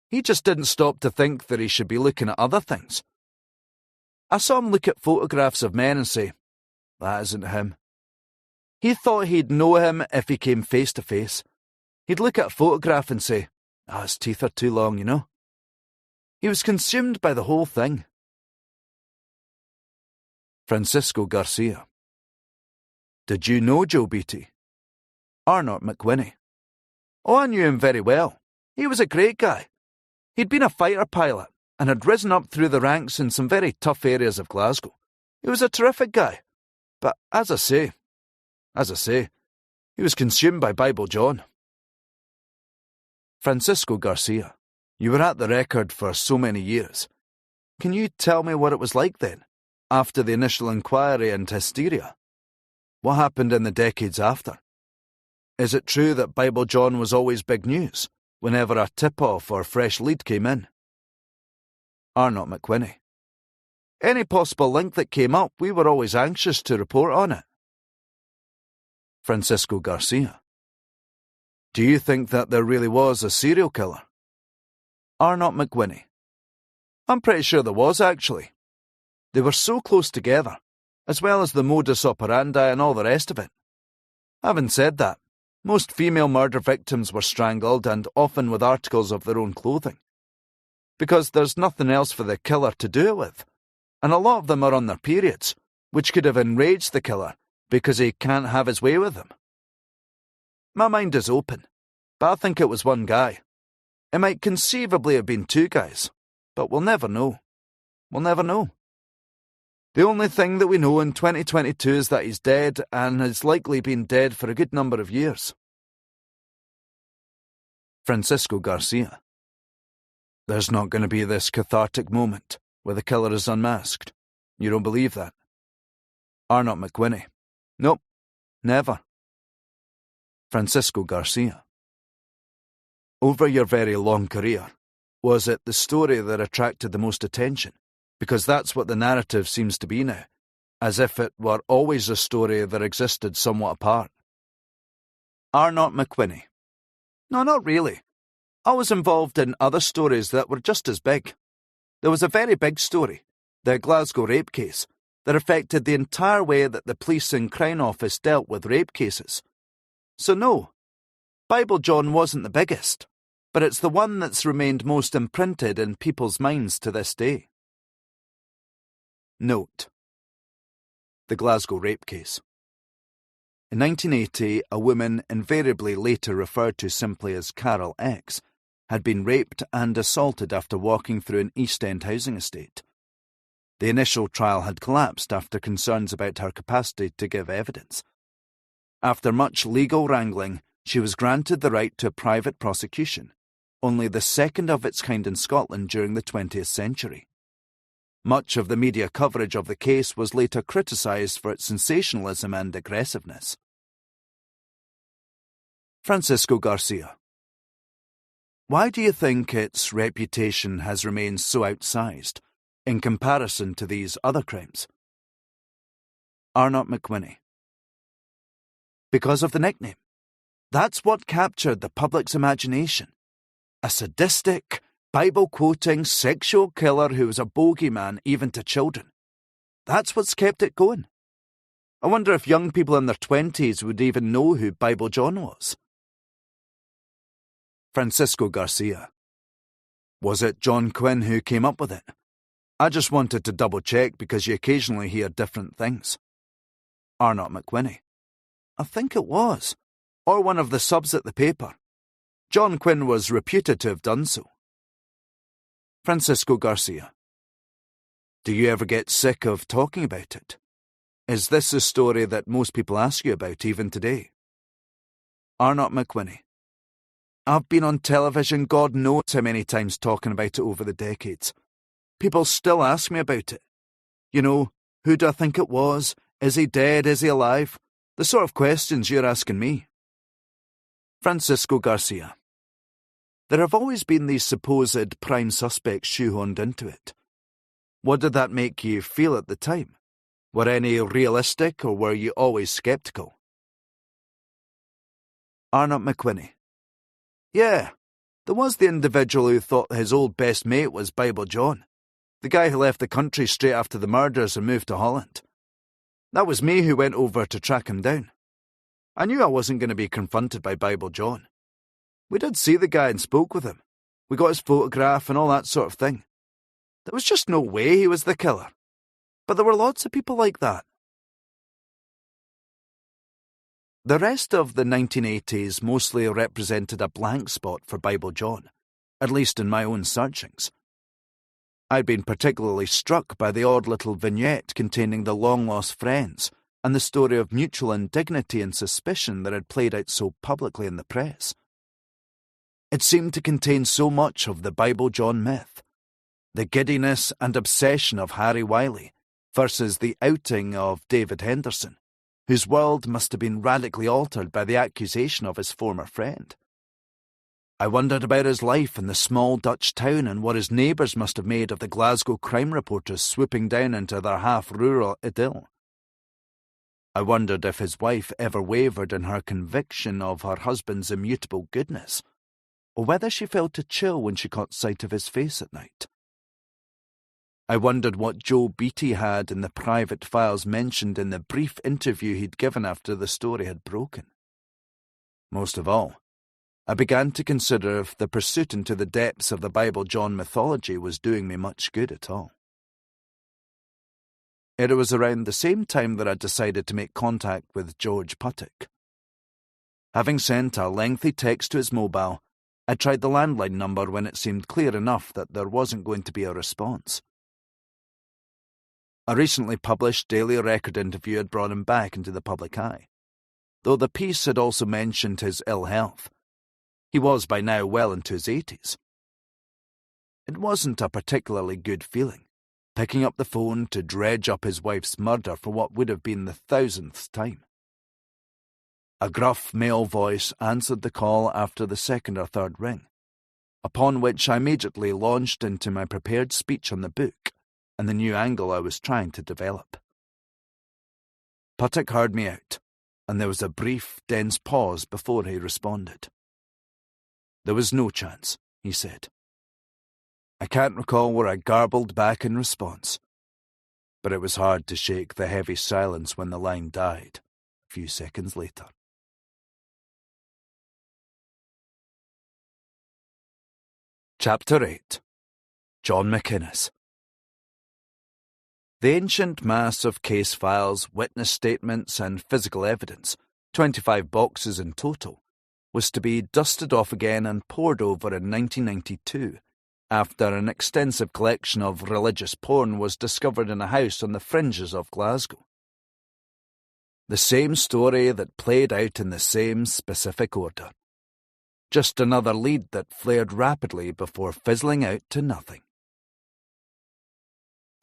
Speaker 1: He just didn't stop to think that he should be looking at other things. I saw him look at photographs of men and say, that isn't him. He thought he'd know him if he came face to face. He'd look at a photograph and say, his teeth are too long, you know. He was consumed by the whole thing. Francisco Garcia. Did you know Joe Beattie? Arnott McWhinney. Oh, I knew him very well. He was a great guy. He'd been a fighter pilot and had risen up through the ranks in some very tough areas of Glasgow. He was a terrific guy. But as I say, he was consumed by Bible John. Francisco Garcia. You were at the Record for so many years. Can you tell me what it was like then, after the initial inquiry and hysteria? What happened in the decades after? Is it true that Bible John was always big news, whenever a tip-off or fresh lead came in? Arnott McWhinney. Any possible link that came up, we were always anxious to report on it. Francisco Garcia. Do you think that there really was a serial killer? Arnott McWhinney. I'm pretty sure there was, actually. They were so close together, as well as the modus operandi and all the rest of it. Having said that, most female murder victims were strangled and often with articles of their own clothing. Because there's nothing else for the killer to do it with, and a lot of them are on their periods, which could have enraged the killer because he can't have his way with them. My mind is open, but I think it was one guy. It might conceivably have been two guys, but we'll never know. We'll never know. The only thing that we know in 2022 is that he's dead and has likely been dead for a good number of years. Francisco Garcia. There's not going to be this cathartic moment where the killer is unmasked. You don't believe that? Arnott McWhinney. Nope, never. Francisco Garcia. Over your very long career, was it the story that attracted the most attention? Because that's what the narrative seems to be now, as if it were always a story that existed somewhat apart. Arnott McWhinney. No, not really. I was involved in other stories that were just as big. There was a very big story, the Glasgow rape case, that affected the entire way that the police and Crown Office dealt with rape cases. So no, Bible John wasn't the biggest, but it's the one that's remained most imprinted in people's minds to this day. Note: the Glasgow rape case. In 1980, a woman, invariably later referred to simply as Carol X, had been raped and assaulted after walking through an East End housing estate. The initial trial had collapsed after concerns about her capacity to give evidence. After much legal wrangling, she was granted the right to a private prosecution, only the second of its kind in Scotland during the 20th century. Much of the media coverage of the case was later criticised for its sensationalism and aggressiveness. Francisco Garcia. Why do you think its reputation has remained so outsized in comparison to these other crimes? Arnott McWhinney. Because of the nickname. That's what captured the public's imagination. A sadistic, Bible-quoting sexual killer who was a bogeyman even to children. That's what's kept it going. I wonder if young people in their 20s would even know who Bible John was. Francisco Garcia. Was it John Quinn who came up with it? I just wanted to double-check because you occasionally hear different things. Arnott McWhinney. I think it was. Or one of the subs at the paper. John Quinn was reputed to have done so. Francisco Garcia. Do you ever get sick of talking about it? Is this a story that most people ask you about even today? Arnott McWhinney. I've been on television God knows how many times talking about it over the decades. People still ask me about it. You know, who do I think it was? Is he dead? Is he alive? The sort of questions you're asking me. Francisco Garcia. There have always been these supposed prime suspects shoehorned into it. What did that make you feel at the time? Were any realistic, or were you always sceptical? Arnott McWhinney. Yeah, there was the individual who thought his old best mate was Bible John, the guy who left the country straight after the murders and moved to Holland. That was me who went over to track him down. I knew I wasn't going to be confronted by Bible John. We did see the guy and spoke with him. We got his photograph and all that sort of thing. There was just no way he was the killer. But there were lots of people like that. The rest of the 1980s mostly represented a blank spot for Bible John, at least in my own searchings. I'd been particularly struck by the odd little vignette containing the long-lost friends and the story of mutual indignity and suspicion that had played out so publicly in the press. It seemed to contain so much of the Bible John myth, the giddiness and obsession of Harry Wiley versus the outing of David Henderson, whose world must have been radically altered by the accusation of his former friend. I wondered about his life in the small Dutch town and what his neighbours must have made of the Glasgow crime reporters swooping down into their half-rural idyll. I wondered if his wife ever wavered in her conviction of her husband's immutable goodness, or whether she felt a chill when she caught sight of his face at night. I wondered what Joe Beattie had in the private files mentioned in the brief interview he'd given after the story had broken. Most of all, I began to consider if the pursuit into the depths of the Bible John mythology was doing me much good at all. It was around the same time that I decided to make contact with George Puttick. Having sent a lengthy text to his mobile, I tried the landline number when it seemed clear enough that there wasn't going to be a response. A recently published Daily Record interview had brought him back into the public eye, though the piece had also mentioned his ill health. He was by now well into his 80s. It wasn't a particularly good feeling, picking up the phone to dredge up his wife's murder for what would have been the 1000th time. A gruff male voice answered the call after the second or third ring, upon which I immediately launched into my prepared speech on the book and the new angle I was trying to develop. Puttick heard me out, and there was a brief, dense pause before he responded. There was no chance, he said. I can't recall where I garbled back in response, but it was hard to shake the heavy silence when the line died, a few seconds later. Chapter 8. John McInnes. The ancient mass of case files, witness statements, and physical evidence 25 boxes in total, was to be dusted off again and pored over in 1992, after an extensive collection of religious porn was discovered in a house on the fringes of Glasgow. The same story that played out in the same specific order. Just another lead that flared rapidly before fizzling out to nothing.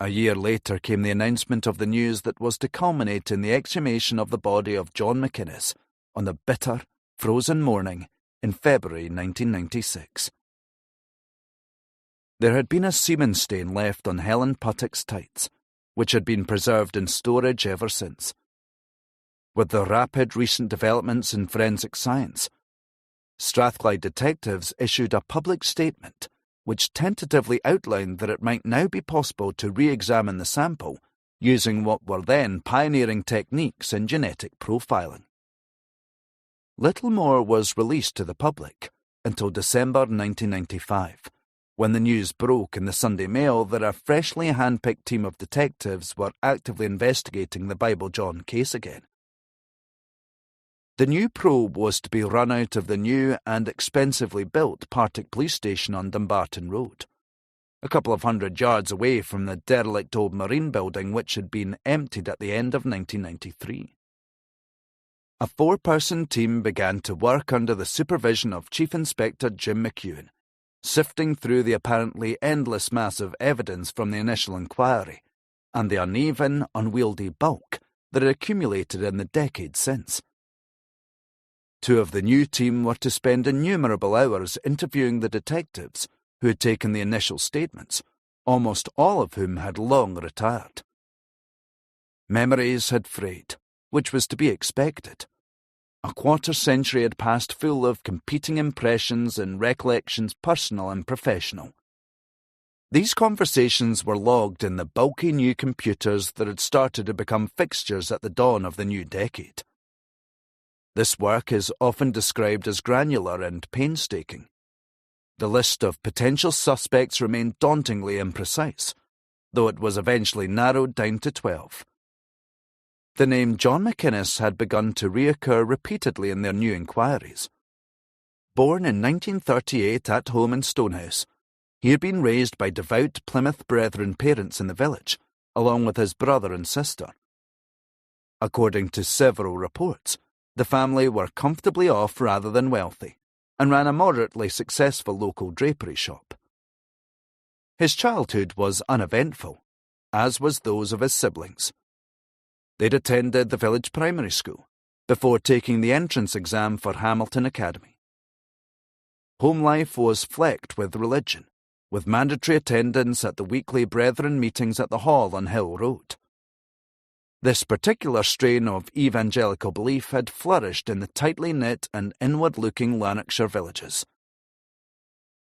Speaker 1: A year later came the announcement of the news that was to culminate in the exhumation of the body of John McInnes on the bitter, frozen morning in February 1996. There had been a semen stain left on Helen Puttock's tights, which had been preserved in storage ever since. With the rapid recent developments in forensic science, Strathclyde detectives issued a public statement which tentatively outlined that it might now be possible to re-examine the sample using what were then pioneering techniques in genetic profiling. Little more was released to the public until December 1995, when the news broke in the Sunday Mail that a freshly handpicked team of detectives were actively investigating the Bible John case again. The new probe was to be run out of the new and expensively built Partick Police Station on Dumbarton Road, a couple of 100 yards away from the derelict old marine building which had been emptied at the end of 1993. A 4-person team began to work under the supervision of Chief Inspector Jim McEwen, sifting through the apparently endless mass of evidence from the initial inquiry and the uneven, unwieldy bulk that had accumulated in the decades since. 2 of the new team were to spend innumerable hours interviewing the detectives who had taken the initial statements, almost all of whom had long retired. Memories had frayed, which was to be expected. A quarter-century had passed full of competing impressions and recollections personal and professional. These conversations were logged in the bulky new computers that had started to become fixtures at the dawn of the new decade. This work is often described as granular and painstaking. The list of potential suspects remained dauntingly imprecise, though it was eventually narrowed down to 12. The name John McInnes had begun to reoccur repeatedly in their new inquiries. Born in 1938 at home in Stonehouse, he had been raised by devout Plymouth Brethren parents in the village, along with his brother and sister. According to several reports, the family were comfortably off rather than wealthy, and ran a moderately successful local drapery shop. His childhood was uneventful, as was those of his siblings. They'd attended the village primary school, before taking the entrance exam for Hamilton Academy. Home life was flecked with religion, with mandatory attendance at the weekly Brethren meetings at the Hall on Hill Road. This particular strain of evangelical belief had flourished in the tightly knit and inward-looking Lanarkshire villages.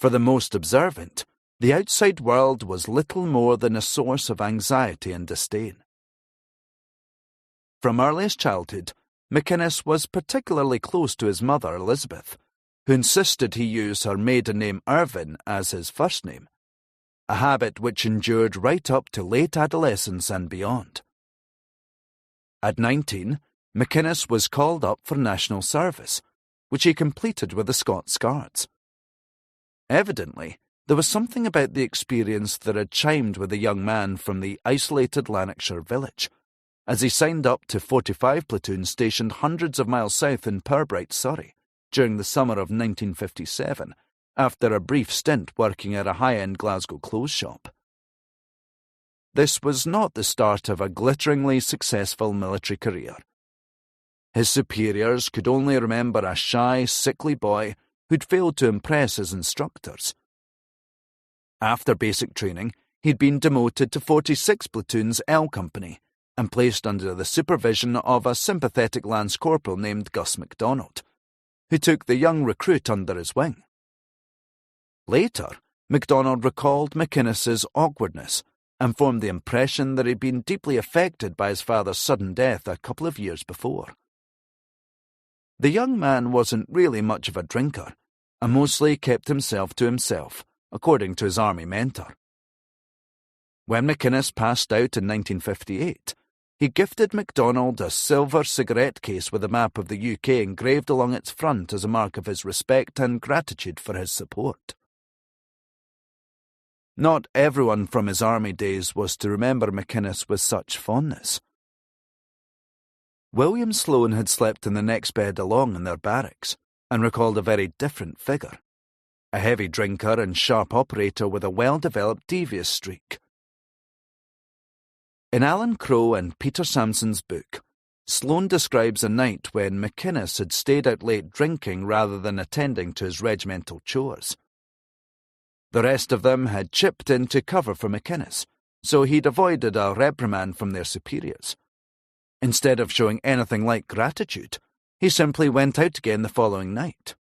Speaker 1: For the most observant, the outside world was little more than a source of anxiety and disdain. From earliest childhood, McInnes was particularly close to his mother, Elizabeth, who insisted he use her maiden name Irvin as his first name, a habit which endured right up to late adolescence and beyond. At 19, McInnes was called up for national service, which he completed with the Scots Guards. Evidently, there was something about the experience that had chimed with the young man from the isolated Lanarkshire village, as he signed up to 45 platoons stationed hundreds of miles south in Pirbright, Surrey, during the summer of 1957, after a brief stint working at a high-end Glasgow clothes shop. This was not the start of a glitteringly successful military career. His superiors could only remember a shy, sickly boy who'd failed to impress his instructors. After basic training, he'd been demoted to 46 Platoon's L Company and placed under the supervision of a sympathetic lance corporal named Gus MacDonald, who took the young recruit under his wing. Later, MacDonald recalled McInnes's awkwardness and formed the impression that he'd been deeply affected by his father's sudden death a couple of years before. The young man wasn't really much of a drinker, and mostly kept himself to himself, according to his army mentor. When McInnes passed out in 1958, he gifted MacDonald a silver cigarette case with a map of the UK engraved along its front as a mark of his respect and gratitude for his support. Not everyone from his army days was to remember McInnes with such fondness. William Sloane had slept in the next bed along in their barracks, and recalled a very different figure, a heavy drinker and sharp operator with a well-developed devious streak. In Alan Crowe and Peter Sampson's book, Sloane describes a night when McInnes had stayed out late drinking rather than attending to his regimental chores. The rest of them had chipped in to cover for McInnes, so he'd avoided a reprimand from their superiors. Instead of showing anything like gratitude, he simply went out again the following night.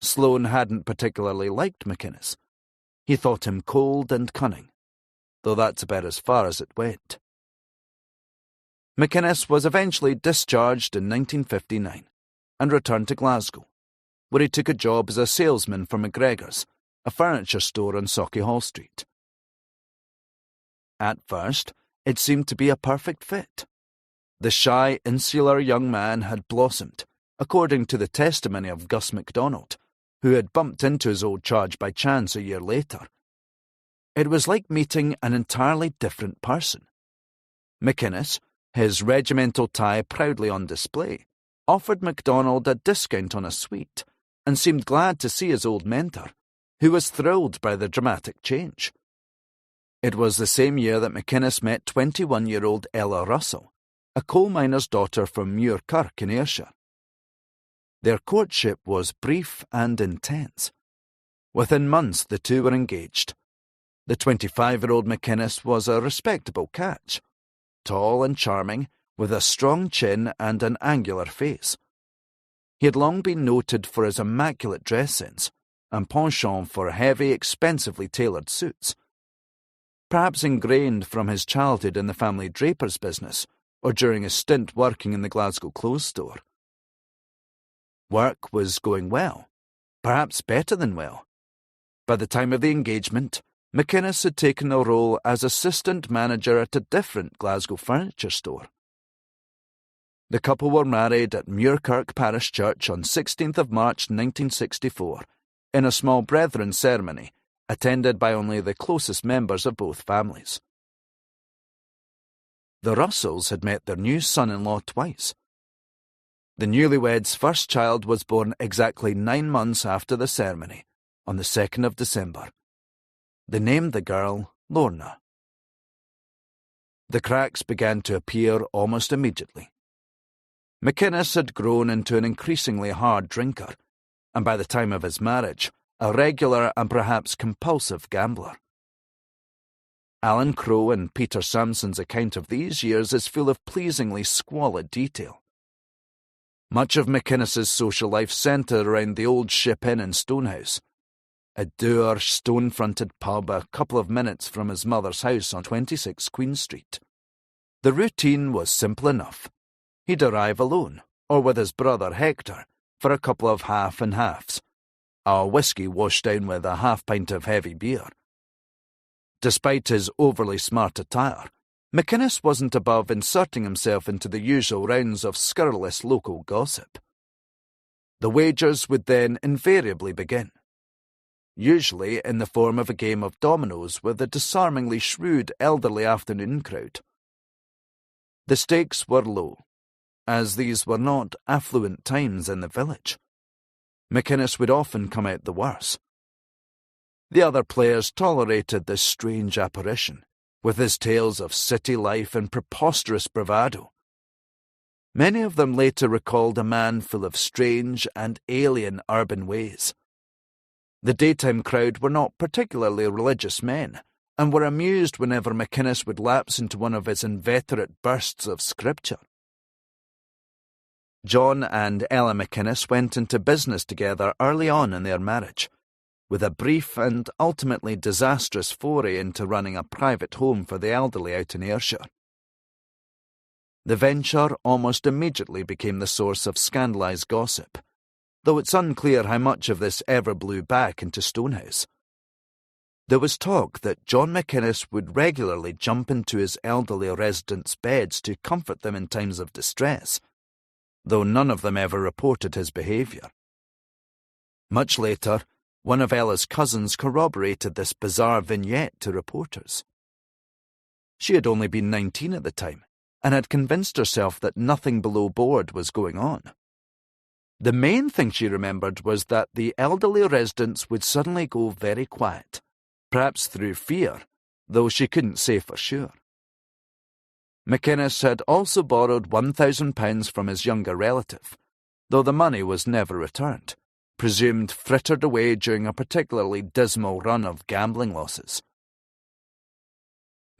Speaker 1: Sloane hadn't particularly liked McInnes. He thought him cold and cunning, though that's about as far as it went. McInnes was eventually discharged in 1959 and returned to Glasgow, where he took a job as a salesman for McGregor's, a furniture store on Sauchiehall Street. At first, it seemed to be a perfect fit. The shy, insular young man had blossomed, according to the testimony of Gus MacDonald, who had bumped into his old charge by chance a year later. It was like meeting an entirely different person. McInnes, his regimental tie proudly on display, offered MacDonald a discount on a suite and seemed glad to see his old mentor, who was thrilled by the dramatic change. It was the same year that McInnes met 21-year-old Ella Russell, a coal miner's daughter from Muirkirk in Ayrshire. Their courtship was brief and intense. Within months the two were engaged. The 25-year-old McInnes was a respectable catch, tall and charming, with a strong chin and an angular face. He had long been noted for his immaculate dress sense and penchant for heavy, expensively tailored suits. Perhaps ingrained from his childhood in the family draper's business, or during a stint working in the Glasgow clothes store. Work was going well, perhaps better than well. By the time of the engagement, McInnes had taken a role as assistant manager at a different Glasgow furniture store. The couple were married at Muirkirk Parish Church on 16th of March 1964, in a small brethren ceremony, attended by only the closest members of both families. The Russells had met their new son-in-law twice. The newlyweds' first child was born exactly 9 months after the ceremony, on the 2nd of December. They named the girl Lorna. The cracks began to appear almost immediately. McInnes had grown into an increasingly hard drinker, and by the time of his marriage, a regular and perhaps compulsive gambler. Alan Crowe and Peter Sampson's account of these years is full of pleasingly squalid detail. Much of McInnes's social life centred around the old Ship Inn in Stonehouse, a dour, stone-fronted pub a couple of minutes from his mother's house on 26 Queen Street. The routine was simple enough. He'd arrive alone, or with his brother Hector, for a couple of half-and-halves, a whisky washed down with a half-pint of heavy beer. Despite his overly smart attire, McInnes wasn't above inserting himself into the usual rounds of scurrilous local gossip. The wagers would then invariably begin, usually in the form of a game of dominoes with a disarmingly shrewd elderly afternoon crowd. The stakes were low, as these were not affluent times in the village. McInnes would often come out the worse. The other players tolerated this strange apparition, with his tales of city life and preposterous bravado. Many of them later recalled a man full of strange and alien urban ways. The daytime crowd were not particularly religious men, and were amused whenever McInnes would lapse into one of his inveterate bursts of scripture. John and Ella McInnes went into business together early on in their marriage, with a brief and ultimately disastrous foray into running a private home for the elderly out in Ayrshire. The venture almost immediately became the source of scandalised gossip, though it's unclear how much of this ever blew back into Stonehouse. There was talk that John McInnes would regularly jump into his elderly residents' beds to comfort them in times of distress, though none of them ever reported his behaviour. Much later, one of Ella's cousins corroborated this bizarre vignette to reporters. She had only been 19 at the time, and had convinced herself that nothing below board was going on. The main thing she remembered was that the elderly residents would suddenly go very quiet, perhaps through fear, though she couldn't say for sure. McInnes had also borrowed £1,000 from his younger relative, though the money was never returned, presumed frittered away during a particularly dismal run of gambling losses.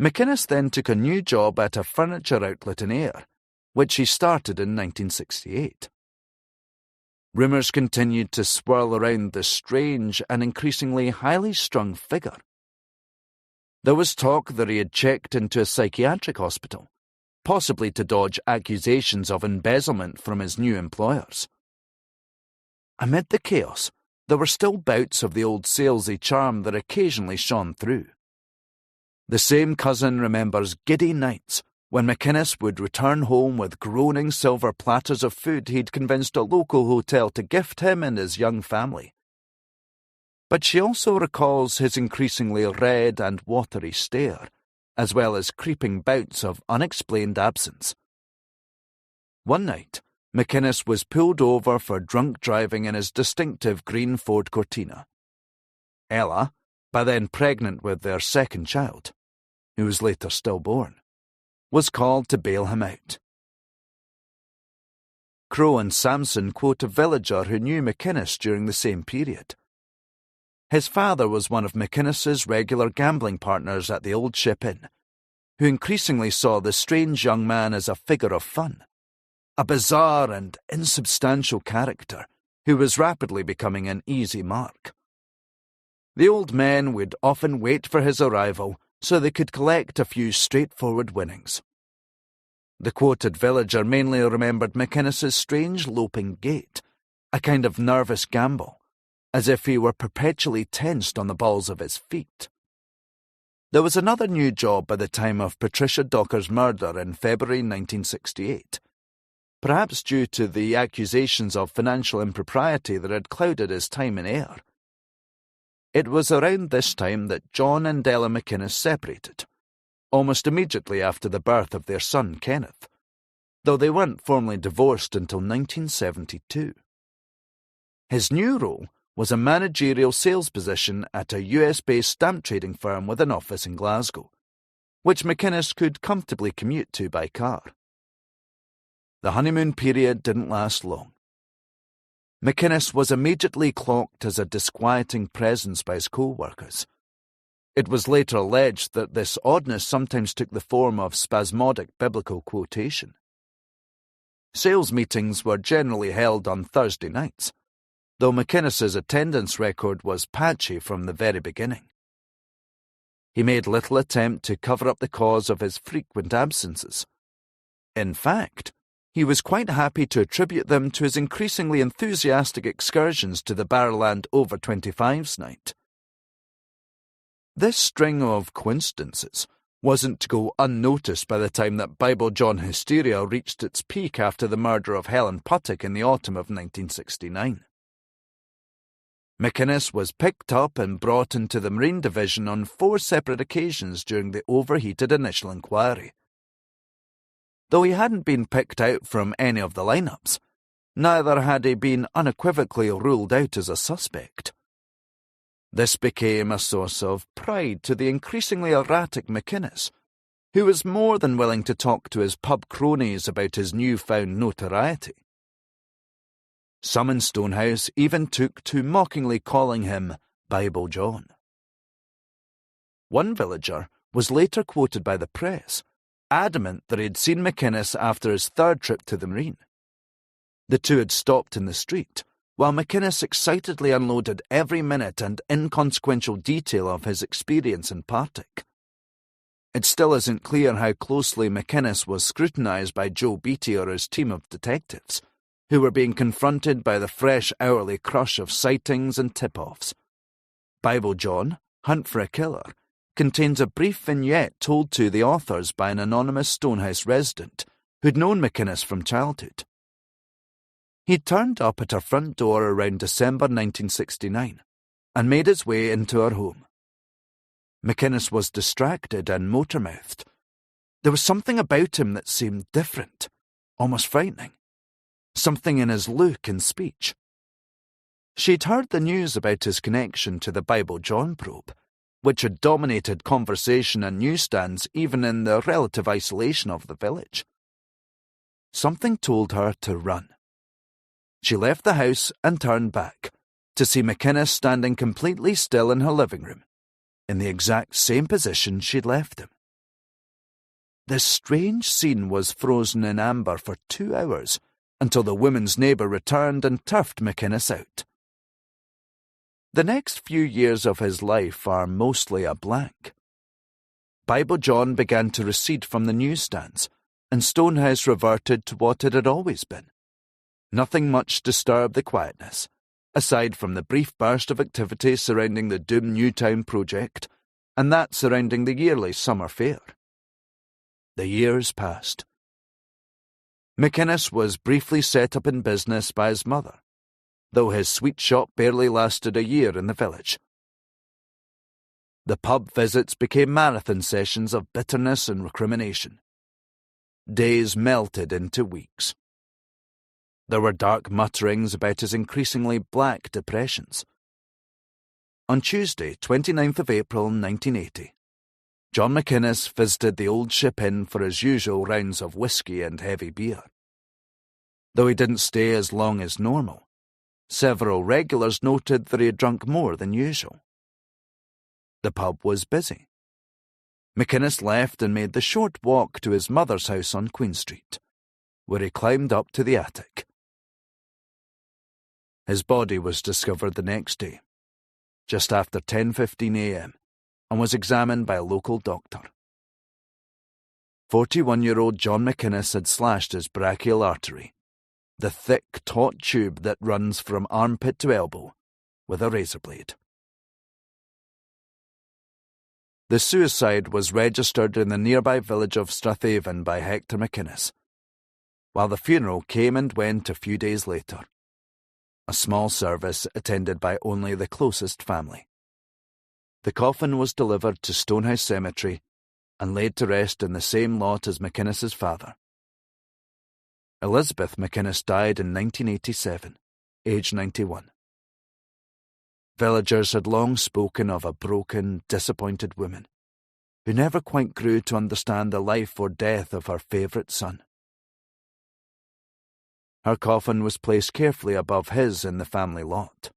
Speaker 1: McInnes then took a new job at a furniture outlet in Ayr, which he started in 1968. Rumours continued to swirl around this strange and increasingly highly strung figure. There was talk that he had checked into a psychiatric hospital, possibly to dodge accusations of embezzlement from his new employers. Amid the chaos, there were still bouts of the old salesy charm that occasionally shone through. The same cousin remembers giddy nights when McInnes would return home with groaning silver platters of food he'd convinced a local hotel to gift him and his young family. But she also recalls his increasingly red and watery stare, as well as creeping bouts of unexplained absence. One night, McInnes was pulled over for drunk driving in his distinctive green Ford Cortina. Ella, by then pregnant with their second child, who was later stillborn, was called to bail him out. Crow and Samson quote a villager who knew McInnes during the same period. His father was one of McInnes's regular gambling partners at the Old Ship Inn, who increasingly saw the strange young man as a figure of fun, a bizarre and insubstantial character who was rapidly becoming an easy mark. The old men would often wait for his arrival so they could collect a few straightforward winnings. The quoted villager mainly remembered McInnes's strange loping gait, a kind of nervous gamble, as if he were perpetually tensed on the balls of his feet. There was another new job by the time of Patricia Docker's murder in February 1968, perhaps due to the accusations of financial impropriety that had clouded his time in Ayr. It was around this time that John and Ella McInnes separated, almost immediately after the birth of their son Kenneth, though they weren't formally divorced until 1972. His new role was a managerial sales position at a US-based stamp trading firm with an office in Glasgow, which McInnes could comfortably commute to by car. The honeymoon period didn't last long. McInnes was immediately clocked as a disquieting presence by his co-workers. It was later alleged that this oddness sometimes took the form of spasmodic biblical quotation. Sales meetings were generally held on Thursday nights, though McInnes's attendance record was patchy from the very beginning. He made little attempt to cover up the cause of his frequent absences. In fact, he was quite happy to attribute them to his increasingly enthusiastic excursions to the Barrowland Over-25s night. This string of coincidences wasn't to go unnoticed by the time that Bible John hysteria reached its peak after the murder of Helen Puttick in the autumn of 1969. McInnes was picked up and brought into the Marine Division on 4 separate occasions during the overheated initial inquiry. Though he hadn't been picked out from any of the lineups, neither had he been unequivocally ruled out as a suspect. This became a source of pride to the increasingly erratic McInnes, who was more than willing to talk to his pub cronies about his newfound notoriety. Some in Stonehouse even took to mockingly calling him Bible John. One villager was later quoted by the press, adamant that he had seen McInnes after his 3rd trip to the Marine. The two had stopped in the street, while McInnes excitedly unloaded every minute and inconsequential detail of his experience in Partick. It still isn't clear how closely McInnes was scrutinised by Joe Beattie or his team of detectives, who were being confronted by the fresh hourly crush of sightings and tip-offs. Bible John, Hunt for a Killer, contains a brief vignette told to the authors by an anonymous Stonehouse resident who'd known McInnes from childhood. He'd turned up at her front door around December 1969 and made his way into her home. McInnes was distracted and motor-mouthed. There was something about him that seemed different, almost frightening. Something in his look and speech. She'd heard the news about his connection to the Bible John probe, which had dominated conversation and newsstands even in the relative isolation of the village. Something told her to run. She left the house and turned back, to see McInnes standing completely still in her living room, in the exact same position she'd left him. This strange scene was frozen in amber for 2 hours, until the woman's neighbour returned and turfed McInnes out. The next few years of his life are mostly a blank. Bible John began to recede from the newsstands, and Stonehouse reverted to what it had always been. Nothing much disturbed the quietness, aside from the brief burst of activity surrounding the Doom Newtown project, and that surrounding the yearly summer fair. The years passed. McInnes was briefly set up in business by his mother, though his sweet shop barely lasted a year in the village. The pub visits became marathon sessions of bitterness and recrimination. Days melted into weeks. There were dark mutterings about his increasingly black depressions. On Tuesday, 29th of April 1980, John McInnes visited the Old Ship Inn for his usual rounds of whiskey and heavy beer. Though he didn't stay as long as normal, several regulars noted that he had drunk more than usual. The pub was busy. McInnes left and made the short walk to his mother's house on Queen Street, where he climbed up to the attic. His body was discovered the next day, just after 10:15 a.m., and was examined by a local doctor. 41-year-old John McInnes had slashed his brachial artery, the thick, taut tube that runs from armpit to elbow, with a razor blade. The suicide was registered in the nearby village of Strathaven by Hector McInnes, while the funeral came and went a few days later. A small service attended by only the closest family. The coffin was delivered to Stonehouse Cemetery and laid to rest in the same lot as McInnes's father. Elizabeth McInnes died in 1987, aged 91. Villagers had long spoken of a broken, disappointed woman who never quite grew to understand the life or death of her favourite son. Her coffin was placed carefully above his in the family lot.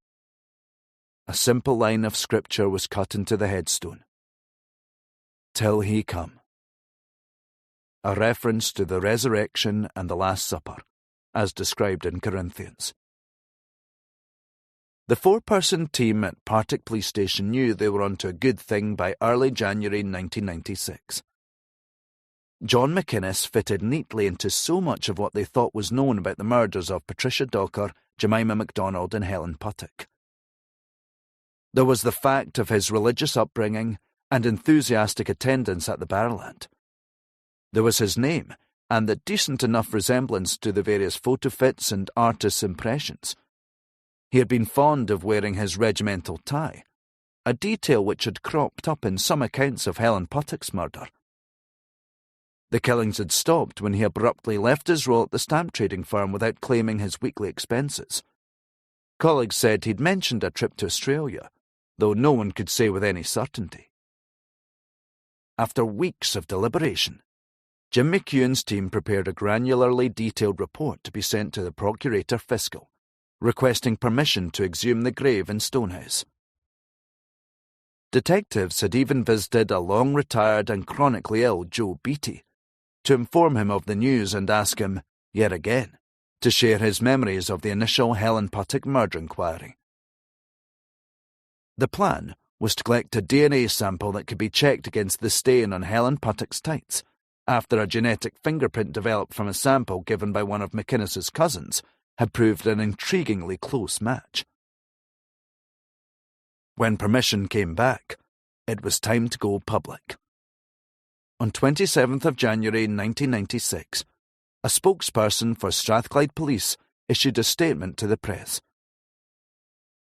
Speaker 1: A simple line of scripture was cut into the headstone. "Till he come." A reference to the resurrection and the Last Supper, as described in Corinthians. The 4-person team at Partick Police Station knew they were onto a good thing by early January 1996. John McInnes fitted neatly into so much of what they thought was known about the murders of Patricia Docker, Jemima MacDonald and Helen Puttock. There was the fact of his religious upbringing and enthusiastic attendance at the Barrowland. There was his name and the decent enough resemblance to the various photo fits and artists' impressions. He had been fond of wearing his regimental tie, a detail which had cropped up in some accounts of Helen Puttock's murder. The killings had stopped when he abruptly left his role at the stamp trading firm without claiming his weekly expenses. Colleagues said he'd mentioned a trip to Australia, though no one could say with any certainty. After weeks of deliberation, Jim McEwen's team prepared a granularly detailed report to be sent to the Procurator Fiscal, requesting permission to exhume the grave in Stonehouse. Detectives had even visited a long-retired and chronically ill Joe Beattie to inform him of the news and ask him, yet again, to share his memories of the initial Helen Puttock murder inquiry. The plan was to collect a DNA sample that could be checked against the stain on Helen Puttock's tights, after a genetic fingerprint developed from a sample given by one of McInnes's cousins had proved an intriguingly close match. When permission came back, it was time to go public. On 27th of January 1996, a spokesperson for Strathclyde Police issued a statement to the press.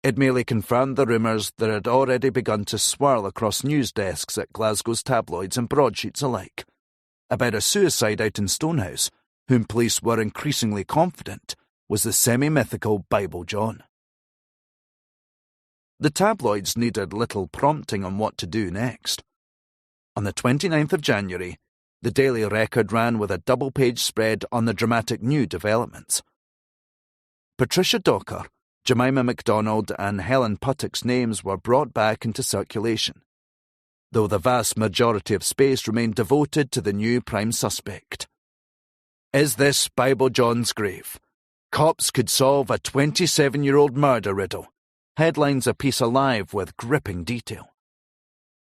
Speaker 1: It merely confirmed the rumours that had already begun to swirl across news desks at Glasgow's tabloids and broadsheets alike, about a suicide out in Stonehouse, whom police were increasingly confident was the semi-mythical Bible John. The tabloids needed little prompting on what to do next. On the 29th of January, the Daily Record ran with a double-page spread on the dramatic new developments. Patricia Docker, Jemima MacDonald and Helen Puttock's names were brought back into circulation, though the vast majority of space remained devoted to the new prime suspect. Is this Bible John's grave? Cops could solve a 27-year-old murder riddle. Headlines a piece alive with gripping detail.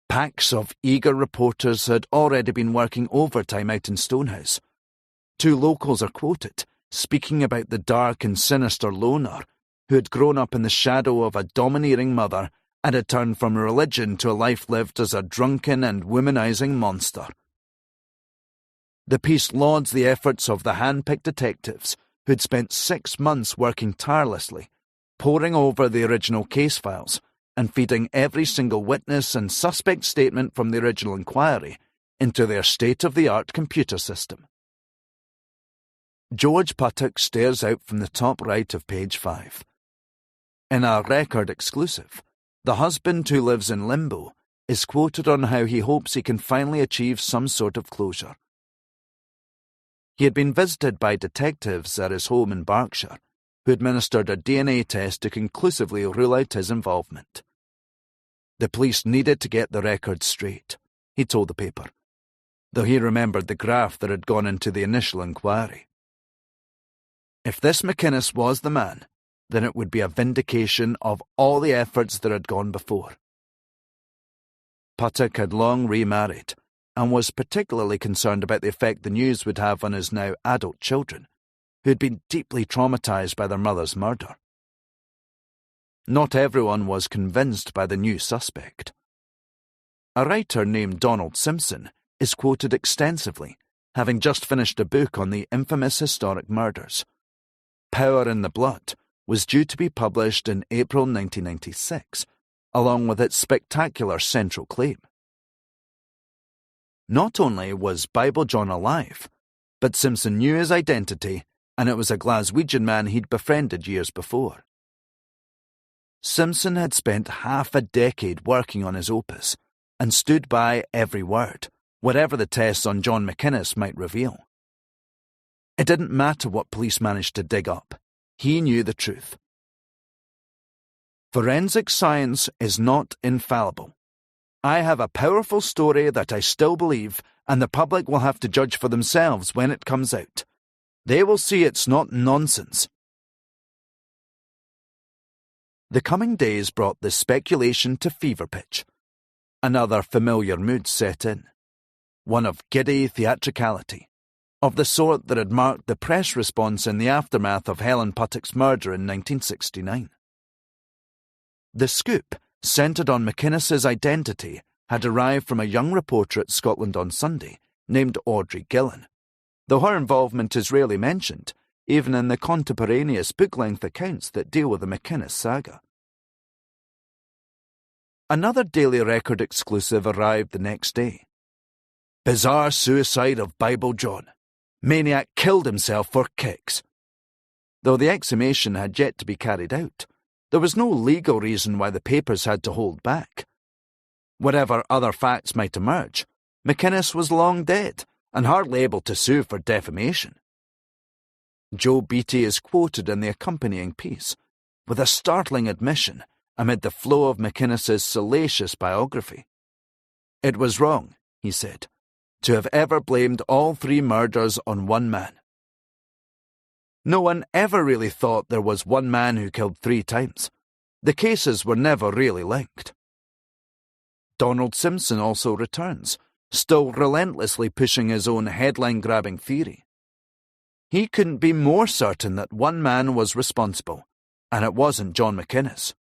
Speaker 1: Packs of eager reporters had already been working overtime out in Stonehouse. 2 locals are quoted, speaking about the dark and sinister loner who had grown up in the shadow of a domineering mother and had turned from religion to a life lived as a drunken and womanizing monster. The piece lauds the efforts of the hand-picked detectives who had spent 6 months working tirelessly, poring over the original case files and feeding every single witness and suspect statement from the original inquiry into their state-of-the-art computer system. George Puttock stares out from the top right of page 5. In a Record exclusive, the husband who lives in limbo is quoted on how he hopes he can finally achieve some sort of closure. He had been visited by detectives at his home in Berkshire, who administered a DNA test to conclusively rule out his involvement. The police needed to get the record straight, he told the paper, though he remembered the graft that had gone into the initial inquiry. If this McInnes was the man, then it would be a vindication of all the efforts that had gone before. Puttock had long remarried and was particularly concerned about the effect the news would have on his now adult children, who had been deeply traumatized by their mother's murder. Not everyone was convinced by the new suspect. A writer named Donald Simpson is quoted extensively, having just finished a book on the infamous historic murders. Power in the Blood was due to be published in April 1996, along with its spectacular central claim. Not only was Bible John alive, but Simpson knew his identity, and it was a Glaswegian man he'd befriended years before. Simpson had spent half a decade working on his opus, and stood by every word, whatever the tests on John McInnes might reveal. It didn't matter what police managed to dig up. He knew the truth. Forensic science is not infallible. I have a powerful story that I still believe, and the public will have to judge for themselves when it comes out. They will see it's not nonsense. The coming days brought the speculation to fever pitch. Another familiar mood set in, one of giddy theatricality, of the sort that had marked the press response in the aftermath of Helen Puttock's murder in 1969. The scoop, centred on McInnes's identity, had arrived from a young reporter at Scotland on Sunday named Audrey Gillan, though her involvement is rarely mentioned, even in the contemporaneous book-length accounts that deal with the McInnes saga. Another Daily Record exclusive arrived the next day. Bizarre suicide of Bible John. Maniac killed himself for kicks. Though the exhumation had yet to be carried out, there was no legal reason why the papers had to hold back. Whatever other facts might emerge, McInnes was long dead and hardly able to sue for defamation. Joe Beattie is quoted in the accompanying piece, with a startling admission amid the flow of McInnes's salacious biography. It was wrong, he said, to have ever blamed all 3 murders on one man. No one ever really thought there was one man who killed 3 times. The cases were never really linked. Donald Simpson also returns, still relentlessly pushing his own headline-grabbing theory. He couldn't be more certain that one man was responsible, and it wasn't John McInnes.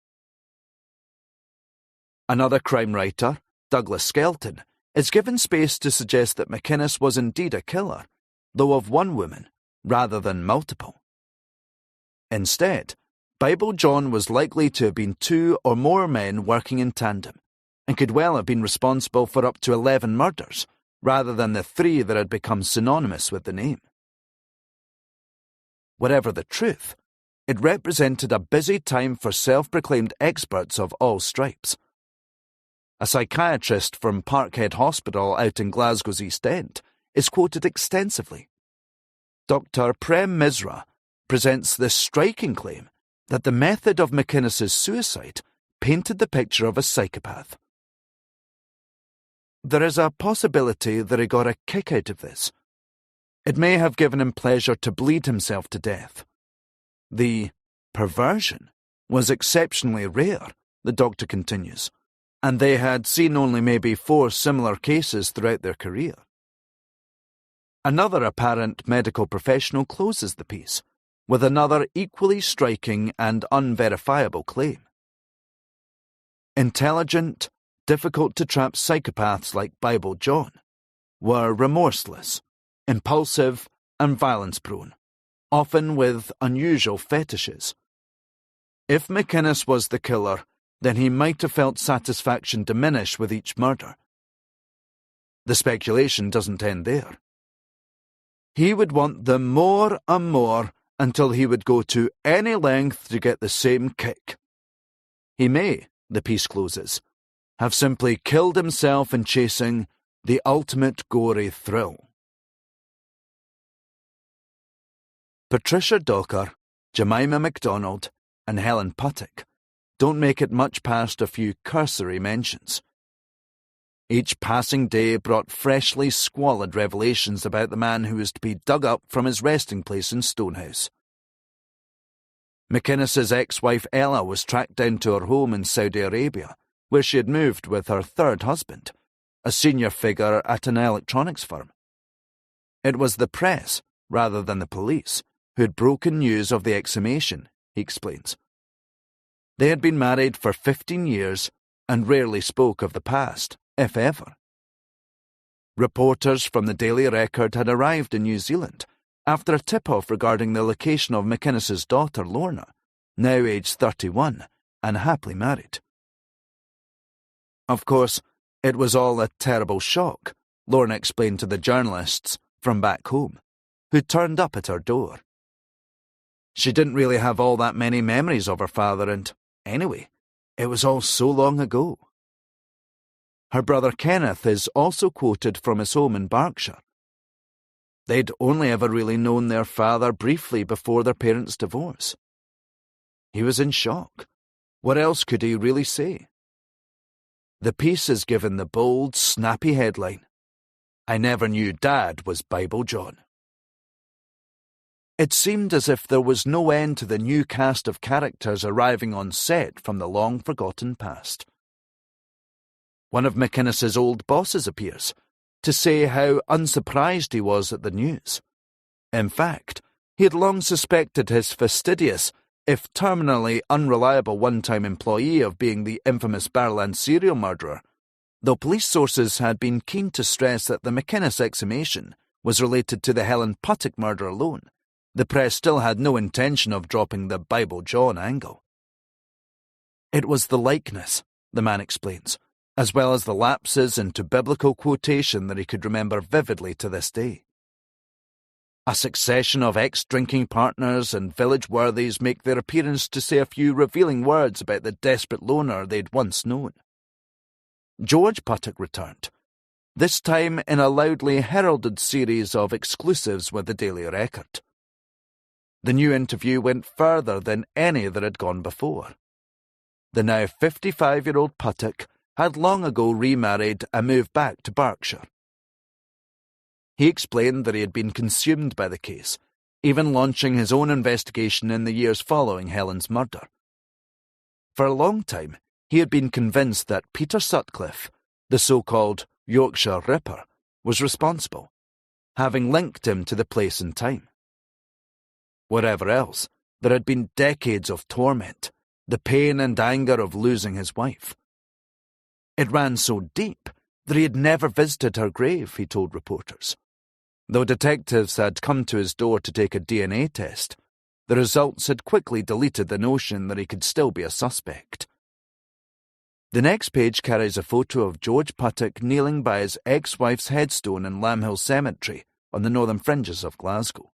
Speaker 1: Another crime writer, Douglas Skelton, is given space to suggest that McInnes was indeed a killer, though of one woman, rather than multiple. Instead, Bible John was likely to have been 2 or more men working in tandem, and could well have been responsible for up to 11 murders, rather than the 3 that had become synonymous with the name. Whatever the truth, it represented a busy time for self-proclaimed experts of all stripes. A psychiatrist from Parkhead Hospital out in Glasgow's East End is quoted extensively. Dr. Prem Misra presents this striking claim that the method of McInnes's suicide painted the picture of a psychopath. There is a possibility that he got a kick out of this. It may have given him pleasure to bleed himself to death. The perversion was exceptionally rare, the doctor continues, and they had seen only maybe 4 similar cases throughout their career. Another apparent medical professional closes the piece with another equally striking and unverifiable claim. Intelligent, difficult-to-trap psychopaths like Bible John were remorseless, impulsive, and violence-prone, often with unusual fetishes. If McInnes was the killer, then he might have felt satisfaction diminish with each murder. The speculation doesn't end there. He would want them more and more until he would go to any length to get the same kick. He may, the piece closes, have simply killed himself in chasing the ultimate gory thrill. Patricia Docker, Jemima MacDonald, and Helen Puttock don't make it much past a few cursory mentions. Each passing day brought freshly squalid revelations about the man who was to be dug up from his resting place in Stonehouse. McInnes's ex-wife Ella was tracked down to her home in Saudi Arabia, where she had moved with her 3rd husband, a senior figure at an electronics firm. It was the press, rather than the police, who had broken news of the exhumation, he explains. They had been married for 15 years and rarely spoke of the past, if ever. Reporters from the Daily Record had arrived in New Zealand after a tip-off regarding the location of McInnes's daughter Lorna, now aged 31 and happily married. Of course, it was all a terrible shock, Lorna explained to the journalists from back home, who turned up at her door. She didn't really have all that many memories of her father, and, anyway, it was all so long ago. Her brother Kenneth is also quoted from his home in Berkshire. They'd only ever really known their father briefly before their parents' divorce. He was in shock. What else could he really say? The piece is given the bold, snappy headline, "I never knew Dad was Bible John." It seemed as if there was no end to the new cast of characters arriving on set from the long-forgotten past. One of McInnes's old bosses appears, to say how unsurprised he was at the news. In fact, he had long suspected his fastidious, if terminally unreliable one-time employee of being the infamous Barrowland serial murderer, though police sources had been keen to stress that the McInnes exhumation was related to the Helen Puttock murder alone. The press still had no intention of dropping the Bible John angle. It was the likeness, the man explains, as well as the lapses into biblical quotation that he could remember vividly to this day. A succession of ex-drinking partners and village worthies make their appearance to say a few revealing words about the desperate loner they'd once known. George Puttock returned, this time in a loudly heralded series of exclusives with the Daily Record. The new interview went further than any that had gone before. The now 55-year-old Puttock had long ago remarried and moved back to Berkshire. He explained that he had been consumed by the case, even launching his own investigation in the years following Helen's murder. For a long time, he had been convinced that Peter Sutcliffe, the so-called Yorkshire Ripper, was responsible, having linked him to the place and time. Whatever else, there had been decades of torment, the pain and anger of losing his wife. It ran so deep that he had never visited her grave, he told reporters. Though detectives had come to his door to take a DNA test, the results had quickly deleted the notion that he could still be a suspect. The next page carries a photo of George Puttock kneeling by his ex-wife's headstone in Lamhill Cemetery on the northern fringes of Glasgow.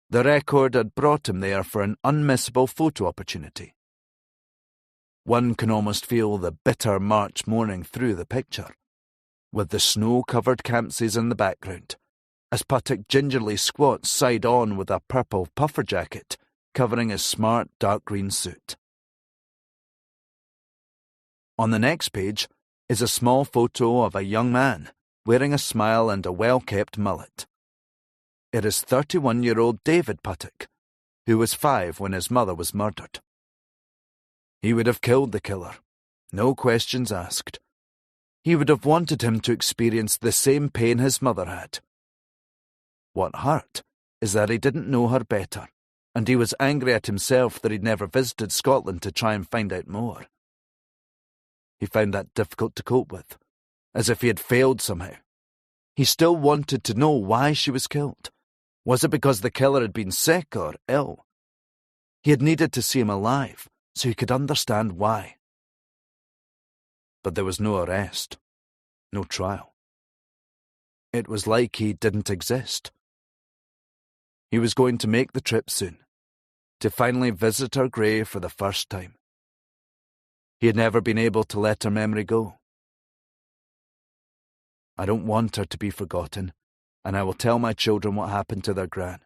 Speaker 1: The record had brought him there for an unmissable photo opportunity. One can almost feel the bitter March morning through the picture, with the snow-covered campsies in the background, as Puttock gingerly squats side-on with a purple puffer jacket covering his smart dark green suit. On the next page is a small photo of a young man wearing a smile and a well-kept mullet. It is 31-year-old David Puttock, who was 5 when his mother was murdered. He would have killed the killer, no questions asked. He would have wanted him to experience the same pain his mother had. What hurt is that he didn't know her better, and he was angry at himself that he'd never visited Scotland to try and find out more. He found that difficult to cope with, as if he had failed somehow. He still wanted to know why she was killed. Was it because the killer had been sick or ill? He had needed to see him alive, so he could understand why. But there was no arrest, no trial. It was like he didn't exist. He was going to make the trip soon, to finally visit her grave for the first time. He had never been able to let her memory go. I don't want her to be forgotten, and I will tell my children what happened to their gran.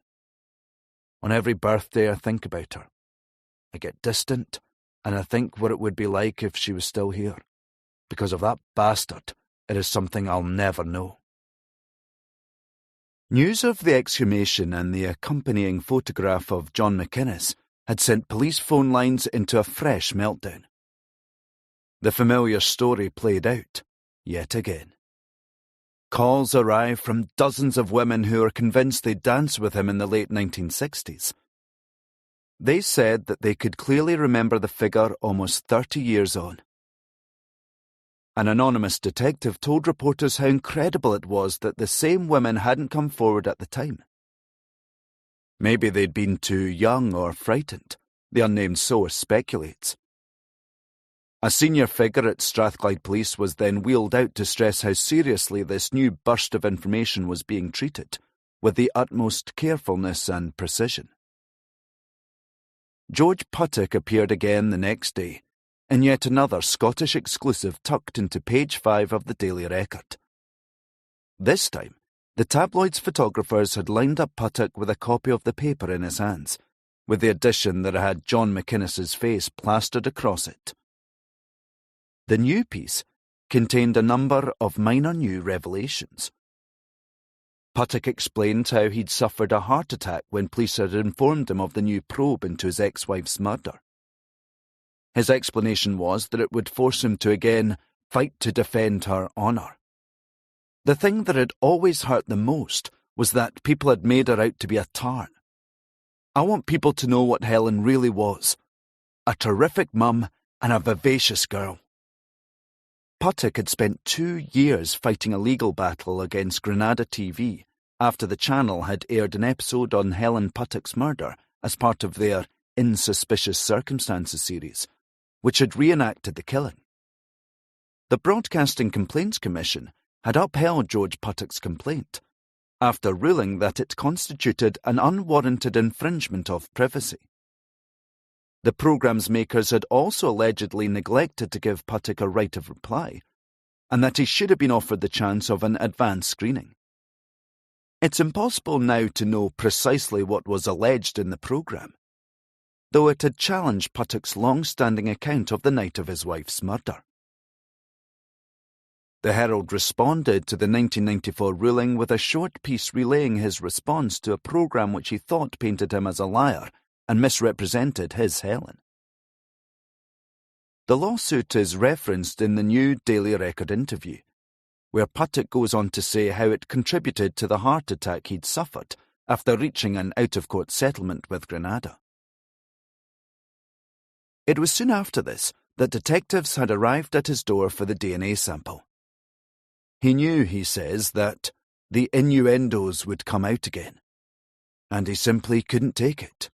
Speaker 1: On every birthday I think about her. I get distant, and I think what it would be like if she was still here. Because of that bastard, it is something I'll never know. News of the exhumation and the accompanying photograph of John McInnes had sent police phone lines into a fresh meltdown. The familiar story played out, yet again. Calls arrived from dozens of women who were convinced they'd danced with him in the late 1960s. They said that they could clearly remember the figure almost 30 years on. An anonymous detective told reporters how incredible it was that the same women hadn't come forward at the time. Maybe they'd been too young or frightened, the unnamed source speculates. A senior figure at Strathclyde Police was then wheeled out to stress how seriously this new burst of information was being treated, with the utmost carefulness and precision. George Puttock appeared again the next day, in yet another Scottish exclusive tucked into page 5 of the Daily Record. This time, the tabloid's photographers had lined up Puttock with a copy of the paper in his hands, with the addition that it had John McInnes's face plastered across it. The new piece contained a number of minor new revelations. Puttock explained how he'd suffered a heart attack when police had informed him of the new probe into his ex-wife's murder. His explanation was that it would force him to again fight to defend her honour. The thing that had always hurt the most was that people had made her out to be a tarn. I want people to know what Helen really was. A terrific mum and a vivacious girl. Puttock had spent 2 years fighting a legal battle against Granada TV after the channel had aired an episode on Helen Puttock's murder as part of their In Suspicious Circumstances series, which had reenacted the killing. The Broadcasting Complaints Commission had upheld George Puttock's complaint, after ruling that it constituted an unwarranted infringement of privacy. The programme's makers had also allegedly neglected to give Puttock a right of reply, and that he should have been offered the chance of an advance screening. It's impossible now to know precisely what was alleged in the programme, though it had challenged Puttock's long-standing account of the night of his wife's murder. The Herald responded to the 1994 ruling with a short piece relaying his response to a programme which he thought painted him as a liar and misrepresented his Helen. The lawsuit is referenced in the new Daily Record interview, where Puttock goes on to say how it contributed to the heart attack he'd suffered after reaching an out-of-court settlement with Granada. It was soon after this that detectives had arrived at his door for the DNA sample. He knew, he says, that the innuendos would come out again, and he simply couldn't take it.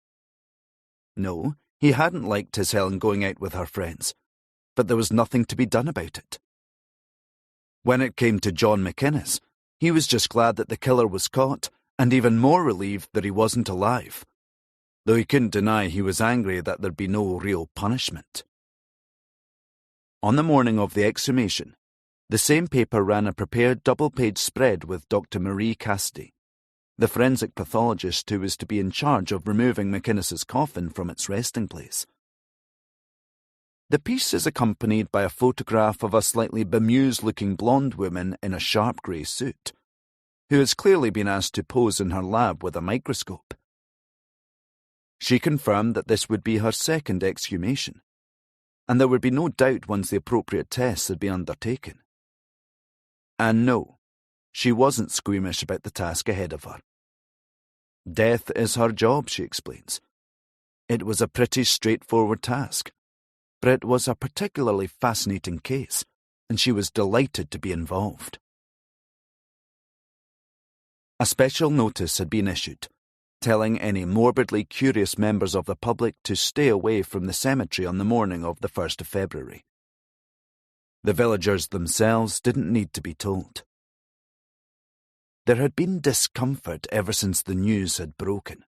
Speaker 1: No, he hadn't liked his Helen going out with her friends, but there was nothing to be done about it. When it came to John McInnes, he was just glad that the killer was caught, and even more relieved that he wasn't alive, though he couldn't deny he was angry that there'd be no real punishment. On the morning of the exhumation, the same paper ran a prepared double-page spread with Dr. Marie Cassidy, the forensic pathologist who was to be in charge of removing McInnes's coffin from its resting place. The piece is accompanied by a photograph of a slightly bemused-looking blonde woman in a sharp grey suit, who has clearly been asked to pose in her lab with a microscope. She confirmed that this would be her second exhumation, and there would be no doubt once the appropriate tests had been undertaken. And no, she wasn't squeamish about the task ahead of her. Death is her job, she explains. It was a pretty straightforward task, but it was a particularly fascinating case, and she was delighted to be involved. A special notice had been issued, telling any morbidly curious members of the public to stay away from the cemetery on the morning of the 1st of February. The villagers themselves didn't need to be told. There had been discomfort ever since the news had broken,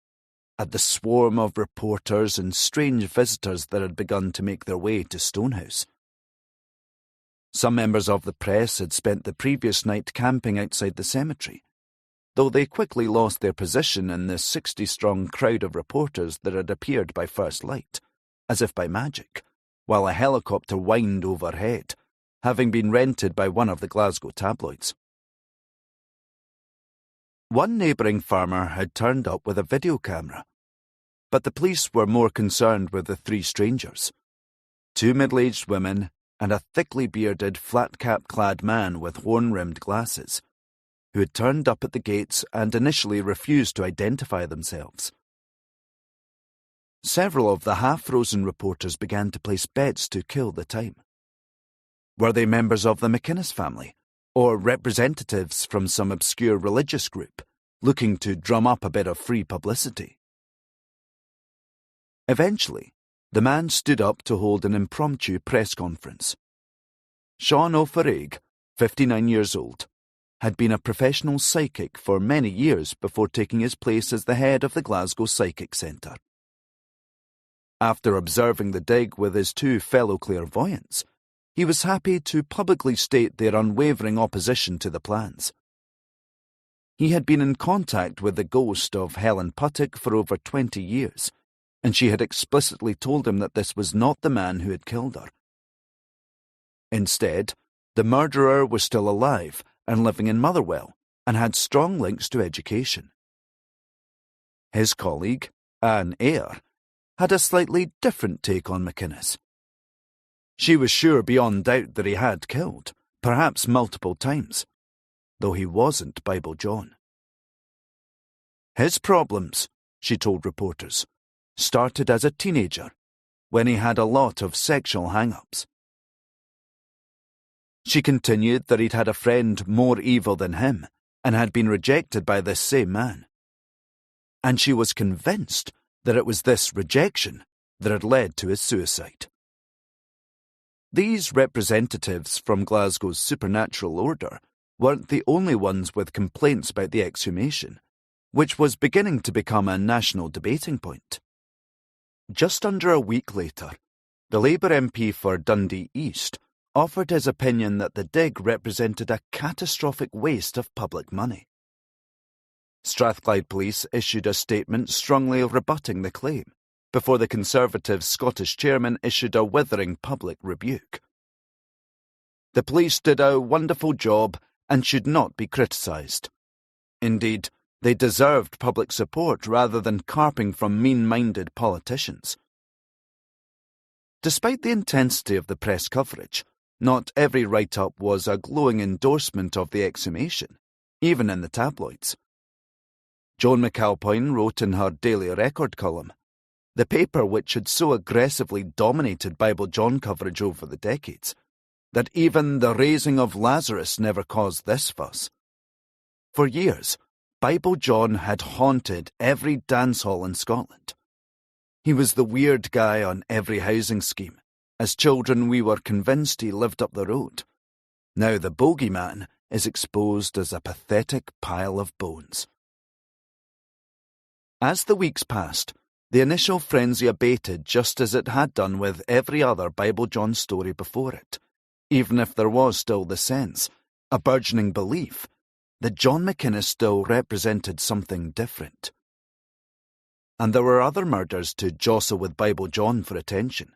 Speaker 1: at the swarm of reporters and strange visitors that had begun to make their way to Stonehouse. Some members of the press had spent the previous night camping outside the cemetery, though they quickly lost their position in the 60-strong crowd of reporters that had appeared by first light, as if by magic, while a helicopter whined overhead, having been rented by one of the Glasgow tabloids. One neighbouring farmer had turned up with a video camera, but the police were more concerned with the three strangers, two middle-aged women and a thickly bearded, flat-cap-clad man with horn-rimmed glasses, who had turned up at the gates and initially refused to identify themselves. Several of the half-frozen reporters began to place bets to kill the time. Were they members of the McInnes family, or representatives from some obscure religious group, looking to drum up a bit of free publicity? Eventually, the man stood up to hold an impromptu press conference. Sean O'Farrig, 59 years old, had been a professional psychic for many years before taking his place as the head of the Glasgow Psychic Centre. After observing the dig with his two fellow clairvoyants, he was happy to publicly state their unwavering opposition to the plans. He had been in contact with the ghost of Helen Puttock for over 20 years, and she had explicitly told him that this was not the man who had killed her. Instead, the murderer was still alive and living in Motherwell, and had strong links to education. His colleague, Anne Eyre, had a slightly different take on McInnes. She was sure beyond doubt that he had killed, perhaps multiple times, though he wasn't Bible John. His problems, she told reporters, started as a teenager, when he had a lot of sexual hang-ups. She continued that he'd had a friend more evil than him, and had been rejected by this same man. And she was convinced that it was this rejection that had led to his suicide. These representatives from Glasgow's supernatural order weren't the only ones with complaints about the exhumation, which was beginning to become a national debating point. Just under a week later, the Labour MP for Dundee East offered his opinion that the dig represented a catastrophic waste of public money. Strathclyde Police issued a statement strongly rebutting the claim, before the Conservative Scottish chairman issued a withering public rebuke. The police did a wonderful job and should not be criticised. Indeed, they deserved public support rather than carping from mean-minded politicians. Despite the intensity of the press coverage, not every write-up was a glowing endorsement of the exhumation, even in the tabloids. Joan McAlpine wrote in her Daily Record column, the paper which had so aggressively dominated Bible John coverage over the decades, that even the raising of Lazarus never caused this fuss. For years, Bible John had haunted every dance hall in Scotland. He was the weird guy on every housing scheme. As children, we were convinced he lived up the road. Now the bogeyman is exposed as a pathetic pile of bones. As the weeks passed, the initial frenzy abated just as it had done with every other Bible John story before it, even if there was still the sense, a burgeoning belief, that John McInnes still represented something different. And there were other murders to jostle with Bible John for attention,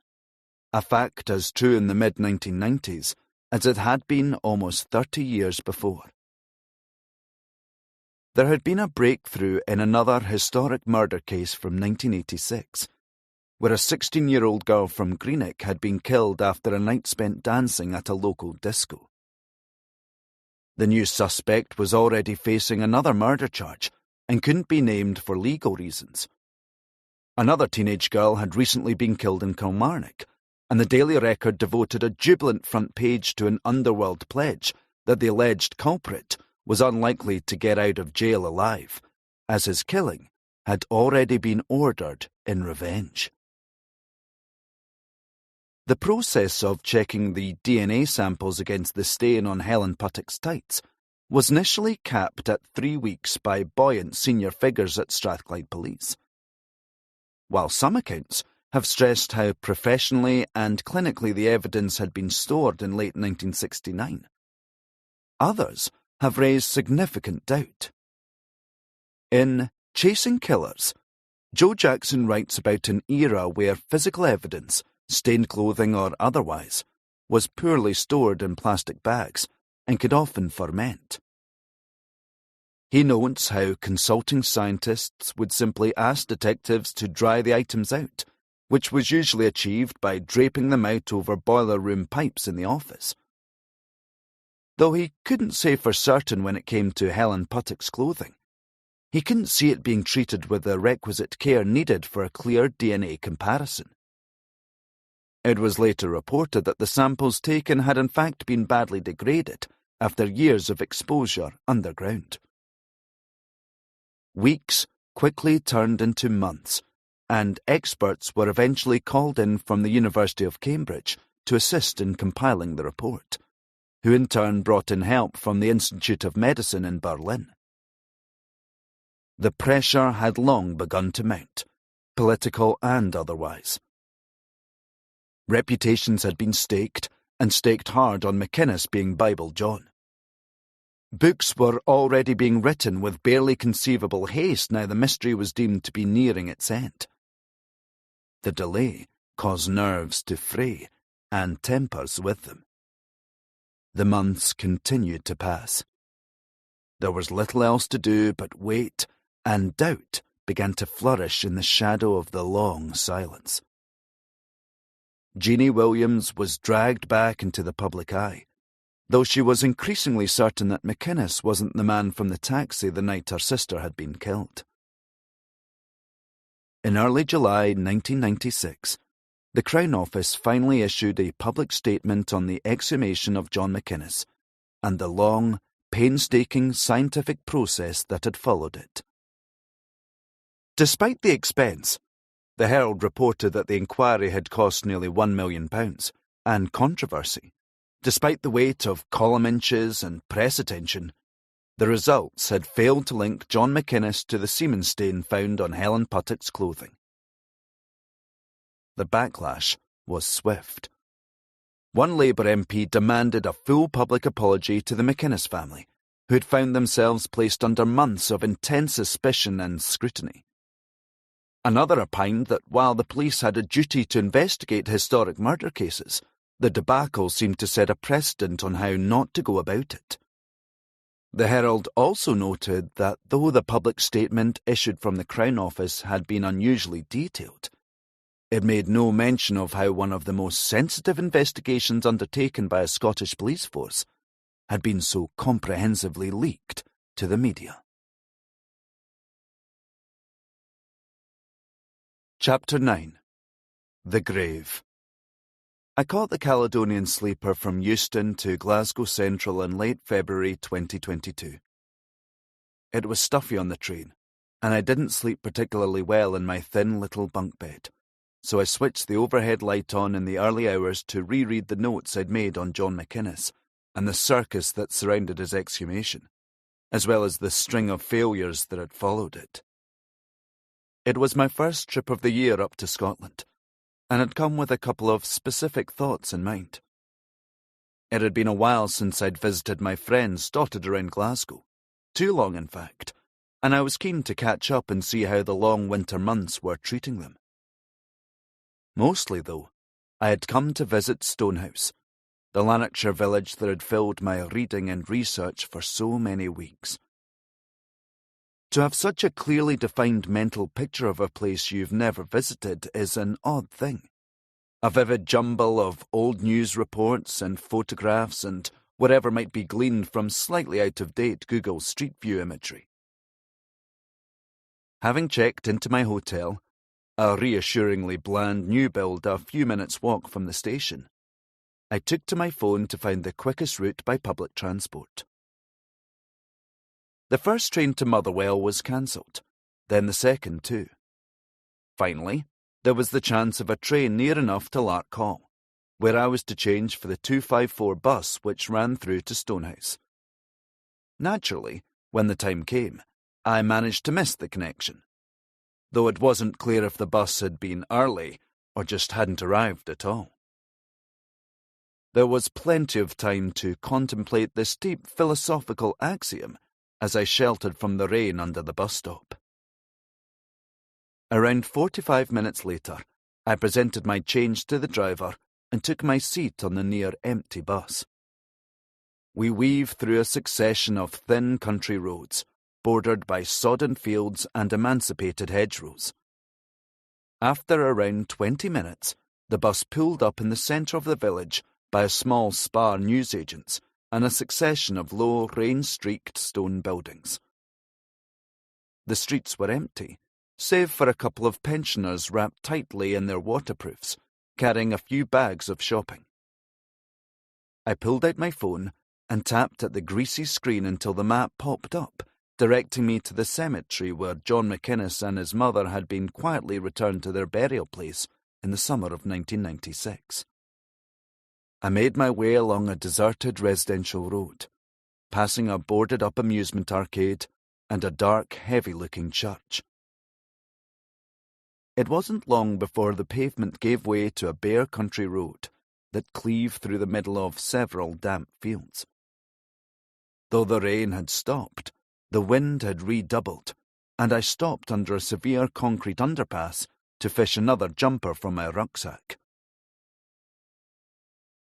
Speaker 1: a fact as true in the mid-1990s as it had been almost 30 years before. There had been a breakthrough in another historic murder case from 1986, where a 16-year-old girl from Greenock had been killed after a night spent dancing at a local disco. The new suspect was already facing another murder charge and couldn't be named for legal reasons. Another teenage girl had recently been killed in Kilmarnock, and the Daily Record devoted a jubilant front page to an underworld pledge that the alleged culprit was unlikely to get out of jail alive, as his killing had already been ordered in revenge. The process of checking the DNA samples against the stain on Helen Puttock's tights was initially capped at 3 weeks by buoyant senior figures at Strathclyde Police. While some accounts have stressed how professionally and clinically the evidence had been stored in late 1969, others have raised significant doubt. In Chasing Killers, Joe Jackson writes about an era where physical evidence, stained clothing or otherwise, was poorly stored in plastic bags and could often ferment. He notes how consulting scientists would simply ask detectives to dry the items out, which was usually achieved by draping them out over boiler room pipes in the office. Though he couldn't say for certain when it came to Helen Puttock's clothing, he couldn't see it being treated with the requisite care needed for a clear DNA comparison. It was later reported that the samples taken had in fact been badly degraded after years of exposure underground. Weeks quickly turned into months, and experts were eventually called in from the University of Cambridge to assist in compiling the report, who in turn brought in help from the Institute of Medicine in Berlin. The pressure had long begun to mount, political and otherwise. Reputations had been staked, and staked hard on McInnes being Bible John. Books were already being written with barely conceivable haste now the mystery was deemed to be nearing its end. The delay caused nerves to fray, and tempers with them. The months continued to pass. There was little else to do but wait, and doubt began to flourish in the shadow of the long silence. Jeannie Williams was dragged back into the public eye, though she was increasingly certain that McInnes wasn't the man from the taxi the night her sister had been killed. In early July 1996, the Crown Office finally issued a public statement on the exhumation of John McInnes and the long, painstaking scientific process that had followed it. Despite the expense, the Herald reported that the inquiry had cost nearly £1 million, and controversy, despite the weight of column inches and press attention, the results had failed to link John McInnes to the semen stain found on Helen Puttock's clothing. The backlash was swift. One Labour MP demanded a full public apology to the McInnes family, who had found themselves placed under months of intense suspicion and scrutiny. Another opined that while the police had a duty to investigate historic murder cases, the debacle seemed to set a precedent on how not to go about it. The Herald also noted that though the public statement issued from the Crown Office had been unusually detailed, it made no mention of how one of the most sensitive investigations undertaken by a Scottish police force had been so comprehensively leaked to the media. Chapter 9. The Grave. I caught the Caledonian Sleeper from Euston to Glasgow Central in late February 2022. It was stuffy on the train, and I didn't sleep particularly well in my thin little bunk bed, so I switched the overhead light on in the early hours to reread the notes I'd made on John McInnes and the circus that surrounded his exhumation, as well as the string of failures that had followed it. It was my first trip of the year up to Scotland, and had come with a couple of specific thoughts in mind. It had been a while since I'd visited my friends dotted around Glasgow, too long in fact, and I was keen to catch up and see how the long winter months were treating them. Mostly, though, I had come to visit Stonehouse, the Lanarkshire village that had filled my reading and research for so many weeks. To have such a clearly defined mental picture of a place you've never visited is an odd thing. A vivid jumble of old news reports and photographs and whatever might be gleaned from slightly out-of-date Google Street View imagery. Having checked into my hotel, a reassuringly bland new build a few minutes' walk from the station, I took to my phone to find the quickest route by public transport. The first train to Motherwell was cancelled, then the second too. Finally, there was the chance of a train near enough to Lark Hall, where I was to change for the 254 bus which ran through to Stonehouse. Naturally, when the time came, I managed to miss the connection, though it wasn't clear if the bus had been early or just hadn't arrived at all. There was plenty of time to contemplate this deep philosophical axiom as I sheltered from the rain under the bus stop. Around 45 minutes later, I presented my change to the driver and took my seat on the near-empty bus. We weave through a succession of thin country roads, bordered by sodden fields and emancipated hedgerows. After around 20 minutes, the bus pulled up in the centre of the village by a small spar newsagent's and a succession of low, rain-streaked stone buildings. The streets were empty, save for a couple of pensioners wrapped tightly in their waterproofs, carrying a few bags of shopping. I pulled out my phone and tapped at the greasy screen until the map popped up, directing me to the cemetery where John McInnes and his mother had been quietly returned to their burial place in the summer of 1996. I made my way along a deserted residential road, passing a boarded-up amusement arcade and a dark, heavy-looking church. It wasn't long before the pavement gave way to a bare country road that cleaved through the middle of several damp fields. Though the rain had stopped, the wind had redoubled, and I stopped under a severe concrete underpass to fish another jumper from my rucksack.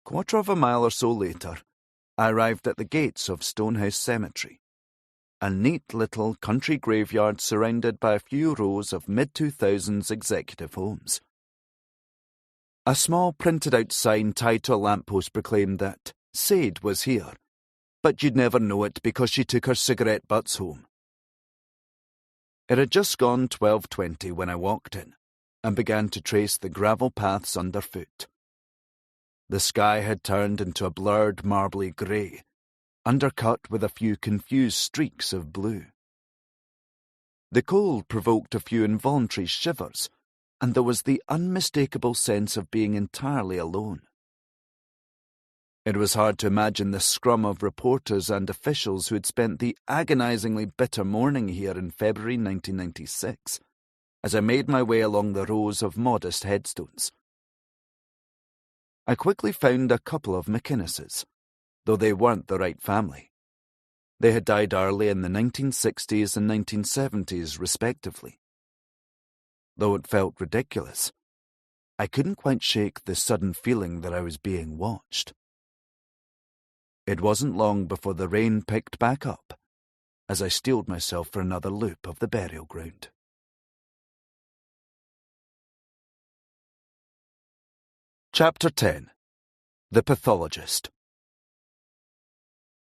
Speaker 1: Quarter of a mile or so later, I arrived at the gates of Stonehouse Cemetery, a neat little country graveyard surrounded by a few rows of mid-2000s executive homes. A small printed-out sign tied to a lamppost proclaimed that Sade was here, but you'd never know it because she took her cigarette butts home. It had just gone 12:20 when I walked in, and began to trace the gravel paths underfoot. The sky had turned into a blurred, marbly grey, undercut with a few confused streaks of blue. The cold provoked a few involuntary shivers, and there was the unmistakable sense of being entirely alone. It was hard to imagine the scrum of reporters and officials who had spent the agonizingly bitter morning here in February 1996, as I made my way along the rows of modest headstones. I quickly found a couple of McInneses, though they weren't the right family. They had died early in the 1960s and 1970s, respectively. Though it felt ridiculous, I couldn't quite shake the sudden feeling that I was being watched. It wasn't long before the rain picked back up, as I steeled myself for another loop of the burial ground. Chapter 10. The Pathologist.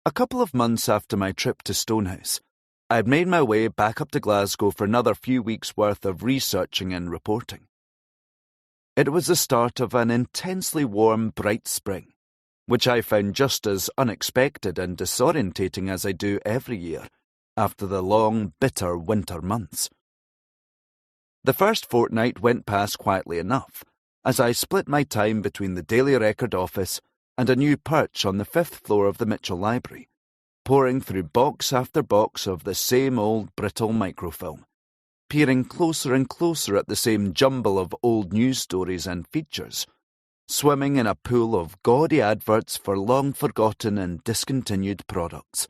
Speaker 1: A couple of months after my trip to Stonehouse, I had made my way back up to Glasgow for another few weeks' worth of researching and reporting. It was the start of an intensely warm, bright spring, which I found just as unexpected and disorientating as I do every year, after the long, bitter winter months. The first fortnight went past quietly enough, as I split my time between the Daily Record office and a new perch on the 5th floor of the Mitchell Library, poring through box after box of the same old brittle microfilm, peering closer and closer at the same jumble of old news stories and features, swimming in a pool of gaudy adverts for long-forgotten and discontinued products.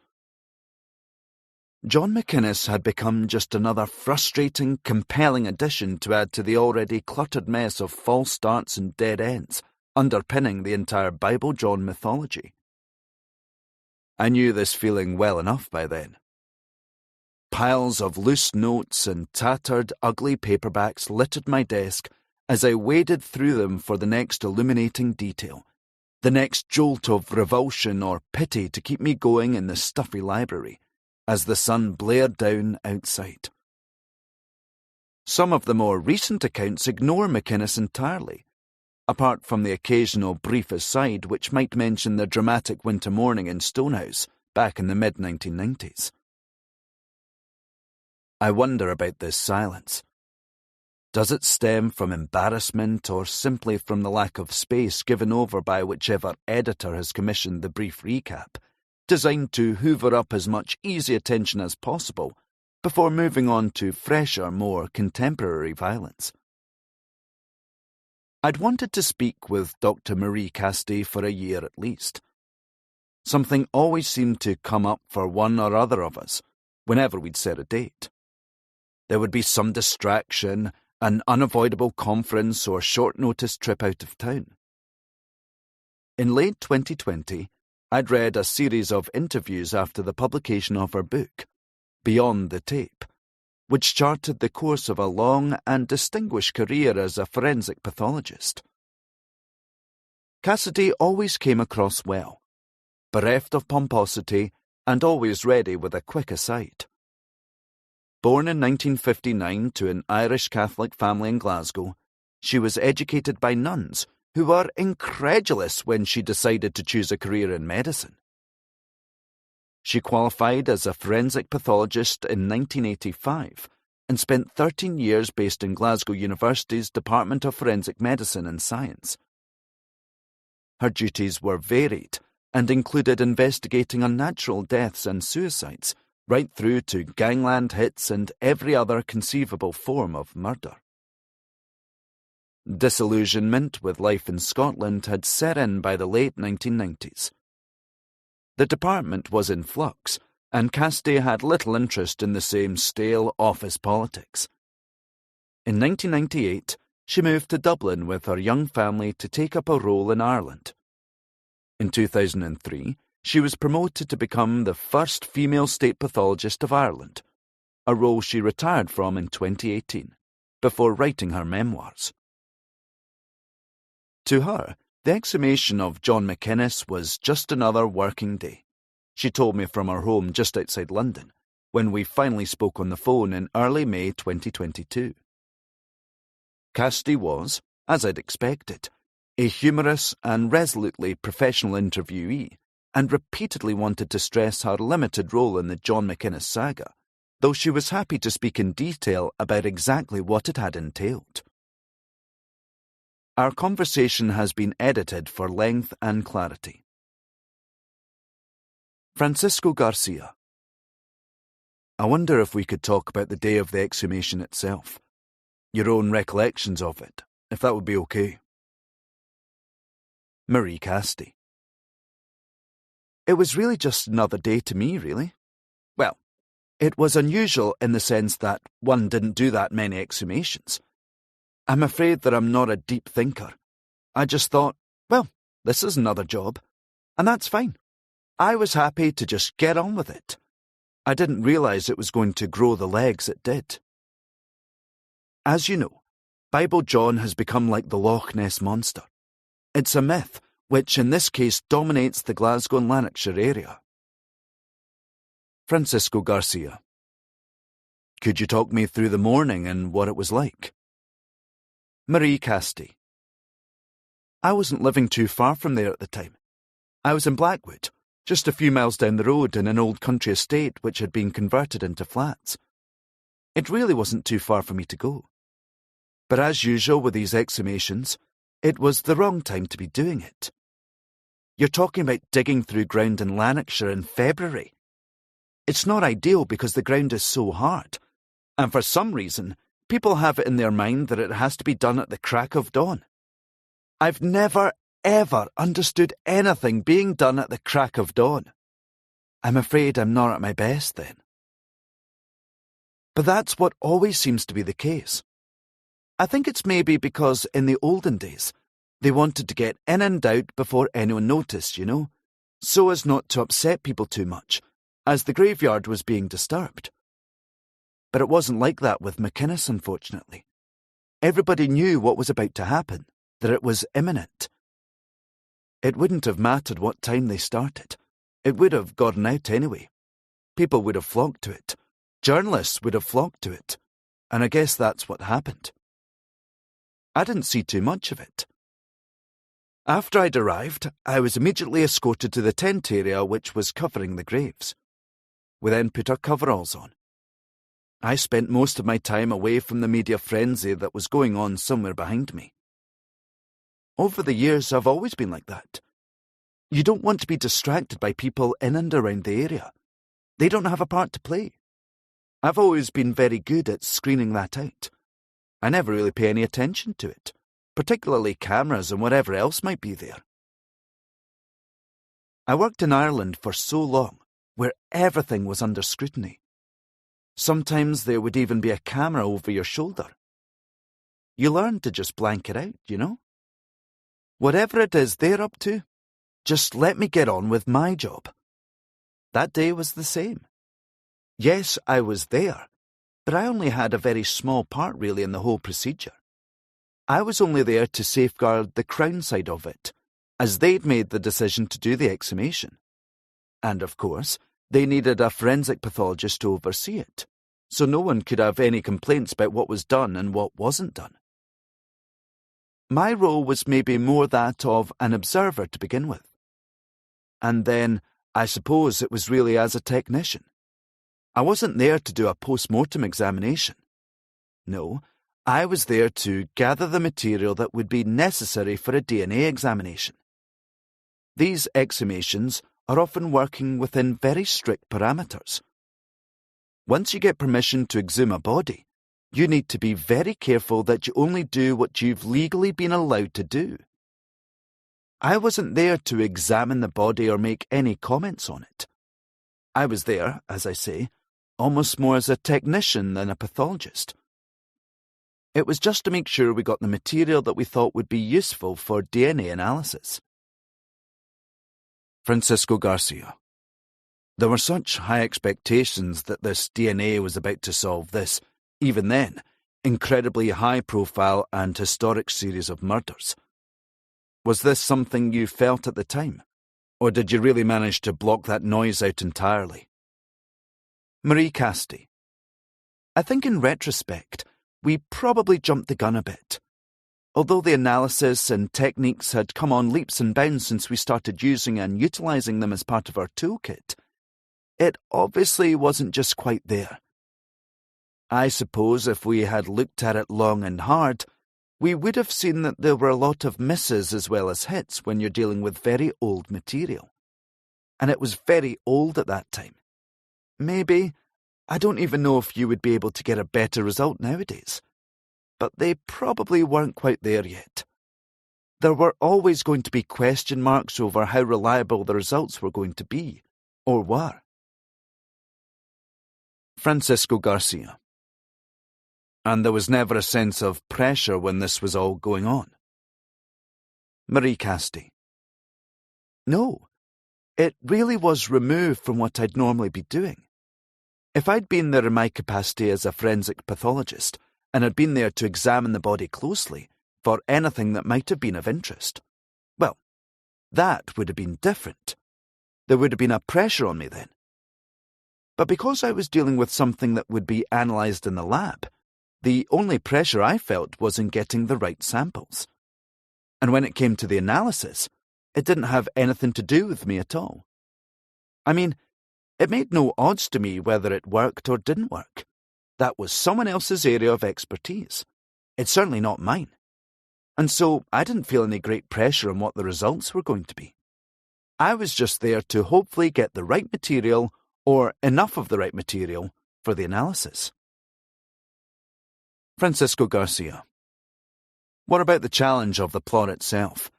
Speaker 1: John McInnes had become just another frustrating, compelling addition to add to the already cluttered mess of false starts and dead ends underpinning the entire Bible John mythology. I knew this feeling well enough by then. Piles of loose notes and tattered, ugly paperbacks littered my desk as I waded through them for the next illuminating detail, the next jolt of revulsion or pity to keep me going in the stuffy library, as the sun blared down outside. Some of the more recent accounts ignore McInnes entirely, apart from the occasional brief aside which might mention the dramatic winter morning in Stonehouse back in the mid-1990s. I wonder about this silence. Does it stem from embarrassment or simply from the lack of space given over by whichever editor has commissioned the brief recap, designed to hoover up as much easy attention as possible before moving on to fresher, more contemporary violence? I'd wanted to speak with Dr. Marie Casti for a year at least. Something always seemed to come up for one or other of us, whenever we'd set a date. There would be some distraction, an unavoidable conference or short-notice trip out of town. In late 2020, I'd read a series of interviews after the publication of her book, Beyond the Tape, which charted the course of a long and distinguished career as a forensic pathologist. Cassidy always came across well, bereft of pomposity and always ready with a quick aside. Born in 1959 to an Irish Catholic family in Glasgow, she was educated by nuns who were incredulous when she decided to choose a career in medicine. She qualified as a forensic pathologist in 1985 and spent 13 years based in Glasgow University's Department of Forensic Medicine and Science. Her duties were varied and included investigating unnatural deaths and suicides, right through to gangland hits and every other conceivable form of murder. Disillusionment with life in Scotland had set in by the late 1990s. The department was in flux, and Casti had little interest in the same stale office politics. In 1998, she moved to Dublin with her young family to take up a role in Ireland. In 2003, she was promoted to become the first female state pathologist of Ireland, a role she retired from in 2018, before writing her memoirs. To her, the exhumation of John McInnes was just another working day, she told me from her home just outside London, when we finally spoke on the phone in early May 2022. Casti was, as I'd expected, a humorous and resolutely professional interviewee, and repeatedly wanted to stress her limited role in the John McInnes saga, though she was happy to speak in detail about exactly what it had entailed. Our conversation has been edited for length and clarity. Francisco Garcia. I wonder if we could talk about the day of the exhumation itself. Your own recollections of it, if that would be okay. Marie Casti. It was really just another day to me, really. Well, it was unusual in the sense that one didn't do that many exhumations. I'm afraid that I'm not a deep thinker. I just thought, well, this is another job, and that's fine. I was happy to just get on with it. I didn't realize it was going to grow the legs it did. As you know, Bible John has become like the Loch Ness Monster. It's a myth, which in this case dominates the Glasgow and Lanarkshire area. Francisco Garcia. Could you talk me through the morning and what it was like? Marie Casti. I wasn't living too far from there at the time. I was in Blackwood, just a few miles down the road in an old country estate which had been converted into flats. It really wasn't too far for me to go. But as usual with these exhumations, it was the wrong time to be doing it. You're talking about digging through ground in Lanarkshire in February. It's not ideal because the ground is so hard, and for some reason, people have it in their mind that it has to be done at the crack of dawn. I've never, ever understood anything being done at the crack of dawn. I'm afraid I'm not at my best then. But that's what always seems to be the case. I think it's maybe because in the olden days, they wanted to get in and out before anyone noticed, so as not to upset people too much, as the graveyard was being disturbed. But it wasn't like that with McInnes, unfortunately. Everybody knew what was about to happen, that it was imminent. It wouldn't have mattered what time they started. It would have gotten out anyway. People would have flocked to it. Journalists would have flocked to it. And I guess that's what happened. I didn't see too much of it. After I'd arrived, I was immediately escorted to the tent area which was covering the graves. We then put our coveralls on. I spent most of my time away from the media frenzy that was going on somewhere behind me. Over the years, I've always been like that. You don't want to be distracted by people in and around the area. They don't have a part to play. I've always been very good at screening that out. I never really pay any attention to it, particularly cameras and whatever else might be there. I worked in Ireland for so long, where everything was under scrutiny. Sometimes there would even be a camera over your shoulder. You learn to just blank it out, Whatever it is they're up to, just let me get on with my job. That day was the same. Yes, I was there, but I only had a very small part really in the whole procedure. I was only there to safeguard the Crown side of it, as they'd made the decision to do the exhumation. And of course, they needed a forensic pathologist to oversee it, so no one could have any complaints about what was done and what wasn't done. My role was maybe more that of an observer to begin with. And then, I suppose it was really as a technician. I wasn't there to do a post-mortem examination. No, I was there to gather the material that would be necessary for a DNA examination. These exhumations are often working within very strict parameters. Once you get permission to exhume a body, you need to be very careful that you only do what you've legally been allowed to do. I wasn't there to examine the body or make any comments on it. I was there, as I say, almost more as a technician than a pathologist. It was just to make sure we got the material that we thought would be useful for DNA analysis. Francisco Garcia. There were such high expectations that this DNA was about to solve this, even then, incredibly high-profile and historic series of murders. Was this something you felt at the time, or did you really manage to block that noise out entirely? Marie Casti. I think in retrospect, we probably jumped the gun a bit. Although the analysis and techniques had come on leaps and bounds since we started using and utilising them as part of our toolkit, it obviously wasn't just quite there. I suppose if we had looked at it long and hard, we would have seen that there were a lot of misses as well as hits when you're dealing with very old material. And it was very old at that time. Maybe, I don't even know if you would be able to get a better result nowadays. But they probably weren't quite there yet. There were always going to be question marks over how reliable the results were going to be, or were. Francisco Garcia. And there was never a sense of pressure when this was all going on. Marie Casti. No, it really was removed from what I'd normally be doing. If I'd been there in my capacity as a forensic pathologist, and had been there to examine the body closely for anything that might have been of interest, well, that would have been different. There would have been a pressure on me then. But because I was dealing with something that would be analysed in the lab, the only pressure I felt was in getting the right samples. And when it came to the analysis, it didn't have anything to do with me at all. I mean, it made no odds to me whether it worked or didn't work. That was someone else's area of expertise. It's certainly not mine. And so I didn't feel any great pressure on what the results were going to be. I was just there to hopefully get the right material, or enough of the right material, for the analysis. Francisco Garcia. What about the challenge of the plot itself,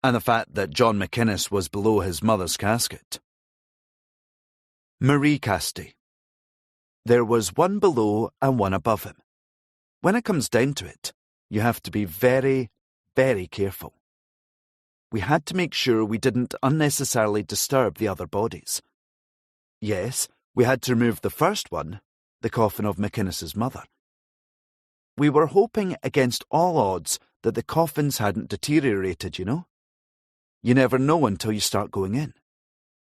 Speaker 1: and the fact that John McInnes was below his mother's casket? Marie Casti. There was one below and one above him. When it comes down to it, you have to be very, very careful. We had to make sure we didn't unnecessarily disturb the other bodies. Yes, we had to remove the first one, the coffin of McInnes's mother. We were hoping against all odds that the coffins hadn't deteriorated, you know? You never know until you start going in.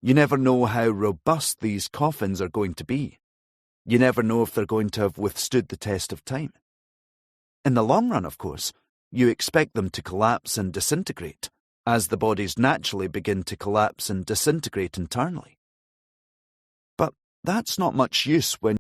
Speaker 1: You never know how robust these coffins are going to be. You never know if they're going to have withstood the test of time. In the long run, of course, you expect them to collapse and disintegrate, as the bodies naturally begin to collapse and disintegrate internally. But that's not much use when